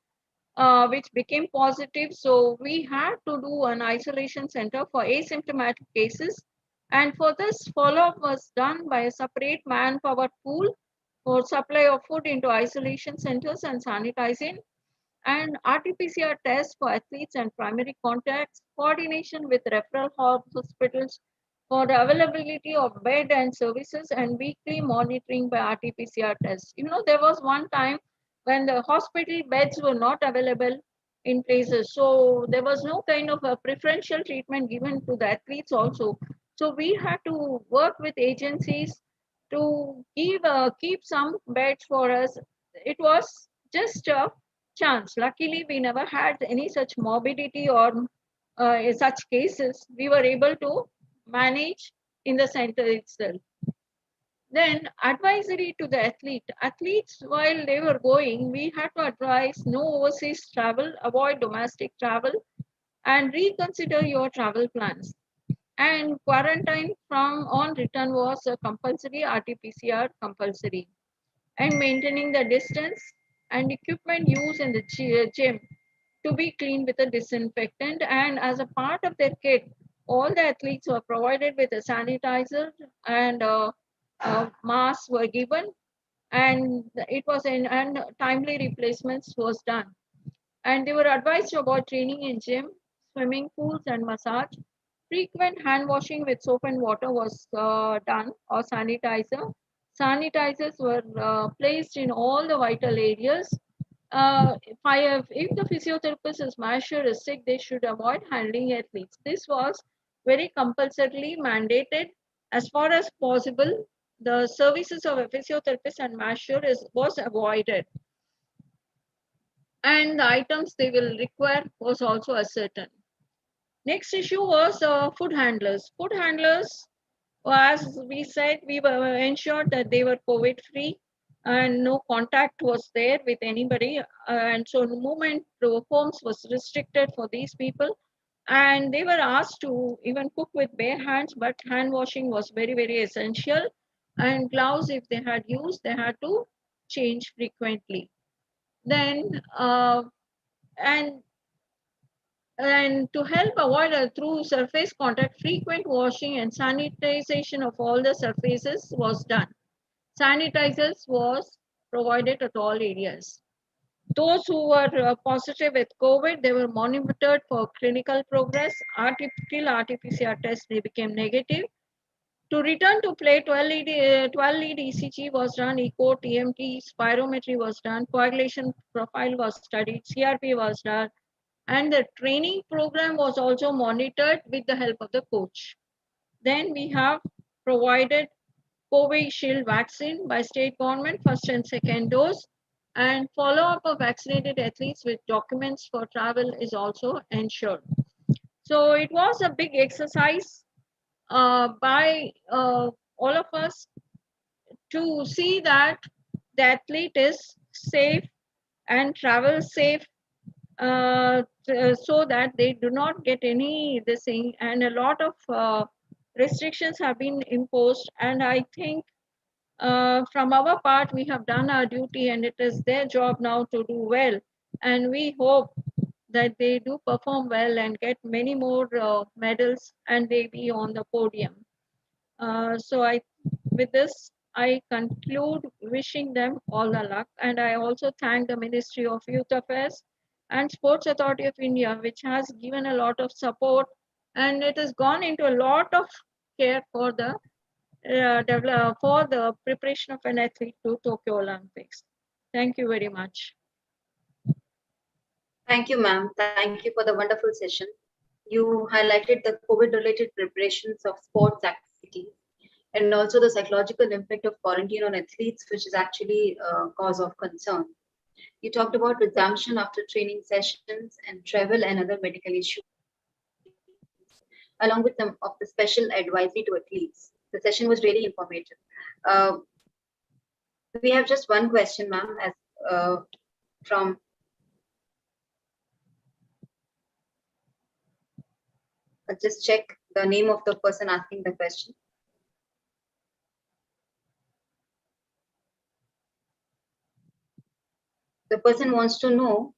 which became positive, so we had to do an isolation center for asymptomatic cases. And for this, follow-up was done by a separate manpower pool for supply of food into isolation centers and sanitizing, and RT-PCR tests for athletes and primary contacts, coordination with referral hospitals for the availability of bed and services, and weekly monitoring by RT-PCR tests. You know, there was one time when the hospital beds were not available in places. So there was no kind of a preferential treatment given to the athletes also. So we had to work with agencies to keep some beds for us. It was just a chance. Luckily, we never had any such morbidity or such cases. We were able to manage in the center itself. Then advisory to the athletes while they were going, we had to advise no overseas travel, avoid domestic travel, and reconsider your travel plans. And quarantine from on return was a compulsory, RT-PCR compulsory, and maintaining the distance and equipment used in the gym to be cleaned with a disinfectant. And as a part of their kit, all the athletes were provided with a sanitizer, and masks were given, and it was and timely replacements was done. And they were advised about training in gym, swimming pools, and massage. Frequent hand washing with soap and water was done, or sanitizer. Sanitizers were placed in all the vital areas. If the physiotherapist's masher is sick, they should avoid handling athletes. This was very compulsorily mandated. As far as possible, the services of a physiotherapist and masher was avoided. And the items they will require was also ascertained. Next issue was food handlers. Food handlers, as we said, we were ensured that they were COVID-free and no contact was there with anybody. And so movement to homes was restricted for these people. And they were asked to even cook with bare hands, but hand washing was very, very essential. And gloves, if they had used, they had to change frequently. Then, and to help avoid through surface contact, frequent washing and sanitization of all the surfaces was done. Sanitizers was provided at all areas. Those who were positive with COVID, they were monitored for clinical progress. Till RT-PCR test, they became negative. To return to play, 12-lead ECG was done, echo, TMT, spirometry was done, coagulation profile was studied, CRP was done, and the training program was also monitored with the help of the coach. Then we have provided Covishield vaccine by state government, first and second dose, and follow-up of vaccinated athletes with documents for travel is also ensured. So it was a big exercise by all of us to see that the athlete is safe and travel safe, so that they do not get any this thing, and a lot of restrictions have been imposed. And I think from our part we have done our duty, and it is their job now to do well, and we hope that they do perform well and get many more medals and they be on the podium. With this I conclude wishing them all the luck, and I also thank the Ministry of Youth Affairs and Sports Authority of India, which has given a lot of support, and it has gone into a lot of care for the preparation of an athlete to Tokyo Olympics. Thank you very much. Thank you, ma'am. Thank you for the wonderful session. You highlighted the COVID-related preparations of sports activities and also the psychological impact of quarantine on athletes, which is actually a cause of concern. You talked about resumption after training sessions and travel and other medical issues, along with some of the special advisory to athletes. The session was really informative. We have just one question, ma'am, from I'll just check the name of the person asking the question. The person wants to know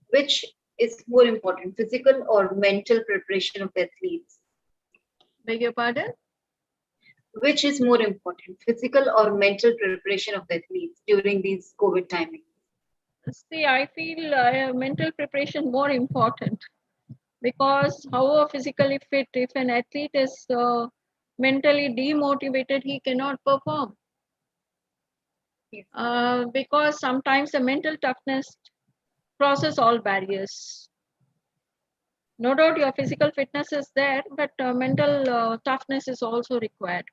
which is more important, physical or mental preparation of athletes. Beg your pardon? Which is more important, physical or mental preparation of the athletes during these COVID timing? See, I feel mental preparation more important, because however physically fit, if an athlete is mentally demotivated, he cannot perform. Because sometimes the mental toughness crosses all barriers. No doubt your physical fitness is there, but mental toughness is also required.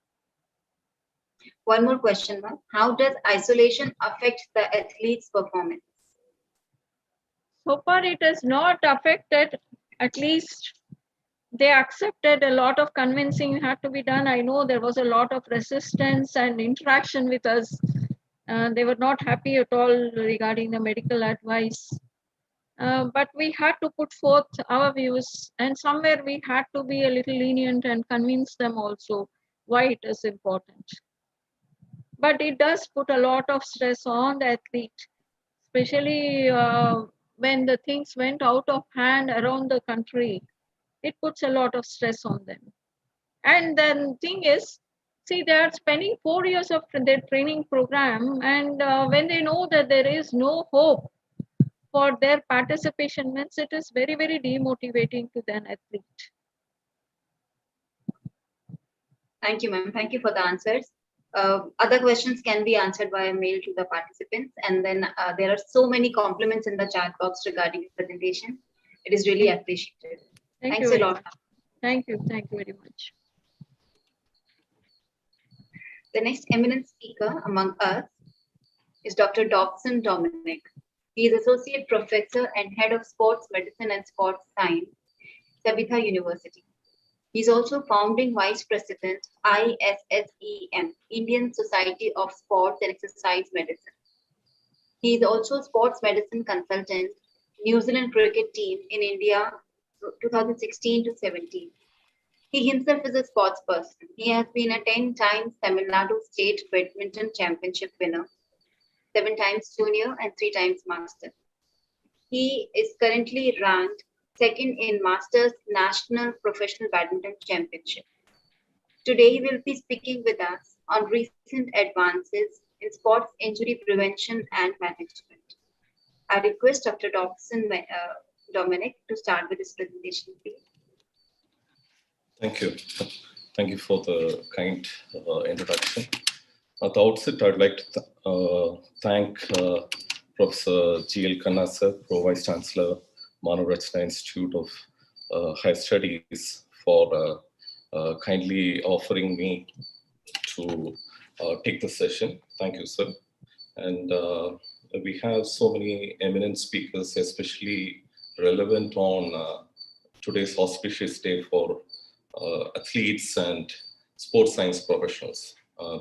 One more question, ma'am. How does isolation affect the athlete's performance? So far, it has not affected. At least they accepted. A lot of convincing had to be done. I know there was a lot of resistance and interaction with us. They were not happy at all regarding the medical advice. But we had to put forth our views, and somewhere we had to be a little lenient and convince them also why it is important. But it does put a lot of stress on the athlete, especially when the things went out of hand around the country. It puts a lot of stress on them. And then thing is, see, they are spending 4 years of their training program, and when they know that there is no hope for their participation, means it is very, very demotivating to an athlete. Thank you, ma'am. Thank you for the answers. Other questions can be answered via mail to the participants. And then there are so many compliments in the chat box regarding the presentation. It is really appreciated. Thanks a lot. Thank you. Thank you very much. The next eminent speaker among us is Dr. Dobson Dominic. He is Associate Professor and Head of Sports Medicine and Sports Science, Tabitha University. He is also Founding Vice President, ISSEM, Indian Society of Sports and Exercise Medicine. He is also Sports Medicine Consultant, New Zealand Cricket Team in India, 2016 to 17. He himself is a sports person. He has been a 10 times Tamil Nadu State Badminton Championship winner, 7 times junior and 3 times master. He is currently ranked second in Masters National Professional Badminton Championship. Today, he will be speaking with us on recent advances in sports injury prevention and management. I request Dr. Dobson Dominic to start with his presentation, please. Thank you. Thank you for the kind introduction. At the outset, I'd like to thank Professor G.L. Khanna, sir, Pro Vice Chancellor, Manav Rachna Institute of Higher Studies, for kindly offering me to take the session. Thank you, sir. And we have so many eminent speakers, especially relevant on today's auspicious day for athletes and sports science professionals.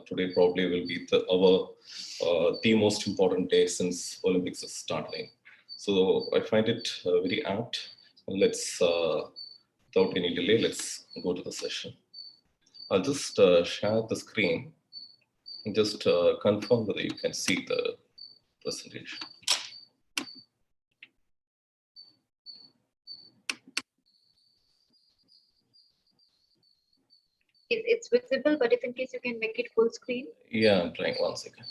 Today probably will be the most important day since Olympics is starting. So I find it very apt. Let's, without any delay, let's go to the session. I'll just share the screen and just confirm that you can see the presentation. It's visible, but if in case you can make it full screen. Yeah, I'm trying 1 second.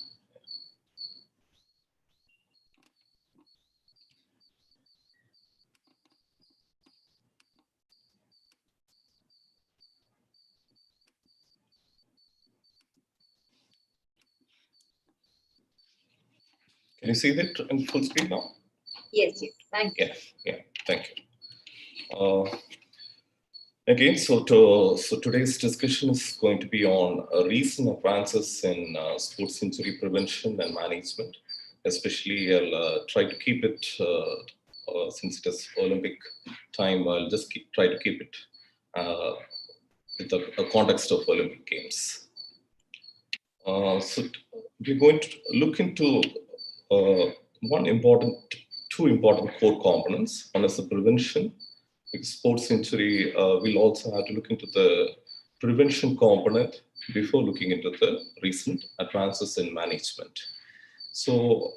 Can you see that in full screen now? Yes, yes. Thank you. Yeah, thank you. Again, so today's discussion is going to be on recent advances in sports injury prevention and management. Especially, I'll try to keep it, since it is Olympic time, I'll just try to keep it with the context of Olympic Games. So we're going to look into two important core components. One is the prevention. Because sports injury, we'll also have to look into the prevention component before looking into the recent advances in management. So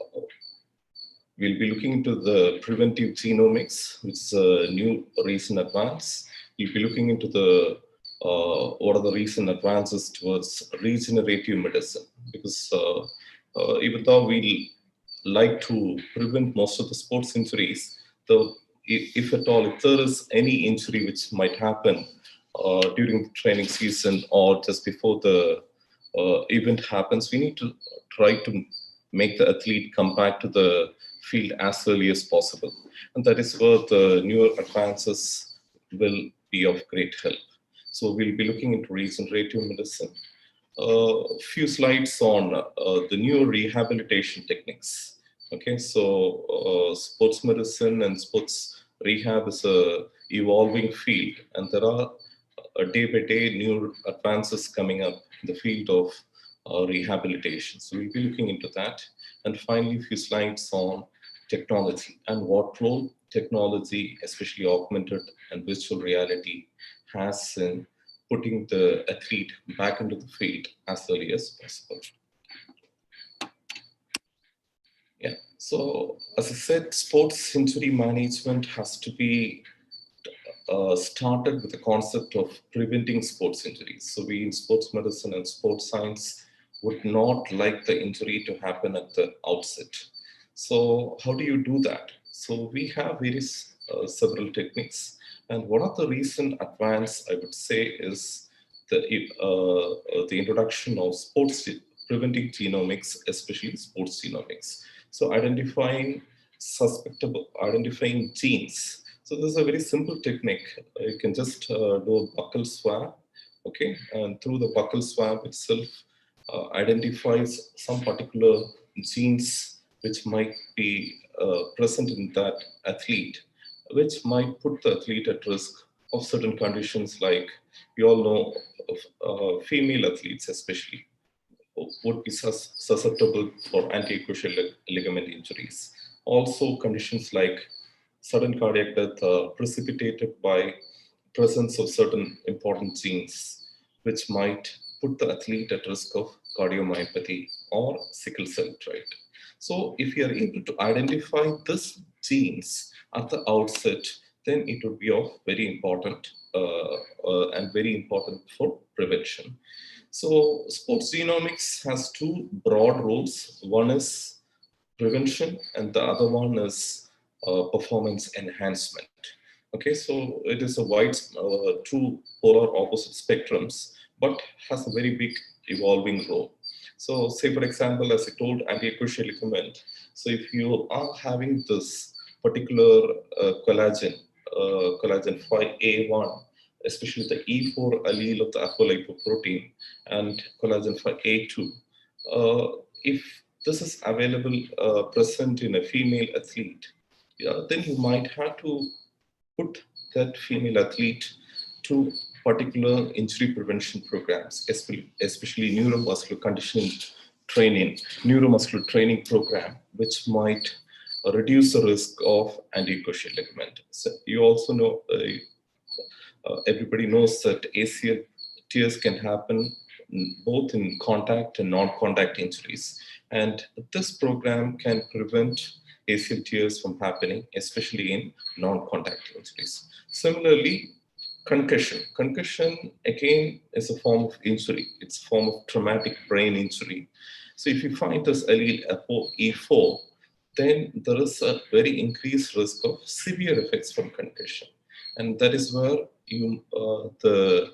we'll be looking into the preventive genomics, which is a new recent advance. We'll be looking into the what are the recent advances towards regenerative medicine? Because even though we like to prevent most of the sports injuries, though if at all, if there is any injury which might happen during the training season or just before the event happens, we need to try to make the athlete come back to the field as early as possible. And that is where the newer advances will be of great help. So we'll be looking into regenerative medicine. A few slides on the new rehabilitation techniques. Okay, so sports medicine and sports rehab is a evolving field, and there are day by day new advances coming up in the field of rehabilitation. So we'll be looking into that. And finally, a few slides on technology and what role technology, especially augmented and virtual reality, has in putting the athlete back into the field as early as possible. Yeah, so as I said, sports injury management has to be started with the concept of preventing sports injuries. So we in sports medicine and sports science would not like the injury to happen at the outset. So how do you do that? So we have various several techniques, and one of the recent advance I would say is the introduction of sports preventing genomics, especially sports genomics. So identifying genes. So this is a very simple technique. You can just do a buccal swab, okay, and through the buccal swab itself identifies some particular genes which might be present in that athlete, which might put the athlete at risk of certain conditions, like we all know female athletes especially would be susceptible for anti-cruciate ligament injuries. Also conditions like sudden cardiac death precipitated by presence of certain important genes, which might put the athlete at risk of cardiomyopathy or sickle cell trait. So if you are able to identify these genes at the outset, then it would be of very important and very important for prevention. So sports genomics has two broad roles. One is prevention and the other one is performance enhancement. Okay, so it is a wide, two polar opposite spectrums, but has a very big evolving role. So say for example, as I told, anti-cruciate ligament. So if you are having this particular collagen 5A1, especially the E4 allele of the apolipoprotein and collagen 5A2, if this is available present in a female athlete, then you might have to put that female athlete to particular injury prevention programs, especially neuromuscular conditioning training, neuromuscular training program, which might reduce the risk of anti-cruciate ligament. So you also know, everybody knows that ACL tears can happen both in contact and non-contact injuries. And this program can prevent ACL tears from happening, especially in non-contact injuries. Similarly, concussion. Concussion, again, is a form of injury. It's a form of traumatic brain injury. So if you find this allele E4, then there is a very increased risk of severe effects from concussion. And that is where the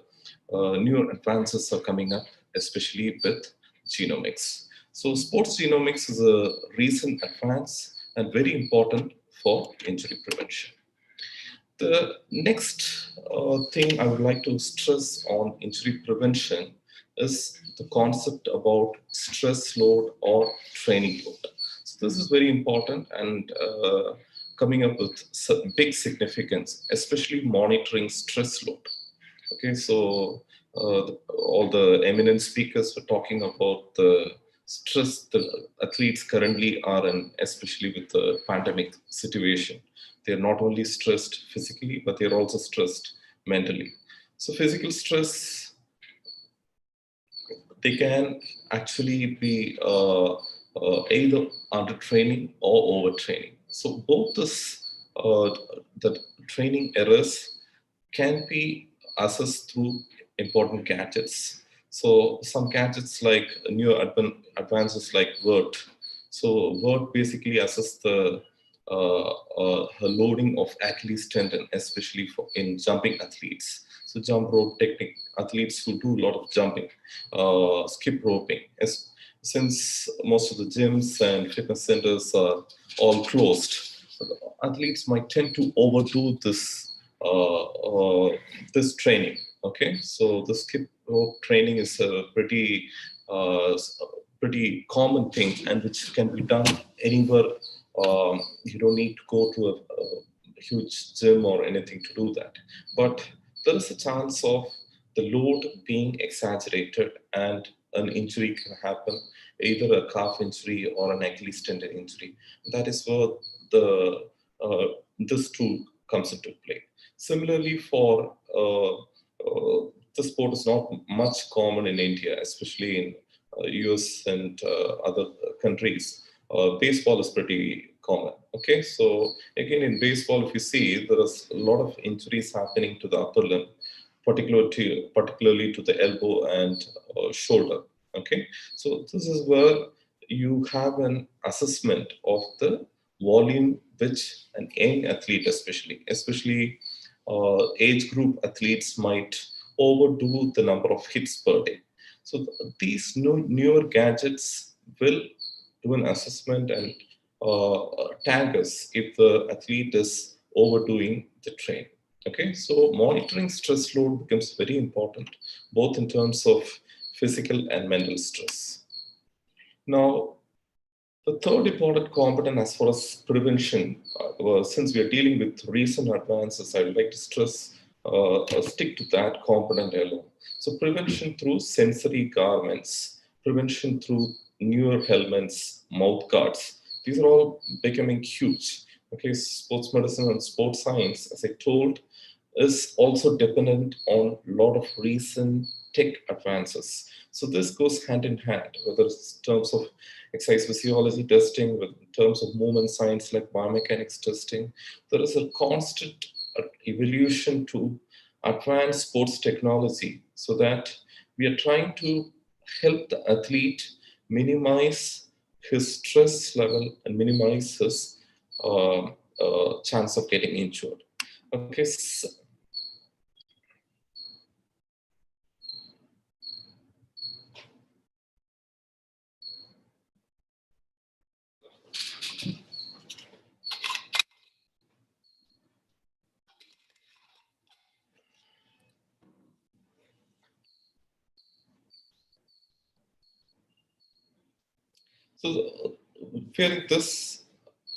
newer advances are coming up, especially with genomics. So sports genomics is a recent advance and very important for injury prevention. The next thing I would like to stress on injury prevention is the concept about stress load or training load. So this is very important and coming up with big significance, especially monitoring stress load. Okay, so all the eminent speakers were talking about the stress the athletes currently are in, especially with the pandemic situation. They're not only stressed physically, but they're also stressed mentally. So physical stress, they can actually be either under training or over training. So both this, the training errors can be assessed through important gadgets. So some gadgets like new advances like VERT. So VERT basically assesses the loading of Achilles tendon, especially in jumping athletes. So jump rope technique, athletes who do a lot of jumping, skip roping. Since most of the gyms and fitness centers are all closed, athletes might tend to overdo this this training. Okay, so the skip rope training is a pretty common thing, and which can be done anywhere. You don't need to go to a huge gym or anything to do that. But there is a chance of the load being exaggerated and an injury can happen, either a calf injury or an Achilles tendon injury. That is where this tool comes into play. Similarly, for the sport is not much common in India, especially in US and other countries. Baseball is pretty common. Okay, so again in baseball, if you see, there is a lot of injuries happening to the upper limb, particularly to the elbow and shoulder. Okay, so this is where you have an assessment of the volume which an young athlete, especially age group athletes, might overdo the number of hits per day. So these newer gadgets will do an assessment and tag us if the athlete is overdoing the train. Okay, so monitoring stress load becomes very important, both in terms of physical and mental stress. Now, the third important component as far as prevention, since we are dealing with recent advances, I would like to stress, stick to that component alone. So prevention through sensory garments, prevention through newer helmets, mouth guards, these are all becoming huge. Okay, sports medicine and sports science, as I told, is also dependent on a lot of recent tech advances. So this goes hand in hand, whether it's in terms of exercise physiology testing, with in terms of movement science like biomechanics testing. There is a constant evolution to advanced sports technology, so that we are trying to help the athlete minimize his stress level and minimize his chance of getting injured. Okay. So wearing this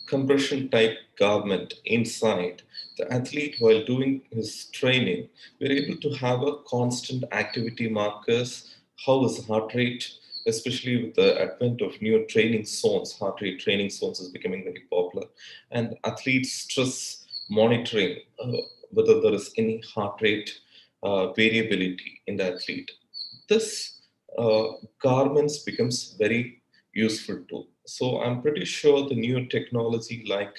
compression type garment inside, the athlete, while doing his training, we're able to have a constant activity markers, how is heart rate, especially with the advent of newer training zones. Heart rate training zones is becoming very popular, and athlete stress monitoring, whether there is any heart rate variability in the athlete. This garments becomes very useful too. So I'm pretty sure the new technology like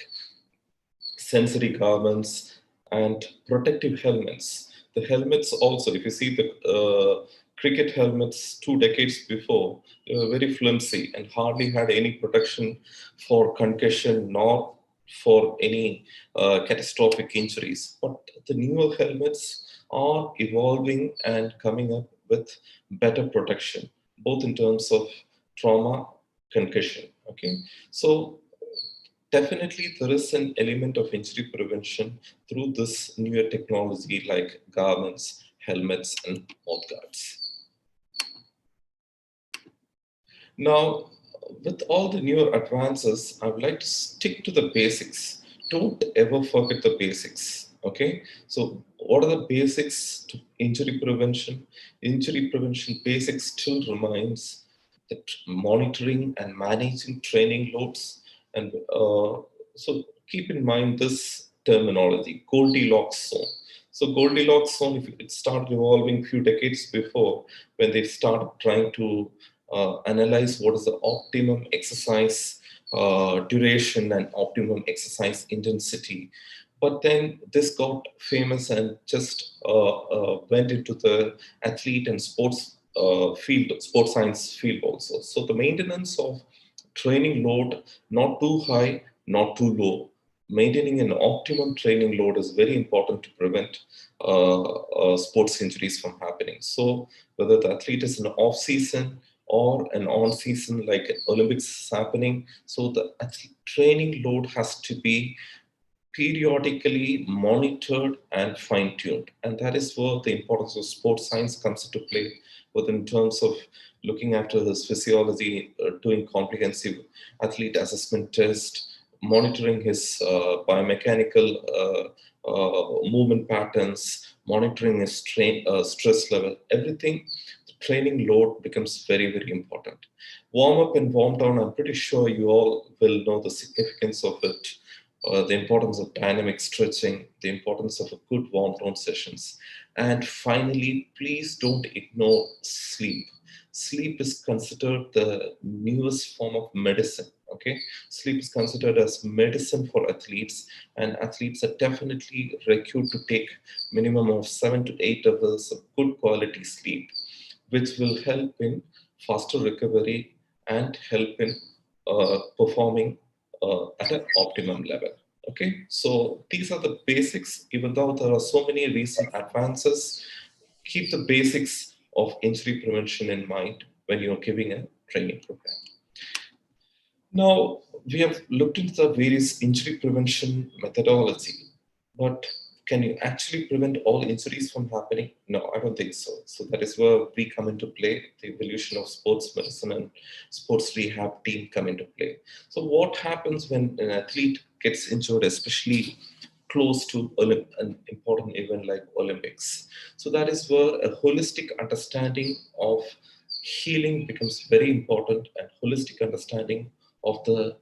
sensory garments and protective helmets. The helmets also, if you see the cricket helmets 2 decades before, they were very flimsy and hardly had any protection for concussion nor for any catastrophic injuries. But the newer helmets are evolving and coming up with better protection, both in terms of trauma, concussion. Okay, so definitely there is an element of injury prevention through this newer technology like garments, helmets, and mouth guards. Now, with all the newer advances, I would like to stick to the basics. Don't ever forget the basics. Okay, so what are the basics to injury prevention? Injury prevention basics still remains that monitoring and managing training loads. And so keep in mind this terminology, Goldilocks zone. So Goldilocks zone, if it started evolving a few decades before, when they started trying to analyze what is the optimum exercise duration and optimum exercise intensity But then this got famous and just went into the athlete and sports field, sports science field also. So the maintenance of training load, not too high, not too low. Maintaining an optimum training load is very important to prevent sports injuries from happening. So whether the athlete is in off season or an on season, like Olympics is happening, so the training load has to be periodically monitored and fine-tuned. And that is where the importance of sports science comes into play, both in terms of looking after his physiology, doing comprehensive athlete assessment test, monitoring his biomechanical movement patterns, monitoring his stress level, everything. The training load becomes very, very important. Warm up and warm down, I'm pretty sure you all will know the significance of it. The importance of dynamic stretching, the importance of a good warm-down sessions. And finally, please don't ignore sleep. Sleep is considered the newest form of medicine, okay? Sleep is considered as medicine for athletes, and athletes are definitely required to take minimum of 7 to 8 hours of good quality sleep, which will help in faster recovery and help in performing at an optimum level. Okay, so these are the basics. Even though there are so many recent advances, keep the basics of injury prevention in mind when you're giving a training program. Now, we have looked into the various injury prevention methodology, but can you actually prevent all injuries from happening? No, I don't think so. So that is where we come into play. The evolution of sports medicine and sports rehab team come into play. So what happens when an athlete gets injured, especially close to an important event like Olympics? So that is where a holistic understanding of healing becomes very important, and holistic understanding of the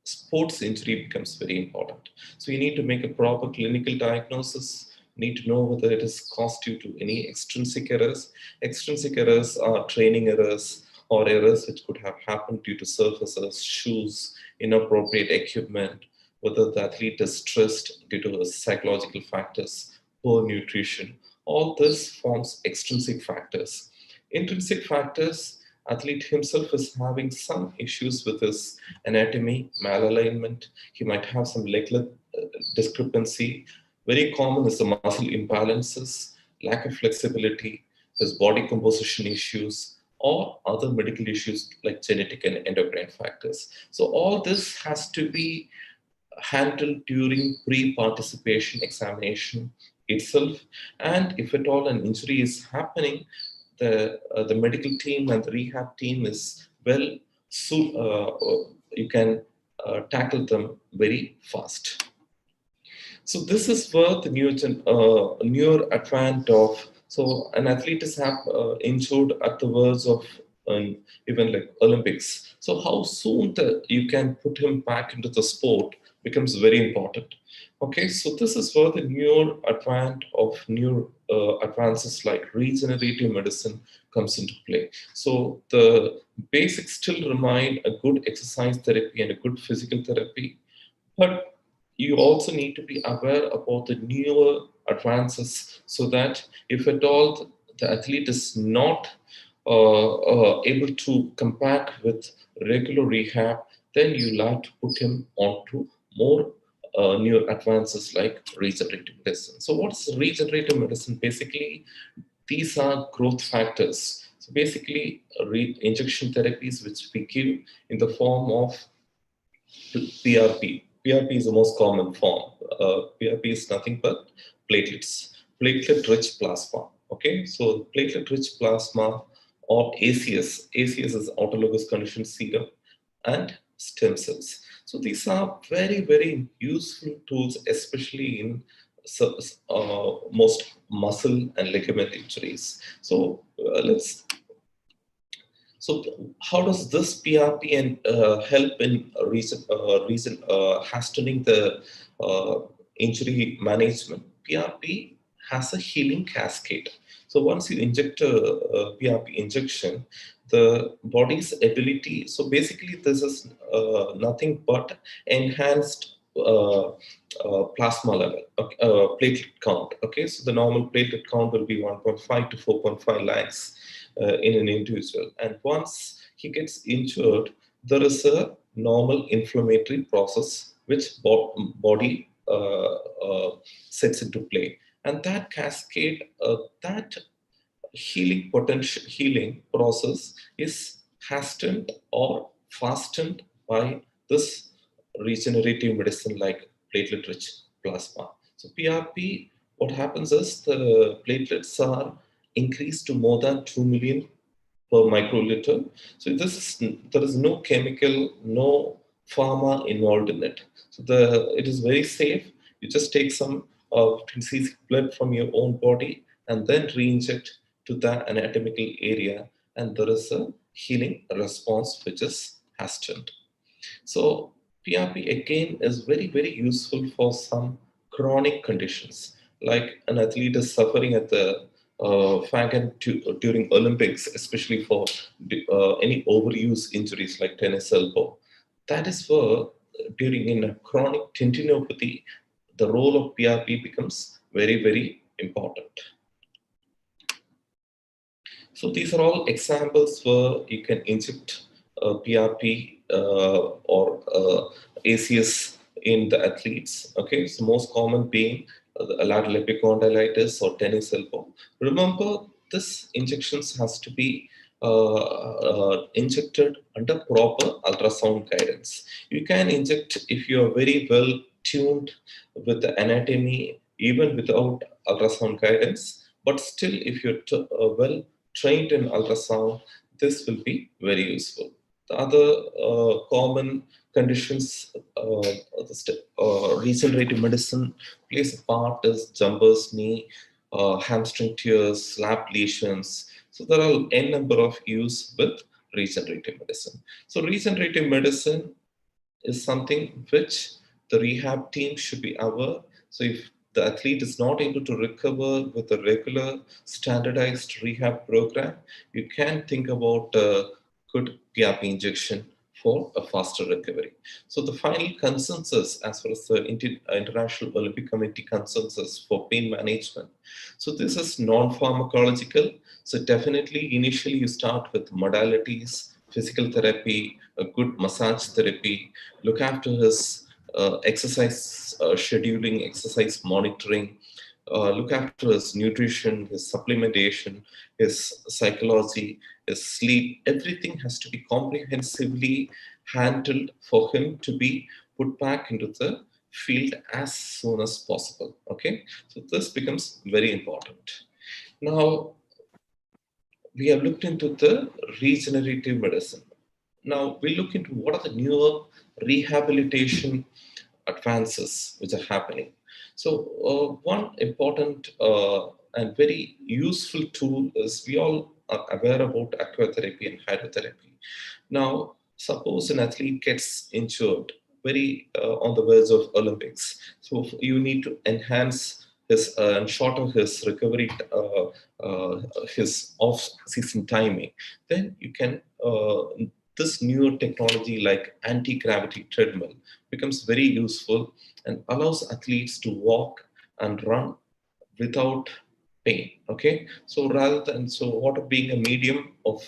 sports injury becomes very important. So you need to make a proper clinical diagnosis, need to know whether it is caused due to any extrinsic errors. Extrinsic errors are training errors or errors which could have happened due to surfaces, shoes, inappropriate equipment, whether the athlete is stressed due to psychological factors, poor nutrition. All this forms extrinsic factors. Intrinsic factors, athlete himself is having some issues with his anatomy, malalignment. He might have some leg discrepancy. Very common is the muscle imbalances, lack of flexibility, his body composition issues, or other medical issues like genetic and endocrine factors. So all this has to be handled during pre-participation examination itself. And if at all an injury is happening, the medical team and the rehab team is well, you can tackle them very fast. So this is where the newer advent of, so an athlete is injured at the verge of an event like Olympics. So how soon you can put him back into the sport becomes very important. Okay, so this is where the newer advent of new advances like regenerative medicine comes into play. So the basics still remain a good exercise therapy and a good physical therapy, but you also need to be aware about the newer advances so that if at all the athlete is not able to come back with regular rehab, then you'll have to put him onto more newer advances like regenerative medicine. So what's regenerative medicine? Basically, these are growth factors. So basically, injection therapies which we give in the form of PRP. PRP is the most common form. PRP is nothing but platelets, platelet-rich plasma. Okay, so platelet-rich plasma or ACS. ACS is autologous conditioned serum and stem cells. So these are very, very useful tools, especially in most muscle and ligament injuries. So So how does this PRP help in hastening the injury management? PRP has a healing cascade. So once you inject a PRP injection, the body's ability, so basically this is nothing but enhanced plasma level, okay, platelet count. Okay, so the normal platelet count will be 1.5 to 4.5 lakhs in an individual. And once he gets injured, there is a normal inflammatory process which body sets into play. And that cascade, that healing process is hastened or fastened by this regenerative medicine like platelet-rich plasma. So PRP, what happens is the platelets are increased to more than 2 million per microliter. So there is no chemical, no pharma involved in it. So it is very safe. You just take some cc blood from your own body and then re-inject to the anatomical area, and there is a healing response which is hastened. So PRP again is very, very useful for some chronic conditions, like an athlete is suffering at the during Olympics, especially for any overuse injuries like tennis elbow. That is where in a chronic tendinopathy, the role of PRP becomes very, very important. So these are all examples where you can inject PRP or ACS in the athletes. Okay, so most common being the lateral epicondylitis or tennis elbow. Remember, this injections has to be injected under proper ultrasound guidance. You can inject if you are very well tuned with the anatomy, even without ultrasound guidance. But still, if you're well trained in ultrasound, this will be very useful. The other common conditions, regenerative medicine plays a part is jumper's knee, hamstring tears, slap lesions. So there are n number of use with regenerative medicine. So regenerative medicine is something which the rehab team should be aware. So if the athlete is not able to recover with a regular standardized rehab program, you can think about a good PRP injection for a faster recovery. So the final consensus as far as the International Olympic Committee consensus for pain management. So this is non-pharmacological. So definitely initially you start with modalities, physical therapy, a good massage therapy, look after his exercise scheduling, exercise monitoring, look after his nutrition, his supplementation, his psychology, his sleep. Everything has to be comprehensively handled for him to be put back into the field as soon as possible. Okay, so this becomes very important. Now, we have looked into the regenerative medicine. Now we look into what are the newer rehabilitation advances which are happening. So one important and very useful tool is, we all are aware about aquatherapy and hydrotherapy. Now, suppose an athlete gets injured very on the verge of Olympics. So you need to enhance his and shorten his recovery, his off-season timing. Then you can this newer technology like anti-gravity treadmill becomes very useful and allows athletes to walk and run without pain. Okay, so rather than water being a medium of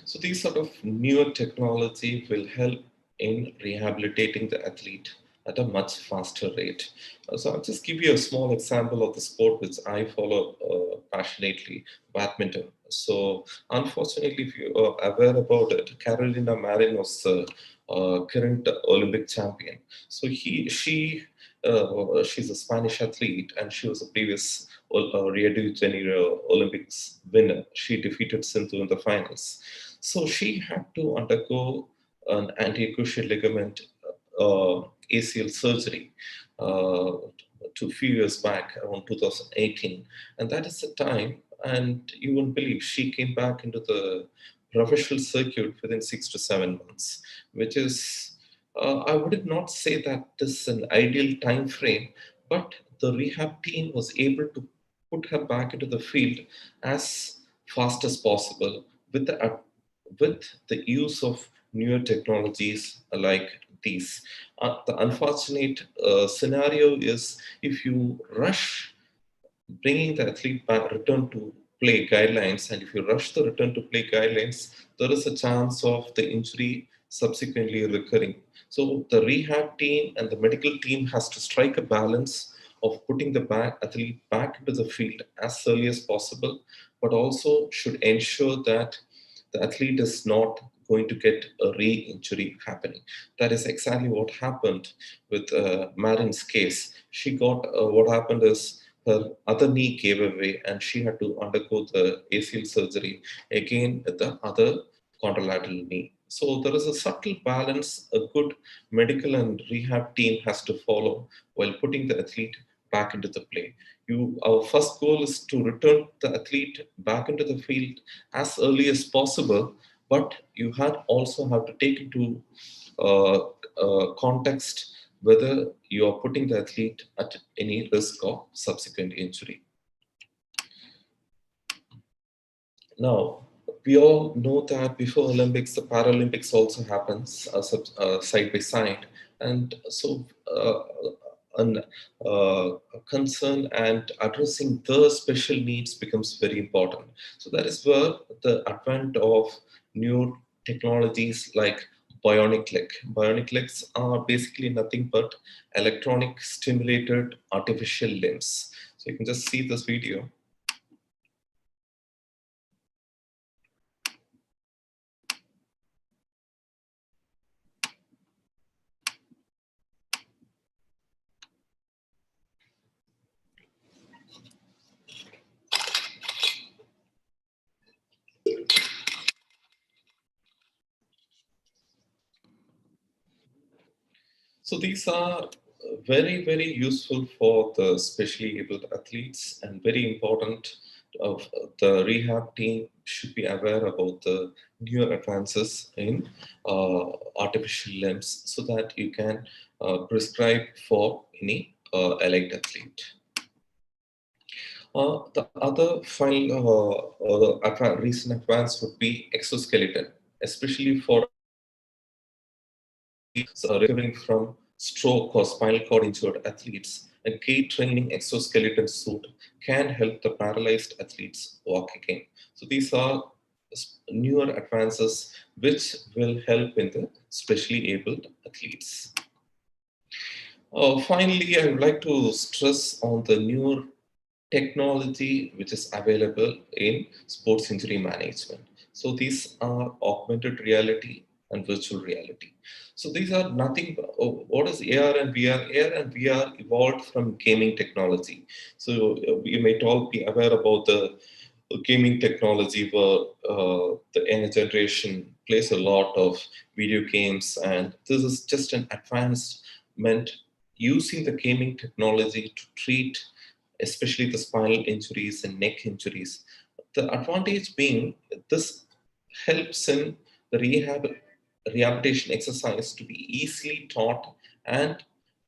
so these sort of newer technology will help in rehabilitating the athlete at a much faster rate. So I'll just give you a small example of the sport which I follow passionately, badminton. So unfortunately, if you are aware about it, Carolina Marin was the current Olympic champion. So she's a Spanish athlete and she was a previous Rio de Janeiro Olympics winner. She defeated Sindhu in the finals. So she had to undergo an anti-cruciate ligament ACL surgery to a few years back, around 2018. And that is the time, and you won't believe, she came back into the professional circuit within 6 to 7 months, which is, I would not say that this is an ideal time frame, but the rehab team was able to put her back into the field as fast as possible with the use of newer technologies like these. The unfortunate scenario is if you rush bringing the athlete back, return to play guidelines, and if you rush the return to play guidelines, there is a chance of the injury subsequently recurring. So the rehab team and the medical team has to strike a balance of putting the athlete back into the field as early as possible, but also should ensure that the athlete is not going to get a re-injury happening. That is exactly what happened with Marin's case. She got, what happened is her other knee gave away and she had to undergo the ACL surgery again with the other contralateral knee. So there is a subtle balance a good medical and rehab team has to follow while putting the athlete back into the play. Our first goal is to return the athlete back into the field as early as possible, but you also have to take into context whether you are putting the athlete at any risk of subsequent injury. Now, we all know that before Olympics, the Paralympics also happens side by side. And so concern and addressing the special needs becomes very important. So that is where the advent of new technologies like bionic leg. Bionic legs are basically nothing but electronic stimulated artificial limbs. So you can just see this video. So these are very, very useful for the specially abled athletes and very important. The rehab team should be aware about the newer advances in artificial limbs so that you can prescribe for any elite athlete. The other final recent advance would be exoskeleton, especially for recovering from stroke or spinal cord injured athletes. A gait training exoskeleton suit can help the paralyzed athletes walk again. So these are newer advances which will help in the specially abled athletes. Finally, I would like to stress on the newer technology which is available in sports injury management. So these are augmented reality and virtual reality. So these are nothing, what is AR and VR? AR and VR evolved from gaming technology. So you might all be aware about the gaming technology where the younger generation plays a lot of video games, and this is just an advancement using the gaming technology to treat especially the spinal injuries and neck injuries. The advantage being this helps in the rehabilitation exercise to be easily taught, and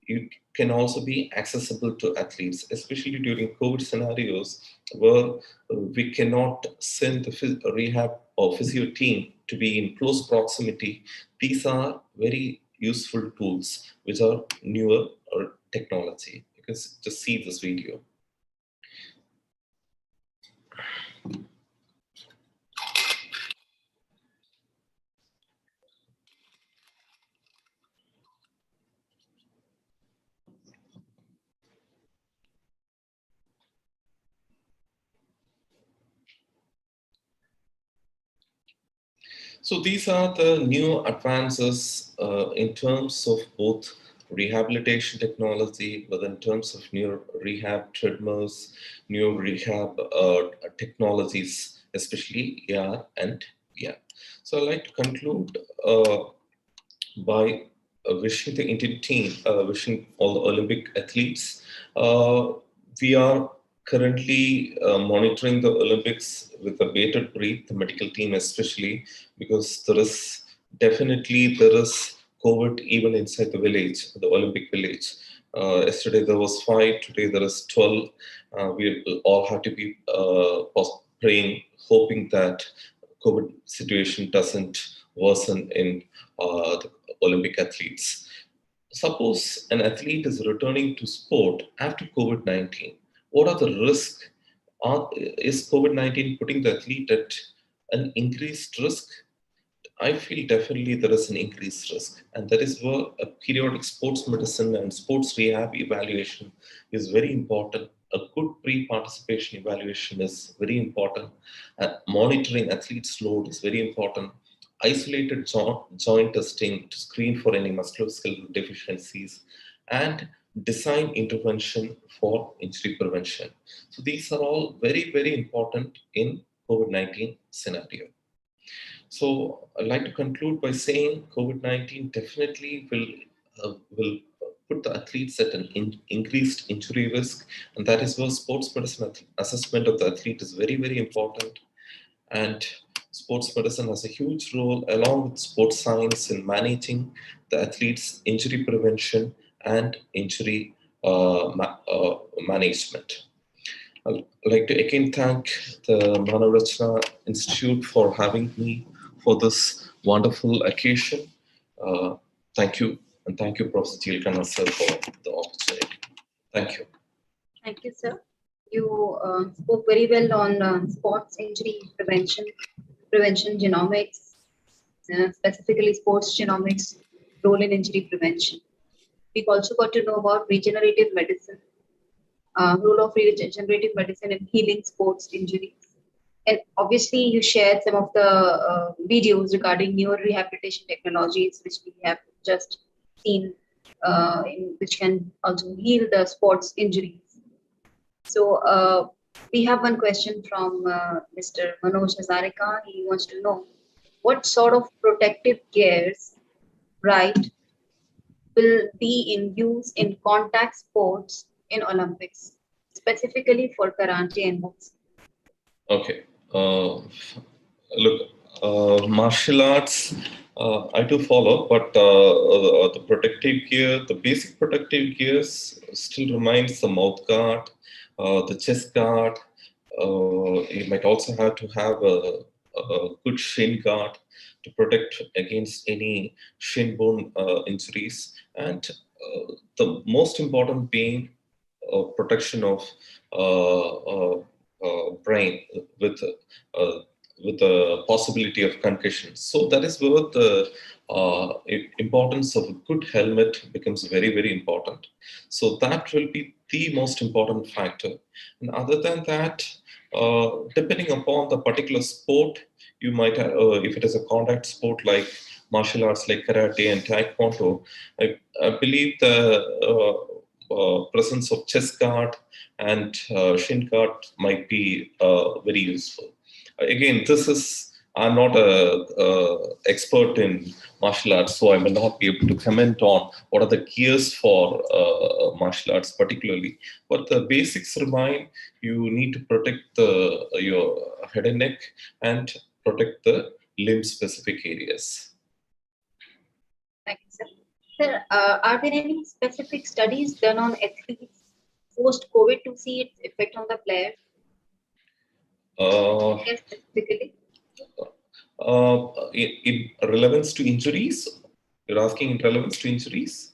you can also be accessible to athletes, especially during COVID scenarios where we cannot send the rehab or physio team to be in close proximity. These are very useful tools which are newer technology. You can just see this video. So these are the new advances in terms of both rehabilitation technology, but in terms of new rehab treadmills, new rehab technologies, especially AR and VR. So I'd like to conclude by wishing the Indian team, wishing all the Olympic athletes. We are currently monitoring the Olympics with a bated breath, the medical team especially, because there is COVID even inside the village, the Olympic village. Yesterday there was 5, today there is 12. We all have to be praying, hoping that COVID situation doesn't worsen in the Olympic athletes. Suppose an athlete is returning to sport after COVID-19. What are the risks? Is COVID-19 putting the athlete at an increased risk? I feel definitely there is an increased risk, and that is where a periodic sports medicine and sports rehab evaluation is very important. A good pre-participation evaluation is very important. Monitoring athletes' load is very important. Isolated joint testing to screen for any musculoskeletal deficiencies, and design intervention for injury prevention. So these are all very, very important in COVID-19 scenario. So I'd like to conclude by saying COVID-19 definitely will put the athletes at an increased injury risk, and that is where sports medicine assessment of the athlete is very, very important. And sports medicine has a huge role along with sports science in managing the athlete's injury prevention and injury management. I'd like to again thank the Manav Rachna Institute for having me for this wonderful occasion. Thank you, and thank you, Professor G.L. Khanna sir, for the opportunity. Thank you. Thank you, sir. You spoke very well on sports injury prevention genomics, specifically sports genomics, role in injury prevention. We've also got to know about regenerative medicine, role of regenerative medicine in healing sports injuries. And obviously you shared some of the videos regarding neurorehabilitation technologies, which we have just seen, which can also heal the sports injuries. So we have one question from Mr. Manoj Hazarika. He wants to know what sort of protective gears, right, will be in use in contact sports in Olympics, specifically for karate and boxing. Okay. Look, martial arts, I do follow, but the protective gear, the basic protective gears still remains the mouth guard, the chest guard. You might also have to have a good shin guard to protect against any shin bone injuries. And the most important being protection of brain with the possibility of concussion. So that is where the importance of a good helmet becomes very, very important. So that will be the most important factor. And other than that, depending upon the particular sport, you might have, if it is a contact sport like martial arts like karate and taekwondo, I believe the presence of chest guard and shin guard might be very useful. Again, I'm not an expert in martial arts, so I may not be able to comment on what are the gears for martial arts particularly. But the basics remain: you need to protect your head and neck and protect the limb-specific areas. Thank you, sir. Sir, are there any specific studies done on athletes post-COVID to see its effect on the players? Yes, specifically. In relevance to injuries? You're asking in relevance to injuries?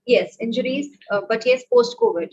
Yes, injuries, but yes, post-COVID.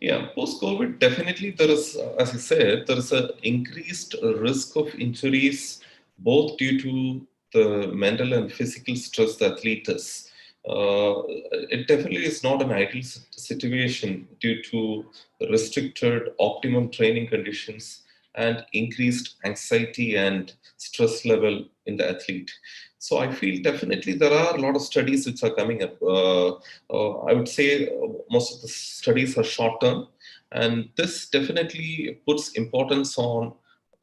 Yeah, post-COVID, definitely there is, as I said, there is an increased risk of injuries, both due to the mental and physical stress the athlete is. It definitely is not an ideal situation due to restricted optimum training conditions and increased anxiety and stress level in the athlete. So I feel definitely there are a lot of studies which are coming up. I would say most of the studies are short term, and this definitely puts importance on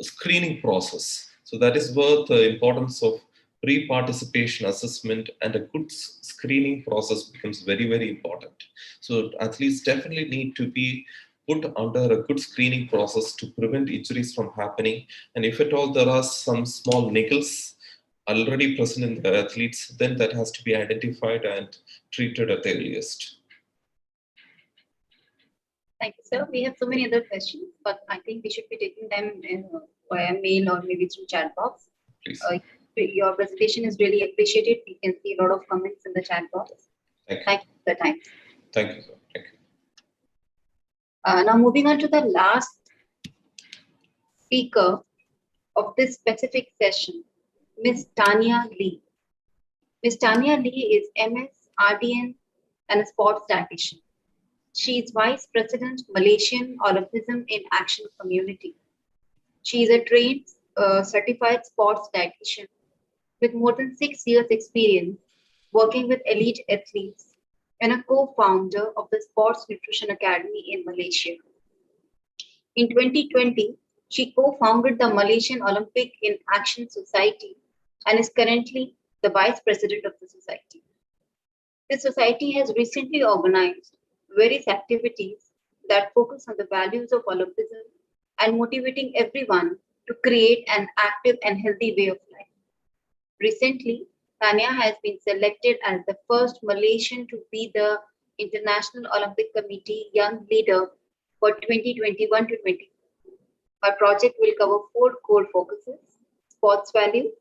screening process. So that is where the importance of pre-participation assessment and a good screening process becomes very, very important. So athletes definitely need to be put under a good screening process to prevent injuries from happening. And if at all there are some small niggles already present in the athletes, then that has to be identified and treated at the earliest. Thank you, sir. We have so many other questions, but I think we should be taking them via mail or maybe through chat box. Please. Your presentation is really appreciated. We can see a lot of comments in the chat box. Thank you for the time. Thank you, sir. Thank you. Now moving on to the last speaker of this specific session, Ms. Tanya Lee. Ms. Tanya Lee is MS, RDN, and a sports dietitian. She is Vice President, Malaysian Olympism in Action Community. She is a trained, certified sports dietitian with more than 6 years experience working with elite athletes and a co-founder of the Sports Nutrition Academy in Malaysia. In 2020, she co-founded the Malaysian Olympic in Action Society and is currently the Vice President of the society. The society has recently organized various activities that focus on the values of Olympism and motivating everyone to create an active and healthy way of life. Recently, Tanya has been selected as the first Malaysian to be the International Olympic Committee Young Leader for 2021 to 2022. Our project will cover 4 core focuses: sports value,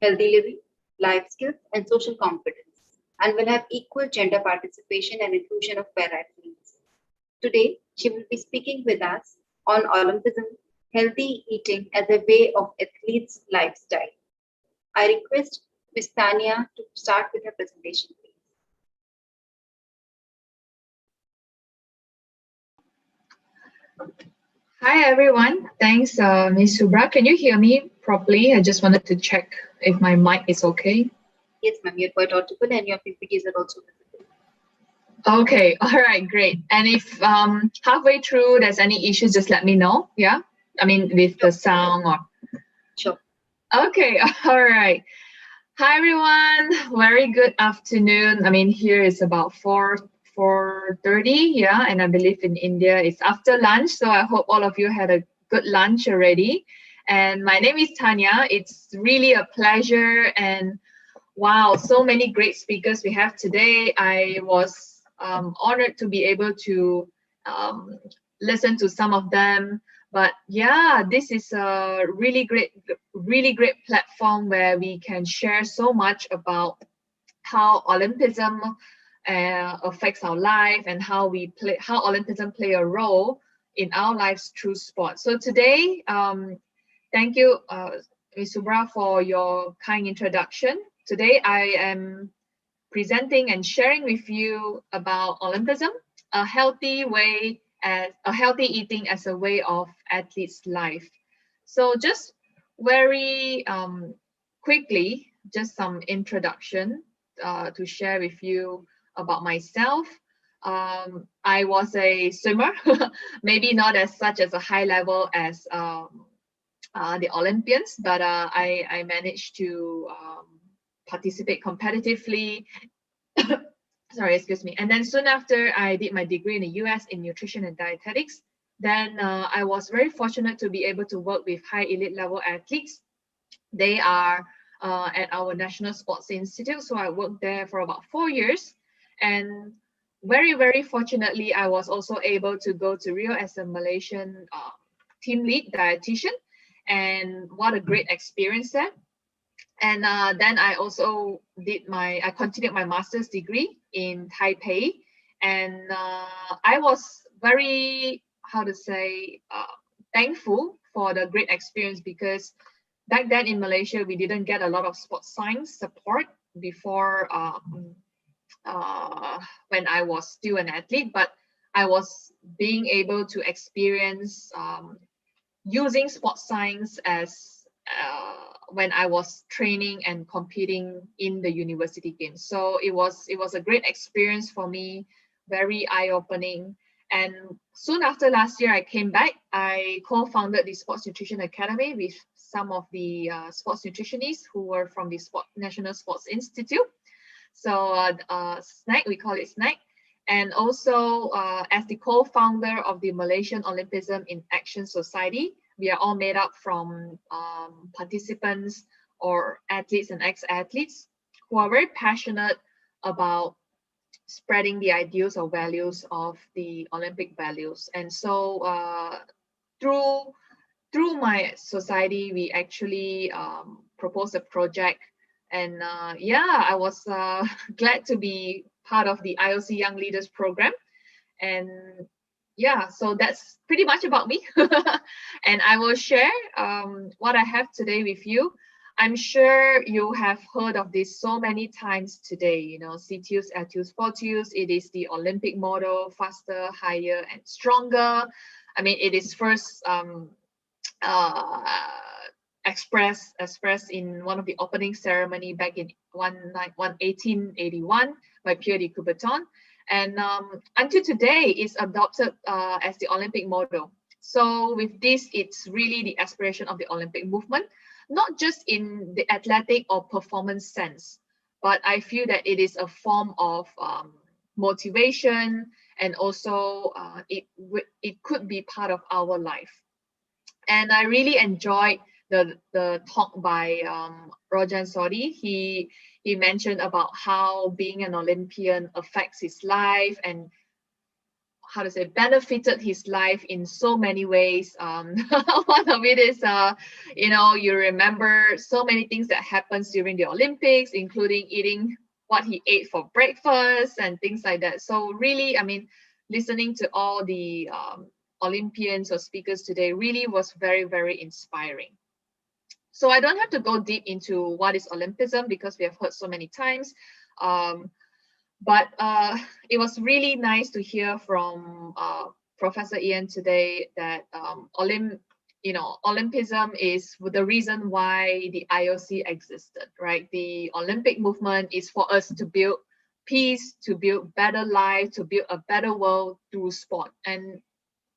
healthy living, life skills, and social competence, and will have equal gender participation and inclusion of para-athletes. Today, she will be speaking with us on Olympism, healthy eating as a way of athletes' lifestyle. I request Ms. Tanya to start with her presentation, please. Hi, everyone. Thanks, Ms. Subra. Can you hear me properly? I just wanted to check if my mic is okay. Yes, ma'am, you're quite audible and your PPTs are also visible. Okay, all right, great. And if halfway through there's any issues, just let me know, yeah? I mean, with the sound or... Sure. Okay, all right. Hi, everyone. Very good afternoon. I mean, here is about 4:30, yeah, and I believe in India it's after lunch, so I hope all of you had a good lunch already. And my name is Tanya. It's really a pleasure, and wow, so many great speakers we have today. I was honored to be able to listen to some of them. But yeah, this is a really great platform where we can share so much about how Olympism affects our life and how Olympism play a role in our lives through sport. So today, thank you, Ms. Subra, for your kind introduction. Today, I am presenting and sharing with you about Olympism, a healthy eating as a way of athletes' life. So just very quickly, just some introduction to share with you about myself. I was a swimmer, maybe not as such as a high level as the Olympians, but I managed to participate competitively. Sorry, excuse me. And then soon after, I did my degree in the US in nutrition and dietetics. Then I was very fortunate to be able to work with high elite level athletes. They are at our National Sports Institute. So I worked there for about 4 years. And very, very fortunately, I was also able to go to Rio as a Malaysian team lead dietitian. And what a great experience there. And then I also I continued my master's degree in Taipei. And I was very, thankful for the great experience, because back then in Malaysia, we didn't get a lot of sports science support before when I was still an athlete, but I was being able to experience using sports science as when I was training and competing in the university games. So it was a great experience for me, very eye-opening. And soon after last year, I came back. I co-founded the Sports Nutrition Academy with some of the sports nutritionists who were from the National Sports Institute. So SNAC, we call it SNAC. And also as the co-founder of the Malaysian Olympism in Action Society, we are all made up from participants or athletes and ex-athletes who are very passionate about spreading the ideals or values of the Olympic values. And so through my society, we actually proposed a project. And yeah, I was glad to be part of the IOC Young Leaders Program. And yeah, so that's pretty much about me. And I will share what I have today with you. I'm sure you have heard of this so many times today, you know, CTUS, LTUS, FORTUS. It is the Olympic model, faster, higher, and stronger. I mean, it is first expressed in one of the opening ceremony back in 1881 by Pierre de Coubertin. And until today, it's adopted as the Olympic model. So with this, it's really the aspiration of the Olympic movement, not just in the athletic or performance sense, but I feel that it is a form of motivation, and also it could be part of our life. And I really enjoyed the talk by Rajan Sodhi. He mentioned about how being an Olympian affects his life and how to say benefited his life in so many ways. One of it is, you know, you remember so many things that happens during the Olympics, including eating what he ate for breakfast and things like that. So really, I mean, listening to all the Olympians or speakers today really was very, very inspiring. So I don't have to go deep into what is Olympism because we have heard so many times. But it was really nice to hear from Professor Ian today that Olympism is the reason why the IOC existed, right? The Olympic movement is for us to build peace, to build better life, to build a better world through sport. And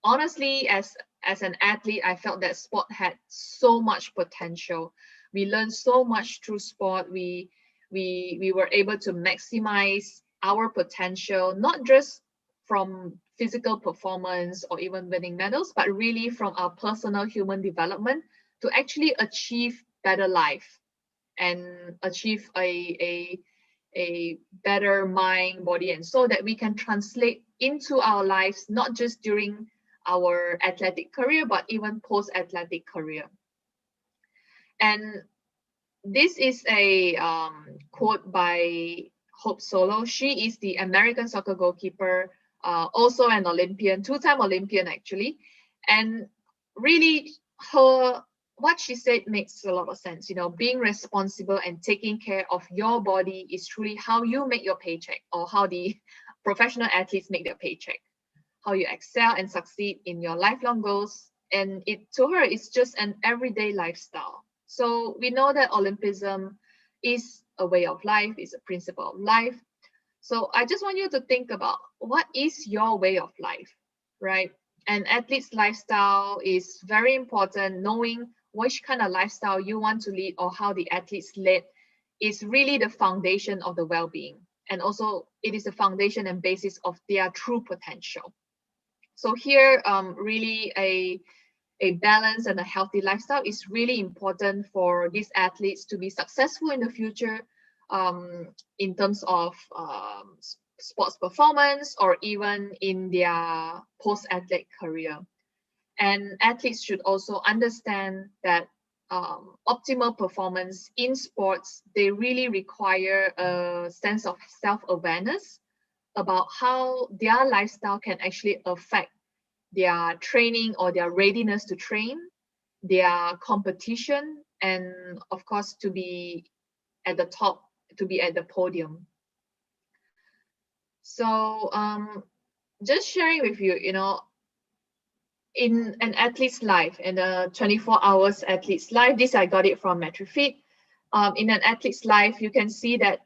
honestly, as an athlete, I felt that sport had so much potential. We learned so much through sport. We were able to maximize our potential, not just from physical performance or even winning medals, but really from our personal human development to actually achieve better life and achieve a better mind, body, and soul that we can translate into our lives, not just during our athletic career, but even post-athletic career. And this is a quote by Hope Solo. She is the American soccer goalkeeper, also an Olympian, two-time Olympian actually. And really what she said makes a lot of sense. You know, being responsible and taking care of your body is truly how you make your paycheck, or how the professional athletes make their paycheck, how you excel and succeed in your lifelong goals. And to her, it's just an everyday lifestyle. So we know that Olympism is a way of life, is a principle of life. So I just want you to think about what is your way of life, right? An athlete's lifestyle is very important. Knowing which kind of lifestyle you want to lead or how the athletes lead is really the foundation of the well-being. And also it is the foundation and basis of their true potential. So here, really a balanced and a healthy lifestyle is really important for these athletes to be successful in the future, in terms of sports performance or even in their post-athletic career. And athletes should also understand that optimal performance in sports, they really require a sense of self-awareness about how their lifestyle can actually affect their training or their readiness to train, their competition, and of course to be at the top, to be at the podium. So just sharing with you, you know, in an athlete's life, in a 24 hours athlete's life, this I got it from MetriFit. In an athlete's life, you can see that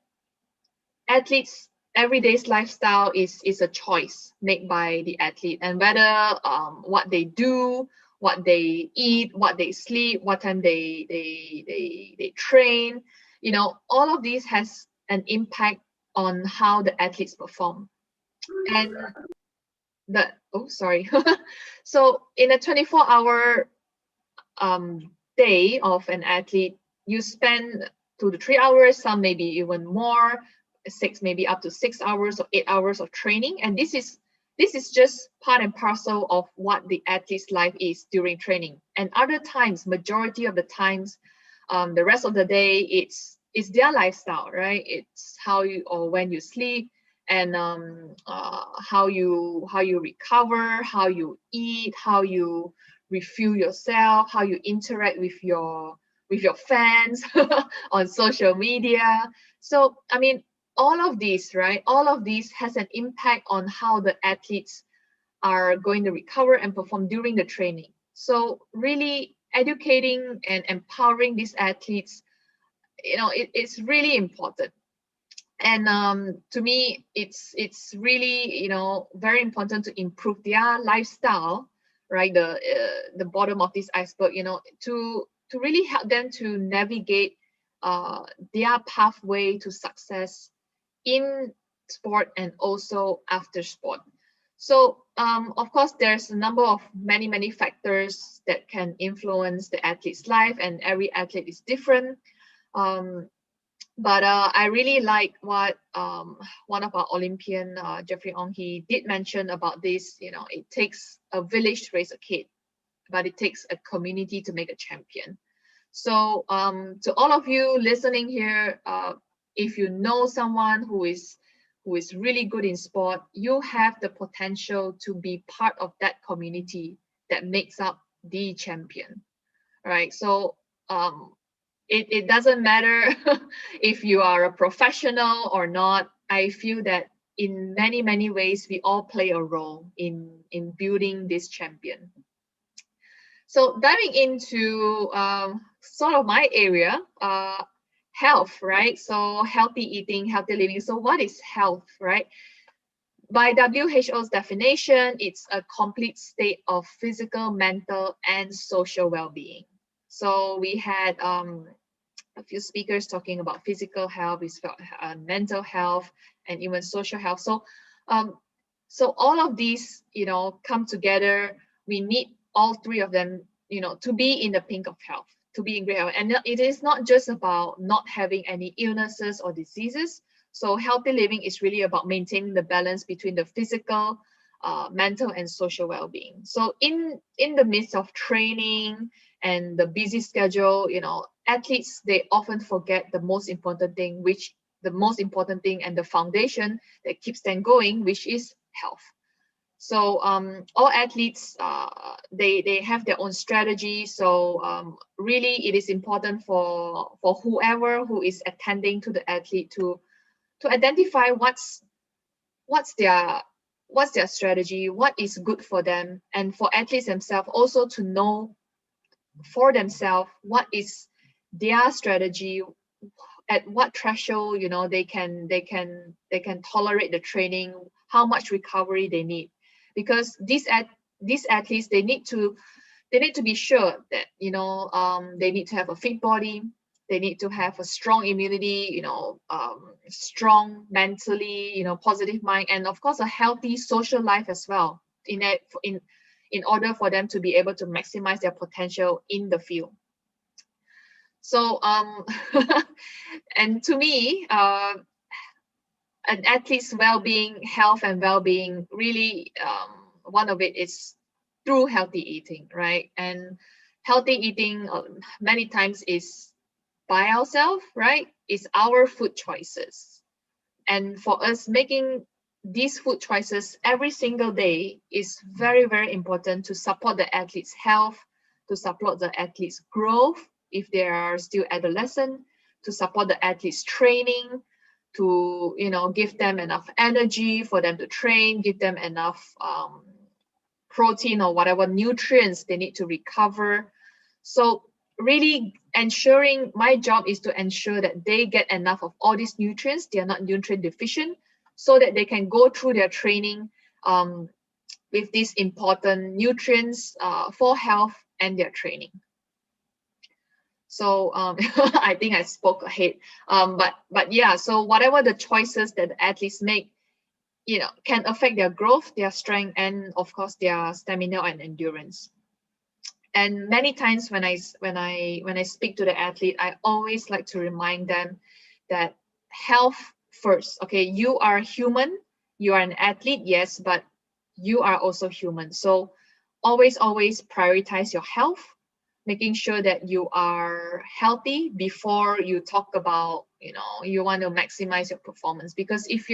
athletes everyday's lifestyle is a choice made by the athlete, and whether what they do, what they eat, what they sleep, what time they train, you know, all of these has an impact on how the athletes perform. And so in a 24-hour day of an athlete, you spend 2 to 3 hours, some maybe even more, maybe up to 6 hours or 8 hours of training. And this is just part and parcel of what the athlete's life is during training. And other times, majority of the times, the rest of the day, it's their lifestyle, right? It's how you, or when you sleep, and how you recover, how you eat, how you refuel yourself, how you interact with your fans on social media. So I mean, all of these, right? All of these has an impact on how the athletes are going to recover and perform during the training. So really educating and empowering these athletes, you know, it's really important. And to me, it's really, you know, very important to improve their lifestyle, right? The bottom of this iceberg, you know, to really help them to navigate their pathway to success in sport and also after sport. So of course, there's a number of many factors that can influence the athlete's life, and every athlete is different. But I really like what one of our Olympian, Jeffrey Ong, he did mention about this. You know, it takes a village to raise a kid, but it takes a community to make a champion. So to all of you listening here, if you know someone who is really good in sport, you have the potential to be part of that community that makes up the champion, right? So it doesn't matter if you are a professional or not. I feel that in many ways, we all play a role in building this champion. So diving into sort of my area, health, right? So healthy eating, healthy living. So what is health, right? By WHO's definition, it's a complete state of physical, mental, and social well-being. So we had a few speakers talking about physical health, mental health, and even social health. So, so all of these, you know, come together. We need all three of them, you know, to be in the pink of health, to be in great health. And it is not just about not having any illnesses or diseases. So healthy living is really about maintaining the balance between the physical, mental, and social well-being. So in the midst of training and the busy schedule, you know, athletes, they often forget the most important thing, and the foundation that keeps them going, which is health. So all athletes, they have their own strategy. So really, it is important for whoever who is attending to the athlete to identify what's their strategy, what is good for them, and for athletes themselves also to know for themselves what is their strategy, at what threshold, you know, they can tolerate the training, how much recovery they need, because these athletes, they need to be sure that, you know, they need to have a fit body, they need to have a strong immunity, you know, strong mentally, you know, positive mind, and of course a healthy social life as well, in order for them to be able to maximize their potential in the field. So and to me, an athlete's well-being, health and well-being, really one of it is through healthy eating, right? And healthy eating many times is by ourselves, right? It's our food choices. And for us, making these food choices every single day is very important to support the athlete's health, to support the athlete's growth if they are still adolescent, to support the athlete's training, to, you know, give them enough energy for them to train, give them enough protein or whatever nutrients they need to recover. So really my job is to ensure that they get enough of all these nutrients. They are not nutrient deficient. so that they can go through their training with these important nutrients for health and their training. So I think I spoke ahead, but yeah, so whatever the choices that the athletes make, you know, can affect their growth, their strength, and of course their stamina and endurance. And many times when I speak to the athlete, I always like to remind them that health first. Okay, you are human, you are an athlete, yes, but you are also human. So always prioritize your health, making sure that you are healthy before you talk about, you know, you want to maximize your performance. Because if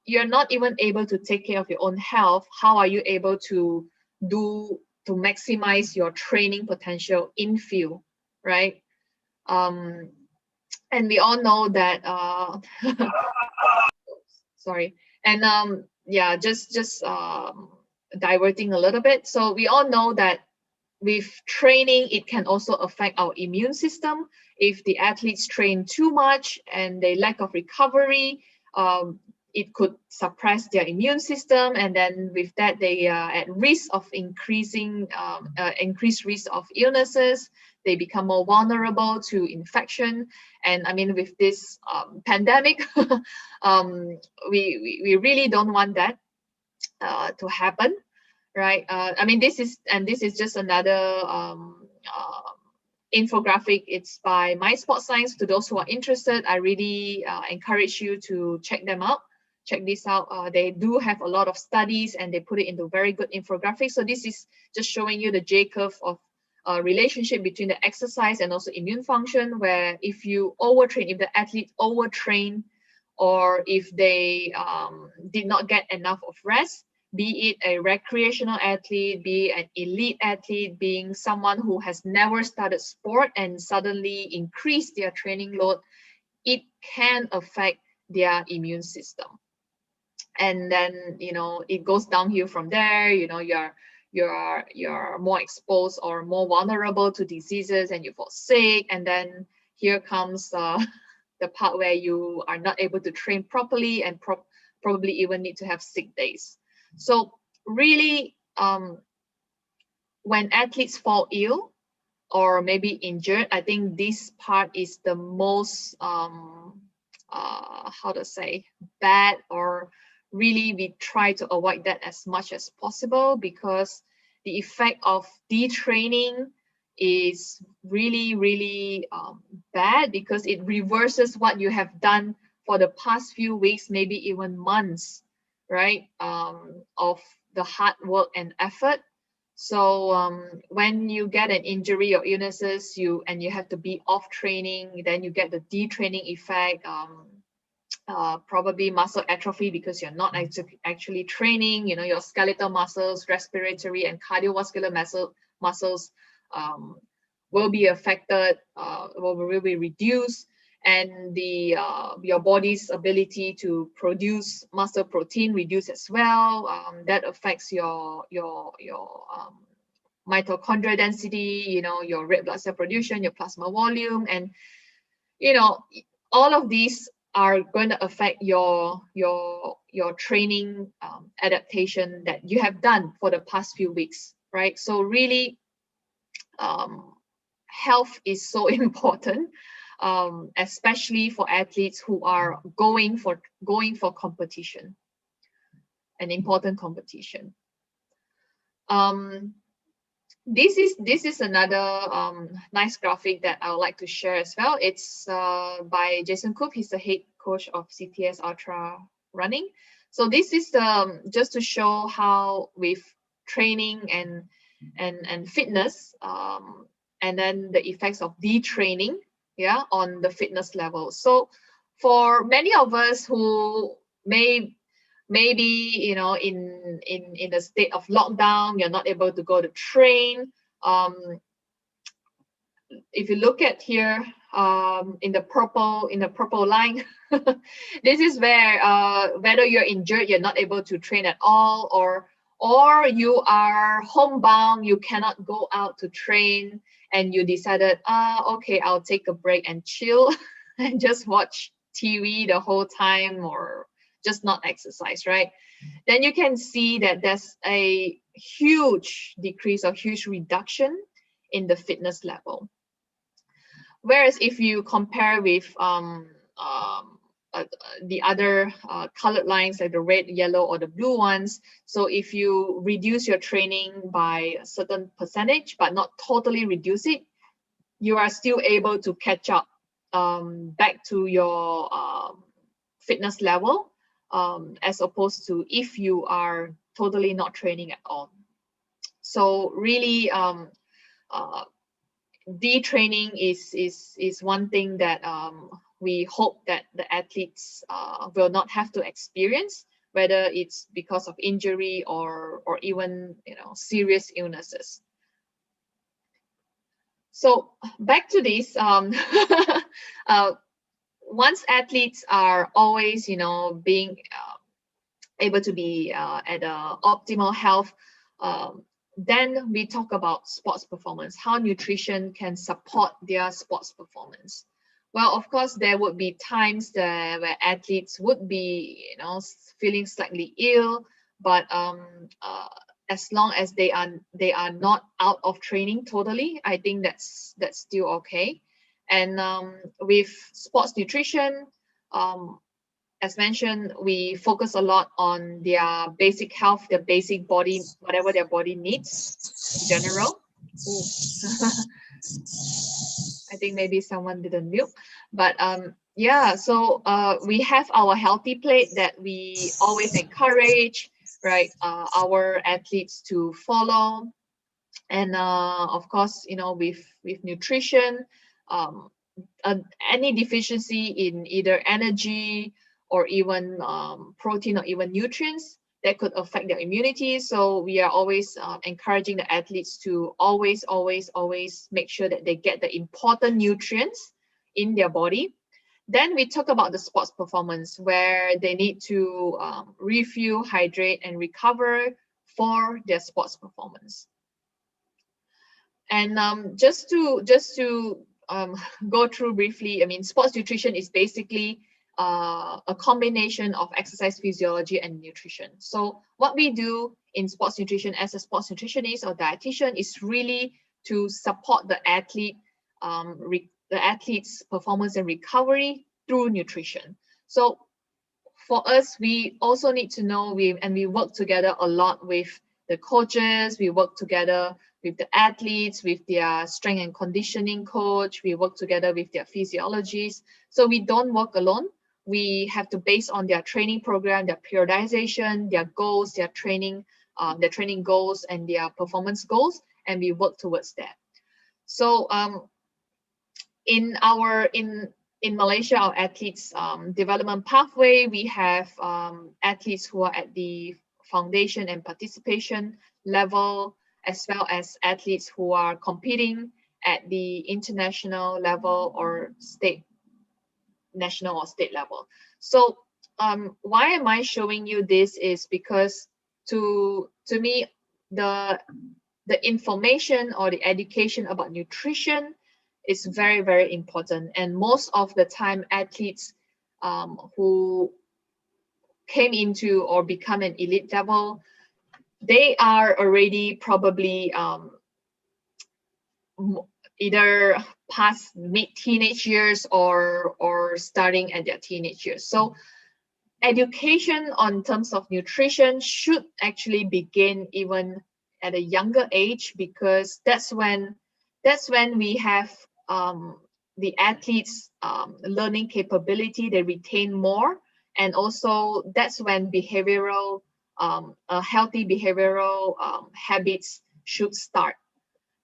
you're not even able to take care of your own health, how are you able to maximize your training potential in field, right? And we all know that sorry, and yeah, just diverting a little bit. So we all know that with training, it can also affect our immune system. If the athletes train too much and they lack of recovery, it could suppress their immune system, and then with that they are at risk of increased risk of illnesses. They become more vulnerable to infection, and I mean, with this pandemic, we really don't want that to happen, right? I mean, this is just another infographic. It's by My Sport Science. To those who are interested, I really encourage you to check them out. Check this out. They do have a lot of studies and they put it into very good infographics. So this is just showing you the J-curve of relationship between the exercise and also immune function, where if you overtrain, if the athlete overtrain, or if they did not get enough of rest, be it a recreational athlete, be it an elite athlete, being someone who has never started sport and suddenly increase their training load, it can affect their immune system. And then, you know, it goes downhill from there. You know, you're more exposed or more vulnerable to diseases, and you fall sick. And then here comes the part where you are not able to train properly and probably even need to have sick days. So really, when athletes fall ill or maybe injured, I think this part is the most, how to say, bad, or really we try to avoid that as much as possible, because the effect of detraining is really, really bad, because it reverses what you have done for the past few weeks, maybe even months, right, of the hard work and effort. So when you get an injury or illnesses, you have to be off training, then you get the detraining effect, probably muscle atrophy, because you're not actually training. You know, your skeletal muscles, respiratory and cardiovascular muscles will be affected, will be reduced, and the your body's ability to produce muscle protein reduce as well. That affects your mitochondrial density, you know, your red blood cell production, your plasma volume, and you know, all of these are going to affect your training adaptation that you have done for the past few weeks, right? So really, health is so important, especially for athletes who are going for competition, an important competition. This is another nice graphic that I would like to share as well. It's by Jason Koop. He's the head coach of CTS Ultra Running. So this is just to show how with training and fitness, and then the effects of detraining, yeah, on the fitness level. So for many of us who maybe, you know, in the state of lockdown, you're not able to go to train. If you look at here, in the purple line, this is where whether you're injured, you're not able to train at all, or you are homebound, you cannot go out to train, and you decided, okay, I'll take a break and chill and just watch TV the whole time, or just not exercise, right? Then you can see that there's a huge decrease or huge reduction in the fitness level. Whereas if you compare with the other colored lines, like the red, yellow, or the blue ones, so if you reduce your training by a certain percentage, but not totally reduce it, you are still able to catch up back to your fitness level, as opposed to if you are totally not training at all. So really, detraining is one thing that we hope that the athletes will not have to experience, whether it's because of injury or even serious illnesses. So back to this, once athletes are always being able to be at optimal health, then we talk about sports performance, how nutrition can support their sports performance. Well, of course, there would be times where athletes would be, feeling slightly ill, but as long as they are not out of training totally, I think that's still okay. And with sports nutrition, as mentioned, we focus a lot on their basic health, their basic body, whatever their body needs in general. I think maybe someone didn't mute, but yeah, so we have our healthy plate that we always encourage, right, our athletes to follow. And of course, with nutrition, any deficiency in either energy or even protein or even nutrients, that could affect their immunity. So we are always encouraging the athletes to always make sure that they get the important nutrients in their body. Then we talk about the sports performance, where they need to refuel, hydrate, and recover for their sports performance. And just to go through briefly, I mean, sports nutrition is basically a combination of exercise physiology and nutrition. So what we do in sports nutrition as a sports nutritionist or dietitian is really to support the athlete, the athlete's performance and recovery through nutrition. So for us, we also need to know, we work together a lot with the coaches, we work together with the athletes, with their strength and conditioning coach, we work together with their physiologists. So we don't work alone. We have to base on their training program, their periodization, their goals, their training goals and their performance goals, and we work towards that. So in Malaysia, our athletes development pathway, we have athletes who are at the foundation and participation level, as well as athletes who are competing at the international level or national or state level. So why am I showing you this is because to me, the information or the education about nutrition is very, very important. And most of the time, athletes who came into or become an elite level, they are already probably either past mid-teenage years or starting at their teenage years. So education on terms of nutrition should actually begin even at a younger age, because that's when we have the athletes learning capability, they retain more, and also that's when behavioral healthy behavioral habits should start.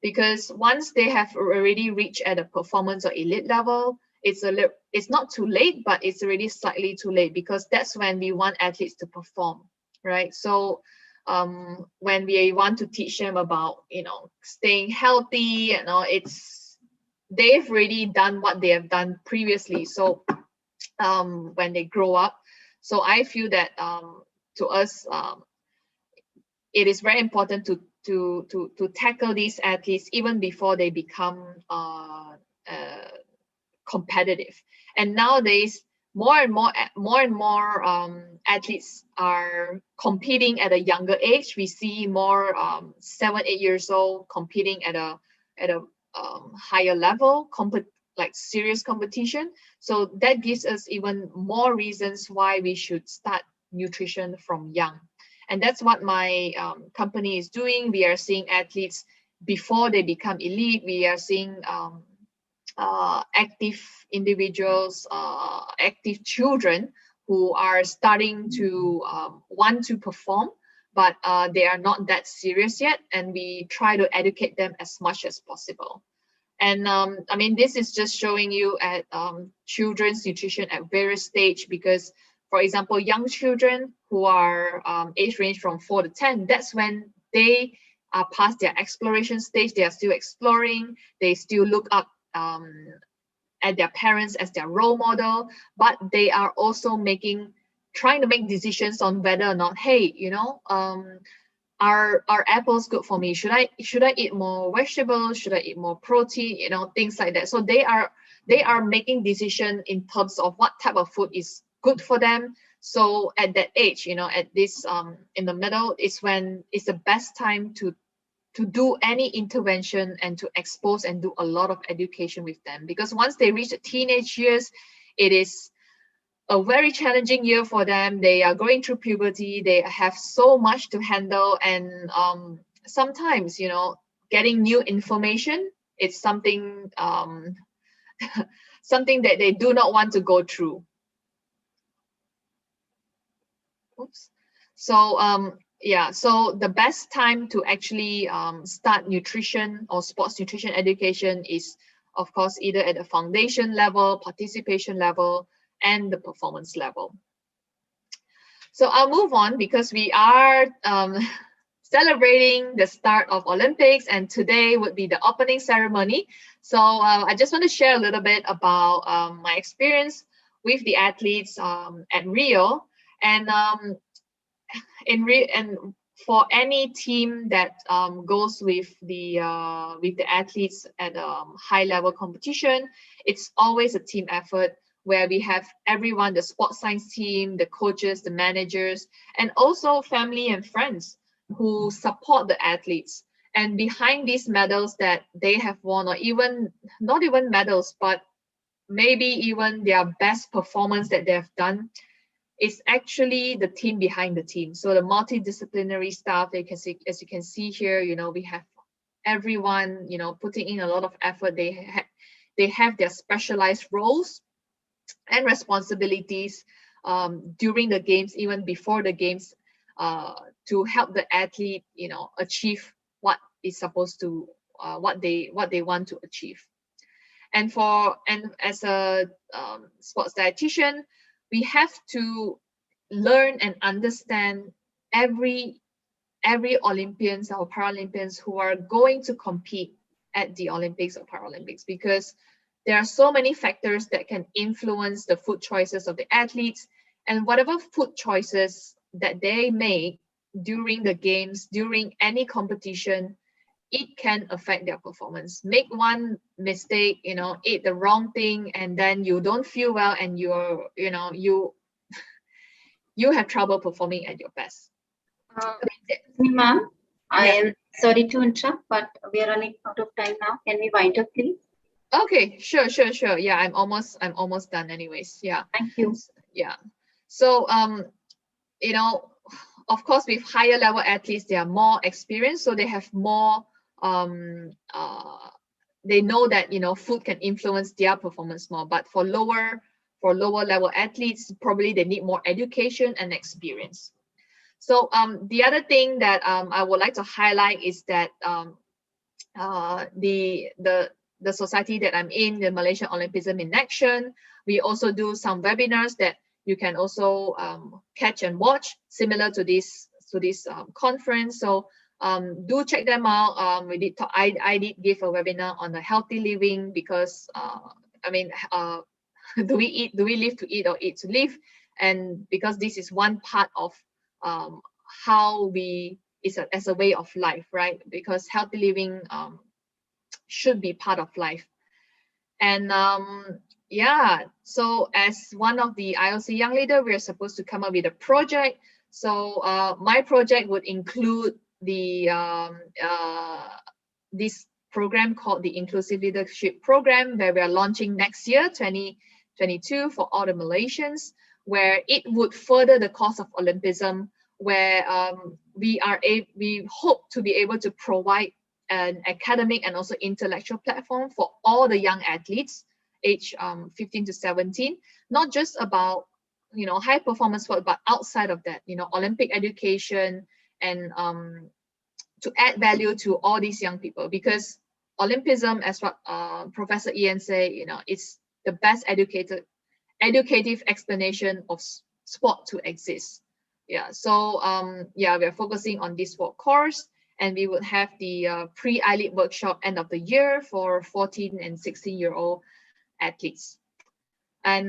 Because once they have already reached at a performance or elite level, it's not too late, but it's already slightly too late, because that's when we want athletes to perform, right? So when we want to teach them about staying healthy, they've already done what they have done previously. So when they grow up, so I feel that to us it is very important to tackle these athletes even before they become competitive. And nowadays, more and more athletes are competing at a younger age. We see more 7, 8 years old competing at a higher level, like serious competition. So that gives us even more reasons why we should start nutrition from young. And that's what my company is doing. We are seeing athletes before they become elite. We are seeing active individuals, active children who are starting to want to perform, but they are not that serious yet. And we try to educate them as much as possible. And I mean, this is just showing you at children's nutrition at various stage, because, for example, young children who are age range from 4 to 10, that's when they are past their exploration stage. They are still exploring. They still look up at their parents as their role model, but they are also trying to make decisions on whether or not, hey, you know, are apples good for me? Should I eat more vegetables? Should I eat more protein? You know, things like that. So they are making decision in terms of what type of food is good for them. So at that age, you know, at this in the middle is when it's the best time to do any intervention and to expose and do a lot of education with them. Because once they reach the teenage years, it is a very challenging year for them. They are going through puberty. They have so much to handle, and sometimes, you know, getting new information, it's something something that they do not want to go through. Oops. So yeah, so the best time to actually start nutrition or sports nutrition education is, of course, either at the foundation level, participation level, and the performance level. So I'll move on because we are celebrating the start of Olympics, and today would be the opening ceremony. So I just want to share a little bit about my experience with the athletes at Rio. And and for any team that goes with the athletes at high level competition, it's always a team effort where we have everyone, the sports science team, the coaches, the managers, and also family and friends who support the athletes. And behind these medals that they have won, or even not even medals, but maybe even their best performance that they have done, is actually the team behind the team. So the multidisciplinary staff, they can see, as you can see here, you know, we have everyone, you know, putting in a lot of effort. They have their specialized roles and responsibilities during the games, even before the games, to help the athlete, you know, achieve what is supposed to, what they want to achieve. And as a sports dietitian, we have to learn and understand every Olympians or Paralympians who are going to compete at the Olympics or Paralympics, because there are so many factors that can influence the food choices of the athletes, and whatever food choices that they make during the games, during any competition, it can affect their performance. Make one mistake, you know, eat the wrong thing, and then you don't feel well, and you have trouble performing at your best. Ma'am, I am sorry to interrupt, but we are running out of time now. Can we wind up, please? Okay, sure. Yeah, I'm almost done anyways. Yeah. Thank you. Yeah. So you know, of course, with higher level athletes, they are more experienced, so they have more they know that, you know, food can influence their performance more. But for lower level athletes, probably they need more education and experience. So the other thing that I would like to highlight is that the society that I'm in, the Malaysian Olympism in Action, we also do some webinars that you can also catch and watch, similar to this conference. So do check them out. I did give a webinar on the healthy living, because I mean, do we live to eat or eat to live? And because this is one part of how we as a way of life, right? Because healthy living should be part of life. And yeah, so as one of the IOC Young Leader, we're supposed to come up with a project. So my project would include the this program called the Inclusive Leadership Program, where we are launching next year, 2022, for all the Malaysians, where it would further the cause of Olympism, where we hope to be able to provide an academic and also intellectual platform for all the young athletes age 15 to 17, not just about high performance sport, but outside of that, Olympic education, and to add value to all these young people, because Olympism, as what Professor Ian said, it's the best educative explanation of sport to exist. Yeah, so we're focusing on this sport course, and we would have the pre-I-League workshop end of the year for 14 and 16-year-old athletes. And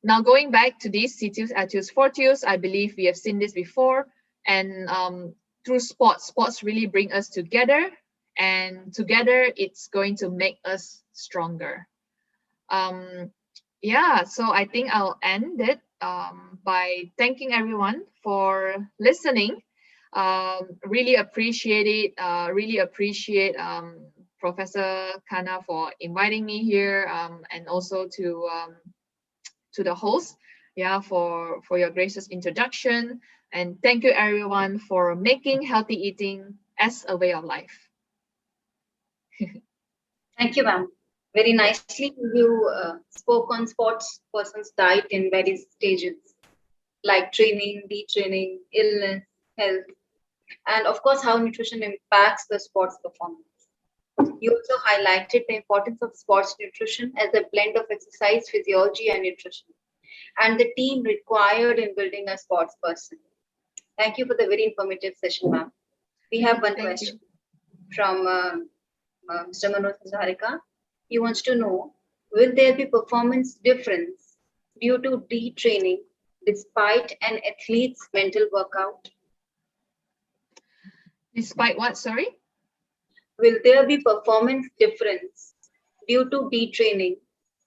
now going back to these CITIUS, ATIUS, FORTIUS, I believe we have seen this before, and through sports really bring us together, and together it's going to make us stronger. So I think I'll end it by thanking everyone for listening. Really appreciate it. Really appreciate Professor Kanna for inviting me here, and also to the host, for your gracious introduction. And thank you everyone for making healthy eating as a way of life. Thank you, ma'am. Very nicely you spoke on sports person's diet in various stages, like training, detraining, illness, health, and of course how nutrition impacts the sports performance. You also highlighted the importance of sports nutrition as a blend of exercise, physiology, and nutrition, and the team required in building a sports person. Thank you for the very informative session, ma'am. We have one question from Mr. Manoj Hazarika. He wants to know, will there be performance difference due to detraining despite an athlete's mental workout? Despite what, sorry? Will there be performance difference due to detraining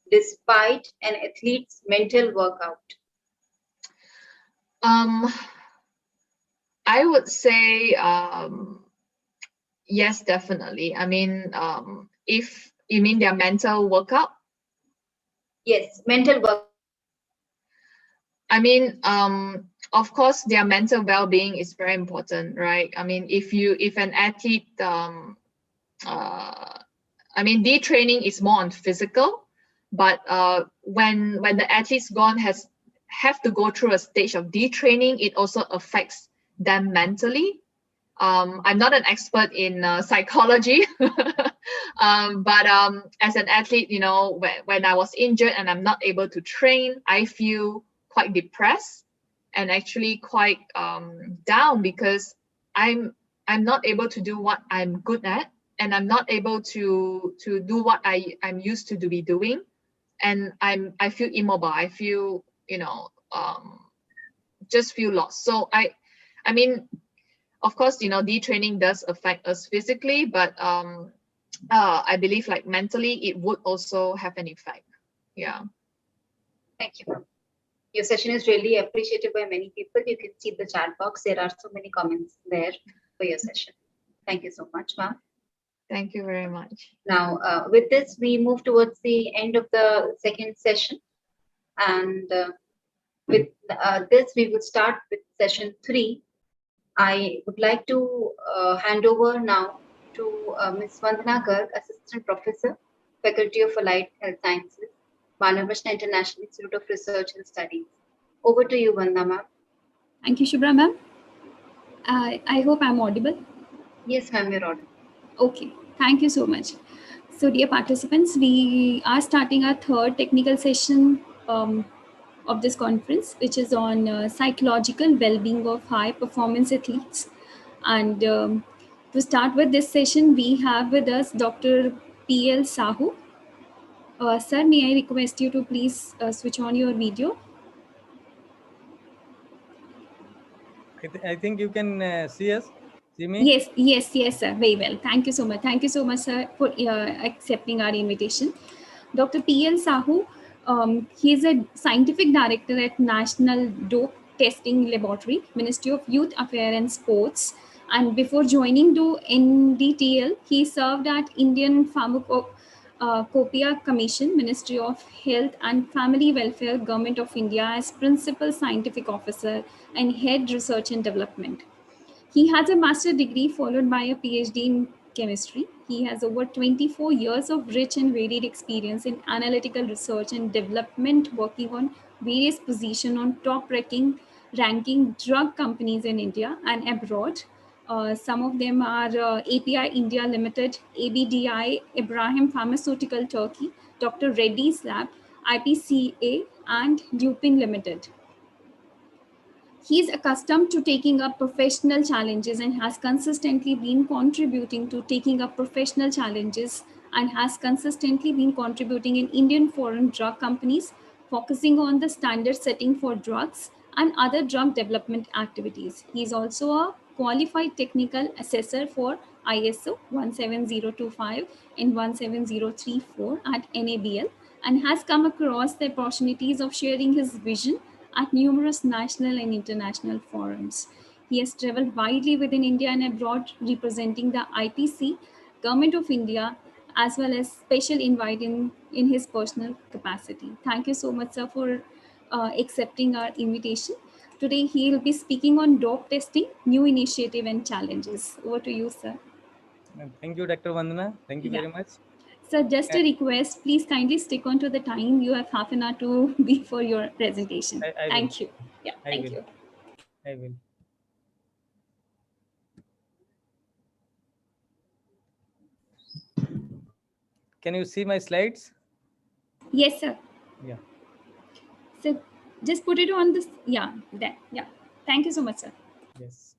despite an athlete's mental workout? I would say yes, definitely. I mean, if you mean their mental workout? Yes, mental work. I mean, of course, their mental well-being is very important, right? I mean, if an athlete, I mean, detraining is more on physical, but when the athlete's have to go through a stage of detraining, it also affects them mentally. I'm not an expert in psychology, but as an athlete, when I was injured and I'm not able to train, I feel quite depressed and actually quite down, because I'm not able to do what I'm good at, and I'm not able to do what I'm used to be doing, and I feel immobile. I feel just feel lost. So I mean, of course, detraining does affect us physically, but I believe like mentally it would also have an effect. Yeah. Thank you. Your session is really appreciated by many people. You can see the chat box. There are so many comments there for your session. Thank you so much, ma'am. Thank you very much. Now, with this, we move towards the end of the second session. And with this, we will start with session 3. I would like to hand over now to Ms. Vandana Garg, Assistant Professor, Faculty of Allied Health Sciences, Manavrachna International Institute of Research and Studies. Over to you, Vandana ma'am. Thank you, Shubhra ma'am. I hope I'm audible. Yes, ma'am, you're audible. Okay, thank you so much. So dear participants, we are starting our third technical session of this conference, which is on psychological well-being of high-performance athletes. And to start with this session, we have with us Dr. P.L. Sahu. Sir, may I request you to please switch on your video? I think you can see us, see me? Yes, sir. Very well. Thank you so much. Thank you so much, sir, for accepting our invitation. Dr. P.L. Sahu, he is a scientific director at National Dope Testing Laboratory, Ministry of Youth Affairs and Sports. And before joining to NDTL, he served at Indian Pharmacopoeia Commission, Ministry of Health and Family Welfare, Government of India as Principal Scientific Officer and Head Research and Development. He has a master's degree followed by a PhD in chemistry. He has over 24 years of rich and varied experience in analytical research and development, working on various positions on top ranking drug companies in India and abroad. Some of them are API India Limited, ABDI, Ibrahim Pharmaceutical Turkey, Dr. Reddy's Lab, IPCA, and Duping Limited. He is accustomed to taking up professional challenges and has consistently been contributing to taking up professional challenges and has consistently been contributing in Indian foreign drug companies, focusing on the standard setting for drugs and other drug development activities. He is also a qualified technical assessor for ISO 17025 and 17034 at NABL and has come across the opportunities of sharing his vision at numerous national and international forums. He has traveled widely within India and abroad, representing the IPC, Government of India, as well as special invite in his personal capacity. Thank you so much, sir, for accepting our invitation. Today, he will be speaking on dope testing, new initiative and challenges. Over to you, sir. Thank you, Dr. Vandana. Thank you very much. So just a request, please kindly stick on to the time. You have half an hour to be for your presentation. Thank you. Yeah, thank you. I will. Can you see my slides? Yes, sir. Yeah. So just put it on this. Yeah, that. Yeah. Thank you so much, sir. Yes.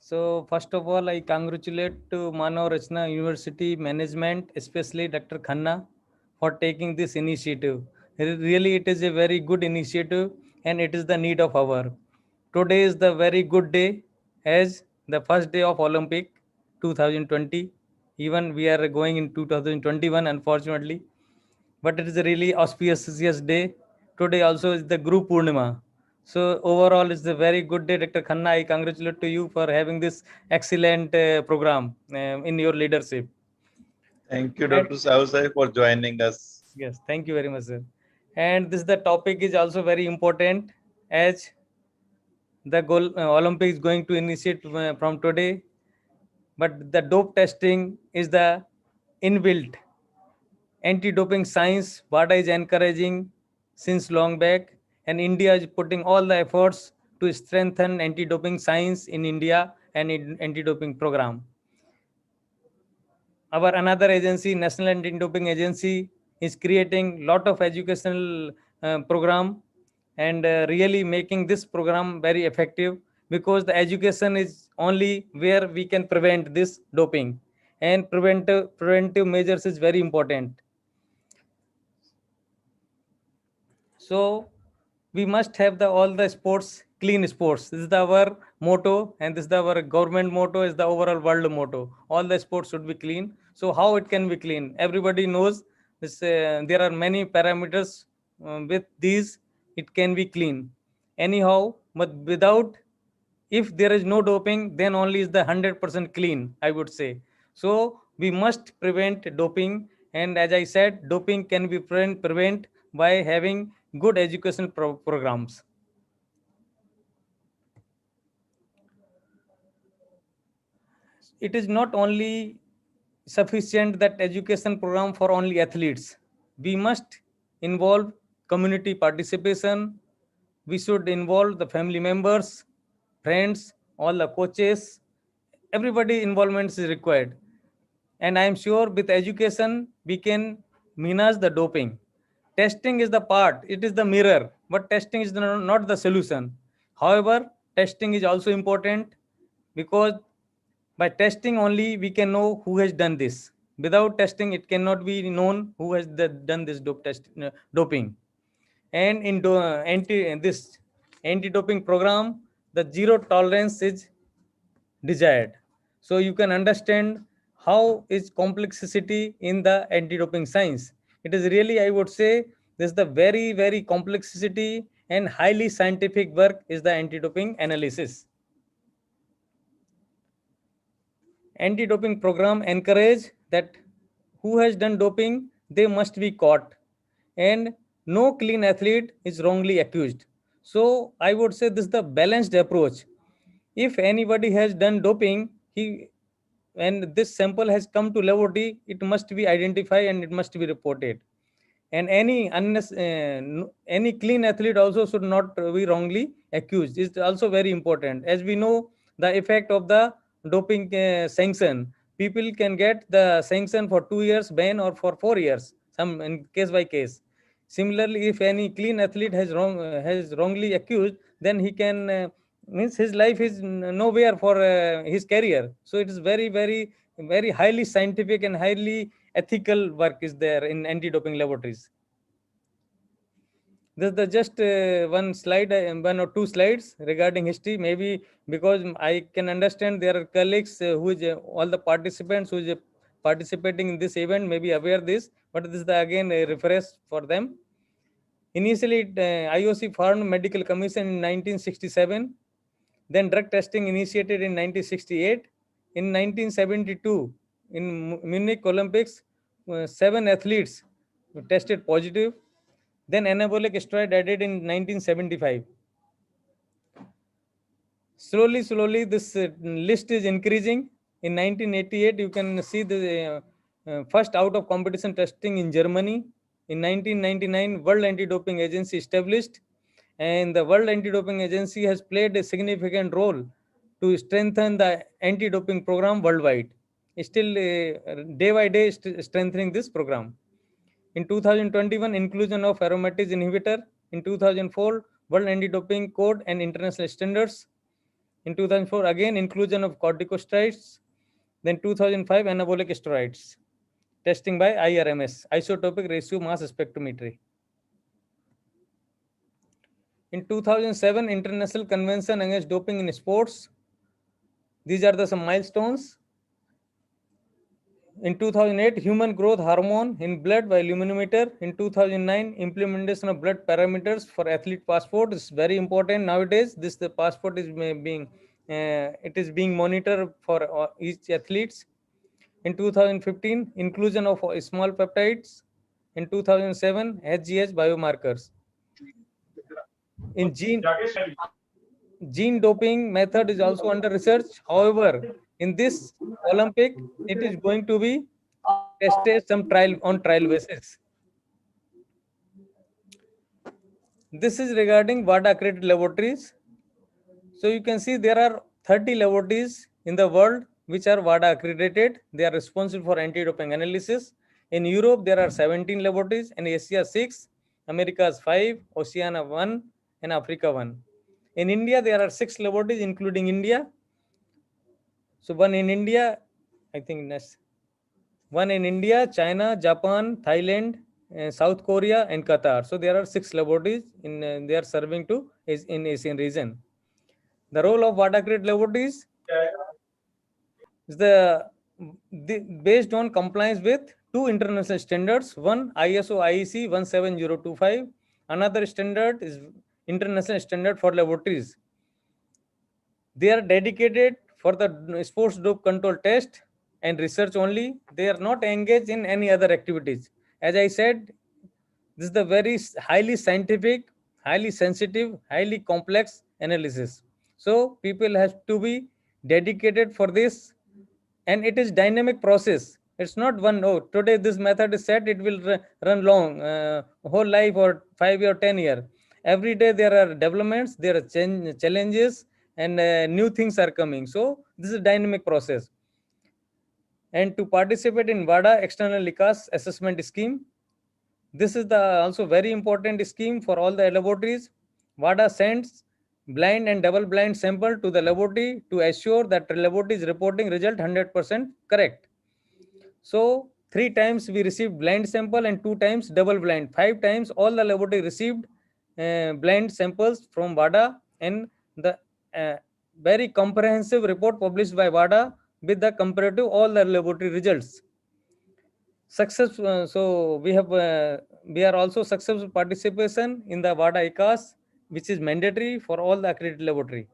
So first of all, I congratulate to Manav Rachna University management, especially Dr. Khanna, for taking this initiative. Really, it is a very good initiative and it is the need of hour. Today is the very good day as the first day of Olympic 2020. Even we are going in 2021, unfortunately. But it is a really auspicious day. Today also is the Guru Purnima. So overall, it's a very good day, Dr. Khanna. I congratulate to you for having this excellent program in your leadership. Thank you, Dr. Sahu, for joining us. Yes, thank you very much, sir. And this the topic is also very important as the Olympics is going to initiate from today. But the dope testing is the inbuilt anti-doping science. WADA is encouraging since long back, and India is putting all the efforts to strengthen anti-doping science in India and in anti-doping program. Our another agency, National Anti-Doping Agency, is creating lot of educational program and really making this program very effective, because the education is only where we can prevent this doping, and preventive measures is very important. So we must have all the sports, clean sports. This is our motto, and this is our government motto, is the overall world motto. All the sports should be clean. So how it can be clean? Everybody knows this. There are many parameters. With these, it can be clean. Anyhow, but without, if there is no doping, then only is the 100% clean, I would say. So we must prevent doping. And as I said, doping can be prevent by having good education programs. It is not only sufficient that education program for only athletes. We must involve community participation. We should involve the family members, friends, all the coaches. Everybody involvement is required. And I am sure with education, we can minimize the doping. Testing is the part, it is the mirror, but testing is not the solution. However, testing is also important, because by testing only we can know who has done this. Without testing, it cannot be known who has done this doping. And in this anti-doping program, the zero tolerance is desired. So you can understand how is complexity in the anti-doping science. It is really, I would say, this is the very, very complexity and highly scientific work is the anti-doping analysis. Anti-doping program encourage that who has done doping, they must be caught, and no clean athlete is wrongly accused. So I would say this is the balanced approach. If anybody has done doping, and this sample has come to laboratory, it must be identified and it must be reported. And any clean athlete also should not be wrongly accused. It's also very important. As we know, the effect of the doping sanction, people can get the sanction for 2 years ban or for 4 years, some in case by case. Similarly, if any clean athlete has wrongly accused, then he can means his life is nowhere for his career. So it is very, very, very highly scientific and highly ethical work is there in anti-doping laboratories. This is the just one slide, one or two slides regarding history. Maybe because I can understand there are colleagues who is all the participants who is participating in this event may be aware this, but this is the again a refresh for them. Initially, IOC formed Medical Commission in 1967. Then drug testing initiated in 1968. In 1972, in Munich Olympics, 7 athletes tested positive. Then anabolic steroid added in 1975. Slowly, this list is increasing. In 1988, you can see the first out of competition testing in Germany. In 1999, World Anti-Doping Agency established, and the World Anti-Doping Agency has played a significant role to strengthen the anti-doping program worldwide. Still, day by day, strengthening this program. In 2021, inclusion of aromatase inhibitor. In 2004, World Anti-Doping Code and International Standards. In 2004, again, inclusion of corticosteroids. Then 2005, anabolic steroids. Testing by IRMS, isotopic ratio mass spectrometry. In 2007, International Convention Against Doping in Sports. These are some milestones. In 2008, human growth hormone in blood by luminometer. In 2009, implementation of blood parameters for athlete passport is very important nowadays. The passport is being monitored for each athletes. In 2015, inclusion of small peptides. In 2007, HGH biomarkers. In gene doping method is also under research. However, in this Olympic, it is going to be tested some on trial basis. This is regarding WADA accredited laboratories. So you can see there are 30 laboratories in the world which are WADA accredited. They are responsible for anti-doping analysis. In Europe, there are 17 laboratories. In Asia, 6. Americas, 5. Oceania, 1. And Africa, 1. In India, there are 6 laboratories, including India. So one in India, I think that's one in India, China, Japan, Thailand, South Korea, and Qatar. So there are 6 laboratories they are serving to in Asian region. The role of WADA accredited laboratories is based on compliance with 2 international standards. One ISO IEC 17025. Another standard is International Standard for Laboratories. They are dedicated for the sports dope control test and research only. They are not engaged in any other activities. As I said, this is the very highly scientific, highly sensitive, highly complex analysis. So people have to be dedicated for this, and it is dynamic process. It's not one, oh, today this method is set, it will run long, whole life or 5 year, 10 year. Every day there are developments, there are challenges, and new things are coming. So this is a dynamic process. And to participate in WADA external LICAS assessment scheme, this is also very important scheme for all the laboratories. WADA sends blind and double blind sample to the laboratory to assure that the laboratory is reporting result 100% correct. So 3 times we received blind sample and 2 times double blind. 5 times all the laboratory received blind samples from WADA, and the very comprehensive report published by WADA with the comparative all the laboratory results. Success. So we are also successful participation in the WADA ICAS, which is mandatory for all the accredited laboratory.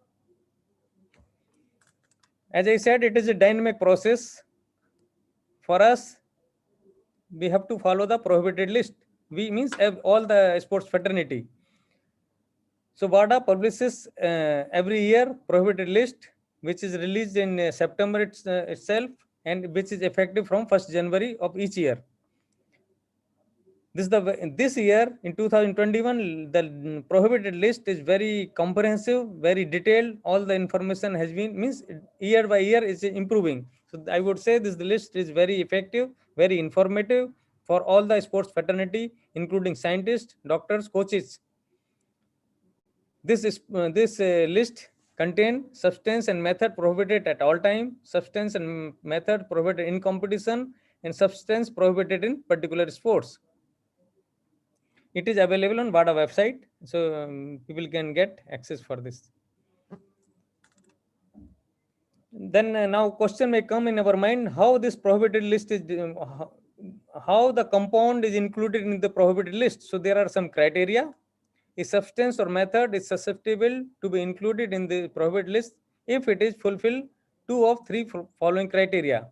As I said, it is a dynamic process. For us, we have to follow the prohibited list. We means all the sports fraternity. So WADA publishes every year prohibited list, which is released in September itself, and which is effective from 1st January of each year. This year in 2021, the prohibited list is very comprehensive, very detailed. All the information has been means year by year is improving. So I would say this list is very effective, very informative for all the sports fraternity, including scientists, doctors, coaches. This list contain substance and method prohibited at all time, substance and method prohibited in competition, and substance prohibited in particular sports. It is available on WADA website, so people can get access for this. Then now question may come in our mind, how this prohibited list is, how the compound is included in the prohibited list. So there are some criteria. A substance or method is susceptible to be included in the prohibited list if it is fulfill 2 of 3 following criteria.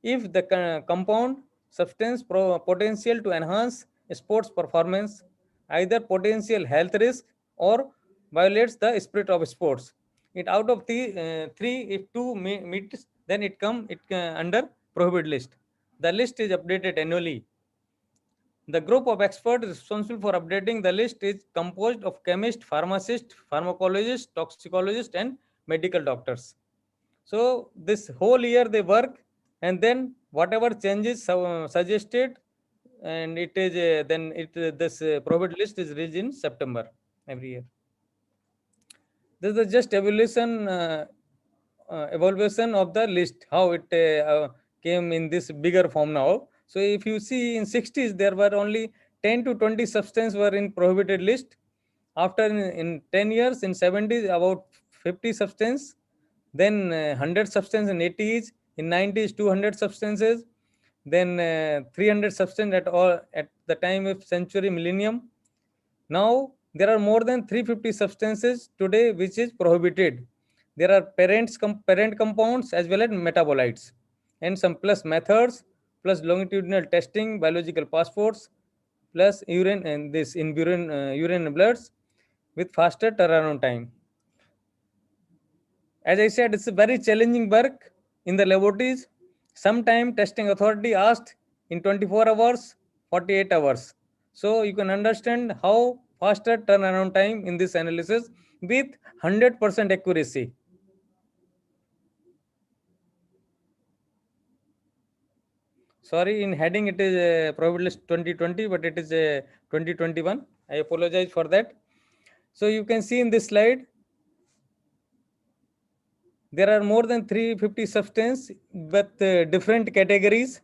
If the compound substance potential to enhance sports performance, either potential health risk or violates the spirit of sports. It out of the 3, if 2 meets, then it come under prohibited list. The list is updated annually. The group of experts responsible for updating the list is composed of chemists, pharmacists, pharmacologists, toxicologists, and medical doctors. So this whole year they work, and then whatever changes suggested, and it is this prohibited list is released in September every year. This is just evaluation of the list, how it came in this bigger form now. So if you see in 60s, there were only 10 to 20 substances were in prohibited list. After in 10 years, in 70s, about 50 substances, then 100 substances in 80s, in 90s, 200 substances, then 300 substances at the time of century millennium. Now there are more than 350 substances today which is prohibited. There are parent compounds as well as metabolites, and some plus methods, plus longitudinal testing, biological passports, plus urine and this in urine and bloods with faster turnaround time. As I said, it's a very challenging work in the laboratories. Sometime testing authority asked in 24 hours, 48 hours. So you can understand how faster turnaround time in this analysis with 100% accuracy. Sorry, in heading it is prohibited list 2020, but it is 2021. I apologize for that. So you can see in this slide, there are more than 350 substances with different categories.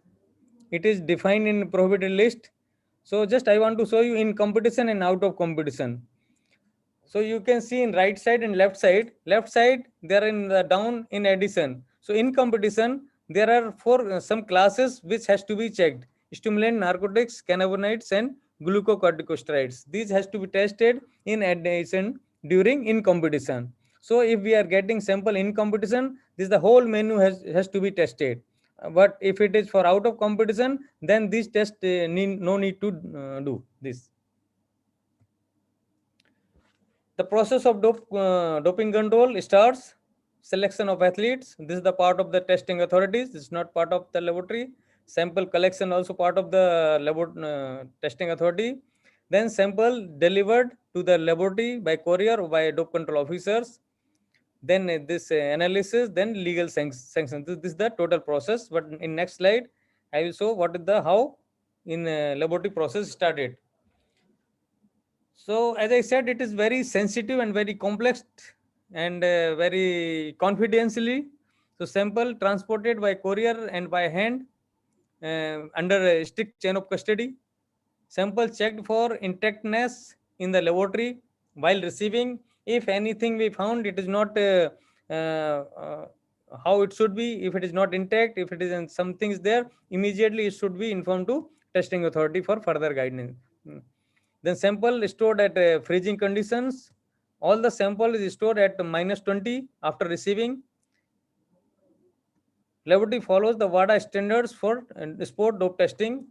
It is defined in prohibited list. So just I want to show you in competition and out of competition. So you can see in right side and left side. Left side, they are in the down in addition. So in competition, there are some classes which has to be checked: stimulant, narcotics, cannabinoids, and glucocorticosteroids. These has to be tested in addition during in competition. So if we are getting sample in competition, this the whole menu has to be tested. But if it is for out of competition, then this test no need to do this. The process of doping control starts selection of athletes. This is the part of the testing authorities. This is not part of the laboratory. Sample collection also part of the testing authority. Then sample delivered to the laboratory by courier or by dope control officers. Then this analysis, then legal sanctions. This is the total process. But in next slide, I will show what is the how in laboratory process started. So as I said, it is very sensitive and very complex and very confidentially. So sample transported by courier and by hand under a strict chain of custody. Sample checked for intactness in the laboratory while receiving. If anything we found, it is not how it should be. If it is not intact, if it is in some things there, immediately it should be informed to testing authority for further guidance. Then sample stored at freezing conditions. All the sample is stored at -20 after receiving. Laboratory follows the WADA standards for sport dope testing.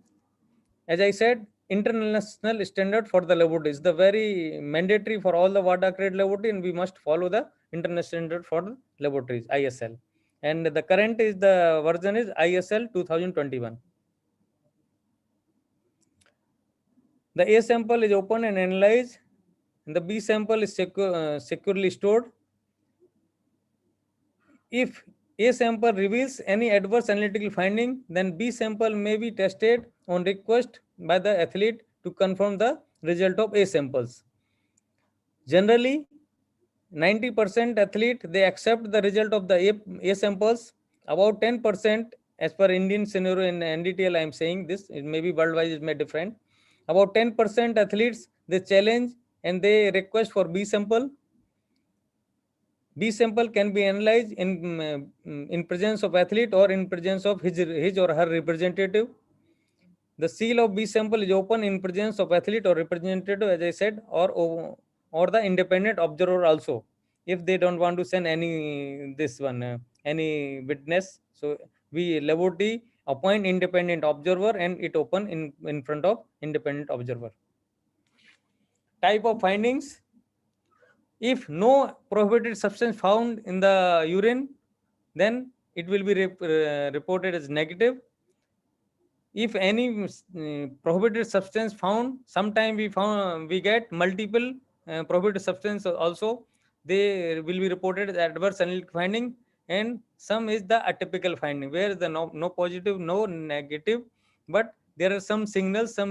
As I said, international standard for the laboratory is the very mandatory for all the WADA accredited laboratory, and we must follow the international standard for the laboratories, ISL. And the current is the version is ISL 2021. The A sample is opened and analyzed, and the B sample is securely stored. If A sample reveals any adverse analytical finding, then B sample may be tested on request by the athlete to confirm the result of A samples. Generally, 90% athlete, they accept the result of the A samples. About 10%, as per Indian scenario in NDTL, I am saying this, it may be worldwide, it may be different. About 10% athletes, they challenge and they request for B sample. B sample can be analyzed in presence of athlete or in presence of his or her representative. The seal of B sample is open in presence of athlete or representative, as I said, or the independent observer also, if they don't want to send any any witness. So we laboratory appoint independent observer and it open in front of independent observer. Type of findings. If no prohibited substance found in the urine, then it will be reported as negative. If any prohibited substance found, sometime we get multiple prohibited substance also, they will be reported as adverse analytical finding, and some is the atypical finding, where the no positive, no negative, but there are some signals, so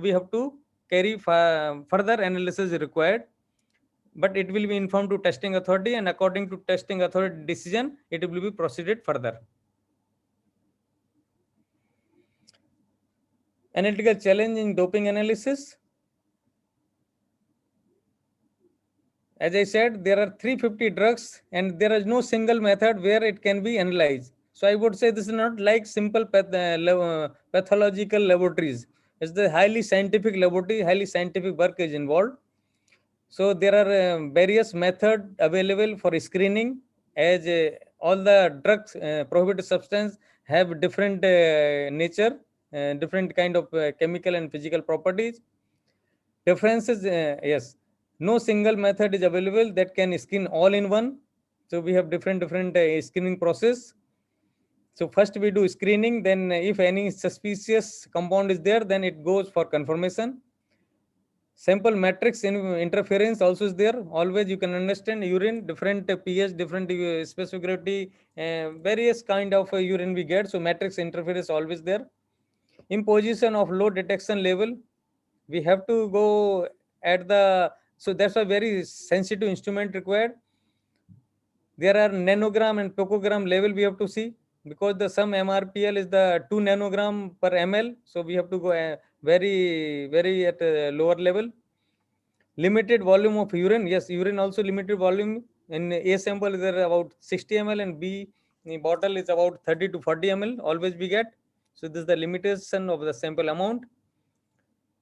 we have to carry further analysis required. But it will be informed to testing authority, and according to testing authority decision, it will be proceeded further. Analytical challenge in doping analysis. As I said, there are 350 drugs and there is no single method where it can be analyzed. So I would say this is not like simple pathological laboratories. It's the highly scientific laboratory, highly scientific work is involved. So there are various methods available for screening, as all the drugs, prohibited substance have different nature, different kind of chemical and physical properties. Differences, yes, no single method is available that can screen all in one. So we have different screening process. So first we do screening, then if any suspicious compound is there, then it goes for confirmation. Sample matrix interference also is there. Always you can understand urine, different pH, different specific gravity, various kind of urine we get. So matrix interference always there. Imposition of low detection level. We have to go at the, so that's a very sensitive instrument required. There are nanogram and picogram level we have to see, because the some MRPL is the 2 nanogram per ml. So we have to go very at a lower level. Limited volume of urine. Yes, urine also limited volume. In A sample is there about 60 ml and B bottle is about 30 to 40 ml. Always we get. So this is the limitation of the sample amount.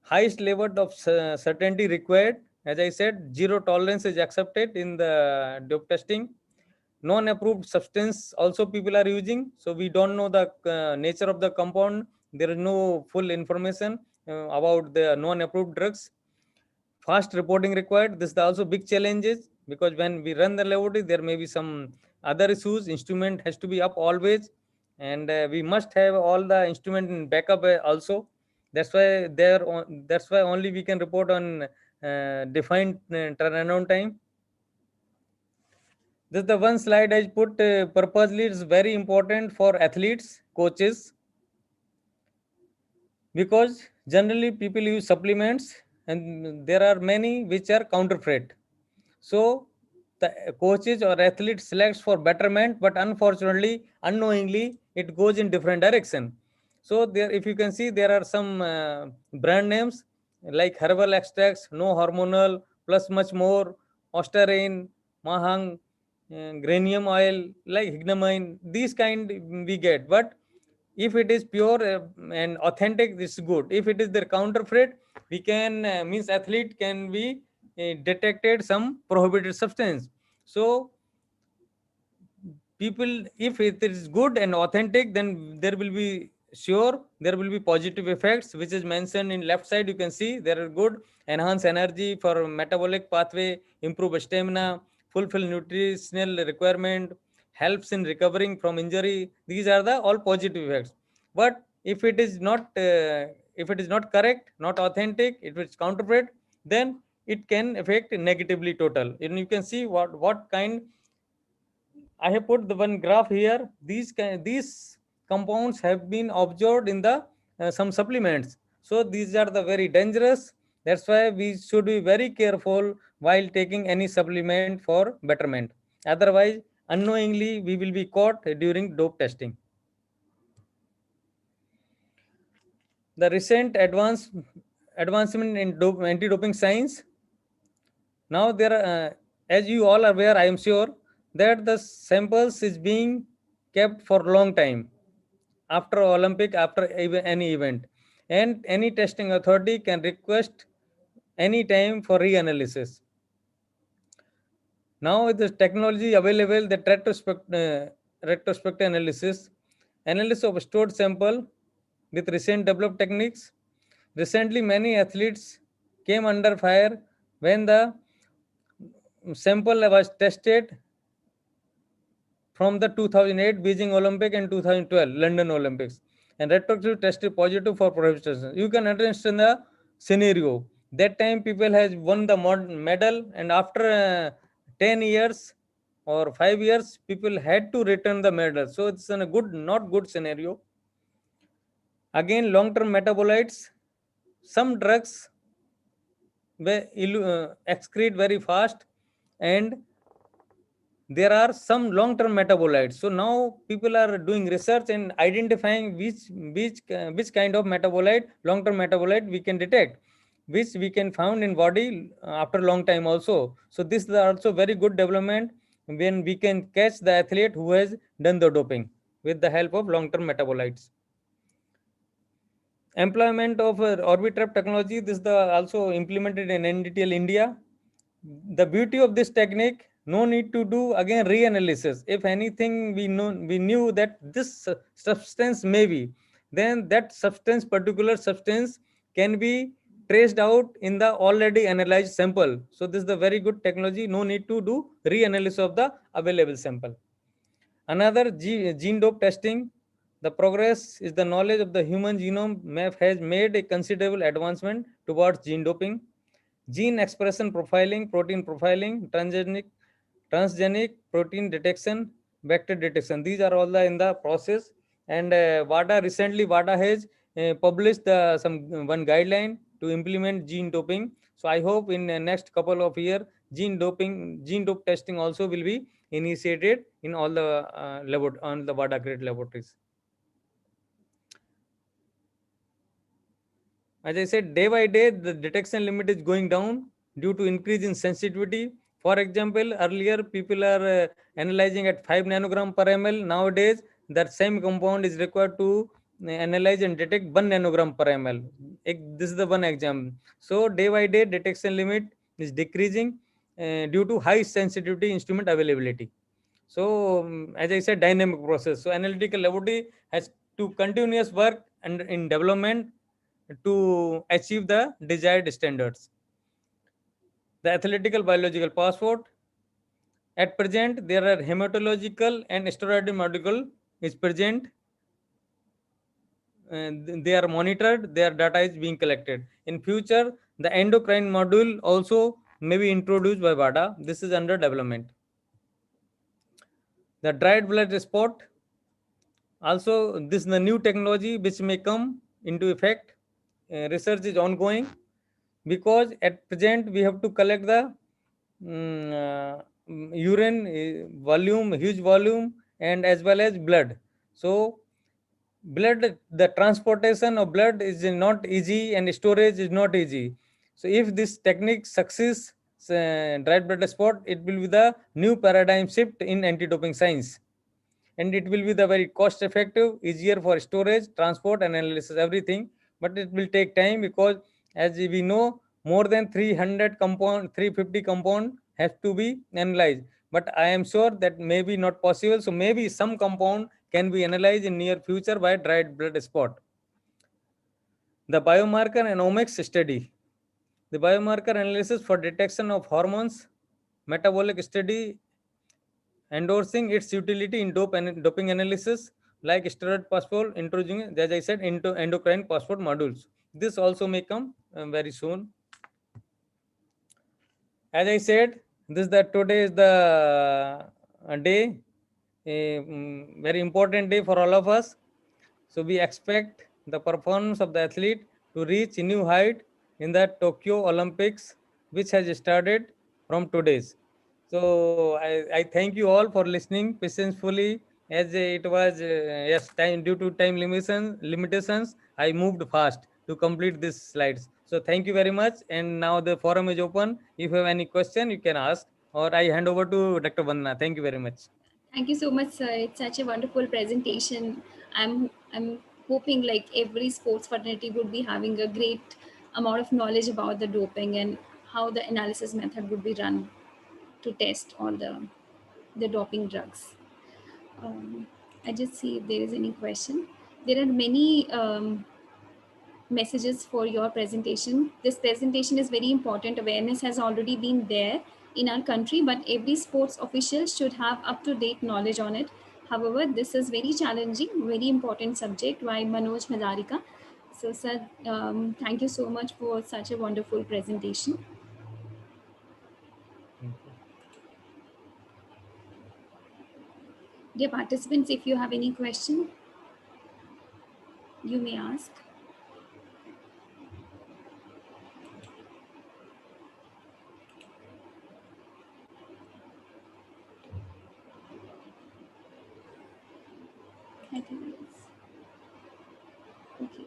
Highest level of certainty required. As I said, zero tolerance is accepted in the dope testing. Non-approved substance also people are using. So we don't know the nature of the compound. There is no full information about the non-approved drugs. Fast reporting required. This is also big challenges, because when we run the laboratory, there may be some other issues. Instrument has to be up always, and we must have all the instrument in backup also. That's why that's why only we can report on defined turnaround time. This is the one slide I put purposely. It's very important for athletes, coaches, because generally people use supplements and there are many which are counterfeit. So the coaches or athletes selects for betterment, but unfortunately, unknowingly, it goes in different direction. So there, if you can see, there are some brand names like herbal extracts, no hormonal, plus much more, Osterine, Mahang, granium oil, like hignamine, these kind we get. But if it is pure and authentic, this is good. If it is the counterfeit, we can means athlete can be detected some prohibited substance. So people, if it is good and authentic, then there will be sure there will be positive effects, which is mentioned in left side. You can see there are good: enhance energy for metabolic pathway, improve stamina, fulfill nutritional requirement, helps in recovering from injury. These are the all positive effects. But if it is not correct, not authentic, if it's counterfeit, then it can affect negatively total. And you can see what kind. I have put the one graph here. These compounds have been observed in the some supplements. So these are the very dangerous. That's why we should be very careful while taking any supplement for betterment. Otherwise, unknowingly, we will be caught during dope testing. The recent advancement in anti-doping science. Now there are, as you all are aware, I am sure that the samples is being kept for long time after Olympic, after any event, and any testing authority can request any time for reanalysis. Now with the technology available, the retrospective analysis of stored sample with recent developed techniques. Recently, many athletes came under fire when the sample was tested from the 2008 Beijing Olympic and 2012 London Olympics, and retrospectively tested positive for prohibition. You can understand the scenario. That time people has won the medal, and after 10 years or 5 years, people had to return the medal. So it's a not good scenario. Again, long-term metabolites. Some drugs excrete very fast, and there are some long-term metabolites. So now people are doing research and identifying which kind of metabolite, long-term metabolite we can detect, which we can found in body after long time also. So this is also very good development when we can catch the athlete who has done the doping with the help of long-term metabolites. Employment of Orbitrap technology, this is also implemented in NDTL India. The beauty of this technique, no need to do again reanalysis. If anything we knew that this substance may be, then that particular substance can be traced out in the already analyzed sample. So this is the very good technology. No need to do reanalysis of the available sample. Another gene dope testing. The progress is the knowledge of the human genome has made a considerable advancement towards gene doping. Gene expression profiling, protein profiling, transgenic protein detection, vector detection. These are all in the process. And WADA has published one guideline to implement gene doping. So I hope in the next couple of years, gene dope testing also will be initiated in all the on the WADA grade laboratories. As I said, day by day, the detection limit is going down due to increase in sensitivity. For example, earlier people are analyzing at 5 nanogram per ml. Nowadays, that same compound is required to analyze and detect 1 nanogram per ml. This is the one example. So day by day, detection limit is decreasing due to high sensitivity instrument availability. So as I said, dynamic process. So analytical laboratory has to continuous work and in development to achieve the desired standards. The athletical biological passport. At present, there are hematological and steroid molecule is present. And they are monitored, their data is being collected. In future, the endocrine module also may be introduced by WADA. This is under development. The dried blood spot. Also, this is the new technology which may come into effect. Research is ongoing, because at present we have to collect the urine volume, huge volume, and as well as blood. So blood, the transportation of blood is not easy and storage is not easy. So if this technique succeeds, dried blood spot, it will be the new paradigm shift in anti-doping science. And it will be the very cost effective, easier for storage, transport, and analysis, everything. But it will take time because as we know, more than 350 compound have to be analyzed. But I am sure that may be not possible. So maybe some compound can be analyzed in near future by dried blood spot. The biomarker and omics study. The biomarker analysis for detection of hormones, metabolic study endorsing its utility in doping analysis like steroid passport, introducing, as I said, into endocrine passport modules. This also may come very soon. As I said, today is the day, a very important day for all of us. So we expect the performance of the athlete to reach a new height in the Tokyo Olympics, which has started from today's. So I thank you all for listening patiently. As it was yes, time due to time limitations, I moved fast to complete these slides. So thank you very much. And now the forum is open. If you have any question, you can ask, or I hand over to Dr. Vandana. Thank you very much. Thank you so much, sir. It's such a wonderful presentation. I'm hoping like every sports fraternity would be having a great amount of knowledge about the doping and how the analysis method would be run to test all the doping drugs. I just see if there is any question. There are many messages for your presentation. This presentation is very important. Awareness has already been there in our country, but every sports official should have up-to-date knowledge on it. However, this is very challenging, very important subject by Manoj Hazarika. So, sir, thank you so much for such a wonderful presentation. Dear participants, if you have any question, you may ask. Okay.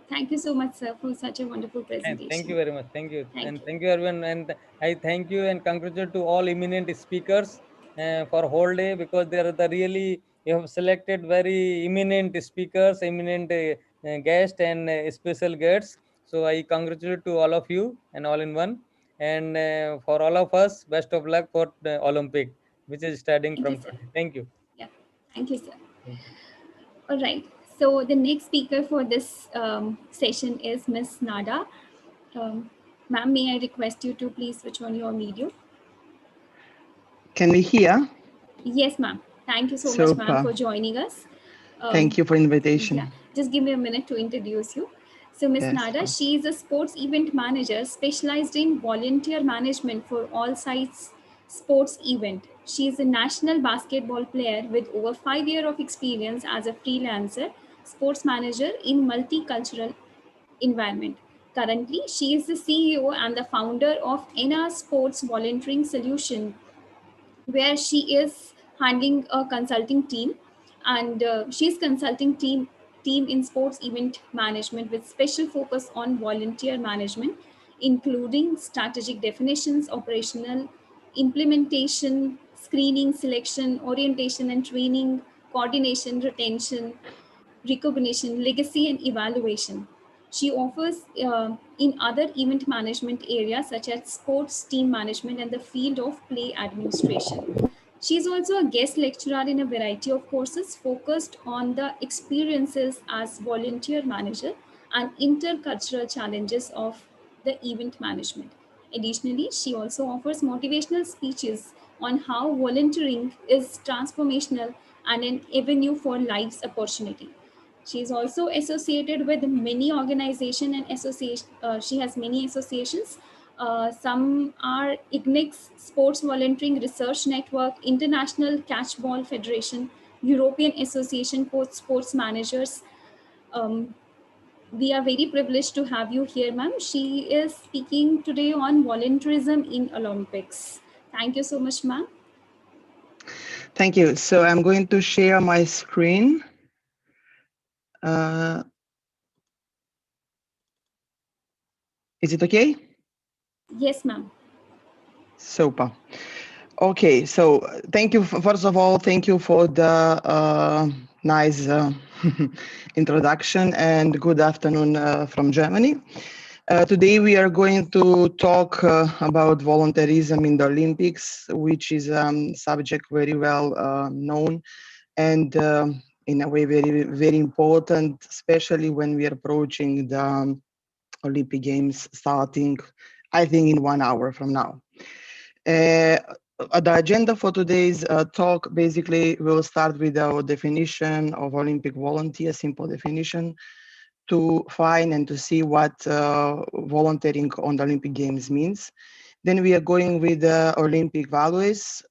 Thank you so much, sir, for such a wonderful presentation. Thank you very much. Thank you. Thank you, everyone. And I thank you and congratulate to all eminent speakers for whole day, because they are the really, you have selected very eminent speakers, eminent guests and special guests. So I congratulate to all of you and all in one. And for all of us, best of luck for the Olympic, which is starting from today. Thank you. Yeah. Thank you, sir. All right. So the next speaker for this session is Ms. Nada. Ma'am, may I request you to please switch on your video? Can we hear? Yes, ma'am. Thank you so much, ma'am, for joining us. Thank you for invitation. Yeah, just give me a minute to introduce you. So Ms. Nada, she is a sports event manager specialized in volunteer management for all sites sports event. She is a national basketball player with over 5 years of experience as a freelancer sports manager in multicultural environment. Currently, she is the CEO and the founder of ENA Sports Volunteering Solution, where she is handling a consulting team, and she's consulting team in sports event management with special focus on volunteer management, including strategic definitions, operational implementation, screening, selection, orientation and training, coordination, retention, recognition, legacy, and evaluation. She offers in other event management areas such as sports team management and the field of play administration. She is also a guest lecturer in a variety of courses focused on the experiences as volunteer manager and intercultural challenges of the event management. Additionally, she also offers motivational speeches on how volunteering is transformational and an avenue for life's opportunity. She is also associated with many organizations and associations. She has many associations. Some are IGNIX, Sports Volunteering Research Network, International Catchball Federation, European Association for Sports Managers. We are very privileged to have you here, ma'am. She is speaking today on volunteerism in Olympics. Thank you so much, ma'am. Thank you. So I'm going to share my screen. Is it okay? Yes, ma'am. Super. Okay, so thank you. First of all, thank you for the nice introduction, and good afternoon from Germany. Today we are going to talk about volunteerism in the Olympics, which is a subject very well known and in a way very important, especially when we are approaching the Olympic Games starting, I think, in 1 hour from now. The agenda for today's talk basically will start with our definition of Olympic volunteer, simple definition, to find and to see what volunteering on the Olympic Games means. Then we are going with the Olympic values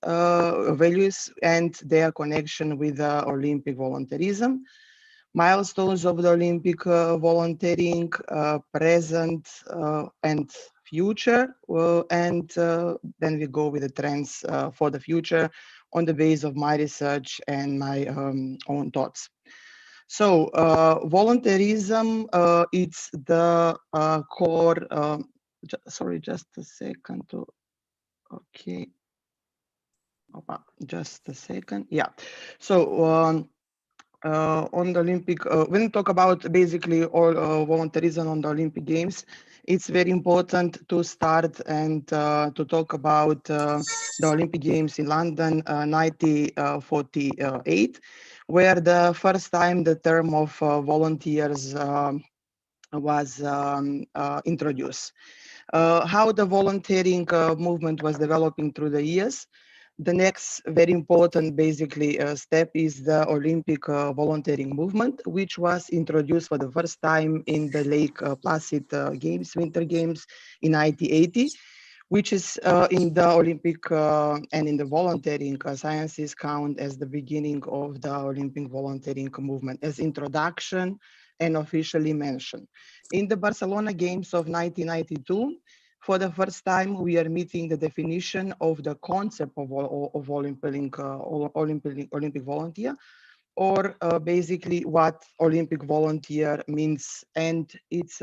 and their connection with Olympic volunteerism, milestones of the Olympic volunteering, present and future, and then we go with the trends for the future on the base of my research and my own thoughts. So volunteerism, it's the core, sorry, just a second to, okay. Just a second, yeah. So on the Olympic, when we talk about basically all volunteerism on the Olympic Games, it's very important to start and to talk about the Olympic Games in London 1948, where the first time the term of volunteers was introduced. How the volunteering movement was developing through the years. The next very important basically step is the Olympic volunteering movement, which was introduced for the first time in the Lake Placid Games, Winter Games in 1980, which is in the Olympic and in the volunteering sciences count as the beginning of the Olympic volunteering movement, as introduction and officially mentioned. In the Barcelona Games of 1992, for the first time, we are meeting the definition of the concept of Olympic volunteer, or basically what Olympic volunteer means, and it's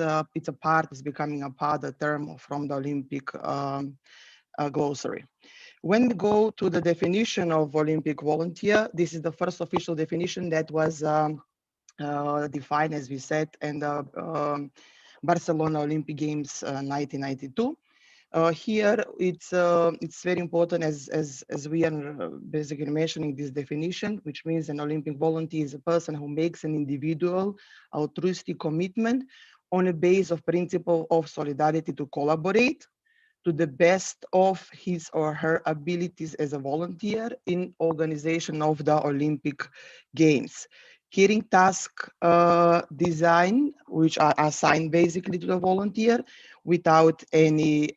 becoming a part of the term from the Olympic glossary. When we go to the definition of Olympic volunteer, this is the first official definition that was defined, as we said, in the Barcelona Olympic Games 1992. Here, it's very important as we are basically mentioning this definition, which means an Olympic volunteer is a person who makes an individual altruistic commitment on a base of principle of solidarity to collaborate to the best of his or her abilities as a volunteer in organization of the Olympic Games. Carrying task design, which are assigned basically to the volunteer without any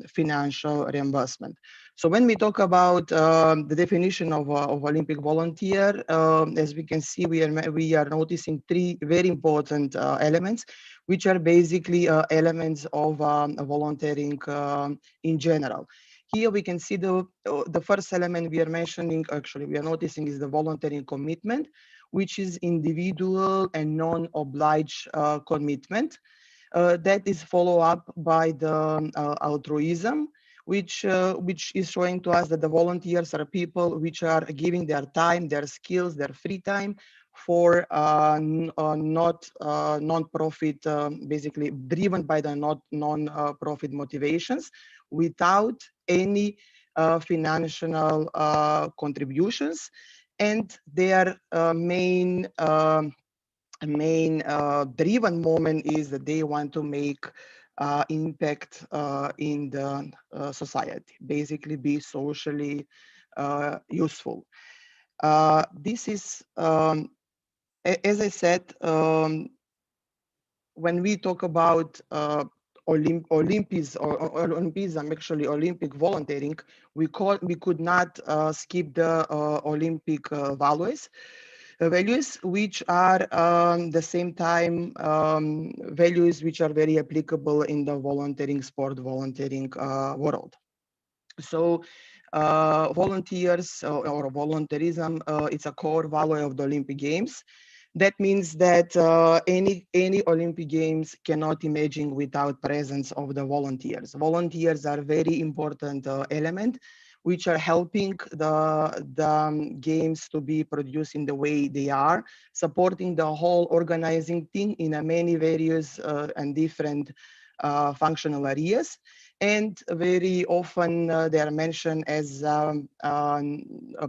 financial reimbursement. So when we talk about the definition of Olympic volunteer, as we can see, we are noticing three very important elements, which are basically elements of volunteering in general. Here we can see the first element we are mentioning, actually we are noticing, is the volunteering commitment, which is individual and non-obliged commitment. That is followed up by the altruism, which is showing to us that the volunteers are people which are giving their time, their skills, their free time for non-profit, basically driven by the non-profit motivations, without any financial contributions, and their main driven moment is that they want to make impact in the society, basically be socially useful. This is, as I said, when we talk about Olympism, actually Olympic volunteering, we could not skip the Olympic values, which are the same time values which are very applicable in the volunteering world. So volunteers or volunteerism, it's a core value of the Olympic Games. That means that any Olympic Games cannot imagine without presence of the volunteers. Volunteers are very important element, which are helping the games to be produced in the way they are, supporting the whole organizing team in a many various and different functional areas. And very often they are mentioned as a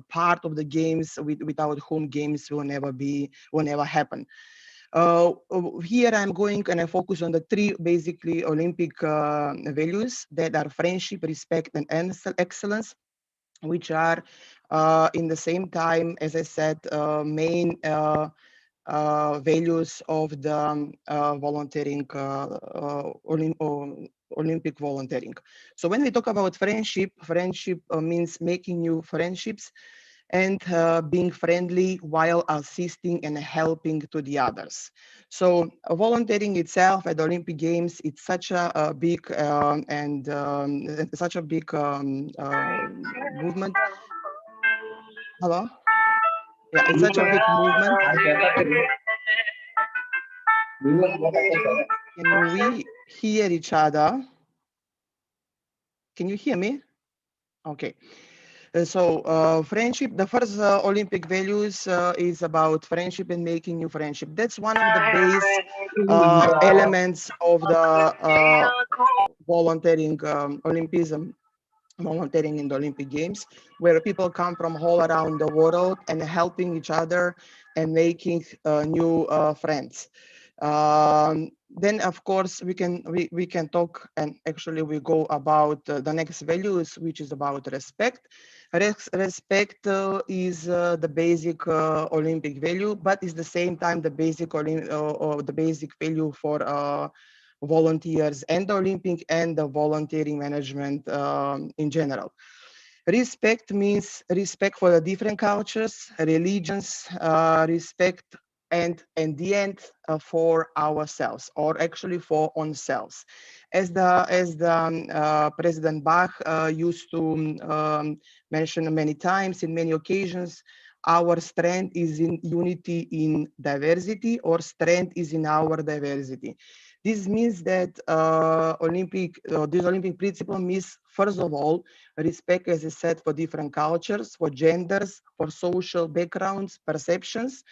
part of the games without whom games will never happen. Here I'm going and I focus on the three basically Olympic values that are friendship, respect, and excellence, which are in the same time, as I said, main values of the volunteering, Olympic volunteering. So when we talk about friendship, friendship means making new friendships and being friendly while assisting and helping to the others. So volunteering itself at the Olympic Games, it's such a big and such a big movement. Hello? Yeah, it's such a big movement. Can we hear each other? Can you hear me? Okay. So friendship, the first Olympic values is about friendship and making new friendship. That's one of the base elements of the volunteering Olympism, volunteering in the Olympic Games, where people come from all around the world and helping each other and making new friends. Then of course we can talk, and actually we go about the next values, which is about respect. Respect is the basic Olympic value, but is the same time the basic the basic value for volunteers and the Olympic and the volunteering management in general. Respect means respect for the different cultures, religions, respect, and in the end for ourselves, or actually for ourselves. As the President Bach used to mention many times in many occasions, our strength is in unity in diversity, or strength is in our diversity. This means that this Olympic principle means, first of all, respect, as I said, for different cultures, for genders, for social backgrounds, perceptions.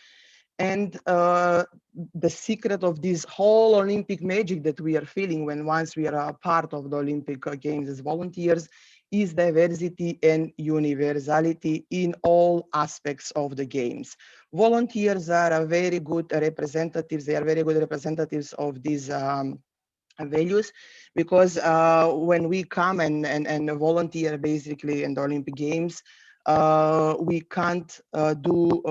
And the secret of this whole Olympic magic that we are feeling once we are a part of the Olympic Games as volunteers is diversity and universality in all aspects of the games. Volunteers are a very good representatives. They are very good representatives of these values, because when we come and volunteer basically in the Olympic Games, we can't do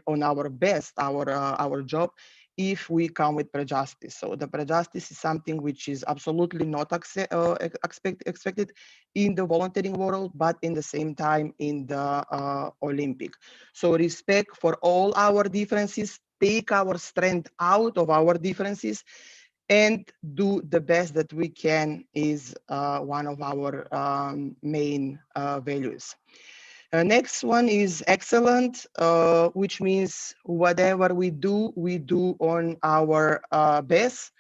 on our best our job if we come with prejudice. So the prejudice is something which is absolutely not expected in the volunteering world, but in the same time in the Olympic. So respect for all our differences, take our strength out of our differences, and do the best that we can is one of our main values. Next one is excellent, which means whatever we do on our best.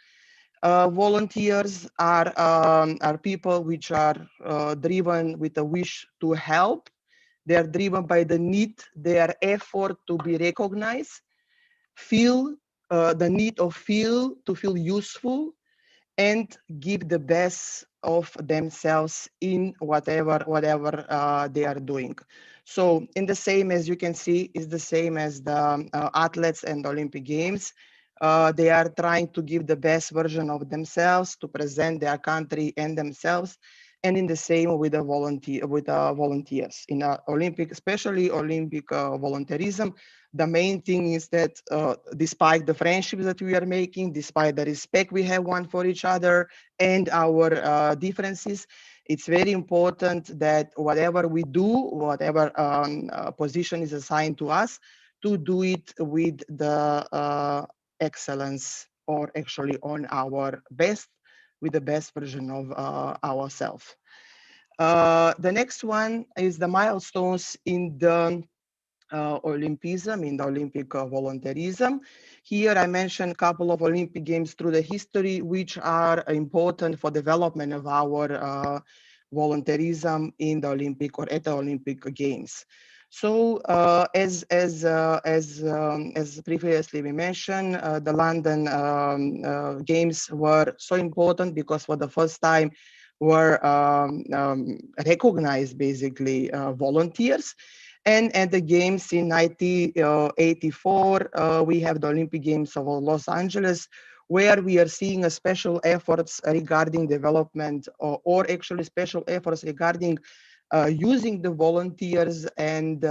Volunteers are people which are driven with a wish to help. They are driven by the need, their effort to be recognized, feel the need of to feel useful, and give the best of themselves in whatever they are doing. So in the same, as you can see, is the same as the athletes and Olympic Games. They are trying to give the best version of themselves, to present their country and themselves. And in the same with the volunteers in Olympic, especially Olympic volunteerism. The main thing is that despite the friendships that we are making, despite the respect we have one for each other and our differences, it's very important that whatever we do, whatever position is assigned to us, to do it with the excellence, or actually on our best, with the best version of ourselves. The next one is the milestones in the Olympism, in the Olympic volunteerism. Here I mentioned a couple of Olympic Games through the history, which are important for development of our volunteerism in the Olympic or at the Olympic Games. So as previously we mentioned, the London Games were so important because for the first time were recognized basically volunteers. And at the Games in 1984, we have the Olympic Games of Los Angeles, where we are seeing a special efforts regarding development or actually special efforts regarding using the volunteers and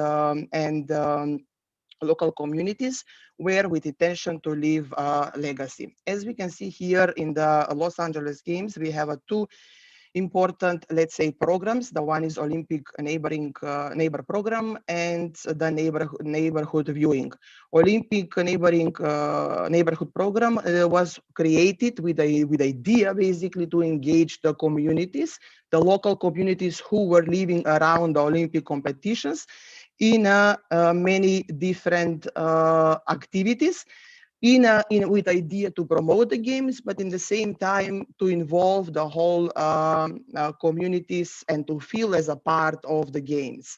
local communities where with intention to leave a legacy. As we can see here in the Los Angeles Games, we have two important, let's say, programs. The one is Olympic neighbor program and the neighborhood viewing. Olympic neighborhood program was created with the idea basically to engage the communities, the local communities who were living around the Olympic competitions in many different activities. With idea to promote the games, but in the same time to involve the whole communities and to feel as a part of the games.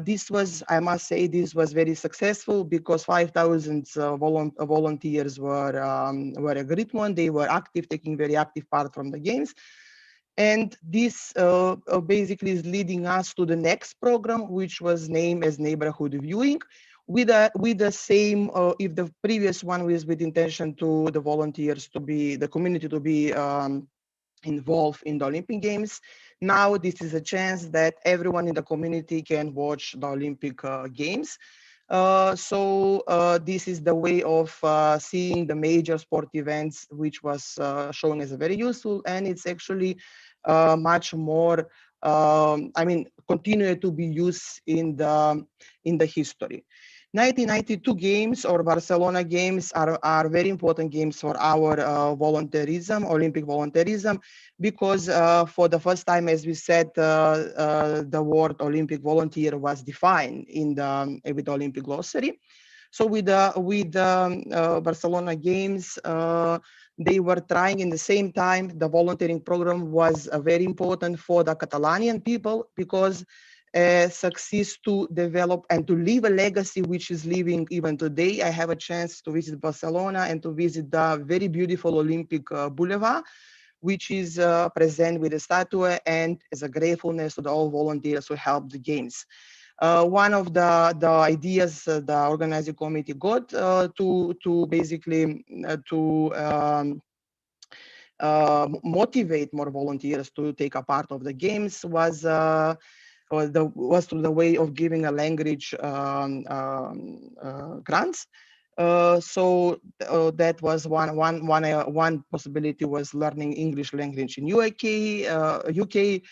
This was, I must say, this was very successful because 5,000 volunteers were a great one. They were active, taking very active part from the games. And this basically is leading us to the next program, which was named as Neighborhood Viewing. With the same, if the previous one was with intention to the volunteers to be, the community to be involved in the Olympic Games. Now this is a chance that everyone in the community can watch the Olympic Games. This is the way of seeing the major sport events, which was shown as a very useful, and it's actually much more, I mean, continue to be used in the history. 1992 Games or Barcelona Games are very important games for our volunteerism, Olympic volunteerism, because for the first time, as we said, the word Olympic volunteer was defined in with the Olympic glossary. So with the Barcelona Games, they were trying in the same time, the volunteering program was very important for the Catalanian people because success to develop and to leave a legacy which is living even today. I have a chance to visit Barcelona and to visit the very beautiful Olympic Boulevard, which is present with a statue and as a gratefulness to all volunteers who helped the games. One of the ideas the organizing committee got to basically motivate more volunteers to take a part of the games was through the way of giving a language grants. That was one possibility was learning English language in UK,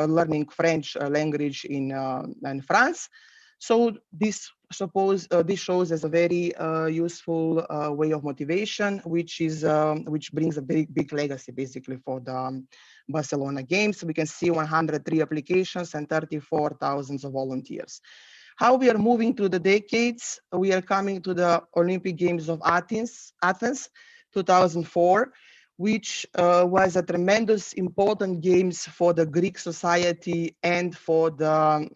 learning French language in France. So this shows as a very useful way of motivation, which brings a big legacy basically for the Barcelona Games. We can see 103 applications and 34,000 volunteers. How we are moving through the decades, we are coming to the Olympic Games of Athens 2004, which was a tremendous important games for the Greek society and for the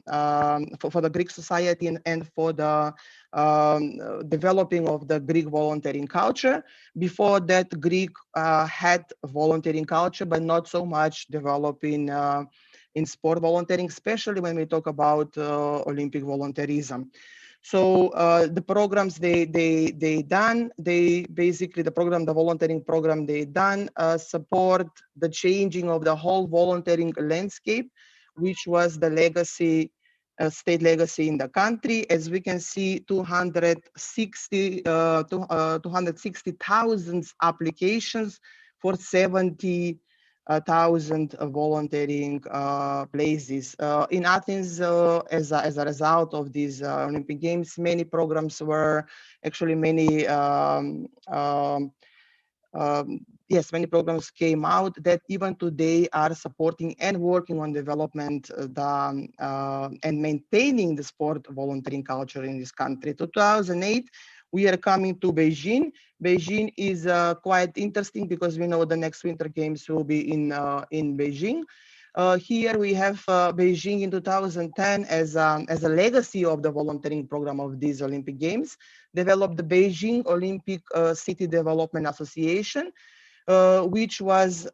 Greek society and for the developing of the Greek volunteering culture. Before that, Greek had volunteering culture, but not so much developing in sport volunteering, especially when we talk about Olympic volunteerism. So the programs they done, they basically the volunteering program they done support the changing of the whole volunteering landscape, which was the legacy, state legacy in the country. As we can see, 260,000 applications for 70,000 volunteering places. In Athens, as a result of these Olympic Games, many programs were actually many programs came out that even today are supporting and working on development and maintaining the sport volunteering culture in this country. 2008, we are coming to Beijing. Beijing is quite interesting because we know the next Winter Games will be in Beijing. Here we have Beijing in 2010 as a legacy of the volunteering program of these Olympic Games, developed the Beijing Olympic City Development Association, which was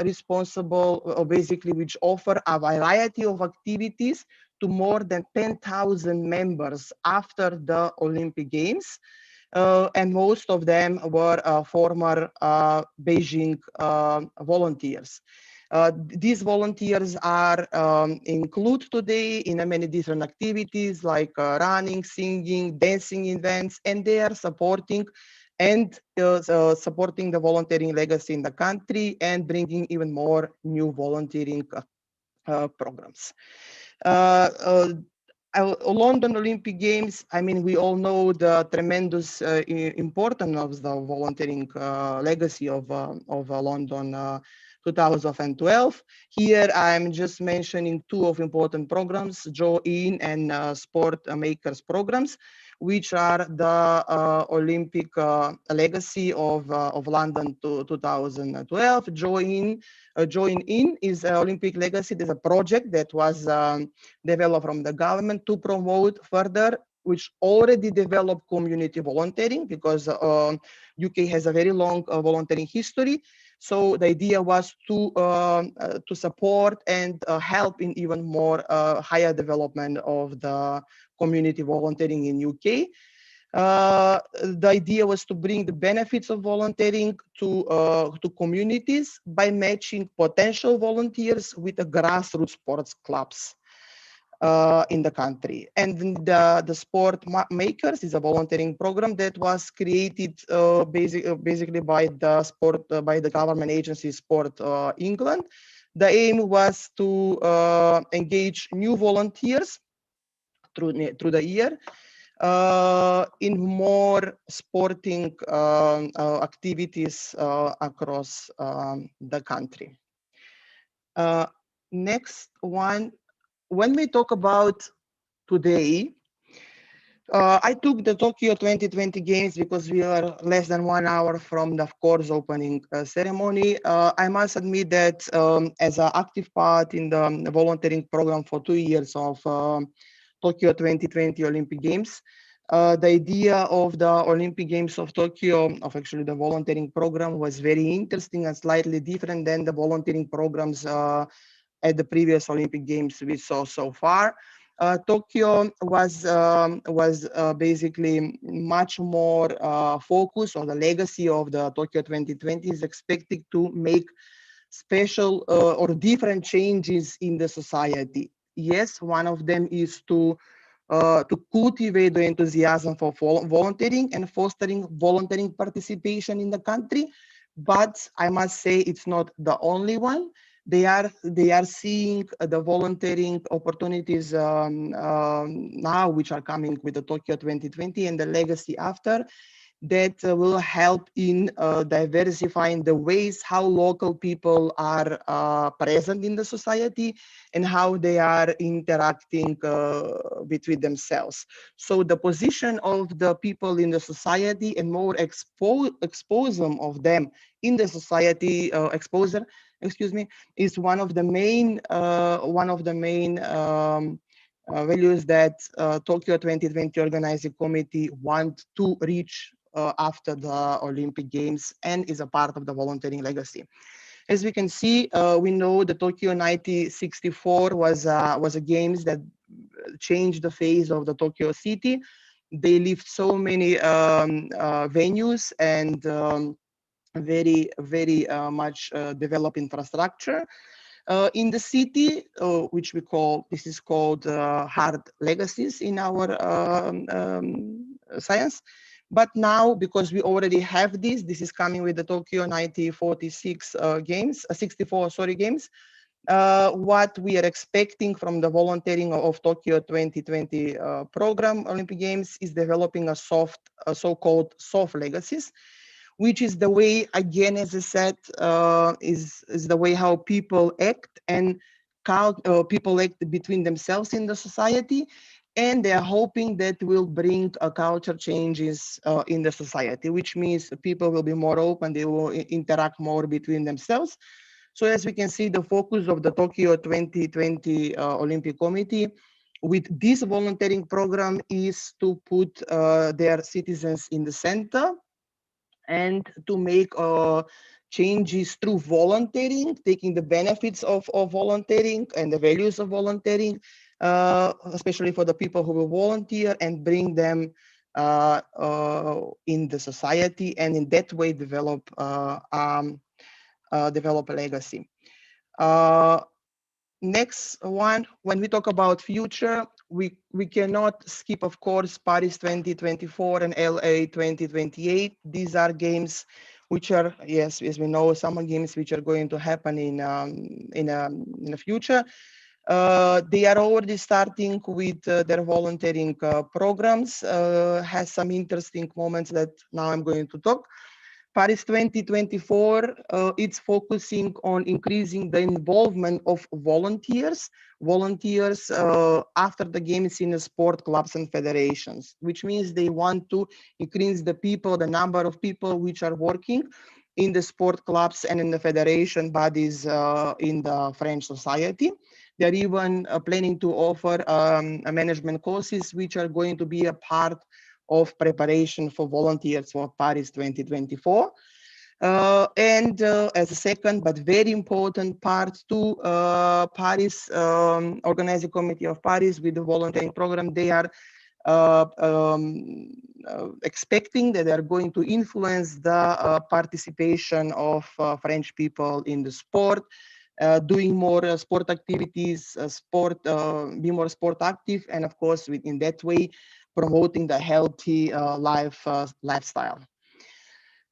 responsible, basically, which offer a variety of activities to more than 10,000 members after the Olympic Games. And most of them were former Beijing volunteers. These volunteers are included today in many different activities like running, singing, dancing events, and they are supporting supporting the volunteering legacy in the country and bringing even more new volunteering programs. London Olympic Games, I mean, we all know the tremendous importance of the volunteering legacy of London 2012. Here, I'm just mentioning two of important programs, Join and Sport Makers programs, which are the Olympic legacy of London 2012. Join In is an Olympic legacy. There's a project that was developed from the government to promote further, which already developed community volunteering, because UK has a very long volunteering history. So the idea was to support and help in even more higher development of the community volunteering in UK. The idea was to bring the benefits of volunteering to communities by matching potential volunteers with the grassroots sports clubs in the country. And the Sport Makers is a volunteering program that was created basically by the government agency Sport England. The aim was to engage new volunteers through the year in more sporting activities across the country. Next one, when we talk about today, I took the Tokyo 2020 Games because we are less than 1 hour from the course opening ceremony. I must admit that as an active part in the volunteering program for 2 years of Tokyo 2020 Olympic Games, the idea of the Olympic Games of Tokyo, of actually the volunteering program, was very interesting and slightly different than the volunteering programs at the previous Olympic Games we saw so far. Tokyo was basically much more focused on the legacy of the Tokyo 2020 is expected to make special or different changes in the society. Yes, one of them is to cultivate the enthusiasm for volunteering and fostering volunteering participation in the country. But I must say it's not the only one. They are seeing the volunteering opportunities now, which are coming with the Tokyo 2020 and the legacy after, that will help in diversifying the ways how local people are present in the society and how they are interacting between themselves. So the position of the people in the society and more exposure of them in the society, is one of the main values that Tokyo 2020 organizing committee want to reach after the Olympic Games and is a part of the volunteering legacy. As we can see, we know the Tokyo 1964 was a games that changed the face of the Tokyo city. They lived so many venues and very much developed infrastructure in the city, which this is called hard legacies in our science. But now, because we already have this is coming with the Tokyo 1946 games, 64, sorry, games. What we are expecting from the volunteering of Tokyo 2020 program Olympic Games is developing a so-called soft legacies, which is the way, again, as I said, is the way how people act and people act between themselves in the society, and they are hoping that will bring culture changes in the society, which means people will be more open, they will interact more between themselves. So as we can see, the focus of the Tokyo 2020 Olympic Committee with this volunteering program is to put their citizens in the center and to make changes through volunteering, taking the benefits of volunteering and the values of volunteering, especially for the people who will volunteer, and bring them in the society, and in that way develop develop a legacy. Next one, when we talk about future, we cannot skip, of course, Paris 2024 and LA 2028. These are games which are, yes, as we know, summer games which are going to happen in the future. They are already starting with their volunteering programs. Has some interesting moments that now I'm going to talk. Paris 2024, it's focusing on increasing the involvement of volunteers after the games in the sport clubs and federations, which means they want to increase the number of people which are working in the sport clubs and in the federation bodies in the French society. They're even planning to offer management courses which are going to be a part of preparation for volunteers for Paris 2024. And as a second but very important part to Paris, Organizing Committee of Paris with the volunteering program, they are expecting that they are going to influence the participation of French people in the sport, doing more sport activities, be more sport active, and of course, in that way, promoting the healthy lifestyle.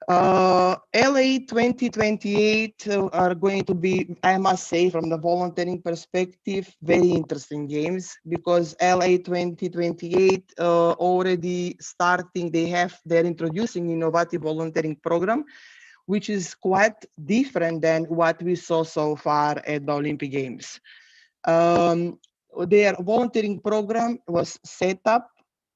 LA 2028 are going to be, I must say, from the volunteering perspective, very interesting games, because LA 2028 already starting, they're introducing innovative volunteering program, which is quite different than what we saw so far at the Olympic Games. Their volunteering program was set up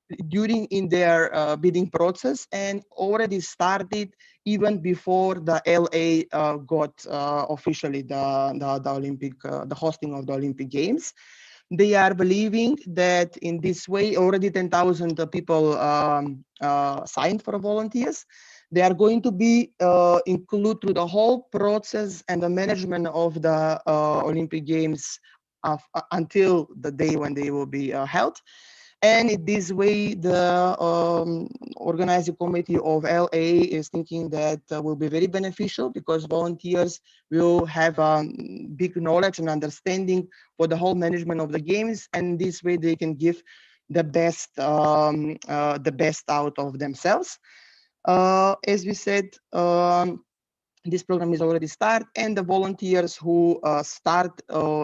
in their bidding process and already started even before the LA got officially the Olympic, the hosting of the Olympic Games. They are believing that in this way, already 10,000 people signed for volunteers. They are going to be included through the whole process and the management of the Olympic Games until the day when they will be held. And in this way, the Organizing Committee of LA is thinking that will be very beneficial, because volunteers will have big knowledge and understanding for the whole management of the games, and this way they can give the best out of themselves. As we said, this program is already started, and the volunteers who start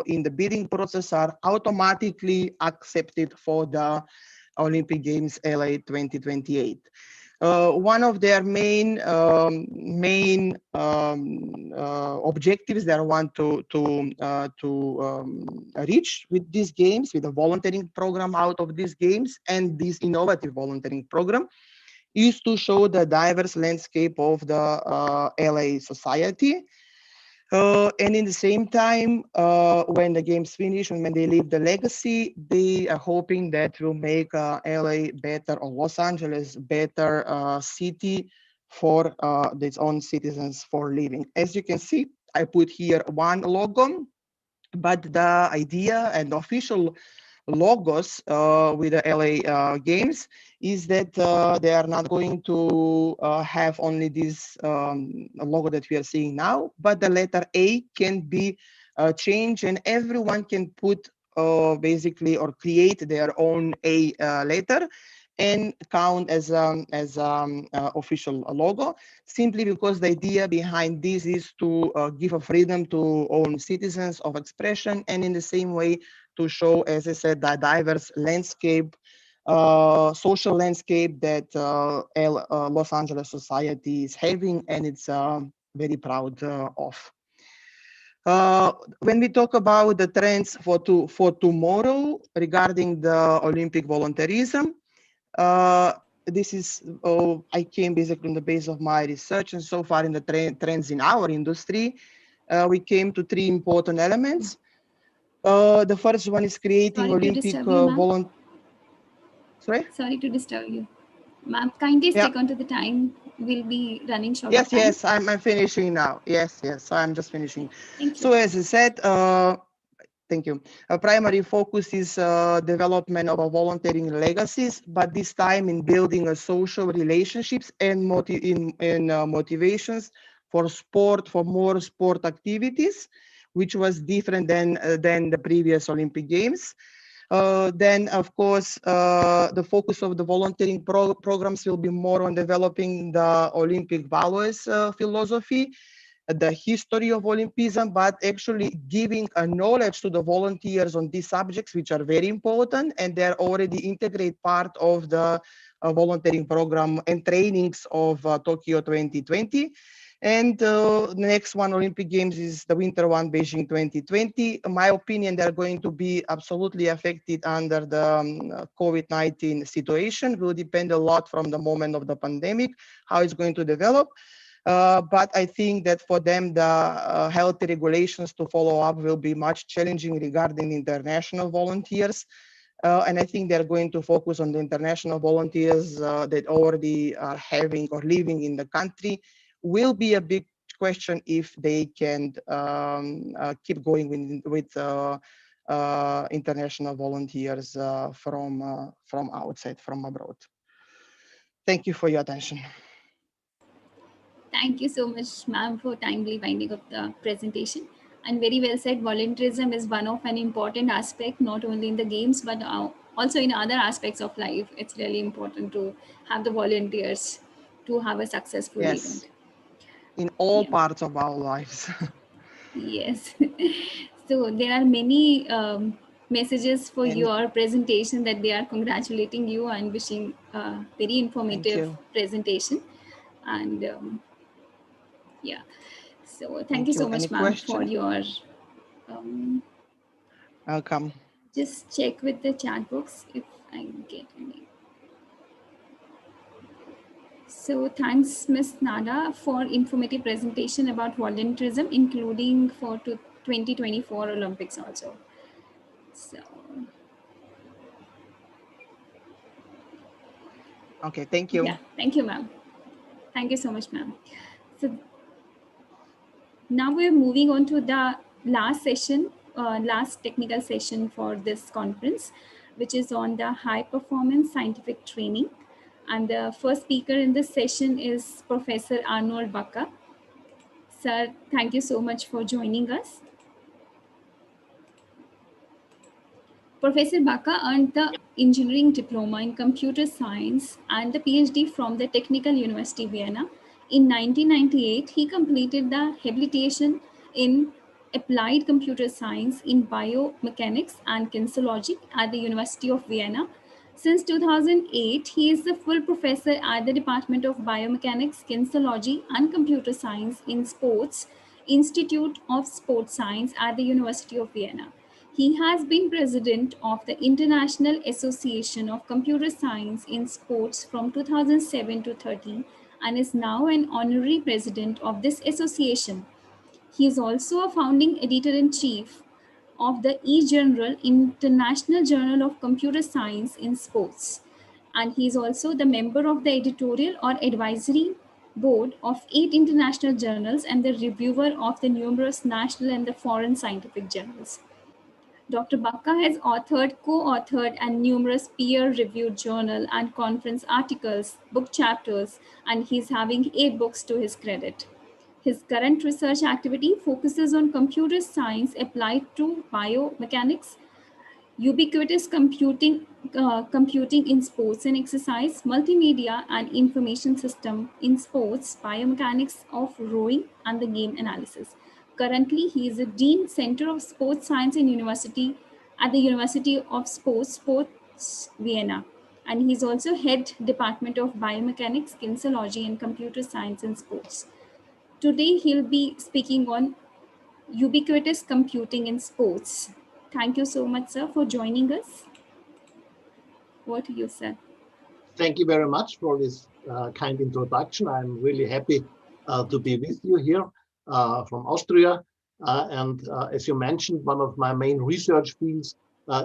in the bidding process are automatically accepted for the Olympic Games LA 2028. One of their main objectives they want to reach with these games, with the volunteering program out of these games and this innovative volunteering program, is to show the diverse landscape of the LA society. And in the same time, when the games finish and when they leave the legacy, they are hoping that will make LA better, or Los Angeles better city for its own citizens for living. As you can see, I put here one logo, but the idea and the official logos with the LA Games is that they are not going to have only this logo that we are seeing now, but the letter A can be changed, and everyone can put basically or create their own A letter and count as official logo, simply because the idea behind this is to give a freedom to own citizens of expression, and in the same way to show, as I said, the diverse landscape social landscape that Los Angeles society is having, and it's very proud of. When we talk about the trends for tomorrow regarding the Olympic volunteerism, this is, I came basically on the base of my research, and so far in the trends in our industry, we came to 3 important elements. The first one is creating Olympic volunteer. Sorry? Sorry to disturb you. Ma'am, kindly stick onto the time. We'll be running short of time. Yes, I'm finishing now. Yes, I'm just finishing. Thank you. So as I said, thank you. A primary focus is development of volunteering legacies, but this time in building a social relationships and motivations for sport, for more sport activities, which was different than the previous Olympic Games. Then, of course, the focus of the volunteering programs will be more on developing the Olympic values philosophy, the history of Olympism, but actually giving a knowledge to the volunteers on these subjects, which are very important, and they're already integrate part of the volunteering program and trainings of Tokyo 2020. And the next one, Olympic Games, is the winter one, Beijing 2020. In my opinion, they're going to be absolutely affected under the COVID-19 situation. It will depend a lot from the moment of the pandemic, how it's going to develop. But I think that for them, the healthy regulations to follow up will be much challenging regarding international volunteers. And I think they're going to focus on the international volunteers that already are having or living in the country. Will be a big question if they can keep going with international volunteers from outside, from abroad. Thank you for your attention. Thank you so much, ma'am, for timely winding up the presentation. And very well said, volunteerism is one of an important aspect, not only in the games, but also in other aspects of life. It's really important to have the volunteers to have a successful event. In all parts of our lives. Yes. So there are many messages for your presentation that they are congratulating you and wishing a very informative presentation. And yeah, so thank you so much, ma'am, for your welcome. Just check with the chat box if I get any. So thanks, Ms. Nada, for informative presentation about volunteerism, including for 2024 Olympics also. So. Okay, thank you. Yeah, thank you, ma'am. Thank you so much, ma'am. So now we're moving on to the last session, last technical session for this conference, which is on the high performance scientific training. And the first speaker in this session is Professor Arnold Baca. Sir, thank you so much for joining us. Professor Baca earned the engineering diploma in computer science and the PhD from the Technical University Vienna. In 1998, he completed the habilitation in applied computer science in biomechanics and kinesiology at the University of Vienna. Since 2008, he is the full professor at the Department of Biomechanics, Kinesiology, and Computer Science in Sports, Institute of Sports Science at the University of Vienna. He has been president of the International Association of Computer Science in Sports from 2007 to 13 and is now an honorary president of this association. He is also a founding editor-in-chief of the eJournal, International Journal of Computer Science in Sports. And he is also the member of the editorial or advisory board of 8 international journals and the reviewer of the numerous national and the foreign scientific journals. Dr. Baca has authored, co-authored, and numerous peer-reviewed journal and conference articles, book chapters, and he's having 8 books to his credit. His current research activity focuses on computer science applied to biomechanics, ubiquitous computing in sports and exercise, multimedia and information system in sports, biomechanics of rowing, and the game analysis. Currently, he is a Dean Center of Sports Science and University at the University of Sports Vienna. and he's also head Department of Biomechanics, Kinesiology, and Computer Science in Sports. Today, he'll be speaking on ubiquitous computing in sports. Thank you so much, sir, for joining us. Over to you, sir. Thank you very much for this kind introduction. I'm really happy to be with you here from Austria. As you mentioned, one of my main research fields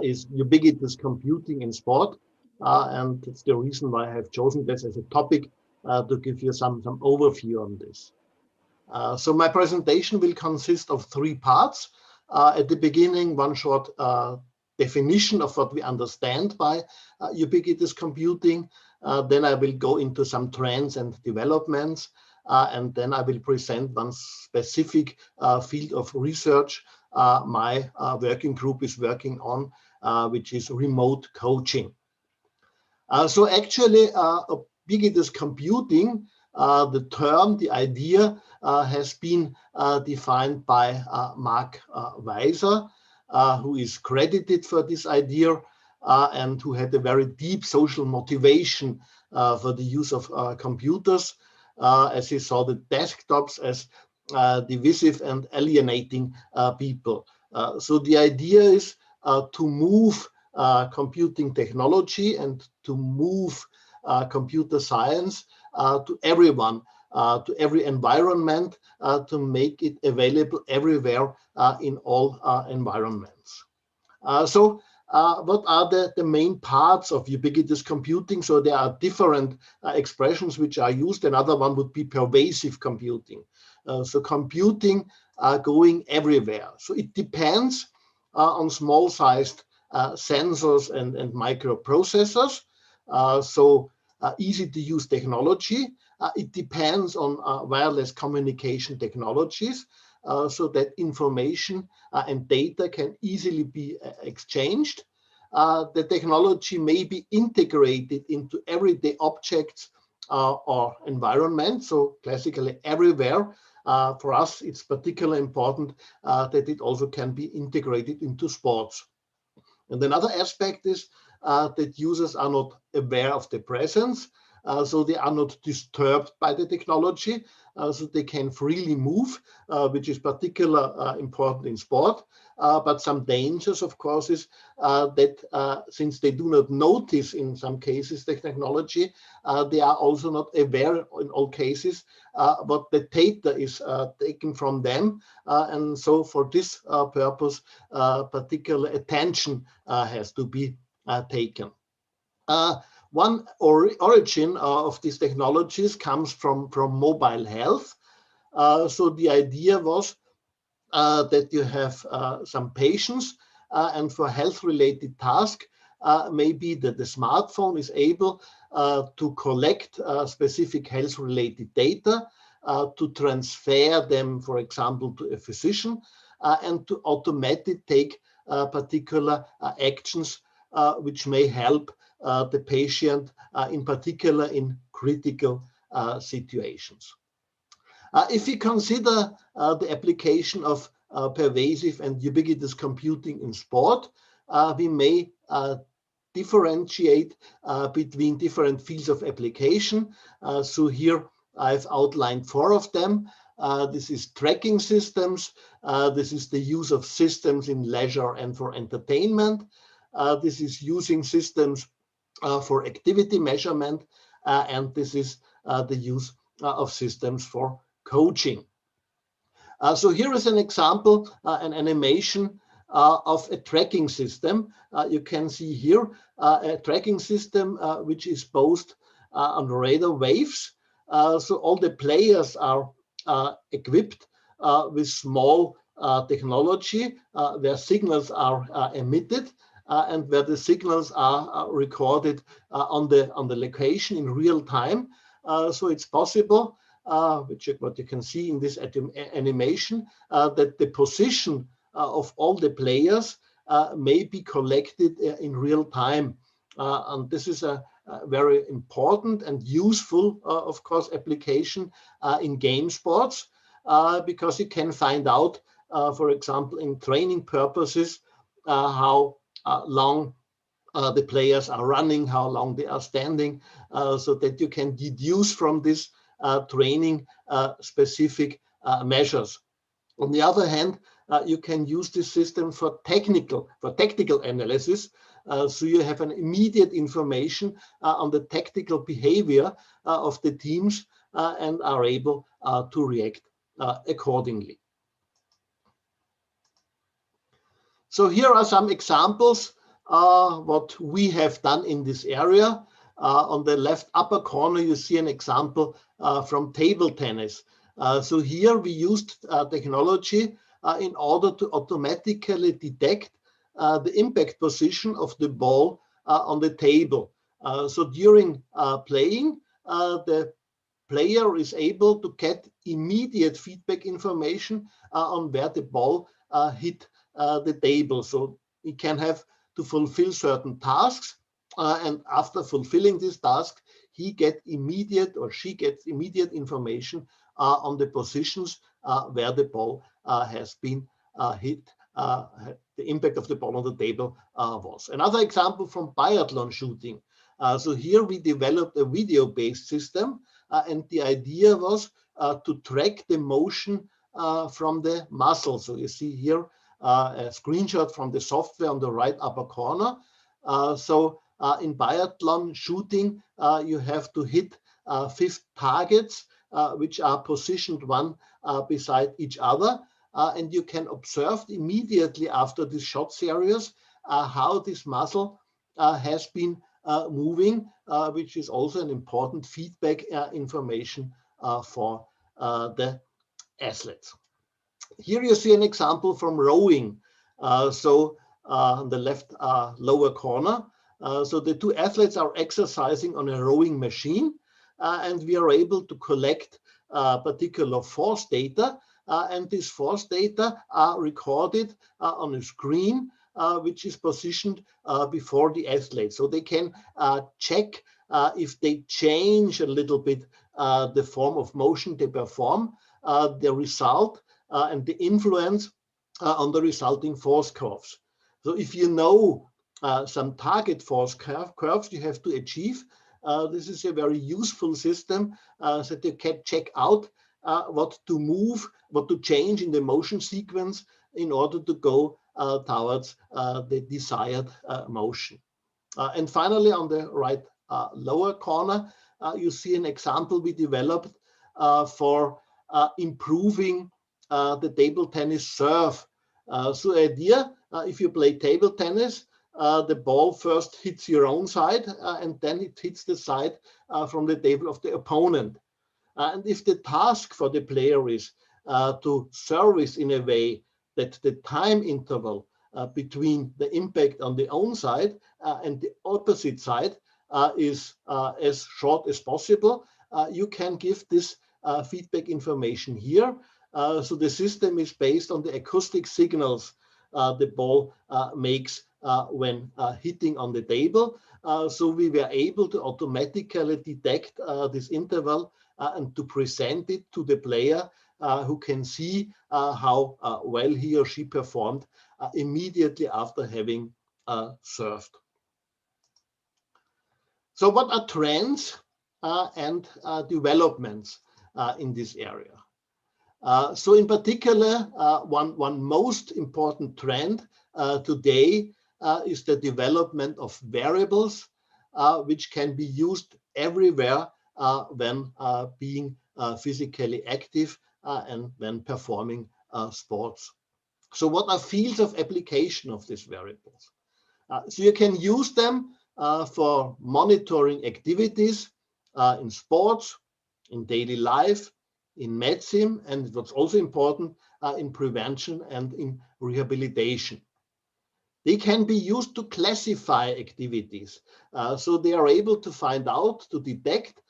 is ubiquitous computing in sport. And it's the reason why I have chosen this as a topic to give you some overview on this. So my presentation will consist of 3 parts. At the beginning, one short definition of what we understand by ubiquitous computing. Then I will go into some trends and developments. And then I will present one specific field of research my working group is working on, which is remote coaching. So actually, ubiquitous computing, the term, the idea has been defined by Mark Weiser, who is credited for this idea and who had a very deep social motivation for the use of computers, as he saw the desktops as divisive and alienating people. So the idea is to move computing technology and to move computer science to everyone, to every environment, to make it available everywhere in all environments. So what are the main parts of ubiquitous computing? So there are different expressions which are used. Another one would be pervasive computing. So computing going everywhere. So it depends on small-sized sensors and microprocessors. So easy to use technology. It depends on wireless communication technologies, so that information and data can easily be exchanged. The technology may be integrated into everyday objects or environment, so classically everywhere. For us, it's particularly important that it also can be integrated into sports. And another aspect is that users are not aware of the presence, so they are not disturbed by the technology, so they can freely move, which is particularly important in sport. But some dangers, of course, is that since they do not notice in some cases the technology, they are also not aware in all cases what the data is taken from them. And so for this purpose, particular attention has to be taken. One origin of these technologies comes from mobile health. So the idea was that you have some patients and for health-related tasks, maybe that the smartphone is able to collect specific health-related data, to transfer them, for example, to a physician, and to automatically take particular actions which may help the patient, in particular in critical situations. If we consider the application of pervasive and ubiquitous computing in sport, we may differentiate between different fields of application. So here I've outlined 4 of them. This is tracking systems. This is the use of systems in leisure and for entertainment. This is using systems for activity measurement, and this is the use of systems for coaching. So here is an example, an animation of a tracking system. You can see here a tracking system which is posed on radar waves. So all the players are equipped with small technology where signals are emitted. And where the signals are recorded on the location in real time. So it's possible, what you can see in this animation, that the position of all the players may be collected in real time. And this is a very important and useful, of course, application in game sports, because you can find out, for example, in training purposes, how long the players are running, how long they are standing, so that you can deduce from this training specific measures. On the other hand, you can use this system for tactical analysis. So you have an immediate information on the tactical behavior of the teams and are able to react accordingly. So here are some examples what we have done in this area. On the left upper corner, you see an example from table tennis. So here we used technology in order to automatically detect the impact position of the ball on the table. So during playing, the player is able to get immediate feedback information on where the ball hit the table. So he can have to fulfill certain tasks, and after fulfilling this task, he gets immediate or she gets immediate information on the positions where the ball has been hit, the impact of the ball on the table was. Another example from biathlon shooting. So here we developed a video-based system, and the idea was to track the motion from the muscle. So you see here a screenshot from the software on the right upper corner. In biathlon shooting, you have to hit 5 targets, which are positioned one beside each other. And you can observe immediately after this shot series how this muscle has been moving, which is also an important feedback information for the athletes. Here you see an example from rowing. On the left lower corner, so the two athletes are exercising on a rowing machine, and we are able to collect particular force data, and this force data are recorded on a screen which is positioned before the athlete. So they can check if they change a little bit the form of motion they perform, the result and the influence on the resulting force curves. So if you know some target force curves you have to achieve, this is a very useful system so that you can check out what to move, what to change in the motion sequence in order to go towards the desired motion. And finally, on the right lower corner, you see an example we developed for improving the table tennis serve. So the idea, if you play table tennis, the ball first hits your own side and then it hits the side from the table of the opponent. And if the task for the player is to service in a way that the time interval between the impact on the own side and the opposite side is as short as possible, you can give this feedback information here. So the system is based on the acoustic signals the ball makes when hitting on the table. So we were able to automatically detect this interval and to present it to the player who can see how well he or she performed immediately after having served. So what are trends and developments in this area? So in particular, one most important trend today is the development of wearables, which can be used everywhere when being physically active and when performing sports. So what are fields of application of these wearables? So you can use them for monitoring activities in sports, in daily life, in medicine, and what's also important, in prevention and in rehabilitation. They can be used to classify activities. So they are able to find out, to detect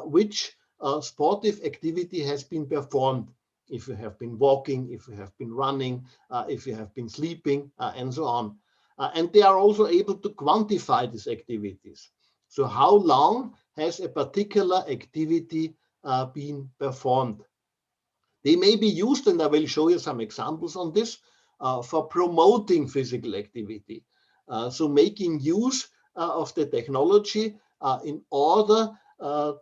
which sportive activity has been performed, if you have been walking, if you have been running, if you have been sleeping, and so on. And they are also able to quantify these activities. So how long has a particular activity been performed? They may be used, and I will show you some examples on this, for promoting physical activity. So making use of the technology in order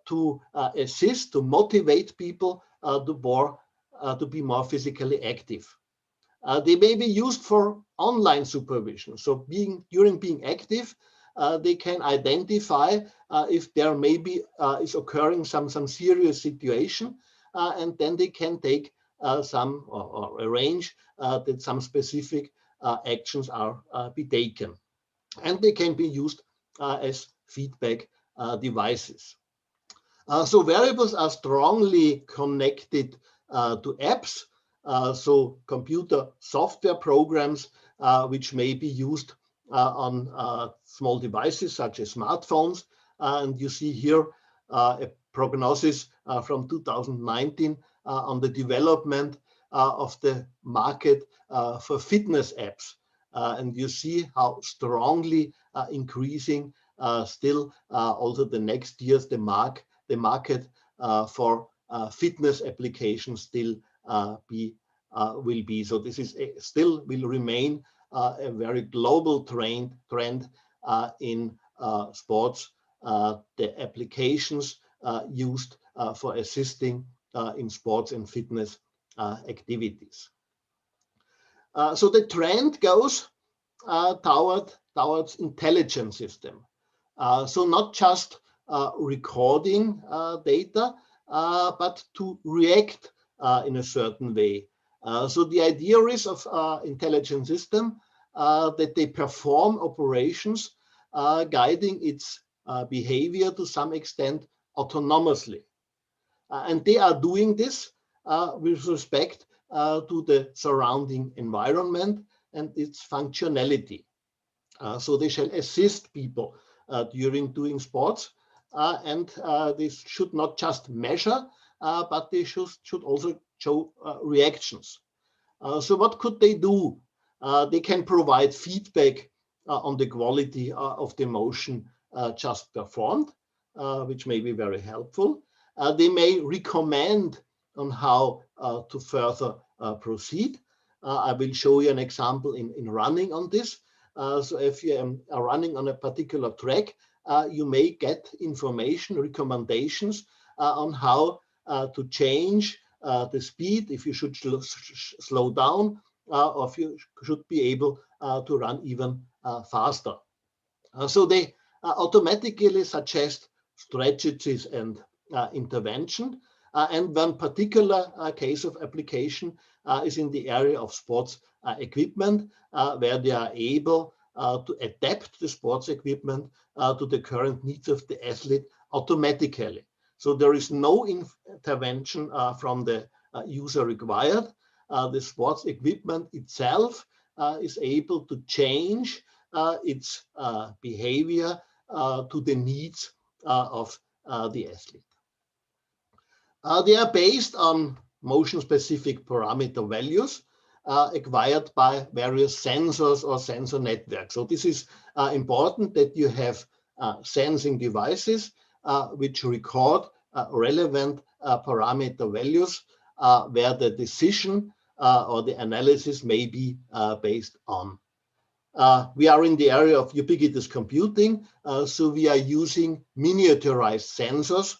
to assist, to motivate people to be more physically active. They may be used for online supervision. So during being active, they can identify if there maybe is occurring some serious situation, and then they can take some or arrange that some specific actions are be taken. And they can be used as feedback devices. So wearables are strongly connected to apps, so computer software programs which may be used on small devices such as smartphones. And you see here a prognosis from 2019 on the development of the market for fitness apps. And you see how strongly increasing still also the next years the market for fitness applications still will be. So this is still will remain a very global trend in sports. The applications used for assisting in sports and fitness activities. So the trend goes towards intelligent system. So not just recording data, but to react in a certain way. So the idea is of intelligent system that they perform operations guiding its behavior to some extent autonomously. And they are doing this with respect to the surrounding environment and its functionality. So they shall assist people during doing sports, and this should not just measure, but they should also show reactions. So what could they do? They can provide feedback on the quality of the motion just performed, which may be very helpful. They may recommend on how to further proceed. I will show you an example in running on this. So if you are running on a particular track, you may get information, recommendations on how to change the speed, if you should slow down, or if you should be able to run even faster. So they automatically suggest strategies and intervention. And one particular case of application is in the area of sports equipment, where they are able to adapt the sports equipment to the current needs of the athlete automatically. So there is no intervention from the user required. The sports equipment itself is able to change its behavior to the needs of the athlete. They are based on motion-specific parameter values acquired by various sensors or sensor networks. So this is important that you have sensing devices which record relevant parameter values where the decision or the analysis may be based on. We are in the area of ubiquitous computing, so we are using miniaturized sensors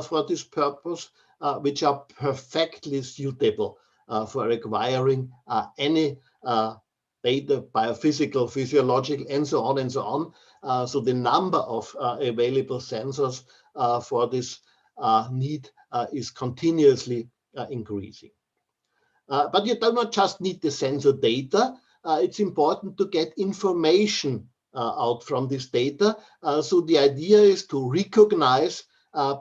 for this purpose, which are perfectly suitable for acquiring any data, biophysical, physiological, and so on and so on. So the number of available sensors for this need is continuously increasing. But you do not just need the sensor data. It's important to get information out from this data. So the idea is to recognize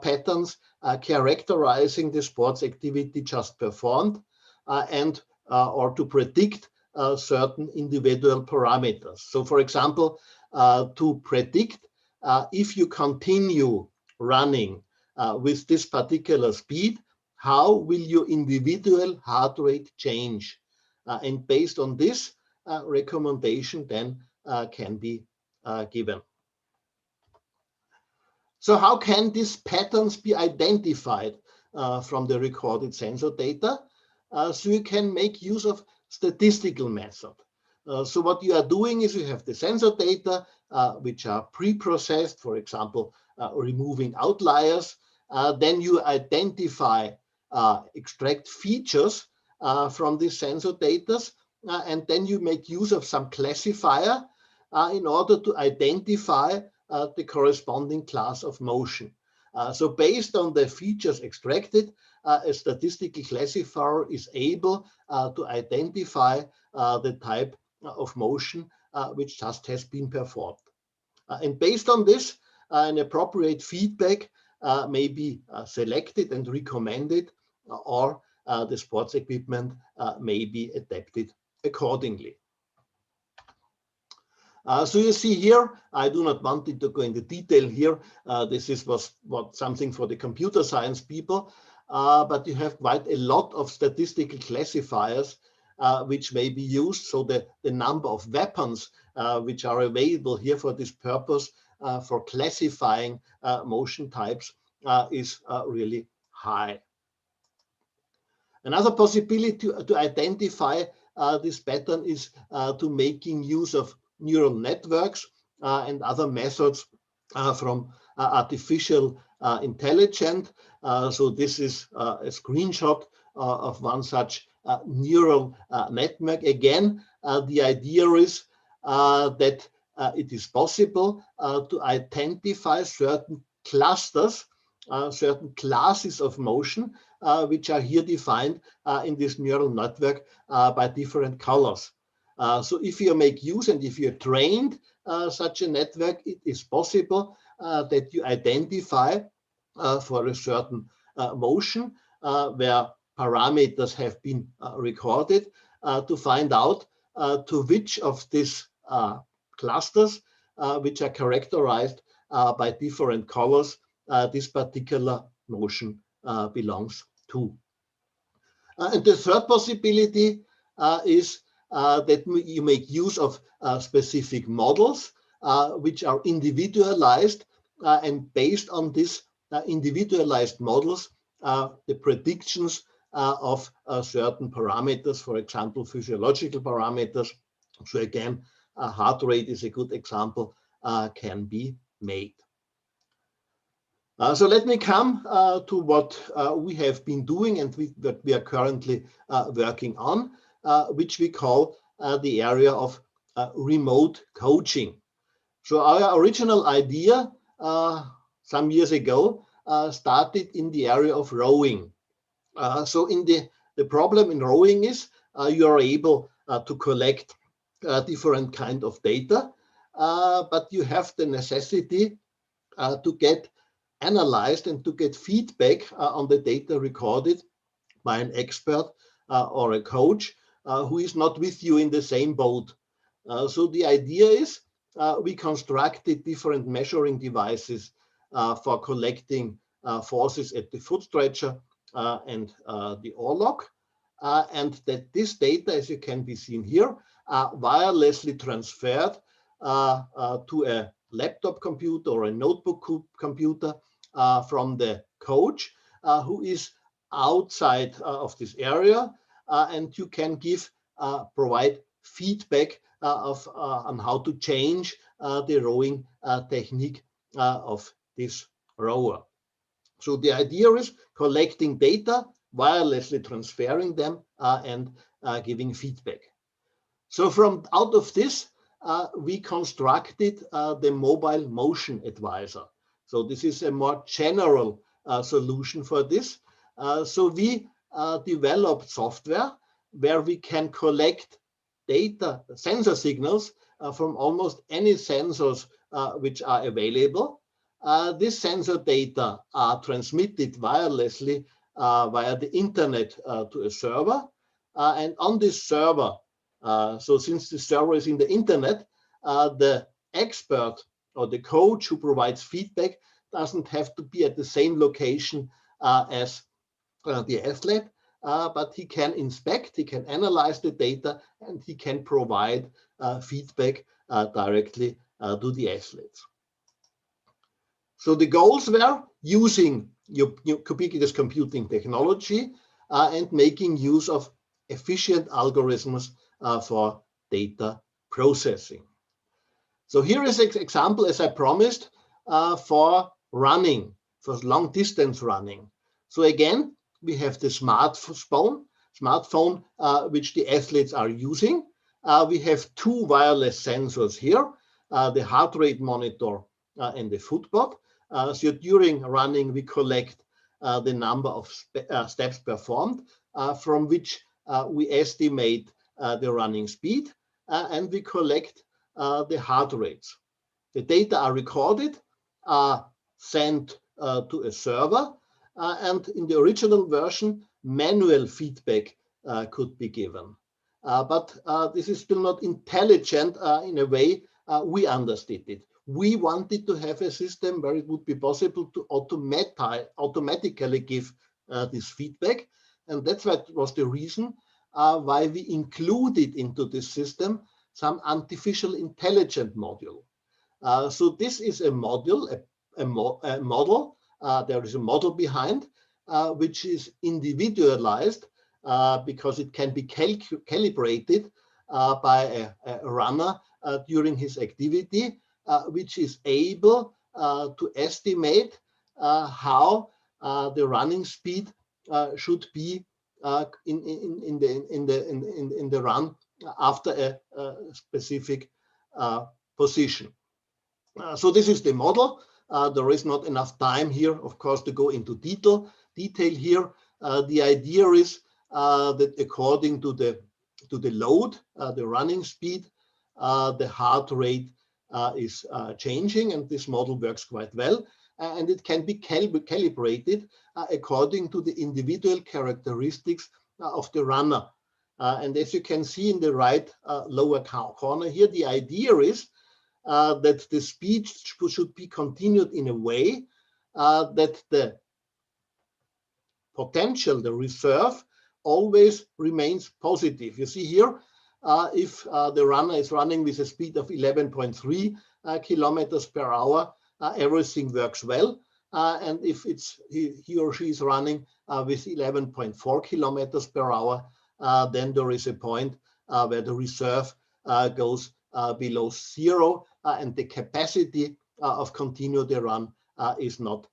patterns characterizing the sports activity just performed, and or to predict certain individual parameters. So for example, to predict if you continue running with this particular speed, how will your individual heart rate change? And based on this, recommendation then can be given. So how can these patterns be identified from the recorded sensor data? So you can make use of statistical method. So what you are doing is you have the sensor data, which are pre-processed, for example, removing outliers. Then you identify, extract features from these sensor data, and then you make use of some classifier in order to identify the corresponding class of motion. So based on the features extracted, a statistical classifier is able to identify the type of motion which just has been performed. And based on this, an appropriate feedback may be selected and recommended, or the sports equipment may be adapted accordingly. So you see here, I do not want it to go into detail here. This was something for the computer science people, but you have quite a lot of statistical classifiers which may be used. So the number of weapons which are available here for this purpose for classifying motion types is really high. Another possibility to identify this pattern is to making use of neural networks and other methods from artificial intelligence. So this is a screenshot of one such neural network. Again, the idea is that it is possible to identify certain clusters, certain classes of motion, which are here defined in this neural network by different colors. So if you make use and if you're trained such a network, it is possible that you identify for a certain motion where parameters have been recorded to find out to which of these clusters, which are characterized by different colors, this particular motion belongs to. And the third possibility is that you make use of specific models which are individualized, and based on these individualized models, the predictions of certain parameters, for example, physiological parameters. So again, heart rate is a good example, can be made. So let me come to what we have been doing and that we are currently working on, which we call the area of remote coaching. So our original idea some years ago started in the area of rowing. So in the problem in rowing is you are able to collect different kind of data, but you have the necessity to get analyzed and to get feedback on the data recorded by an expert or a coach who is not with you in the same boat. So the idea is we constructed different measuring devices for collecting forces at the foot stretcher and the oarlock, and that this data, as you can be seen here, are wirelessly transferred to a laptop computer or a notebook computer from the coach who is outside of this area, and you can provide feedback on how to change the rowing technique of this rower. So the idea is collecting data, wirelessly transferring them, and giving feedback. So out of this, we constructed the mobile motion advisor. So this is a more general solution for this. So we developed software where we can collect data, sensor signals from almost any sensors which are available. This sensor data are transmitted wirelessly via the internet to a server. And on this server, so since the server is in the internet, the expert or the coach who provides feedback doesn't have to be at the same location as the athlete, but he can inspect, he can analyze the data, and he can provide feedback directly to the athletes. So the goals were using ubiquitous computing technology and making use of efficient algorithms for data processing. So here is an example, as I promised, for running, for long distance running. So again, we have the smartphone which the athletes are using. We have two wireless sensors here, the heart rate monitor and the footbot. So during running, we collect the number of steps performed, from which we estimate the running speed, and we collect the heart rates. The data are recorded, are sent to a server, and in the original version, manual feedback could be given. But this is still not intelligent in a way we understood it. We wanted to have a system where it would be possible to automatically give this feedback. And that's what was the reason why we included into this system some artificial intelligence module. So this is a module, a model. There is a model behind, which is individualized because it can be calibrated by a runner during his activity, which is able to estimate how the running speed should be in the run after a specific position. So this is the model. There is not enough time here, of course, to go into detail here. The idea is that according to the load, the running speed, the heart rate is changing, and this model works quite well. And it can be calibrated according to the individual characteristics of the runner. And as you can see in the right lower corner here, the idea is that the speed should be continued in a way that the potential, the reserve, always remains positive. You see here, if the runner is running with a speed of 11.3 kilometers per hour, everything works well. And if he or she is running with 11.4 kilometers per hour, then there is a point where the reserve goes below zero, and the capacity of continue the run is not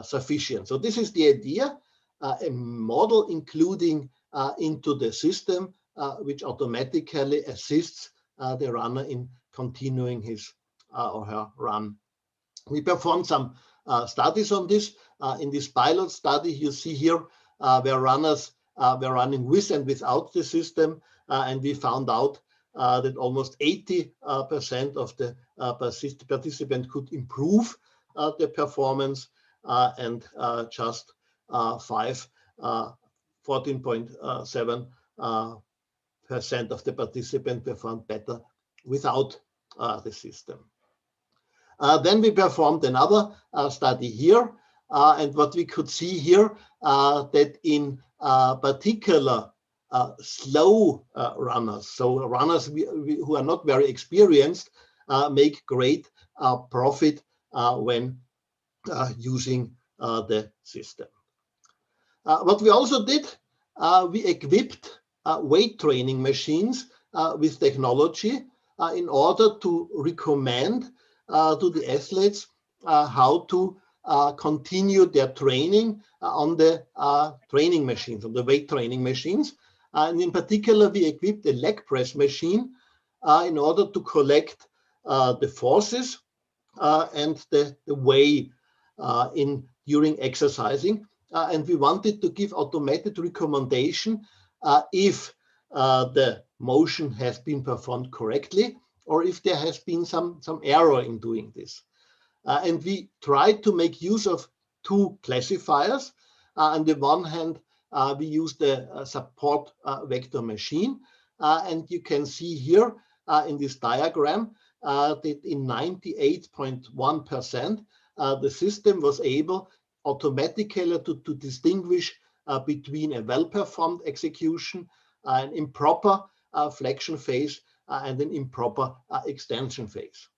sufficient. So this is the idea, a model including into the system, which automatically assists the runner in continuing his or her run. We performed some studies on this. In this pilot study, you see here where runners were running with and without the system, and we found out that almost 80% of the participants could improve their performance, and just 14.7% of the participants performed better without the system. Then we performed another study here, and what we could see here that in particular slow runners, so runners who are not very experienced, make great profit when using the system. What we also did, we equipped weight training machines with technology in order to recommend to the athletes how to continue their training on the training machines, on the weight training machines. And in particular, we equipped a leg press machine in order to collect the forces and the way during exercising. And we wanted to give automated recommendation if the motion has been performed correctly, or if there has been some error in doing this. And we tried to make use of two classifiers. On the one hand, we used the support vector machine. And you can see here in this diagram that in 98.1%, the system was able automatically to distinguish between a well-performed execution, an improper flexion phase, and an improper extension phase.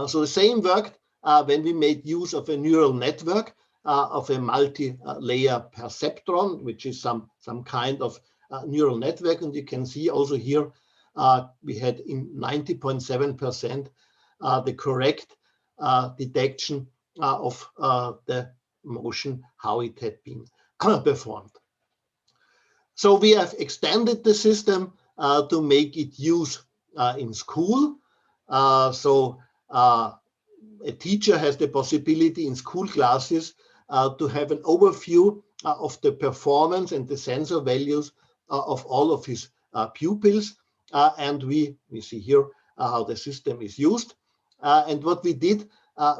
So the same worked when we made use of a neural network of a multi-layer perceptron, which is some kind of neural network. And you can see also here we had in 90.7% the correct detection of the motion, how it had been performed. So we have extended the system to make it use in school. So a teacher has the possibility in school classes to have an overview of the performance and the sensor values of all of his pupils. And we see here how the system is used. And what we did,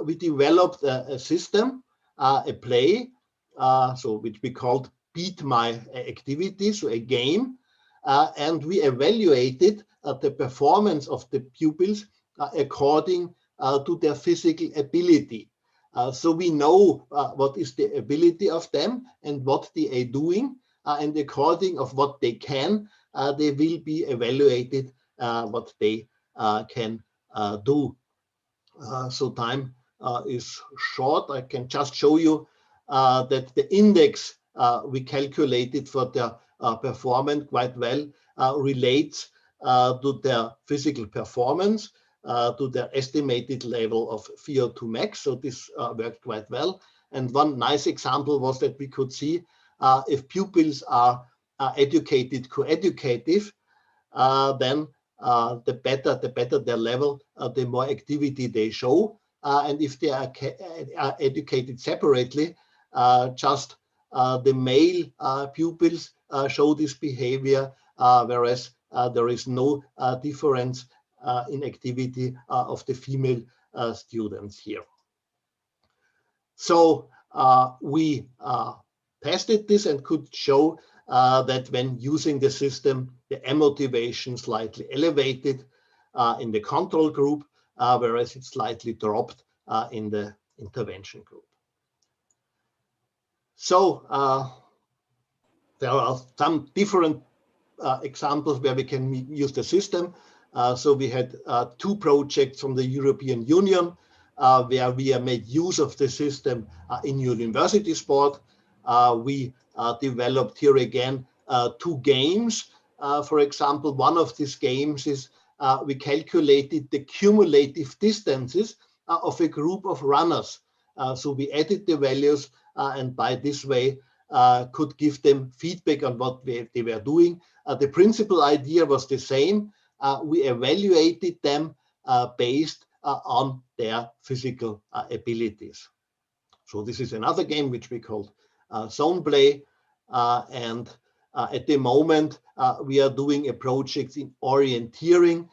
we developed a system, a play, so which we called Beat My Activity, so a game. And we evaluated the performance of the pupils according to their physical ability. So we know what is the ability of them and what they are doing, and according of what they can, they will be evaluated what they can do. So time is short. I can just show you that the index we calculated for their performance quite well relates to their physical performance, to their estimated level of VO2 max. So this worked quite well. And one nice example was that we could see if pupils are educated, co-educative, then the better their level, the more activity they show. And if they are educated separately, just the male pupils show this behavior, whereas there is no difference in activity of the female students here. So we tested this and could show that when using the system, the M motivation slightly elevated in the control group, whereas it slightly dropped in the intervention group. So there are some different examples where we can use the system. So we had 2 projects from the European Union where we made use of the system in university sport. We developed here again 2 games. For example, one of these games is we calculated the cumulative distances of a group of runners. So we added the values and by this way could give them feedback on what they were doing. The principal idea was the same. We evaluated them based on their physical abilities. So this is another game which we called Zone Play. And at the moment, we are doing a project in orienteering.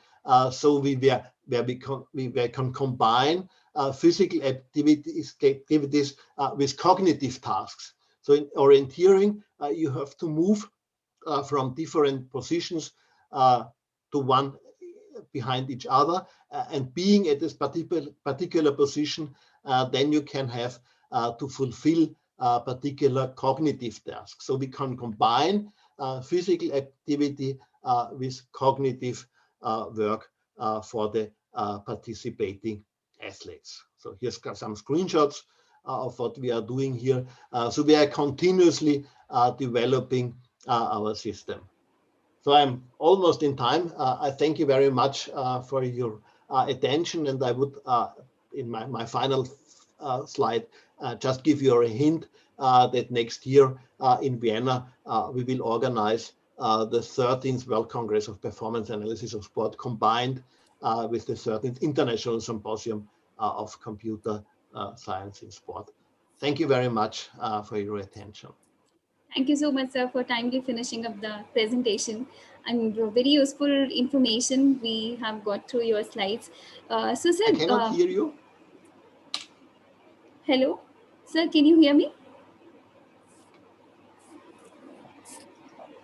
So we can combine physical activities with cognitive tasks. So in orienteering, you have to move from different positions to one behind each other, and being at this particular position, then you can have to fulfill particular cognitive tasks. So we can combine physical activity with cognitive work for the participating athletes. So here's got some screenshots of what we are doing here. So we are continuously developing our system. So I'm almost in time. I thank you very much for your attention, and I would, in my final slide, just give you a hint that next year in Vienna, we will organize the 13th World Congress of Performance Analysis of Sport combined with the 13th International Symposium of Computer Science in Sport. Thank you very much for your attention. Thank you so much, sir, for timely finishing up the presentation and very useful information we have got through your slides. So, sir, I cannot hear you. Hello, sir, can you hear me?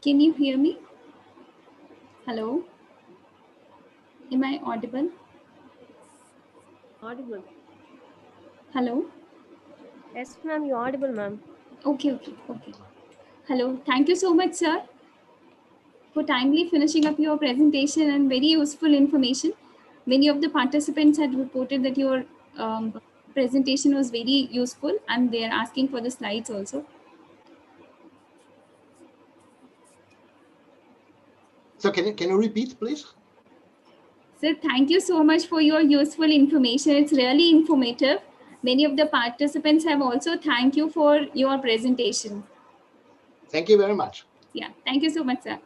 Can you hear me? Hello, am I audible? Audible. Hello. Yes, ma'am, you're audible, ma'am. Okay. Hello, thank you so much, sir, for timely finishing up your presentation and very useful information. Many of the participants had reported that your presentation was very useful and they are asking for the slides also. So can you repeat, please? So thank you so much for your useful information. It's really informative. Many of the participants have also thanked you for your presentation. Thank you very much. Yeah, thank you so much, sir.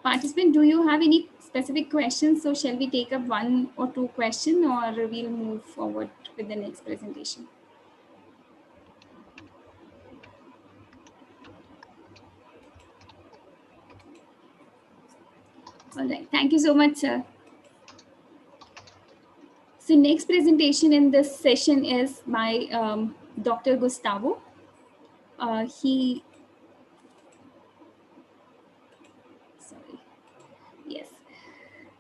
Participant, do you have any specific questions? So shall we take up one or two questions, or we'll move forward with the next presentation? All right, thank you so much, sir. So next presentation in this session is by Dr. Gustavo.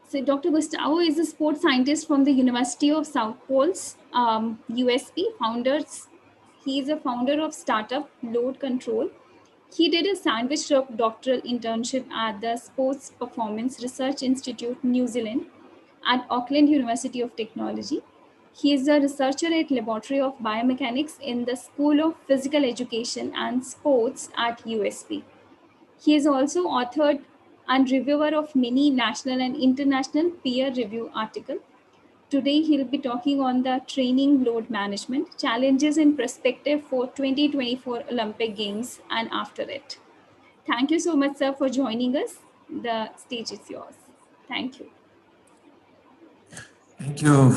So Dr. Gustavo is a sports scientist from the University of South Poles, USP. He is a founder of startup Load Control. He did a sandwich doctoral internship at the Sports Performance Research Institute, New Zealand, at Auckland University of Technology. He is a researcher at Laboratory of Biomechanics in the School of Physical Education and Sports at USP. He is also authored and reviewer of many national and international peer review articles. Today, he'll be talking on the training load management, challenges and perspective for 2024 Olympic Games and after it. Thank you so much, sir, for joining us. The stage is yours. Thank you. Thank you.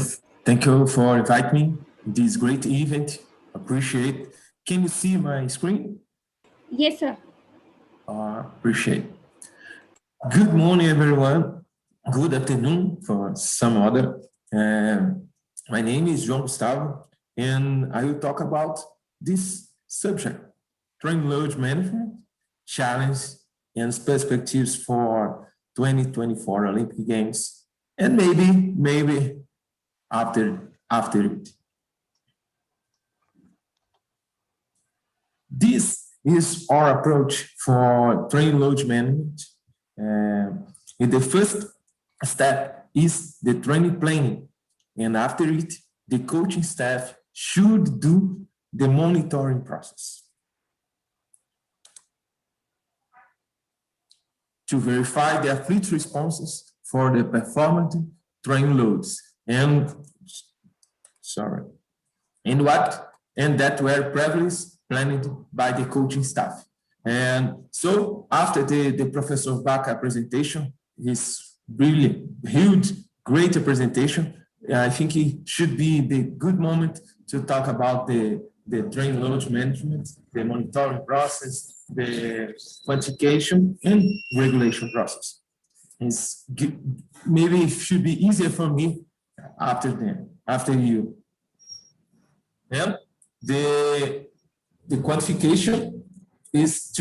Thank you for inviting me to this great event. Appreciate. Can you see my screen? Yes, sir. Appreciate. Good morning, everyone. Good afternoon for some other. My name is João Gustavo, and I will talk about this subject, training load management, challenge, and perspectives for 2024 Olympic Games, and maybe after it. This is our approach for training load management. The first step is the training planning, and after it, the coaching staff should do the monitoring process to verify the athlete's responses for the performance training loads and that were previously planned by the coaching staff. And so after the Professor Baca presentation, his brilliant, huge, great presentation, I think it should be the good moment to talk about the training load management, the monitoring process, the quantification and regulation process. Maybe it should be easier for me after you. And the quantification is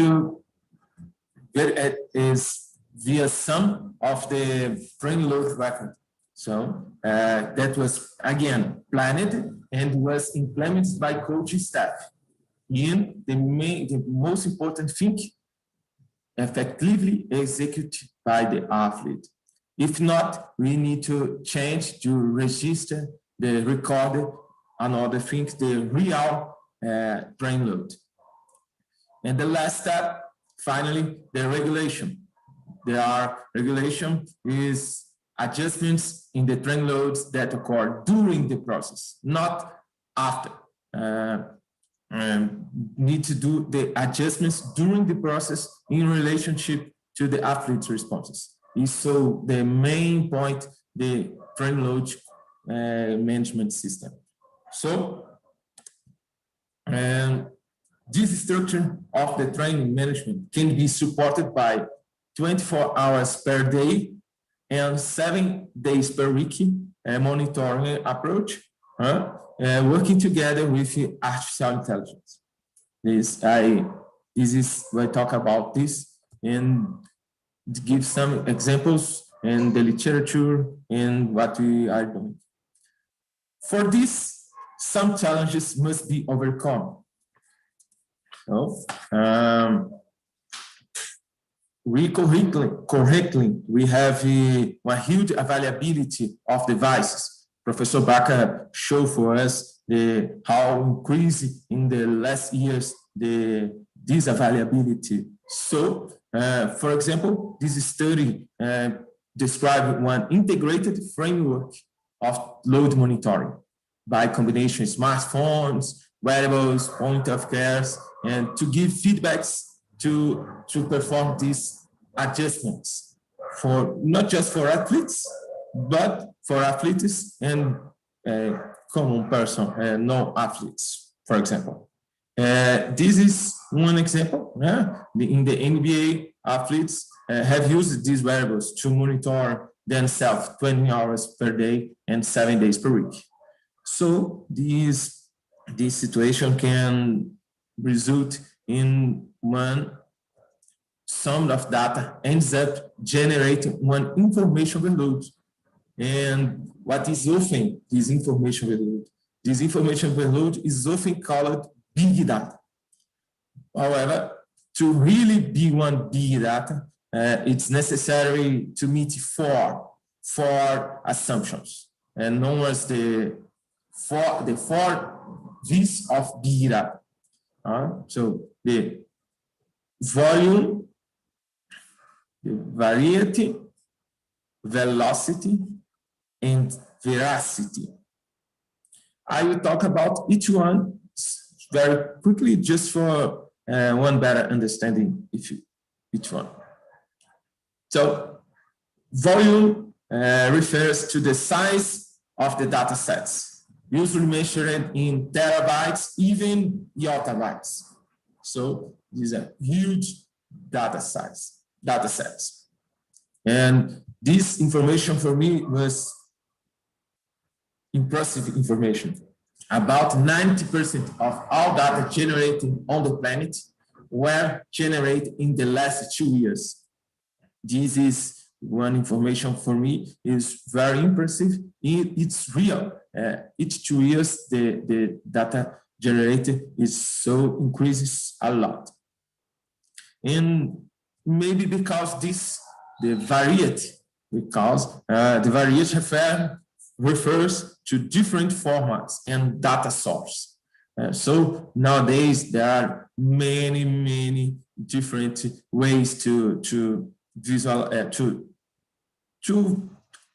via sum of the training load record. So that was again planned and was implemented by coaching staff. And the most important thing, effectively executed by the athlete. If not, we need to change to register the recorded and other things, the real training load. And the last step, finally, the regulation. Regulation is adjustments in the training loads that occur during the process, not after. Need to do the adjustments during the process in relationship to the athlete's responses. So the main point, the training load management system. So, this structure of the training management can be supported by 24 hours per day and 7 days per week monitoring approach, working together with artificial intelligence. I talk about this and give some examples in the literature and what we are doing. For this, some challenges must be overcome. So, correctly, we have a huge availability of devices. Professor Baca showed for us how increased in the last years the this availability. So, for example, this study described one integrated framework of load monitoring by combination of smartphones, wearables, point of cares, and to give feedbacks to perform these adjustments for not just for athletes, but for athletes and common person, non-athletes, for example. This is one example. In the NBA, athletes have used these wearables to monitor themselves 20 hours per day and 7 days per week. So this situation can result in one sum of data ends up generating one information overload. And what is often this information overload? This information overload is often called big data. However, to really be one big data, it's necessary to meet four assumptions, and known as the four V's of big data. So the volume, the variety, velocity, and veracity. I will talk about each one very quickly, just for one better understanding each one. So volume refers to the size of the data sets, usually measured in terabytes, even yottabytes. So these are huge data sets. And this information for me was impressive information. About 90% of all data generated on the planet were generated in the last 2 years. This is one information for me is very impressive. It's real. Each 2 years, the data generated is so increases a lot. And maybe because the variety refers to different formats and data source. So nowadays there are many different ways to visual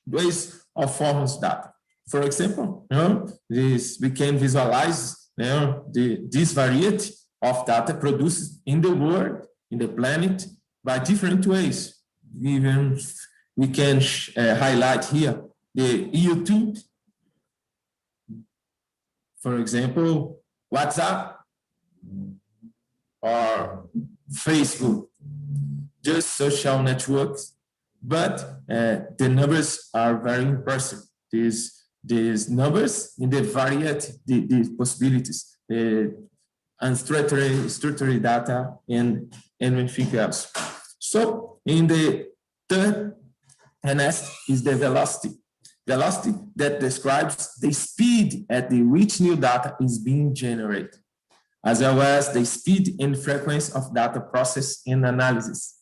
ways of formats data. For example, we can visualize this variety of data produced in the world, in the planet, by different ways. Even we can highlight here the YouTube, for example, WhatsApp or Facebook, just social networks, but the numbers are very impressive. These numbers in the variety, the possibilities, unstructured data, and anything else. So in the third NS is the velocity. Velocity that describes the speed at which new data is being generated, as well as the speed and frequency of data process and analysis.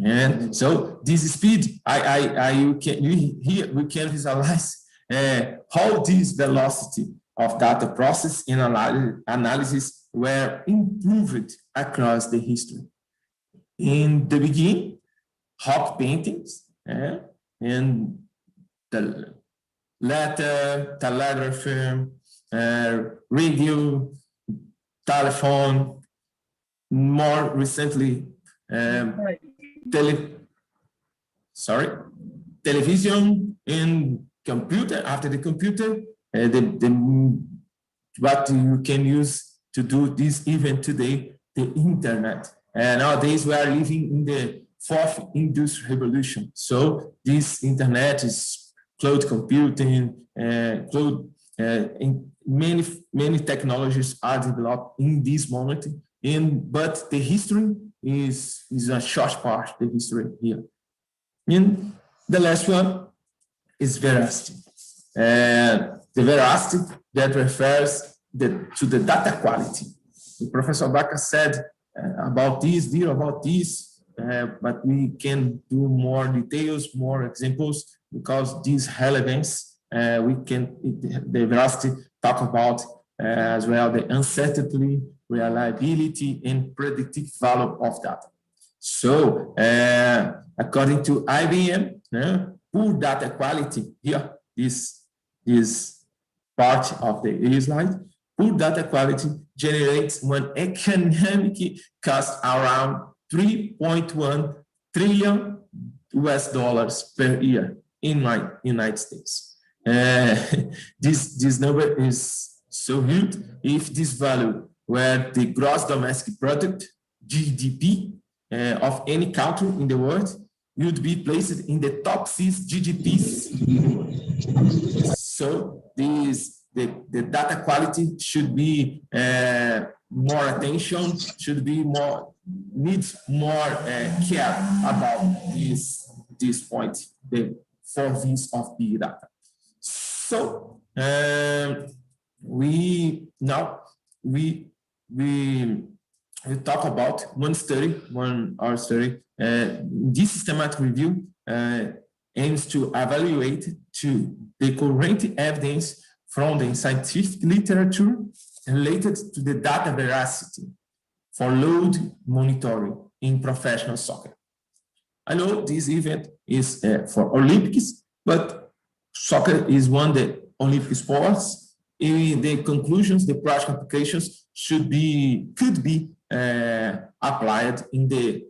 And so this speed, we can visualize how this velocity of data process and analysis were improved across the history. In the beginning, hot paintings and the letter, telegraphy, radio, telephone, more recently, television and computer. After the computer, what you can use to do this even today, the internet. And nowadays we are living in the fourth industrial revolution. So this internet is cloud computing, in many technologies are developed in this moment. But the history is a short part, the history here. And the last one is veracity. The veracity that refers to the data quality. Professor Baca said about this, but we can do more details, more examples, because this relevance, the veracity talk about as well the uncertainty, reliability, and predictive value of data. So, according to IBM, poor data quality, here, this part of the slide, poor data quality generates one economic cost around $3.1 trillion per year in the United States. This number is so huge. If this value were the gross domestic product, GDP, of any country in the world, would be placed in the top 6 GDPs in the world. So the data quality should be more attention, should be more, needs more care about this point, the 4 V's of big data. So we talk about one study, our study. This systematic review aims to evaluate the current evidence from the scientific literature related to the data veracity for load monitoring in professional soccer. I know this event is for Olympics, but soccer is one of the Olympic sports. The conclusions, the practical applications could be applied in the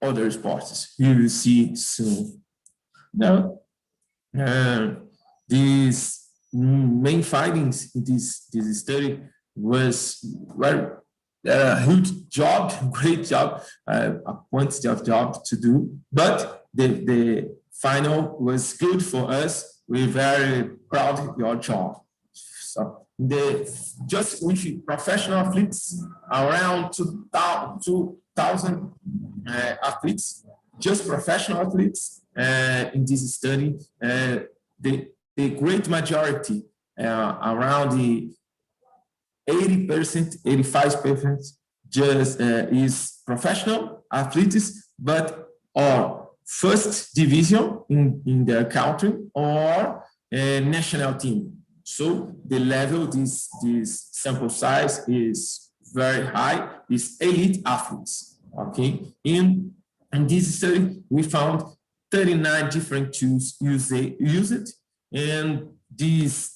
other sports. You will see soon. Now, these main findings in this study was a huge job, great job, a quantity of job to do, but the final was good for us. We're very proud of your job. So just with professional athletes, around 2,000 athletes, just professional athletes in this study, the great majority, around the 80%, 85%, just is professional athletes, but or first division in their country or a national team. So the level, this sample size is very high, is elite athletes, okay? In this study, we found 39 different tools used, and these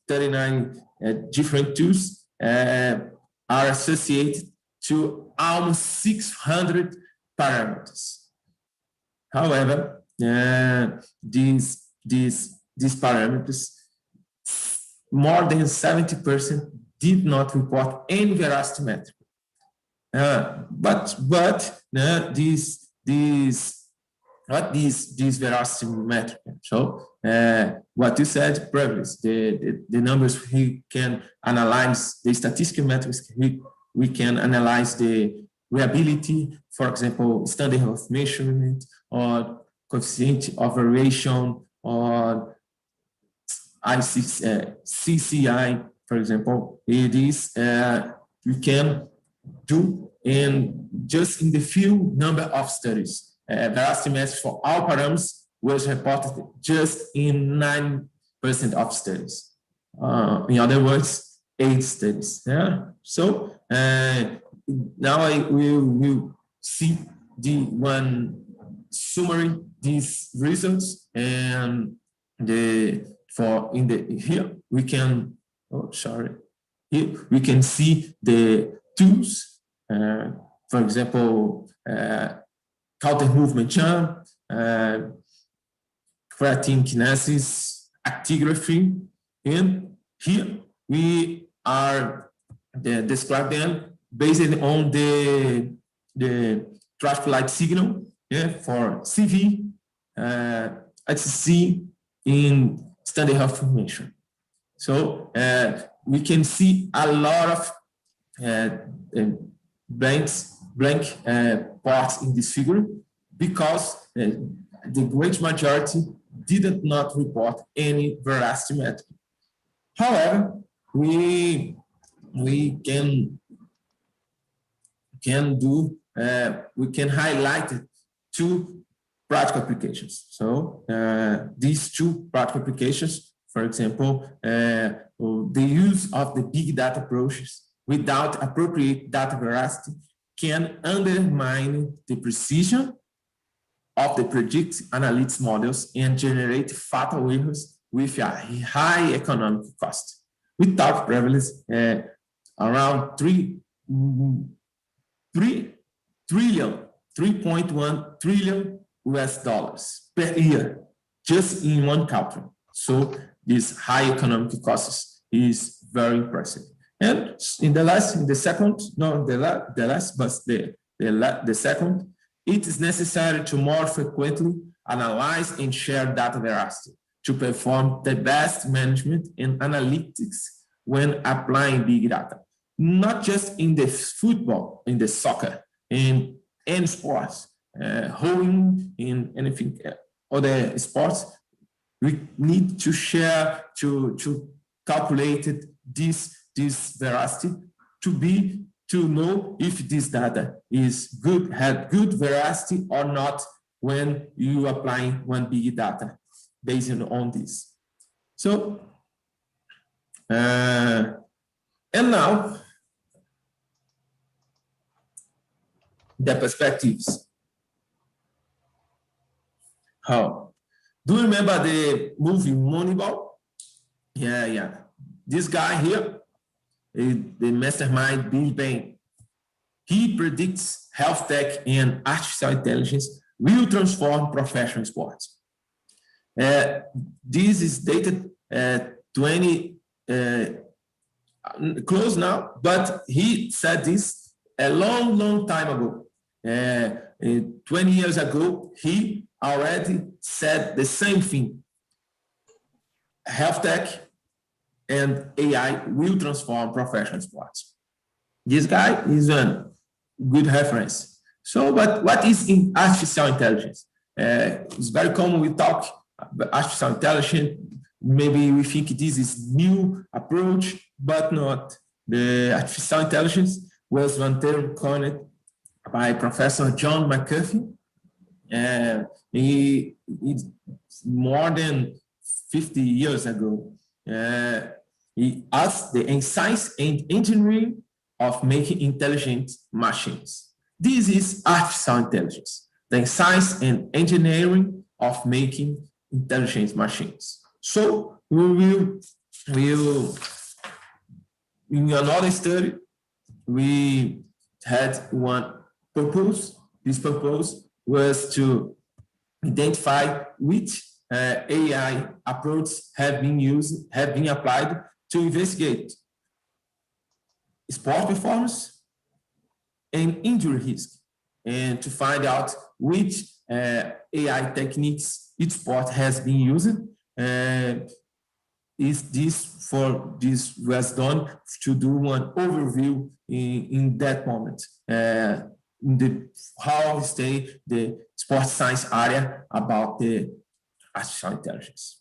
39 different tools are associated to almost 600 parameters. However, these parameters, more than 70% did not report any veracity metric. But these veracity metric. So what you said previously, the numbers we can analyze, the statistical metrics we can analyze the reliability, for example, standard of measurement or coefficient of variation or CCI, for example. It is we can do in just in the few number of studies. Veracity metrics for all parameters was reported just in 9% of studies. In other words, 8 studies. Yeah. So now we will see the one summary these results, and here we can here we can see the tools, for example, counter movement jump, creatine kinesis, actigraphy, and here we are describe them based on the traffic light signal, for CV, HC in standard of formation. So we can see a lot of blank parts in this figure because the great majority did not report any veracity metric. However, we can highlight 2 practical applications. So these 2 practical applications, for example, the use of the big data approaches without appropriate data veracity can undermine the precision of the predictive analytics models and generate fatal errors with a high economic cost. Without prevalence, around 3.1 trillion US dollars per year, just in one country. So this high economic costs is very impressive. And in the second, it is necessary to more frequently analyze and share data veracity to perform the best management and analytics when applying big data, not just in the football, in the soccer, in any sports, rowing, in anything, other sports. We need to share, to calculate this veracity to know if this data is good, had good veracity or not when you applying one big data based on this. So, and now the perspectives. How? Do you remember the movie Moneyball? Yeah. This guy here, the mastermind Bill Bain, he predicts health tech and artificial intelligence will transform professional sports. This is dated 20, close now, but he said this a long time ago. 20 years ago, he already said the same thing. Health tech and AI will transform professional sports. This guy is a good reference. So, but what is in artificial intelligence? It's very common we talk about artificial intelligence. Maybe we think this is new approach, but not. The artificial intelligence was one term coined by Professor John McAfee. He more than 50 years ago. He asked the science and engineering of making intelligent machines. This is artificial intelligence, the science and engineering of making intelligent machines. So we will in another study, we had one purpose. This purpose was to identify which AI approaches have been applied to investigate sport performance and injury risk, and to find out which AI techniques each sport has been using. This was done to do one overview in that moment, how stay the sports science area about the artificial intelligence.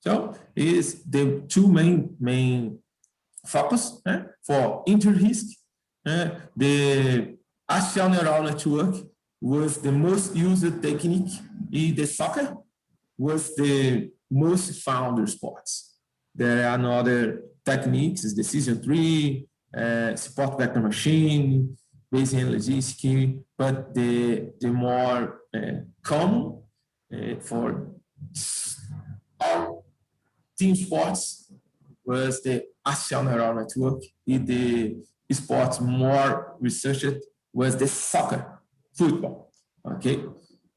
So is the two main focus for injury risk. The artificial neural network was the most used technique in the soccer, was the most found sports. There are other techniques, decision tree, support vector machine, Bayesian logistics, but the more common for all team sports was the artificial neural network. In the sports more researched was the soccer, football. Okay,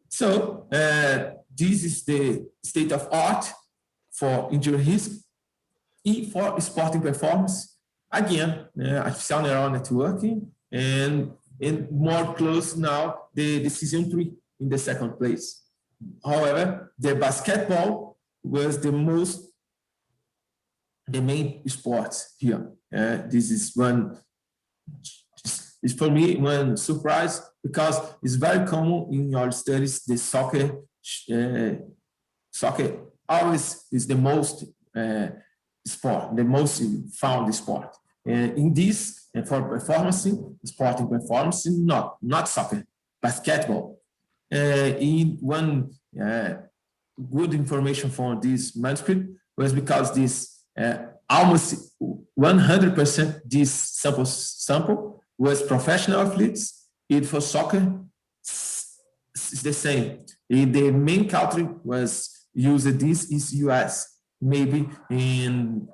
so this is the state of art for injury risk. For sporting performance, again, artificial neural networking, and more close now, the decision tree in the second place. However, the basketball was the main sport here. This is for me one surprise, because it's very common in your studies. The soccer always is the most sport, the most found sport. In this, for performance, sporting performance, not soccer, basketball. In one good information for this manuscript was because this almost 100% this sample was professional athletes. It for soccer, it's the same. The main country was used this is US. Maybe in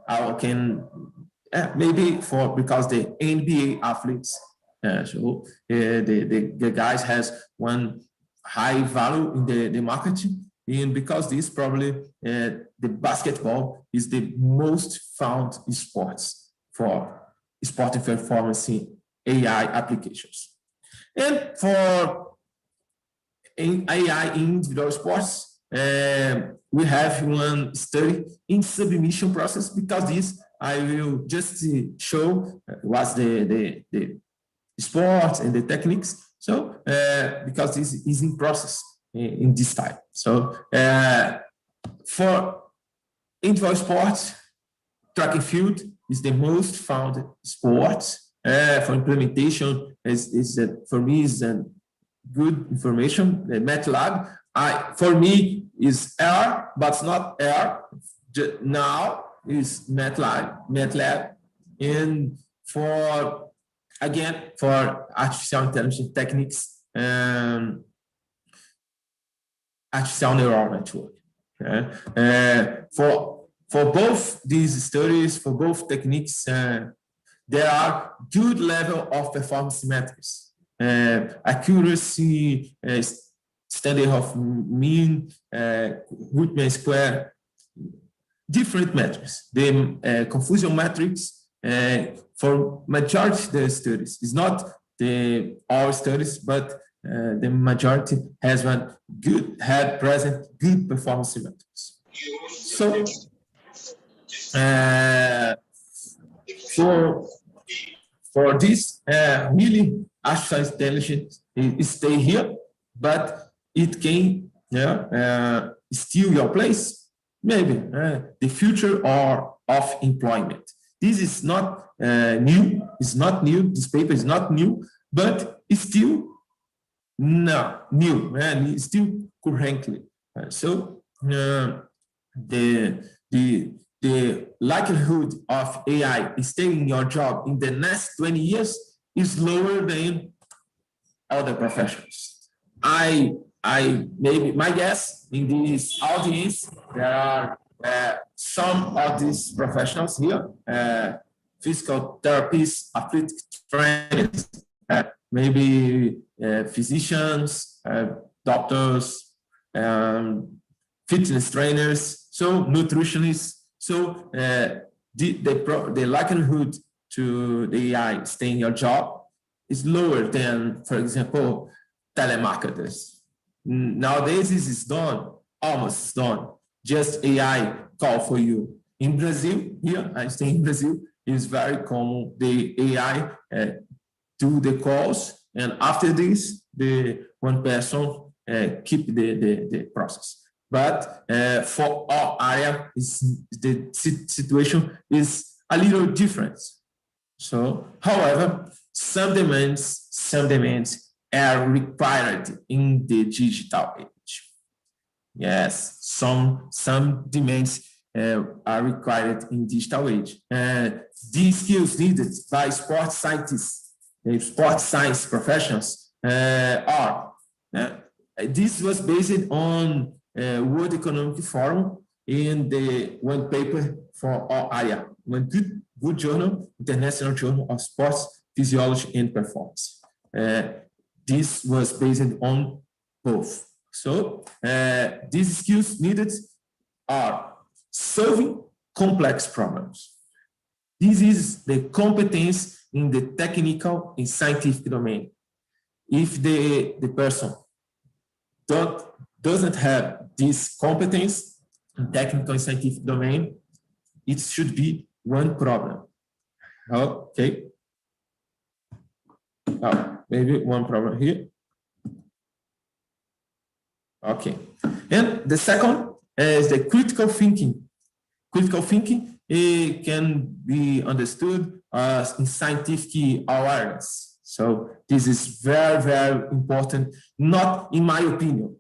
maybe because the NBA athletes. So the guys has one high value in the marketing, and because this probably the basketball is the most found sports for sport and performance in AI applications. And for AI in individual sports, we have one study in submission process, because this I will just show what's the sports and the techniques. So because this is in process in this type. So for individual sports, track and field is the most found sport. For implementation is for me is good information. The MATLAB for me is R, but it's not R. Now is MATLAB, and for artificial intelligence techniques, artificial neural network. For both these studies, for both techniques, there are good level of performance metrics, accuracy, standard of mean, root mean square, different metrics. The confusion metrics for majority of the studies is not all studies, but the majority has one had present good performance metrics. So for this, really artificial intelligence stay here, but it can steal your place, maybe the future of employment. This is not new. It's not new. This paper is not new, but it's still new, and it's still currently. So the likelihood of AI staying in your job in the next 20 years is lower than other professions. Maybe my guess in this audience, there are some of these professionals here, physical therapists, athletic trainers, maybe physicians, doctors, fitness trainers, so nutritionists. So the likelihood to the AI stay in your job is lower than, for example, telemarketers. Nowadays, this is done, almost done. Just AI call for you. In Brazil, here, I stay in Brazil, it's very common, the AI do the calls, and after this, the one person keep the process. But for all area, the situation is a little different. So, however, some demands are required in the digital age. Yes, some demands are required in digital age. These skills needed by sports scientists, sports science professionals are. This was based on World Economic Forum in the one paper for all area, one good journal, International Journal of Sports Physiology and Performance. This was based on both. So these skills needed are solving complex problems. This is the competence in the technical and scientific domain. If the person doesn't have this competence in technical and scientific domain, it should be one problem. Okay. Maybe one problem here. Okay. And the second is the critical thinking. Critical thinking can be understood as in scientific awareness. So this is very, very important, not in my opinion.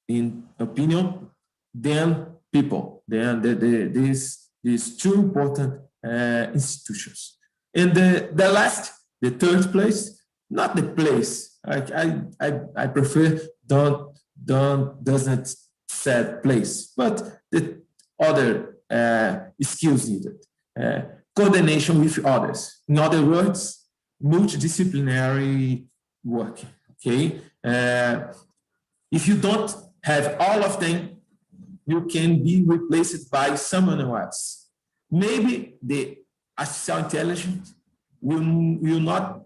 In opinion, then people. then these two important institutions. And the third place, not the place. I prefer doesn't say place, but the other skills needed. Coordination with others. In other words, multidisciplinary work. Okay. If you don't have all of them, you can be replaced by someone else. Maybe the artificial intelligence will not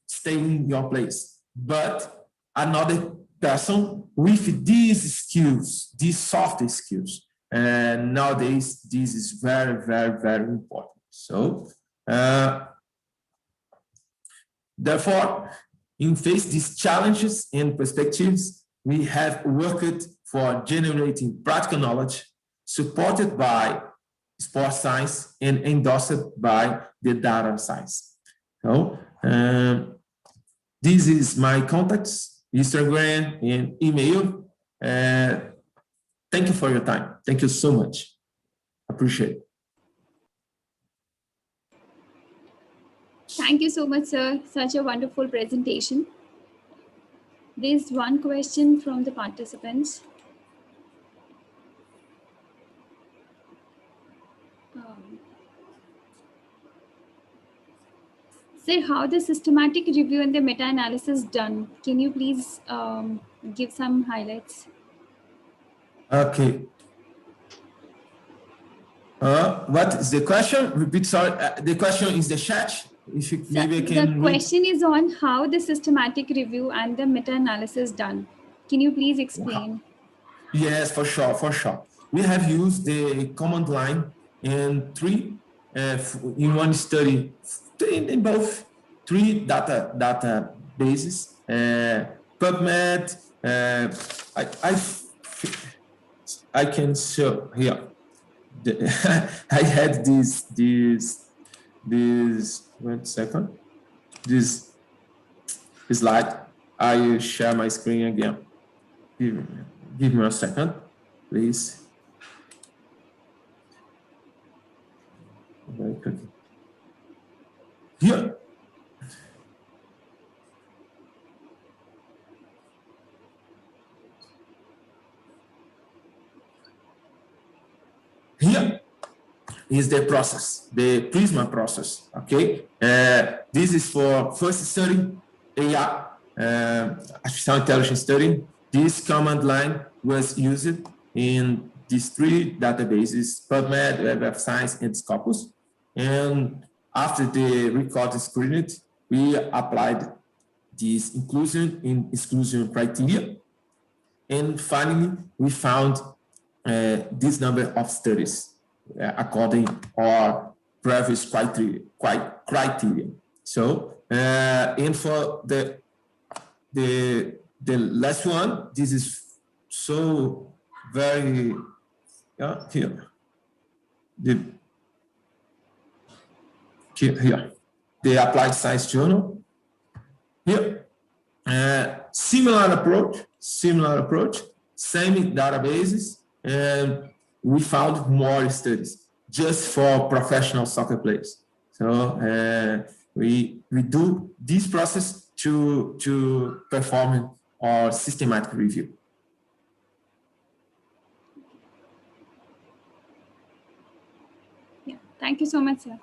stay in your place, but another person with these skills, these soft skills. And nowadays, this is very, very, very important. So, therefore, in face these challenges and perspectives, we have worked for generating practical knowledge supported by sports science and endorsed by the data science. So, this is my contacts, Instagram and email. Thank you for your time. Thank you so much. Appreciate it. Thank you so much, sir. Such a wonderful presentation. There's one question from the participants. Sir, how the systematic review and the meta-analysis done? Can you please give some highlights? Okay. What is the question? Repeat, sorry. The question is the chat. If you, maybe I can The question is on how the systematic review and the meta-analysis done. Can you please explain? Yes, for sure, for sure. We have used the command line in in one study, in both three databases, PubMed. I can show here. I had this 1 second. This slide. I share my screen again. Give me a second, please. Very quickly. Here. Here is the process, the Prisma process, okay? This is for first study, AI, artificial intelligence study. This command line was used in these three databases, PubMed, Web of Science, and Scopus. And after the record is screened, we applied this inclusion and exclusion criteria. And finally, we found this number of studies according our previous criteria. So, and for the last one, this is so very here. Here, the Applied Science Journal. Here, similar approach, same databases. And we found more studies just for professional soccer players. So we do this process to perform our systematic review. Yeah, thank you so much, sir.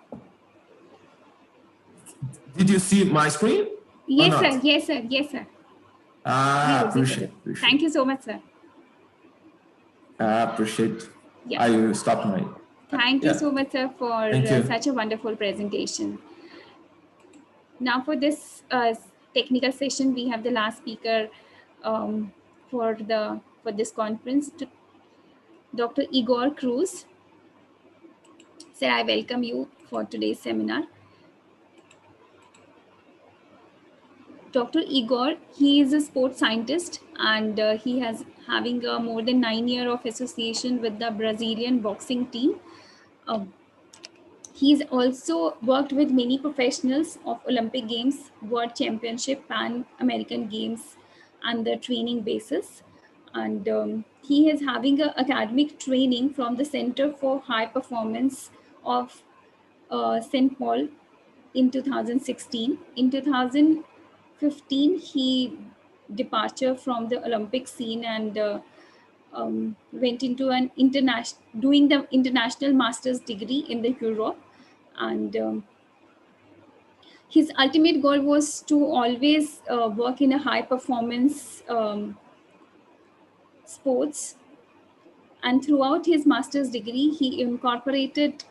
Did you see my screen? Yes, sir. Yes, sir. Yes, sir. Appreciate. Thank you so much, sir. Appreciate. Yeah. I will stop my. Thank you so much, sir, for you. such a wonderful presentation. Now, for this technical session, we have the last speaker for this conference, Dr. Igor Cruz. Sir, I welcome you for today's seminar. Dr. Igor, he is a sports scientist, and he has having more than 9 years of association with the Brazilian boxing team. He's also worked with many professionals of Olympic Games, World Championship, Pan American Games, and the training basis. And he is having an academic training from the Center for High Performance of St. Paul in 2016. In 2015, he departure from the Olympic scene and went into an doing the international master's degree in the Europe. And his ultimate goal was to always work in a high performance sports. And throughout his master's degree, he incorporated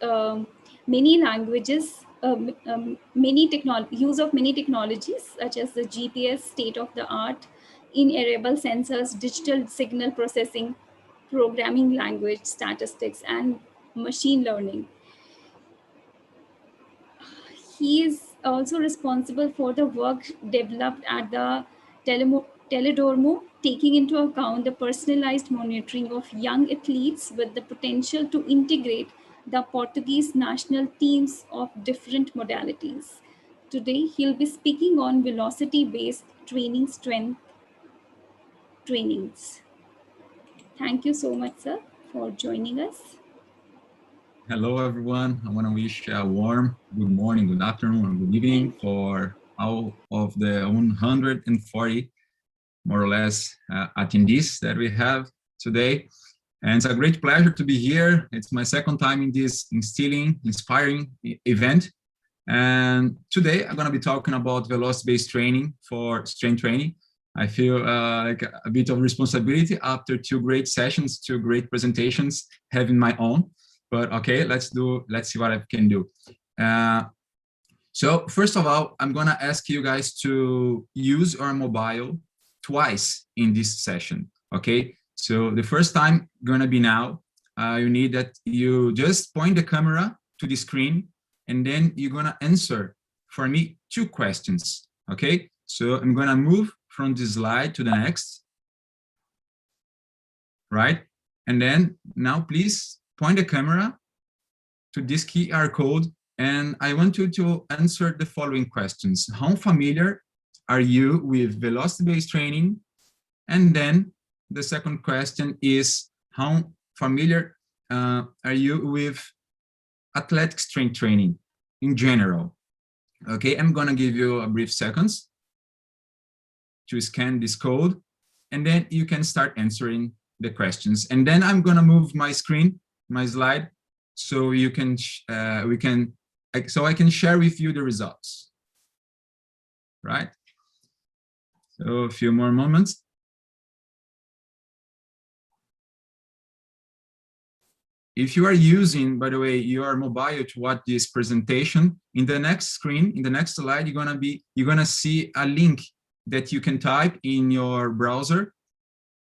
many languages, use of many technologies, such as the GPS, state-of-the-art, in-arable sensors, digital signal processing, programming language, statistics, and machine learning. He is also responsible for the work developed at the Teledormo, taking into account the personalized monitoring of young athletes with the potential to integrate the Portuguese national teams of different modalities. Today, he'll be speaking on velocity-based training strength trainings. Thank you so much, sir, for joining us. Hello, everyone. I want to wish a warm good morning, good afternoon, and good evening for all of the 140, more or less, attendees that we have today. And it's a great pleasure to be here. It's my second time in this inspiring event. And today I'm going to be talking about velocity-based training for strength training. I feel like a bit of responsibility after 2 great sessions, 2 great presentations, having my own. But okay, let's see what I can do. So first of all, I'm going to ask you guys to use your mobile twice in this session. Okay, so the first time going to be now. You need that you just point the camera to the screen, and then you're going to answer for me 2 questions. Okay, so I'm going to move from this slide to the next, right? And then now please point the camera to this QR code, and I want you to answer the following questions. How familiar are you with velocity-based training? And then the second question is, how familiar are you with athletic strength training in general? Okay, I'm gonna give you a brief seconds to scan this code, and then you can start answering the questions. And then I'm gonna move my screen, my slide, so you can so I can share with you the results, right? So a few more moments. If you are using, by the way, your mobile to watch this presentation, in the next screen, in the next slide, you're gonna see a link that you can type in your browser,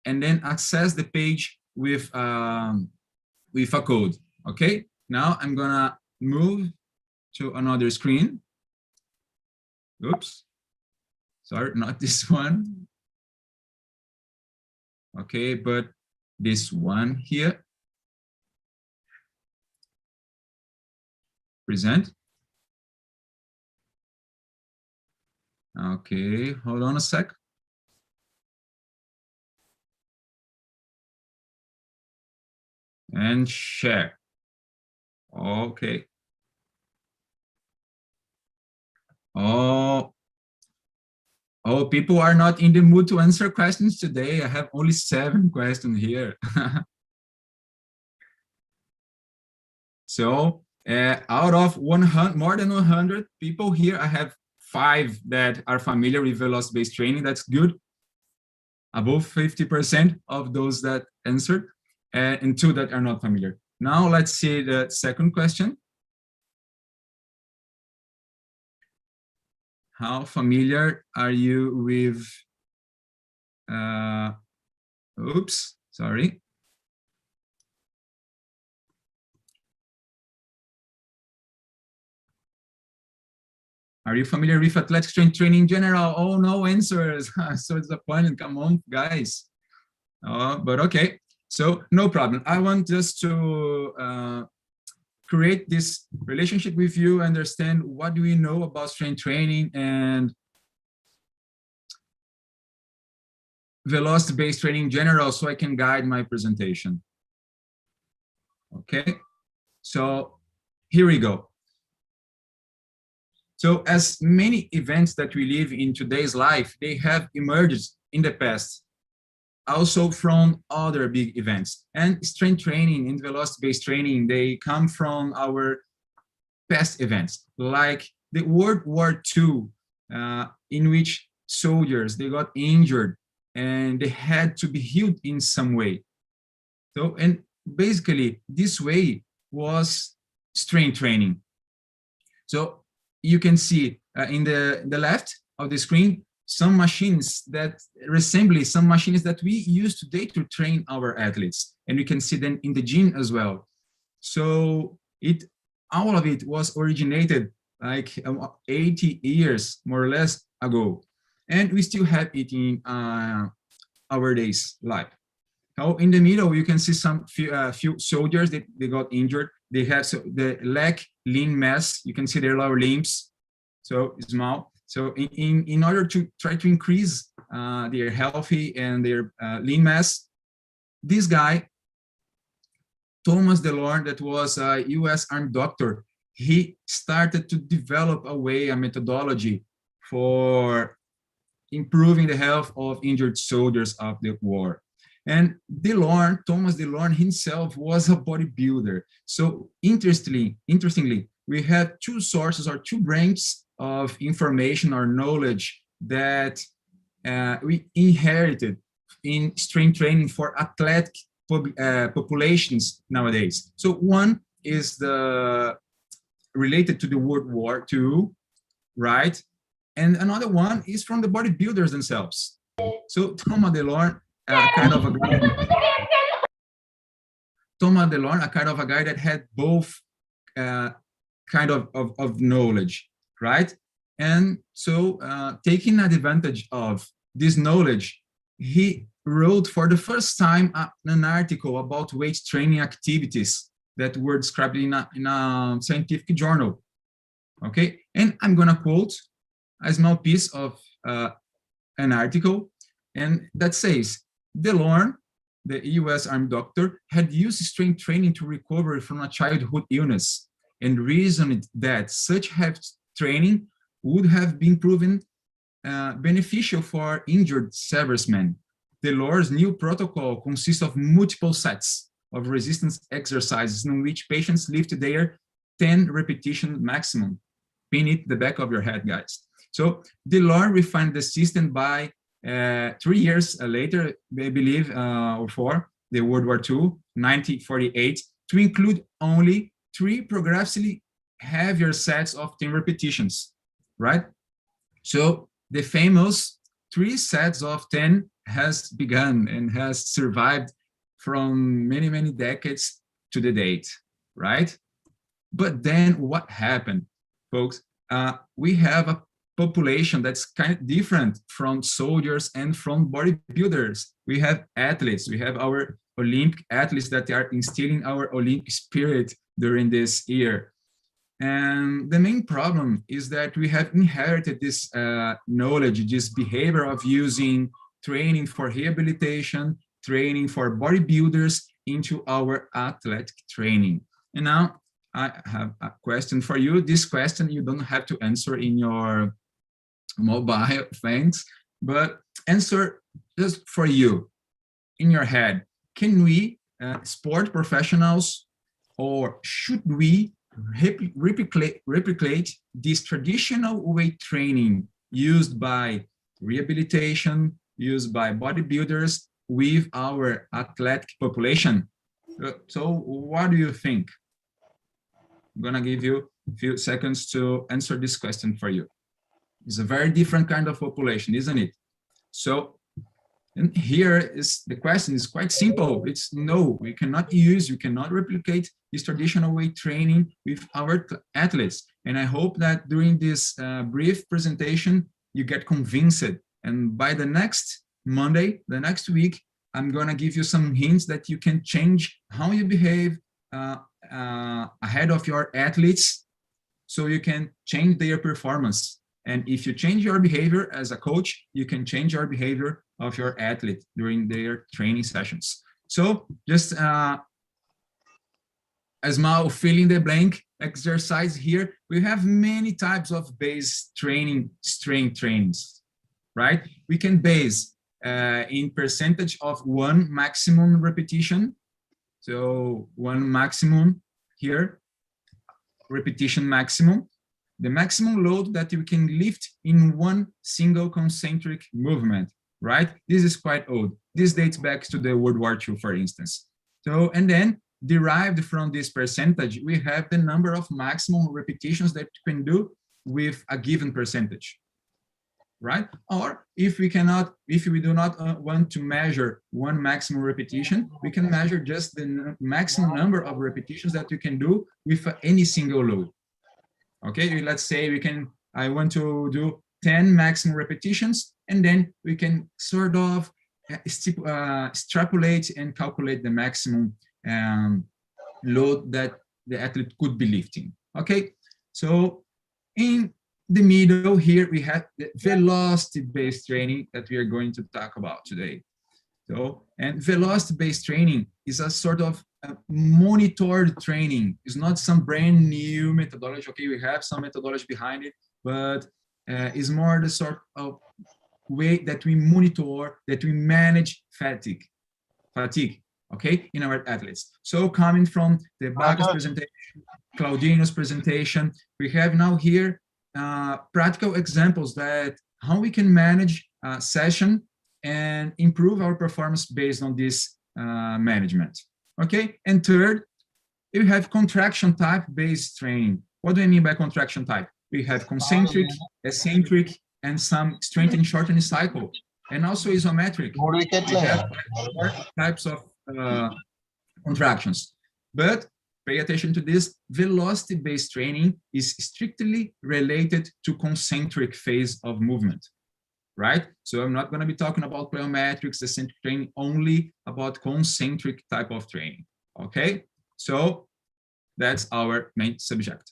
and then access the page with a code. Okay. Now I'm gonna move to another screen. Oops. Sorry, not this one. Okay, but this one here. Present. Okay, hold on a sec. And share. Okay. Oh, people are not in the mood to answer questions today. I have only 7 questions here. So out of 100, more than 100 people here, I have 5 that are familiar with velocity-based training. That's good. Above 50% of those that answered, and 2 that are not familiar. Now let's see the second question. How familiar are you with, oops, sorry. Are you familiar with athletic strength training in general? Oh, no answers. So disappointed. Come on, guys. But okay, so no problem. I want just to create this relationship with you, understand what do we know about strength training, and velocity-based training in general so I can guide my presentation. Okay, so here we go. So as many events that we live in today's life, they have emerged in the past, also from other big events. And strength training and velocity-based training, they come from our past events, like the World War II, in which soldiers, they got injured and they had to be healed in some way. So, and basically this way was strength training. So you can see in the left of the screen, some machines that resemble some machines that we use today to train our athletes. And you can see them in the gym as well. So all of it was originated like 80 years, more or less, ago. And we still have it in our days life. Now, in the middle, you can see some few soldiers that they got injured. They have the lack lean mass. You can see their lower limbs, so small. So in order to try to increase their healthy and their lean mass, this guy, Thomas DeLorme, that was a US Army doctor, he started to develop a methodology for improving the health of injured soldiers of the war. And Thomas DeLorme himself was a bodybuilder. So interestingly, we have two sources or two branches of information or knowledge that we inherited in strength training for athletic populations nowadays. So one is related to the World War II, right? And another one is from the bodybuilders themselves. So Thomas DeLorme, a kind of a guy that had both kind of knowledge, right? And so taking advantage of this knowledge, he wrote for the first time an article about weight training activities that were described in a scientific journal. Okay, and I'm gonna quote a small piece of an article, and that says, DeLorme, the US Army doctor, had used strength training to recover from a childhood illness and reasoned that such heavy training would have been proven beneficial for injured servicemen. DeLorme's new protocol consists of multiple sets of resistance exercises in which patients lift their 10 repetition maximum. Pin it the back of your head, guys. So DeLorme refined the system by 3 years later, I believe, or 4, the World War II, 1948, to include only 3 progressively heavier sets of 10 repetitions, right? So the famous 3 sets of 10 has begun and has survived from many, many decades to the date, right? But then what happened, folks? We have a population that's kind of different from soldiers and from bodybuilders. We have athletes, we have our Olympic athletes that are instilling our Olympic spirit during this year. And the main problem is that we have inherited this knowledge, this behavior of using training for rehabilitation, training for bodybuilders into our athletic training. And now I have a question for you. This question you don't have to answer in your mobile phones, but answer just for you in your head. Can we, sport professionals, or should we replicate this traditional weight training used by rehabilitation, used by bodybuilders with our athletic population? So what do you think? I'm gonna give you a few seconds to answer this question for you. It's a very different kind of population, isn't it? So, and here is the question is quite simple. It's no, we cannot replicate this traditional weight training with our athletes. And I hope that during this brief presentation, you get convinced. And by the next Monday, the next week, I'm gonna give you some hints that you can change how you behave ahead of your athletes, so you can change their performance And if you change your behavior as a coach, you can change your behavior of your athlete during their training sessions. So just a small fill in the blank exercise here. We have many types of base training, strength trainings, right? We can base in percentage of one maximum repetition. So one maximum here, repetition maximum, the maximum load that you can lift in one single concentric movement, right? This is quite old. This dates back to the World War II, for instance. So, and then derived from this percentage, we have the number of maximum repetitions that you can do with a given percentage, right? Or if we do not want to measure one maximum repetition, we can measure just the maximum number of repetitions that you can do with any single load. Okay, let's say I want to do 10 maximum repetitions, and then we can sort of extrapolate and calculate the maximum load that the athlete could be lifting. Okay, so in the middle here, we have the velocity-based training that we are going to talk about today. So, and velocity-based training is a sort of monitored training. It's not some brand new methodology. Okay, we have some methodology behind it, but it's more the sort of way that we monitor, that we manage fatigue, okay, in our athletes. So coming from the Bacchus presentation, Claudino's presentation, we have now here practical examples that how we can manage a session and improve our performance based on this management. Okay, and third, we have contraction type based training. What do I mean by contraction type? We have concentric, eccentric, and some strength and shortening cycle, and also isometric. We have 4 types of contractions. But pay attention to this, velocity-based training is strictly related to concentric phase of movement, right? So I'm not going to be talking about plyometrics, eccentric training, only about concentric type of training, okay? So that's our main subject.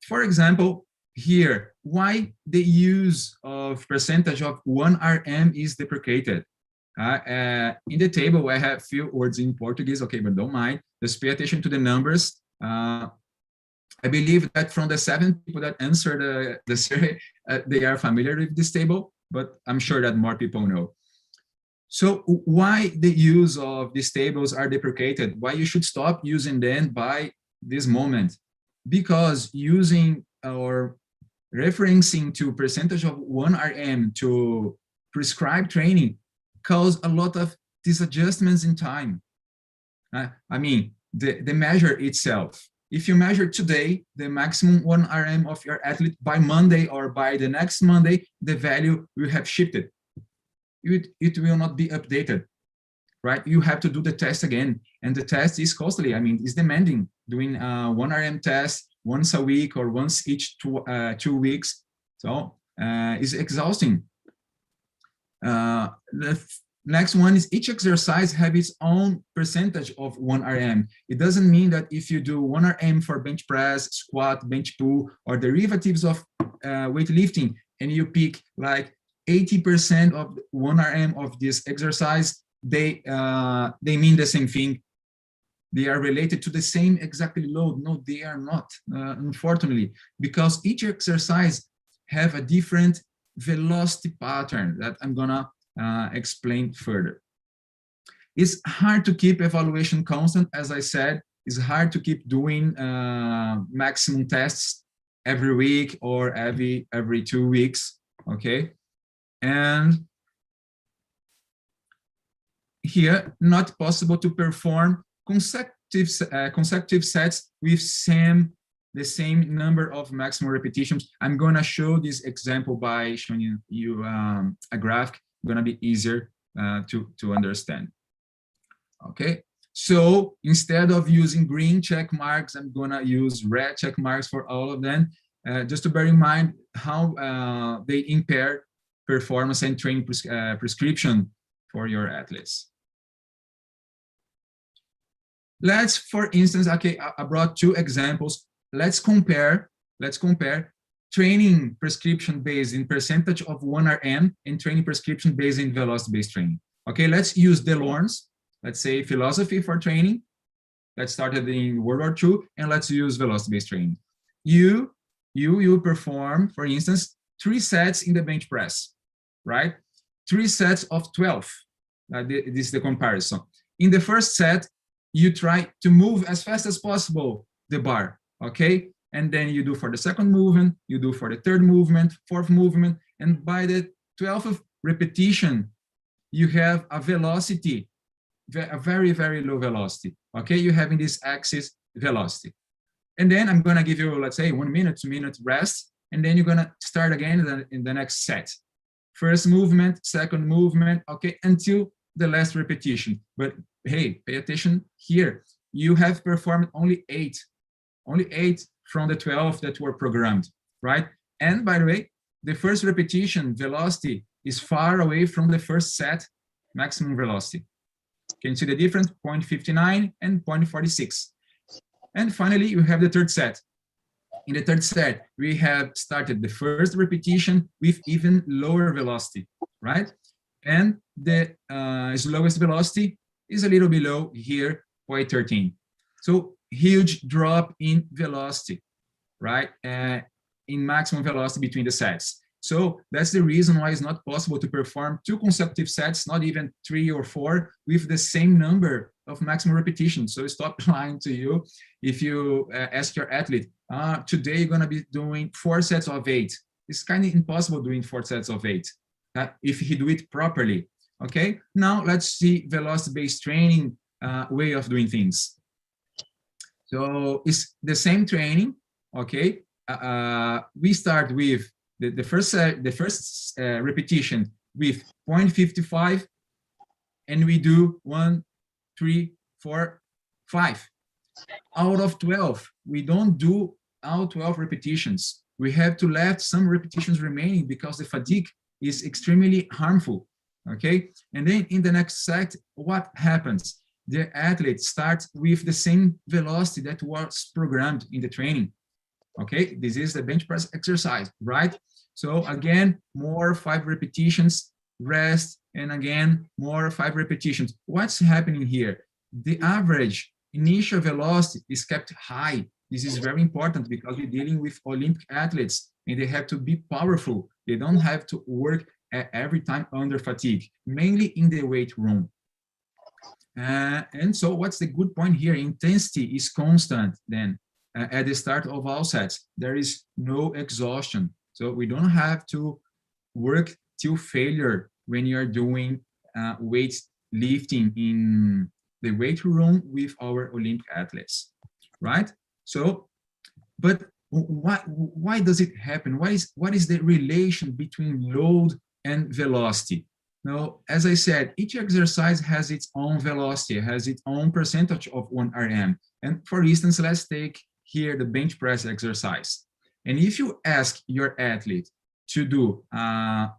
For example, here, why the use of percentage of 1 RM is deprecated. In the table, I have few words in Portuguese, okay, but don't mind. Just pay attention to the numbers. I believe that from the 7 people that answered the survey, they are familiar with this table, but I'm sure that more people know. So why the use of these tables are deprecated? Why you should stop using them by this moment? Because using or referencing to percentage of 1 RM to prescribe training cause a lot of disadjustments in time. I mean, the measure itself. If you measure today, the maximum 1 RM of your athlete, by Monday or by the next Monday, the value will have shifted. It will not be updated, right? You have to do the test again. And the test is costly. I mean, it's demanding. Doing 1 RM test once a week or once each 2 weeks. So it's exhausting. The next one is each exercise have its own percentage of 1 RM. It doesn't mean that if you do 1 RM for bench press, squat, bench pull, or derivatives of weightlifting, and you pick like 80% of 1 RM of this exercise, they mean the same thing. They are related to the same exactly load. No, they are not, unfortunately, because each exercise have a different velocity pattern that I'm gonna explain further. It's hard to keep evaluation constant, as I said. It's hard to keep doing maximum tests every week or every 2 weeks, okay? And here, not possible to perform consecutive sets with the same number of maximum repetitions. I'm gonna show this example by showing you a graph. Gonna be easier to understand. Okay, so instead of using green check marks, I'm gonna use red check marks for all of them, just to bear in mind how they impair performance and training prescription for your athletes. Let's, for instance, okay, I brought 2 examples. Let's compare training prescription based in percentage of 1RM and training prescription based in velocity-based training. Okay, let's use DeLorme's, let's say philosophy for training. Let's start it in World War II, and let's use velocity-based training. You perform, for instance, 3 sets in the bench press, right? 3 sets of 12. This is the comparison. In the first set, you try to move as fast as possible the bar, okay? And then you do for the second movement, you do for the third movement, fourth movement, and by the 12th repetition, you have a velocity, a very, very low velocity, okay? You have in this axis velocity. And then I'm gonna give you, let's say, 1 minute, 2 minute rest, and then you're gonna start again in the next set. First movement, second movement, okay, until the last repetition. But hey, pay attention here. You have performed only 8 from the 12 that were programmed, right? And by the way, the first repetition velocity is far away from the first set maximum velocity. Can you see the difference? 0.59 and 0.46. And finally, you have the third set. In the third set, we have started the first repetition with even lower velocity, right? And the slowest velocity is a little below here, 0.13. So huge drop in velocity, right? In maximum velocity between the sets. So that's the reason why it's not possible to perform 2 consecutive sets, not even 3 or 4, with the same number of maximum repetitions. So stop lying to you. If you ask your athlete, today you're gonna be doing 4 sets of 8. It's kind of impossible doing 4 sets of 8 if he do it properly. Okay, now let's see velocity-based training way of doing things. So it's the same training. Okay, we start with the first repetition with 0.55, and we do 1, 3, 4, 5. Out of 12, we don't do all 12 repetitions. We have to let some repetitions remaining because the fatigue is extremely harmful. Okay, and then in the next set, what happens? The athlete starts with the same velocity that was programmed in the training. Okay, this is the bench press exercise, right? So again, more 5 repetitions, rest, and again, more 5 repetitions. What's happening here? The average initial velocity is kept high. This is very important because we're dealing with Olympic athletes and they have to be powerful. They don't have to work every time under fatigue, mainly in the weight room. And so what's the good point here? Intensity is constant then. At the start of all sets, there is no exhaustion. So we don't have to work till failure when you're doing weight lifting in the weight room with our Olympic athletes, right? So, but why does it happen? What is the relation between load and velocity? Now, as I said, each exercise has its own velocity, has its own percentage of 1RM. And for instance, let's take here the bench press exercise. And if you ask your athlete to do a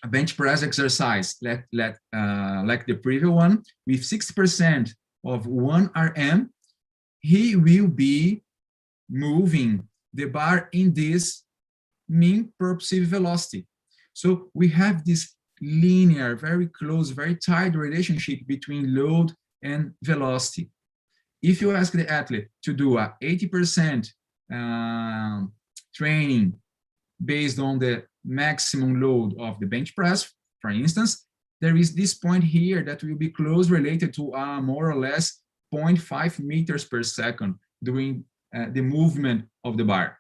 bench press exercise like the previous one with 60% of 1RM, he will be moving the bar in this mean propulsive velocity. So we have this linear, very close, very tight relationship between load and velocity. If you ask the athlete to do a 80% training based on the maximum load of the bench press, for instance, there is this point here that will be close related to more or less 0.5 meters per second during the movement of the bar.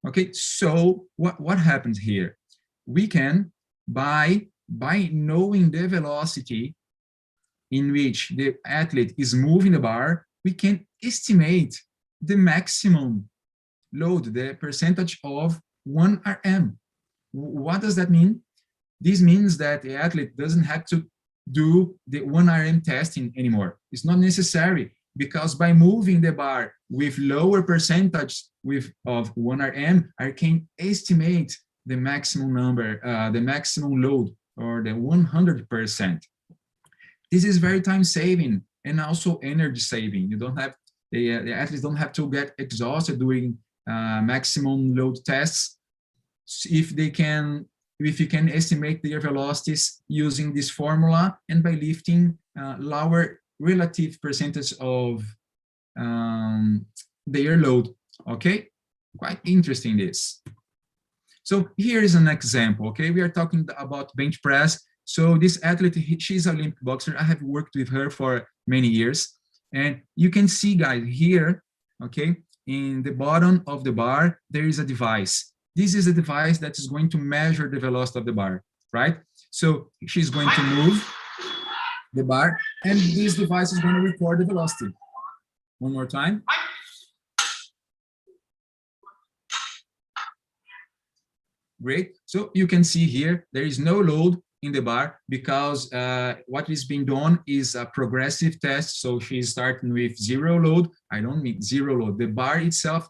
Okay, so what happens here? We can, by knowing the velocity in which the athlete is moving the bar, we can estimate the maximum load, the percentage of 1RM. What does that mean? This means that the athlete doesn't have to do the 1RM testing anymore. It's not necessary, because by moving the bar with lower percentage of 1RM, I can estimate the maximum number, the maximum load, or the 100%. This is very time saving and also energy saving. You don't have, the athletes don't have to get exhausted doing maximum load tests if you can estimate their velocities using this formula and by lifting lower relative percentage of their load. Okay, quite interesting this. So here is an example. Okay, we are talking about bench press. So this athlete, she's an Olympic boxer. I have worked with her for many years, and you can see, guys, here, okay, in the bottom of the bar there is a device. This is a device that is going to measure the velocity of the bar, right? So she's going to move the bar, and this device is going to record the velocity. One more time. Great. So you can see here, there is no load in the bar because what is being done is a progressive test. So she's starting with zero load. I don't mean zero load. The bar itself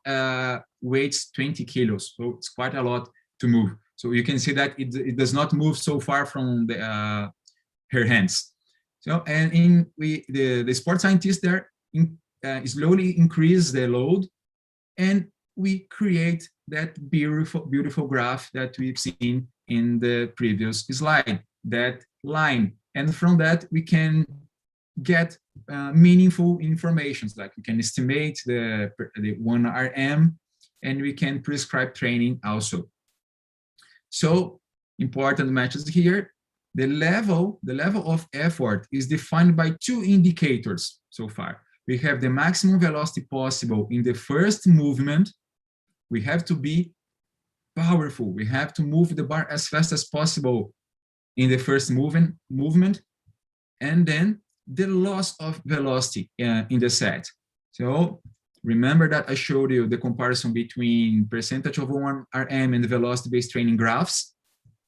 weighs 20 kilos. So it's quite a lot to move. So you can see that it does not move so far from her hands. So, and the sports scientists there slowly increase the load, and we create that beautiful graph that we've seen in the previous slide, that line. And from that, we can get meaningful information, like we can estimate the 1 RM, and we can prescribe training also. So important messages here. The level of effort is defined by 2 indicators so far. We have the maximum velocity possible in the first movement. We have to be powerful. We have to move the bar as fast as possible in the first movement, and then the loss of velocity in the set. So remember that I showed you the comparison between percentage of 1 RM and the velocity-based training graphs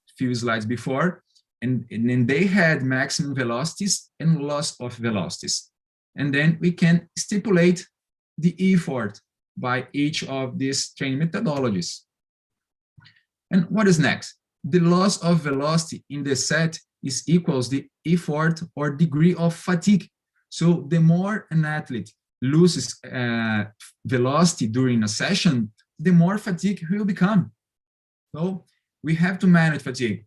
a few slides before, and then they had maximum velocities and loss of velocities. And then we can stipulate the effort by each of these training methodologies. And what is next? The loss of velocity in the set is equals the effort or degree of fatigue. So the more an athlete loses velocity during a session, the more fatigue he will become. So we have to manage fatigue.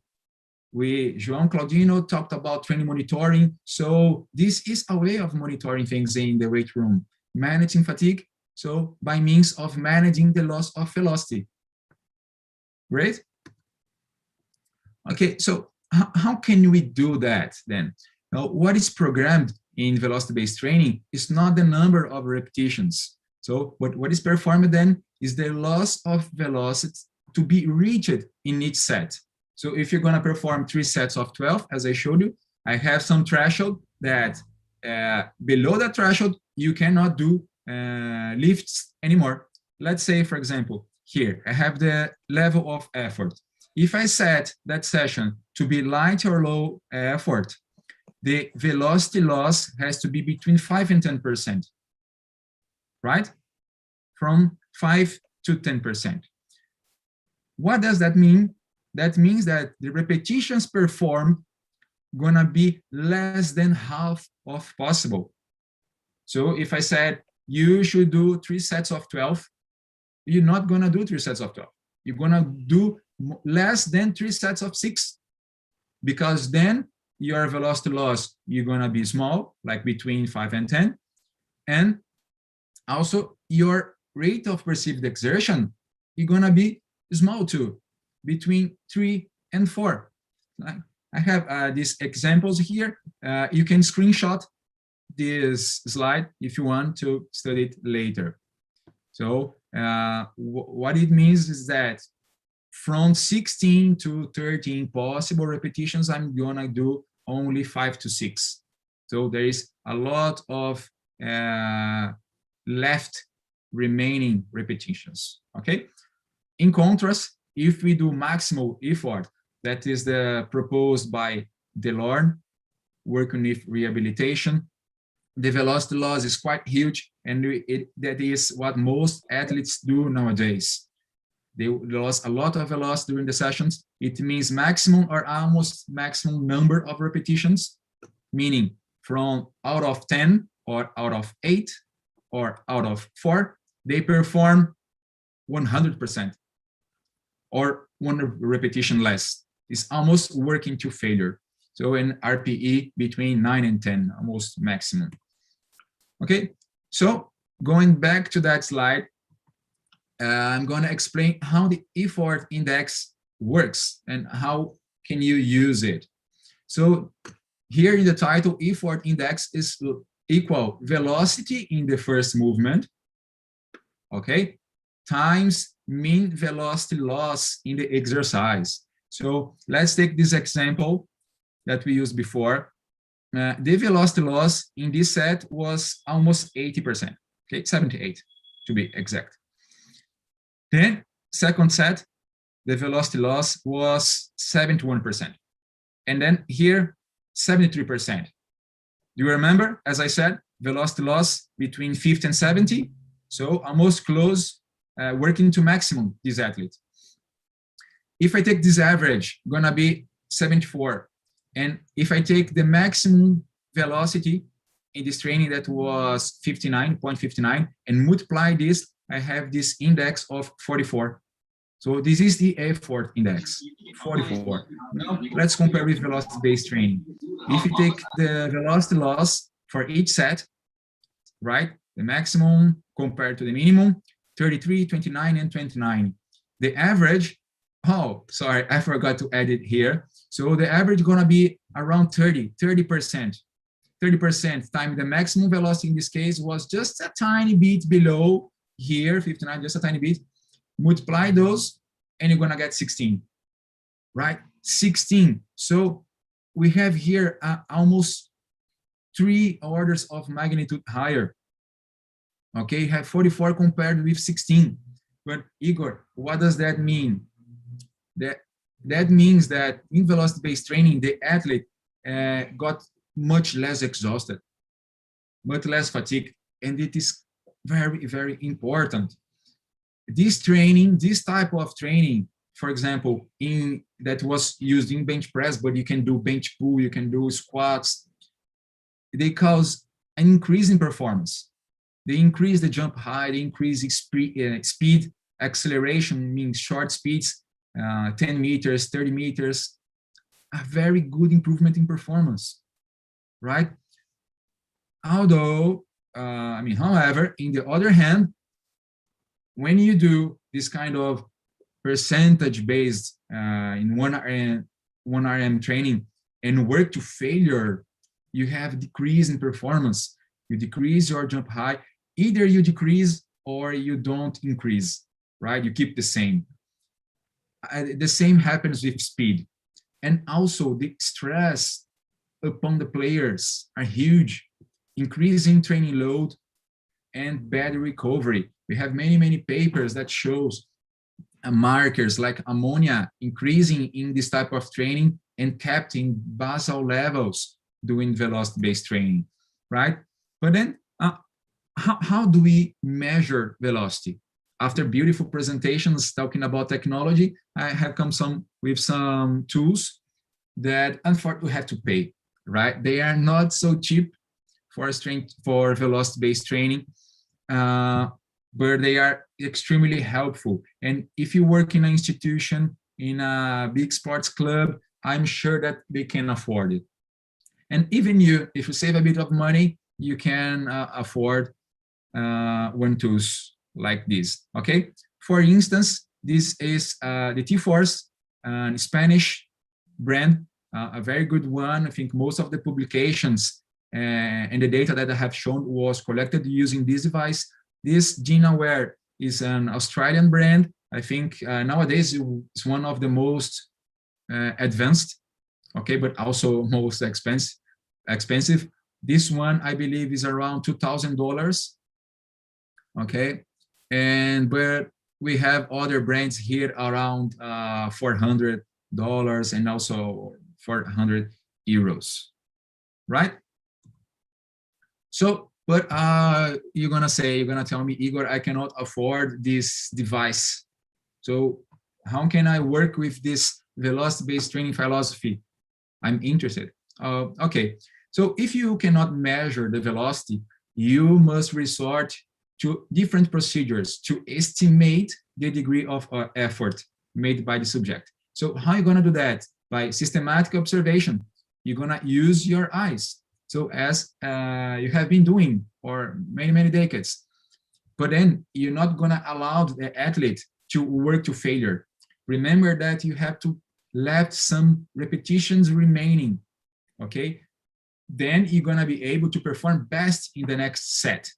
João Claudino talked about training monitoring. So this is a way of monitoring things in the weight room, managing fatigue. So by means of managing the loss of velocity. Great. Okay, so how can we do that then? Now, what is programmed in velocity-based training is not the number of repetitions. So what is performed then is the loss of velocity to be reached in each set. So if you're going to perform 3 sets of 12, as I showed you, I have some threshold that below that threshold, you cannot do lifts anymore. Let's say, for example, here, I have the level of effort. If I set that session to be light or low effort, the velocity loss has to be between 5 and 10%, right? From 5 to 10%. What does that mean? That means that the repetitions performed gonna be less than half of possible. So if I said you should do 3 sets of 12, you're not gonna do 3 sets of 12. You're gonna do less than 3 sets of 6, because then your velocity loss, you're gonna be small, like between 5 and 10. And also your rate of perceived exertion, you're gonna be small too, between 3 and 4. I have these examples here. You can screenshot this slide if you want to study it later. So what it means is that from 16 to 13 possible repetitions, I'm gonna do only 5 to 6. So there is a lot of left remaining repetitions, okay? In contrast, if we do maximal effort, that is the proposed by Delorme, working with rehabilitation, the velocity loss is quite huge, and that is what most athletes do nowadays. They lost a lot of velocity during the sessions. It means maximum or almost maximum number of repetitions, meaning from out of 10 or out of 8 or out of 4, they perform 100%. or one repetition less. It's almost working to failure. So in RPE between 9 and 10, almost maximum. Okay, so going back to that slide, I'm going to explain how the effort index works and how can you use it. So here in the title, effort index is equal velocity in the first movement, okay, times mean velocity loss in the exercise. So let's take this example that we used before. The velocity loss in this set was almost 80%, okay, 78 to be exact. Then second set, the velocity loss was 71%. And then here, 73%. Do you remember, as I said, velocity loss between 50 and 70? So almost close, working to maximum, this athlete. If I take this average, gonna be 74. And if I take the maximum velocity in this training that was 59.59 and multiply this, I have this index of 44. So this is the effort index, 44. Now let's compare with velocity-based training. If you take the velocity loss for each set, right, the maximum compared to the minimum, 33, 29, and 29. The average, oh, sorry, I forgot to add it here. So the average is gonna be around 30%. 30% time the maximum velocity in this case was just a tiny bit below here, 59, just a tiny bit. Multiply those and you're gonna get 16, right? 16. So we have here almost 3 orders of magnitude higher. Okay, have 44 compared with 16. But Igor, what does that mean? That means that in velocity-based training, the athlete got much less exhausted, much less fatigued, and it is very, very important. This training, this type of training, for example, that was used in bench press, but you can do bench pull, you can do squats, they cause an increase in performance. They increase the jump height, they increase speed, acceleration means short speeds, 10 meters, 30 meters, a very good improvement in performance, right? Although, however, in the other hand, when you do this kind of percentage-based in 1RM training and work to failure, you have decrease in performance. You decrease your jump height. Either you decrease or you don't increase, right? You keep the same. The same happens with speed. And also the stress upon the players are huge, increasing training load and bad recovery. We have many papers that shows markers like ammonia increasing in this type of training and kept in basal levels doing velocity-based training, right? But then how do we measure velocity? After beautiful presentations talking about technology, I have come with some tools that unfortunately we have to pay, right? They are not so cheap for velocity-based training, but they are extremely helpful. And if you work in an institution, in a big sports club, I'm sure that they can afford it. And even if you save a bit of money, you can afford one tools like this, okay? For instance, this is the T-Force, Spanish brand, a very good one. I think most of the publications and the data that I have shown was collected using this device. This GeneAware is an Australian brand. I think nowadays it's one of the most advanced, okay, but also most expensive. This one, I believe, is around $2,000, okay? But we have other brands here around $400 and also 400 euros, right? So, but you're gonna tell me, Igor, I cannot afford this device. So how can I work with this velocity-based training philosophy? I'm interested. Okay, so if you cannot measure the velocity, you must resort to different procedures to estimate the degree of effort made by the subject. So how are you gonna do that? By systematic observation. You're gonna use your eyes. So as you have been doing for many, many decades. But then you're not gonna allow the athlete to work to failure. Remember that you have to left some repetitions remaining, okay? Then you're gonna be able to perform best in the next set.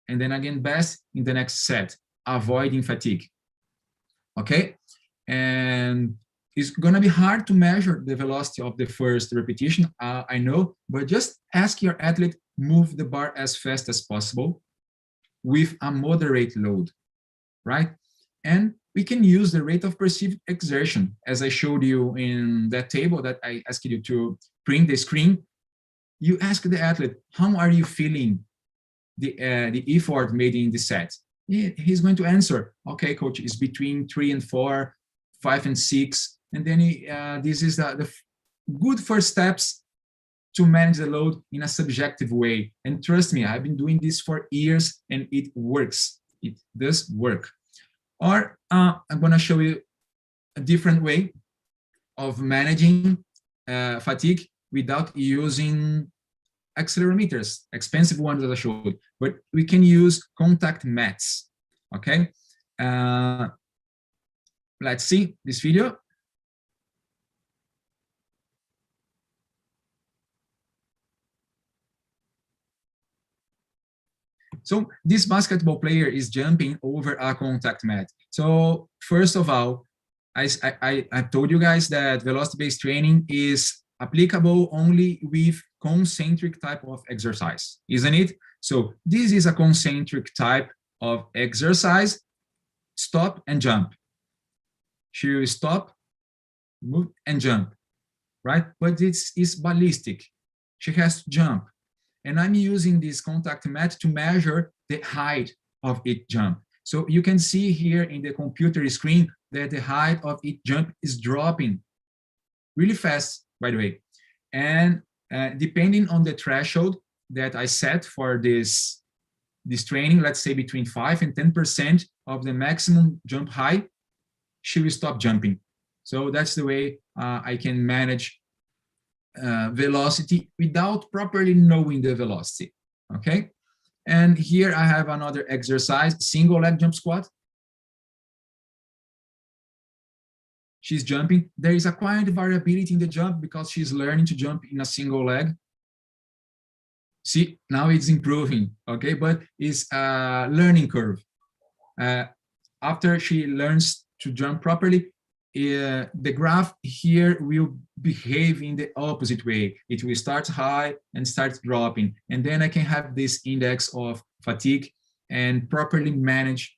And then again, best in the next set, avoiding fatigue, okay? And it's gonna be hard to measure the velocity of the first repetition, I know, but just ask your athlete, move the bar as fast as possible with a moderate load, right? And we can use the rate of perceived exertion, as I showed you in that table that I asked you to print the screen. You ask the athlete, how are you feeling the effort made in the set? He's going to answer, okay, coach, it's between 3 and 4, 5 and 6. And then this is the good first steps to manage the load in a subjective way. And trust me, I've been doing this for years and it works. It does work. Or I'm gonna show you a different way of managing fatigue without using accelerometers, expensive ones that I showed, but we can use contact mats, okay? Let's see this video. So this basketball player is jumping over a contact mat. So first of all, I told you guys that velocity-based training is applicable only with concentric type of exercise, isn't it? So this is a concentric type of exercise, stop and jump. She will stop, move and jump, right? But it's ballistic. She has to jump. And I'm using this contact mat to measure the height of each jump. So you can see here in the computer screen that the height of each jump is dropping really fast, by the way. And depending on the threshold that I set for this training, let's say between 5 and 10% of the maximum jump height, she will stop jumping. So that's the way I can manage velocity without properly knowing the velocity, okay? And here I have another exercise, single leg jump squat. She's jumping. There is a quite variability in the jump because she's learning to jump in a single leg. See, now it's improving, okay? But it's a learning curve. After she learns to jump properly, the graph here will behave in the opposite way. It will start high and start dropping. And then I can have this index of fatigue and properly manage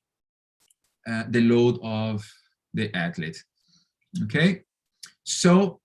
the load of the athlete. Okay, so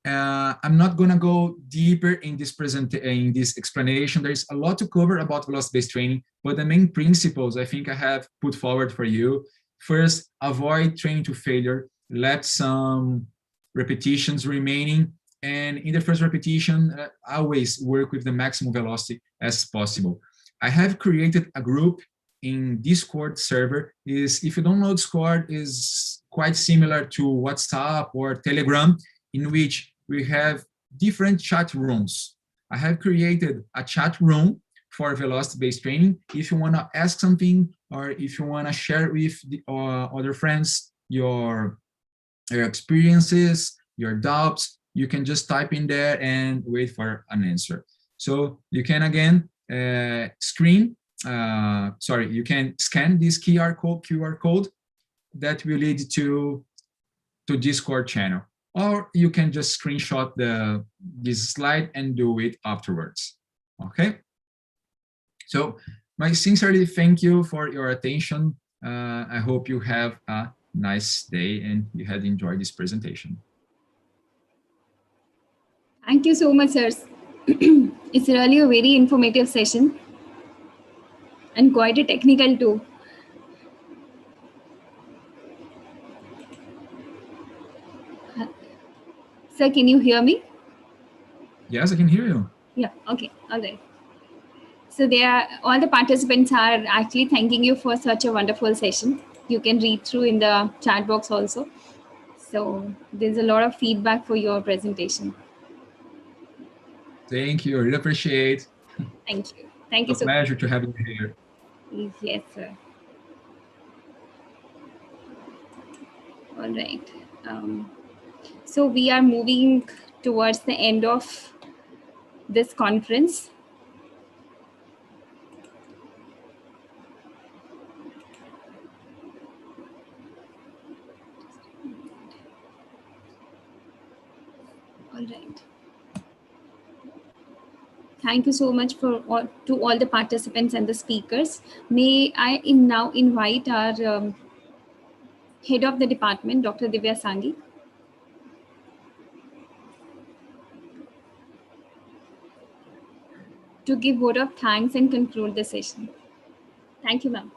I'm not gonna go deeper in this explanation. There's a lot to cover about velocity-based training, but the main principles I think I have put forward for you. First, avoid training to failure. Let some repetitions remaining, and in the first repetition, always work with the maximum velocity as possible. I have created a group in Discord server. If you don't know, Discord is quite similar to WhatsApp or Telegram, in which we have different chat rooms. I have created a chat room for velocity-based training. If you want to ask something, or if you want to share with the, other friends your experiences, your doubts, you can just type in there and wait for an answer. So you can again you can scan this QR code that will lead to Discord channel, or you can just screenshot this slide and do it afterwards. Okay. So I sincerely thank you for your attention. I hope you have a nice day and you had enjoyed this presentation. Thank you so much, sir. It's really a very informative session and quite a technical too. Sir, can you hear me? Yes, I can hear you. Yeah, okay, all right. So all the participants are actually thanking you for such a wonderful session. You can read through in the chat box also. So there's a lot of feedback for your presentation. Thank you. I really appreciate. Thank you. Thank you It's a so much. pleasure to have you here. Yes, sir. All right. So we are moving towards the end of this conference. All right. Thank you so much to all the participants and the speakers. May I now invite our head of the department, Dr. Divya Sanghi, to give word of thanks and conclude the session. Thank you, ma'am.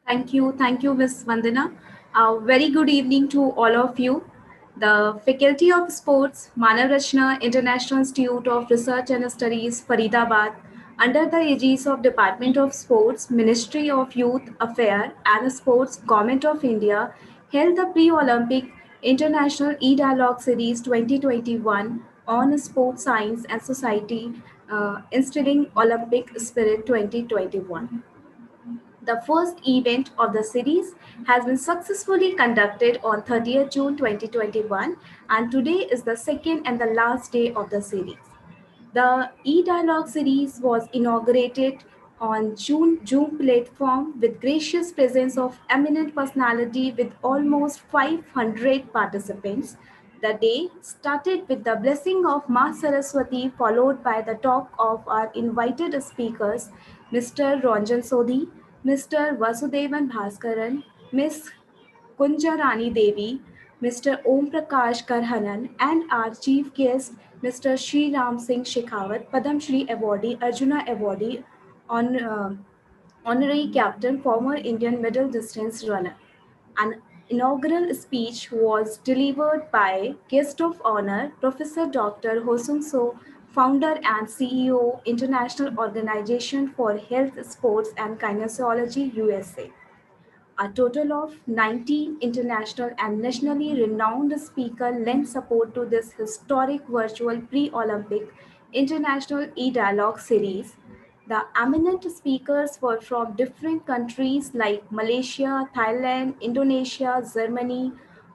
Thank you, Ms. Vandana. Very good evening to all of you. The Faculty of Sports, Manav Rachna International Institute of Research and Studies, Faridabad, under the aegis of Department of Sports, Ministry of Youth Affairs and Sports, Government of India, held the Pre-Olympic International E-Dialogue Series 2021 on Sports Science and Society, Instilling Olympic Spirit 2021. The first event of the series has been successfully conducted on 30th June 2021, and today is the second and the last day of the series. The e-dialogue series was inaugurated on Zoom platform with gracious presence of eminent personality with almost 500 participants. The day started with the blessing of Ma Saraswati, followed by the talk of our invited speakers, Mr. Ranjan Sodhi, Mr. Vasudevan Bhaskaran, Ms. Kunjarani Devi, Mr. Om Prakash Karhanan, and our chief guest, Mr. Shri Ram Singh Shekhawat, Padam Shri Awardee, Arjuna Awardee, honorary captain, former Indian middle distance runner. An inaugural speech was delivered by guest of honor, Professor Dr. Hosung So, founder and CEO, International Organization for Health, Sports and Kinesiology, USA. A total of 19 international and nationally renowned speakers lent support to this historic virtual pre-Olympic international e-dialogue series. The eminent speakers were from different countries like Malaysia, Thailand, Indonesia, Germany,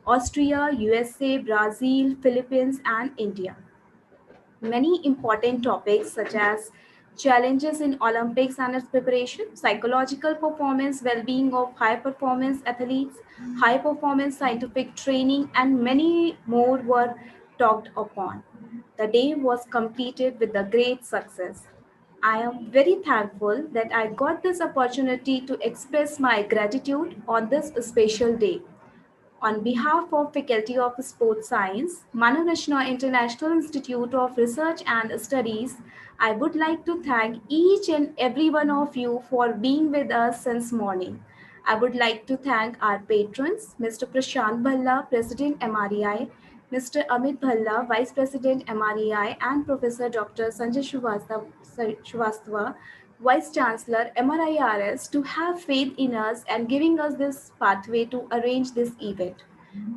Austria, USA, Brazil, Philippines, and India. Many important topics such as challenges in Olympics and its preparation, psychological performance, well-being of high-performance athletes, high-performance scientific training, and many more were talked upon. The day was completed with a great success. I am very thankful that I got this opportunity to express my gratitude on this special day. On behalf of Faculty of Sports Science, Manav Rachna International Institute of Research and Studies, I would like to thank each and every one of you for being with us since morning. I would like to thank our patrons, Mr. Prashant Bhalla, President MREI, Mr. Amit Bhalla, Vice President MREI, and Professor Dr. Sanjay Srivastava, Vice Chancellor MRIRS, to have faith in us and giving us this pathway to arrange this event.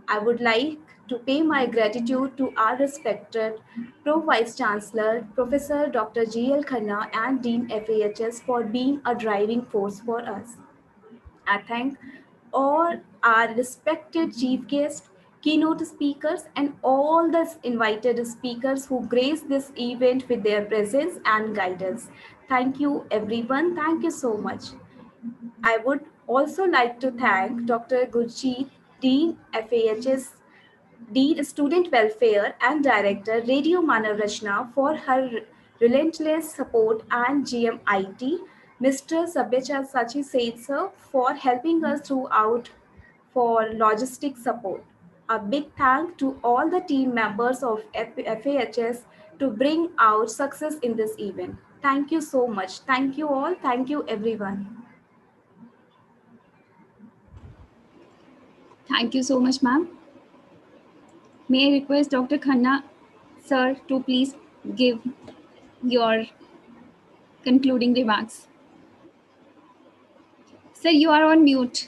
I would like to pay my gratitude to our respected Pro Vice Chancellor, Professor Dr. G.L. Khanna, and Dean FAHS for being a driving force for us. I thank all our respected chief guests, keynote speakers, and all the invited speakers who graced this event with their presence and guidance. Thank you, everyone. Thank you so much. I would also like to thank Dr. Gurjeet, Dean FAHS, Dean Student Welfare and Director Radio Manav Rachna for her relentless support, and GMIT, Mr. Sabyachar Sachi Said sir, for helping us throughout for logistic support. A big thank to all the team members of FAHS to bring out success in this event. Thank you so much. Thank you all. Thank you everyone. Thank you so much, ma'am. May I request Dr. Khanna, sir, to please give your concluding remarks. Sir, you are on mute.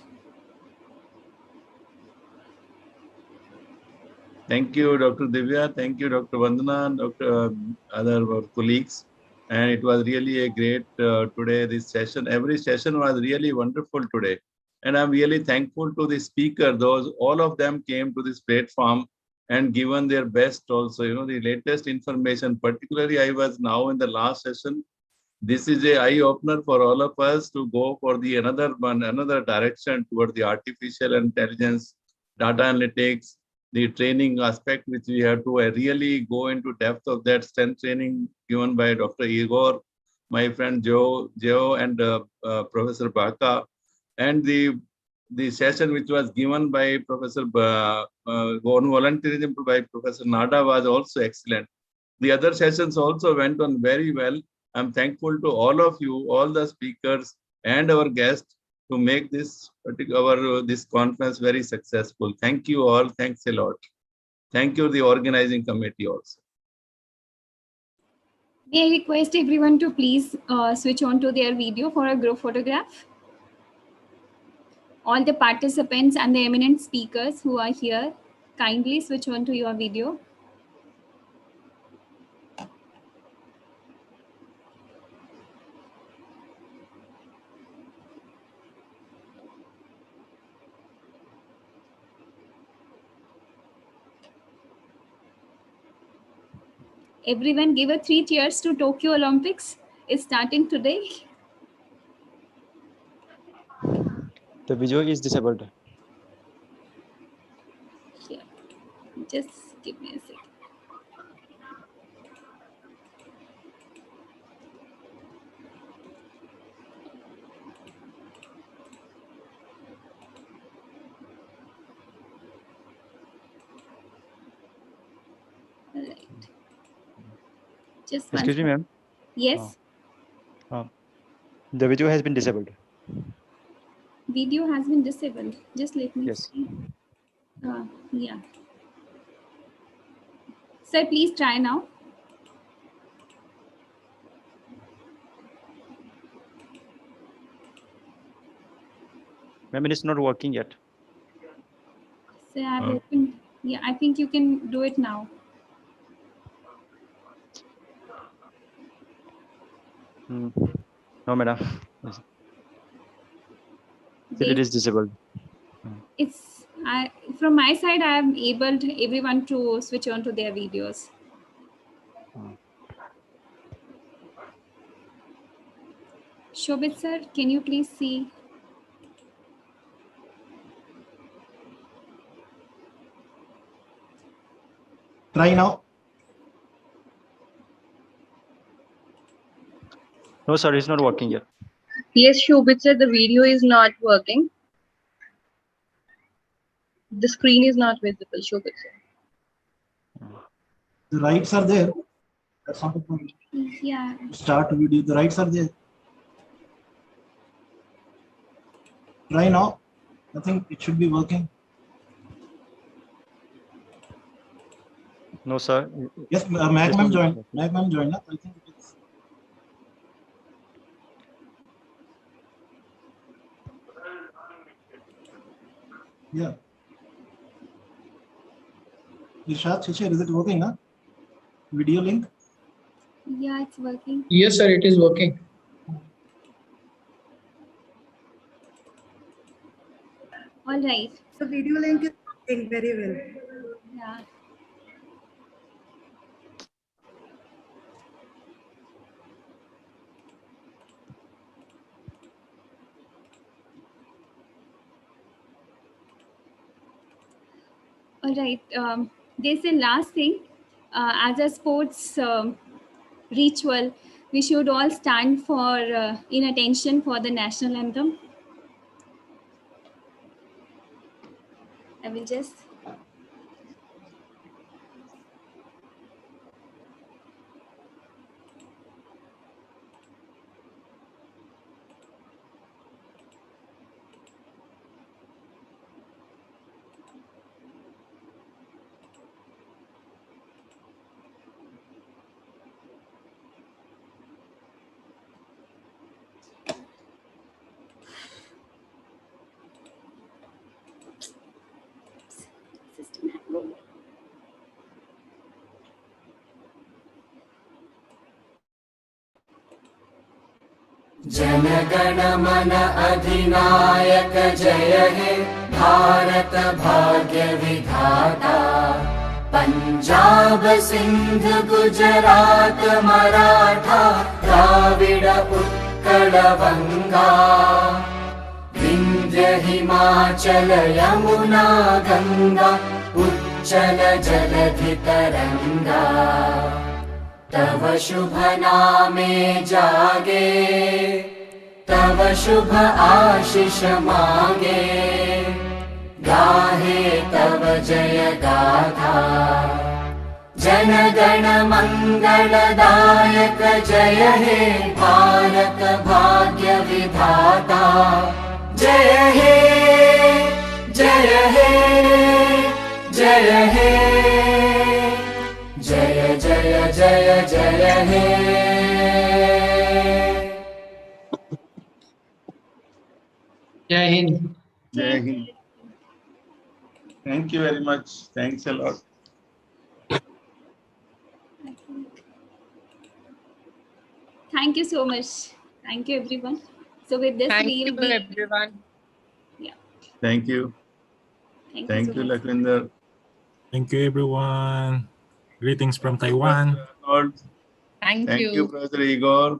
Thank you, Dr. Divya. Thank you, Dr. Vandana, Dr. Other colleagues. And it was really a great today, this session. Every session was really wonderful today. And I'm really thankful to the speaker. All of them came to this platform and given their best also, the latest information. Particularly, I was now in the last session. This is a eye opener for all of us to go for the another direction toward the artificial intelligence, data analytics, the training aspect, which we have to really go into depth of that strength training given by Dr. Igor, my friend Joe, and Professor Baka, and the session which was given by Professor on volunteerism by Professor Nada was also excellent. The other sessions also went on very well. I'm thankful to all of you, all the speakers and our guests to make this this conference very successful. Thank you all. Thanks a lot. Thank you, the organizing committee also. May I request everyone to please switch on to their video for a group photograph? All the participants and the eminent speakers who are here, kindly switch on to your video. Everyone give a 3 cheers to Tokyo Olympics. It's starting today. The video is disabled. Yeah. Just give me a second. All right. Just Excuse me, ma'am. Yes. The video has been disabled. Video has been disabled. Just let me Yes. see. Yeah. Sir, please try now. Ma'am, it is not working yet. Sir, I've opened. Yeah, I think you can do it now. No, madam. Still, it is disabled. It's from my side, I am able to everyone to switch on to their videos. Shobit sir, can you please see? Try now. No, sir, it's not working yet. Yes, Shobit sir, the video is not working. The screen is not visible, Shobit sir. The rights are there. That's not a problem. Yeah. Start video. The rights are there. Try now. I think it should be working. No, sir. Yes, Magman joined. Magman joined. I think it's. Yeah. Irshad Shishir, is it working? Huh? Video link? Yeah, it's working. Yes, sir, it is working. All right. So video link is working very well. Yeah. All right. There's a last thing. As a sports ritual, we should all stand for in attention for the national anthem. I will just. System hangover. जनगण मन अधिनायक जय हे भारत भाग्य विधाता पंजाब सिंध गुजरात मराठा द्राविड उत्कल बंगा विंध्य हिमाचल यमुना गंगा उच्चल जलधि तरंगा तव शुभ नामे जागे तव शुभ आशीष मागे गाहे तव जय गाथा जन गण मंगलदायक जय हे भारत भाग्य विधाता जय हे जय हे जय हे जय जय जय जय हे जय Hind Jai Hind. Thank you very much. Thanks a lot. Thank you so much. Thank you, everyone. So with this, Thank we'll you, be everyone. yeah. Thank you. Thank so you, much. Lakwinder. Thank you, everyone. Greetings from Taiwan. Thank you, you. Professor Igor.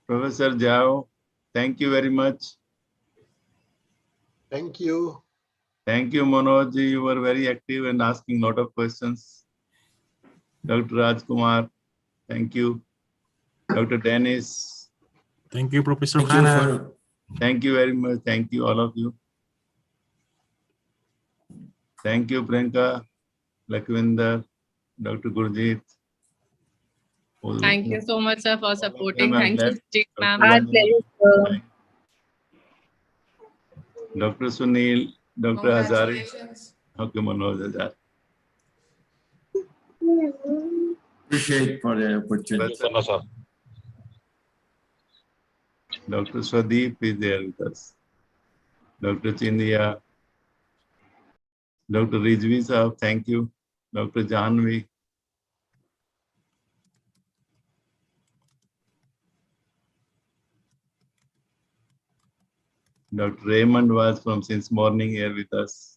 Professor Jao, thank you very much. Thank you. Thank you, Manoj. You were very active and asking a lot of questions. Dr. Rajkumar, thank you. Dr. Dennis. Thank you, Professor Thank you Hannah. Thank you very much. Thank you, all of you. Thank you, Priyanka, Lakwinder, Dr. Gurjeet. Thank you so much, sir, for supporting. them Thank have you, left. Jit ma'am. Our pleasure, Dr. Sunil, Dr. Hazari. Okay, Manoj Hazari. Appreciate for the opportunity. Dr. Swadeep is there with us. Dr. Chindia. Dr. Rijvi Sahab, thank you. Dr. Janvi. Dr. Raymond was from since morning here with us.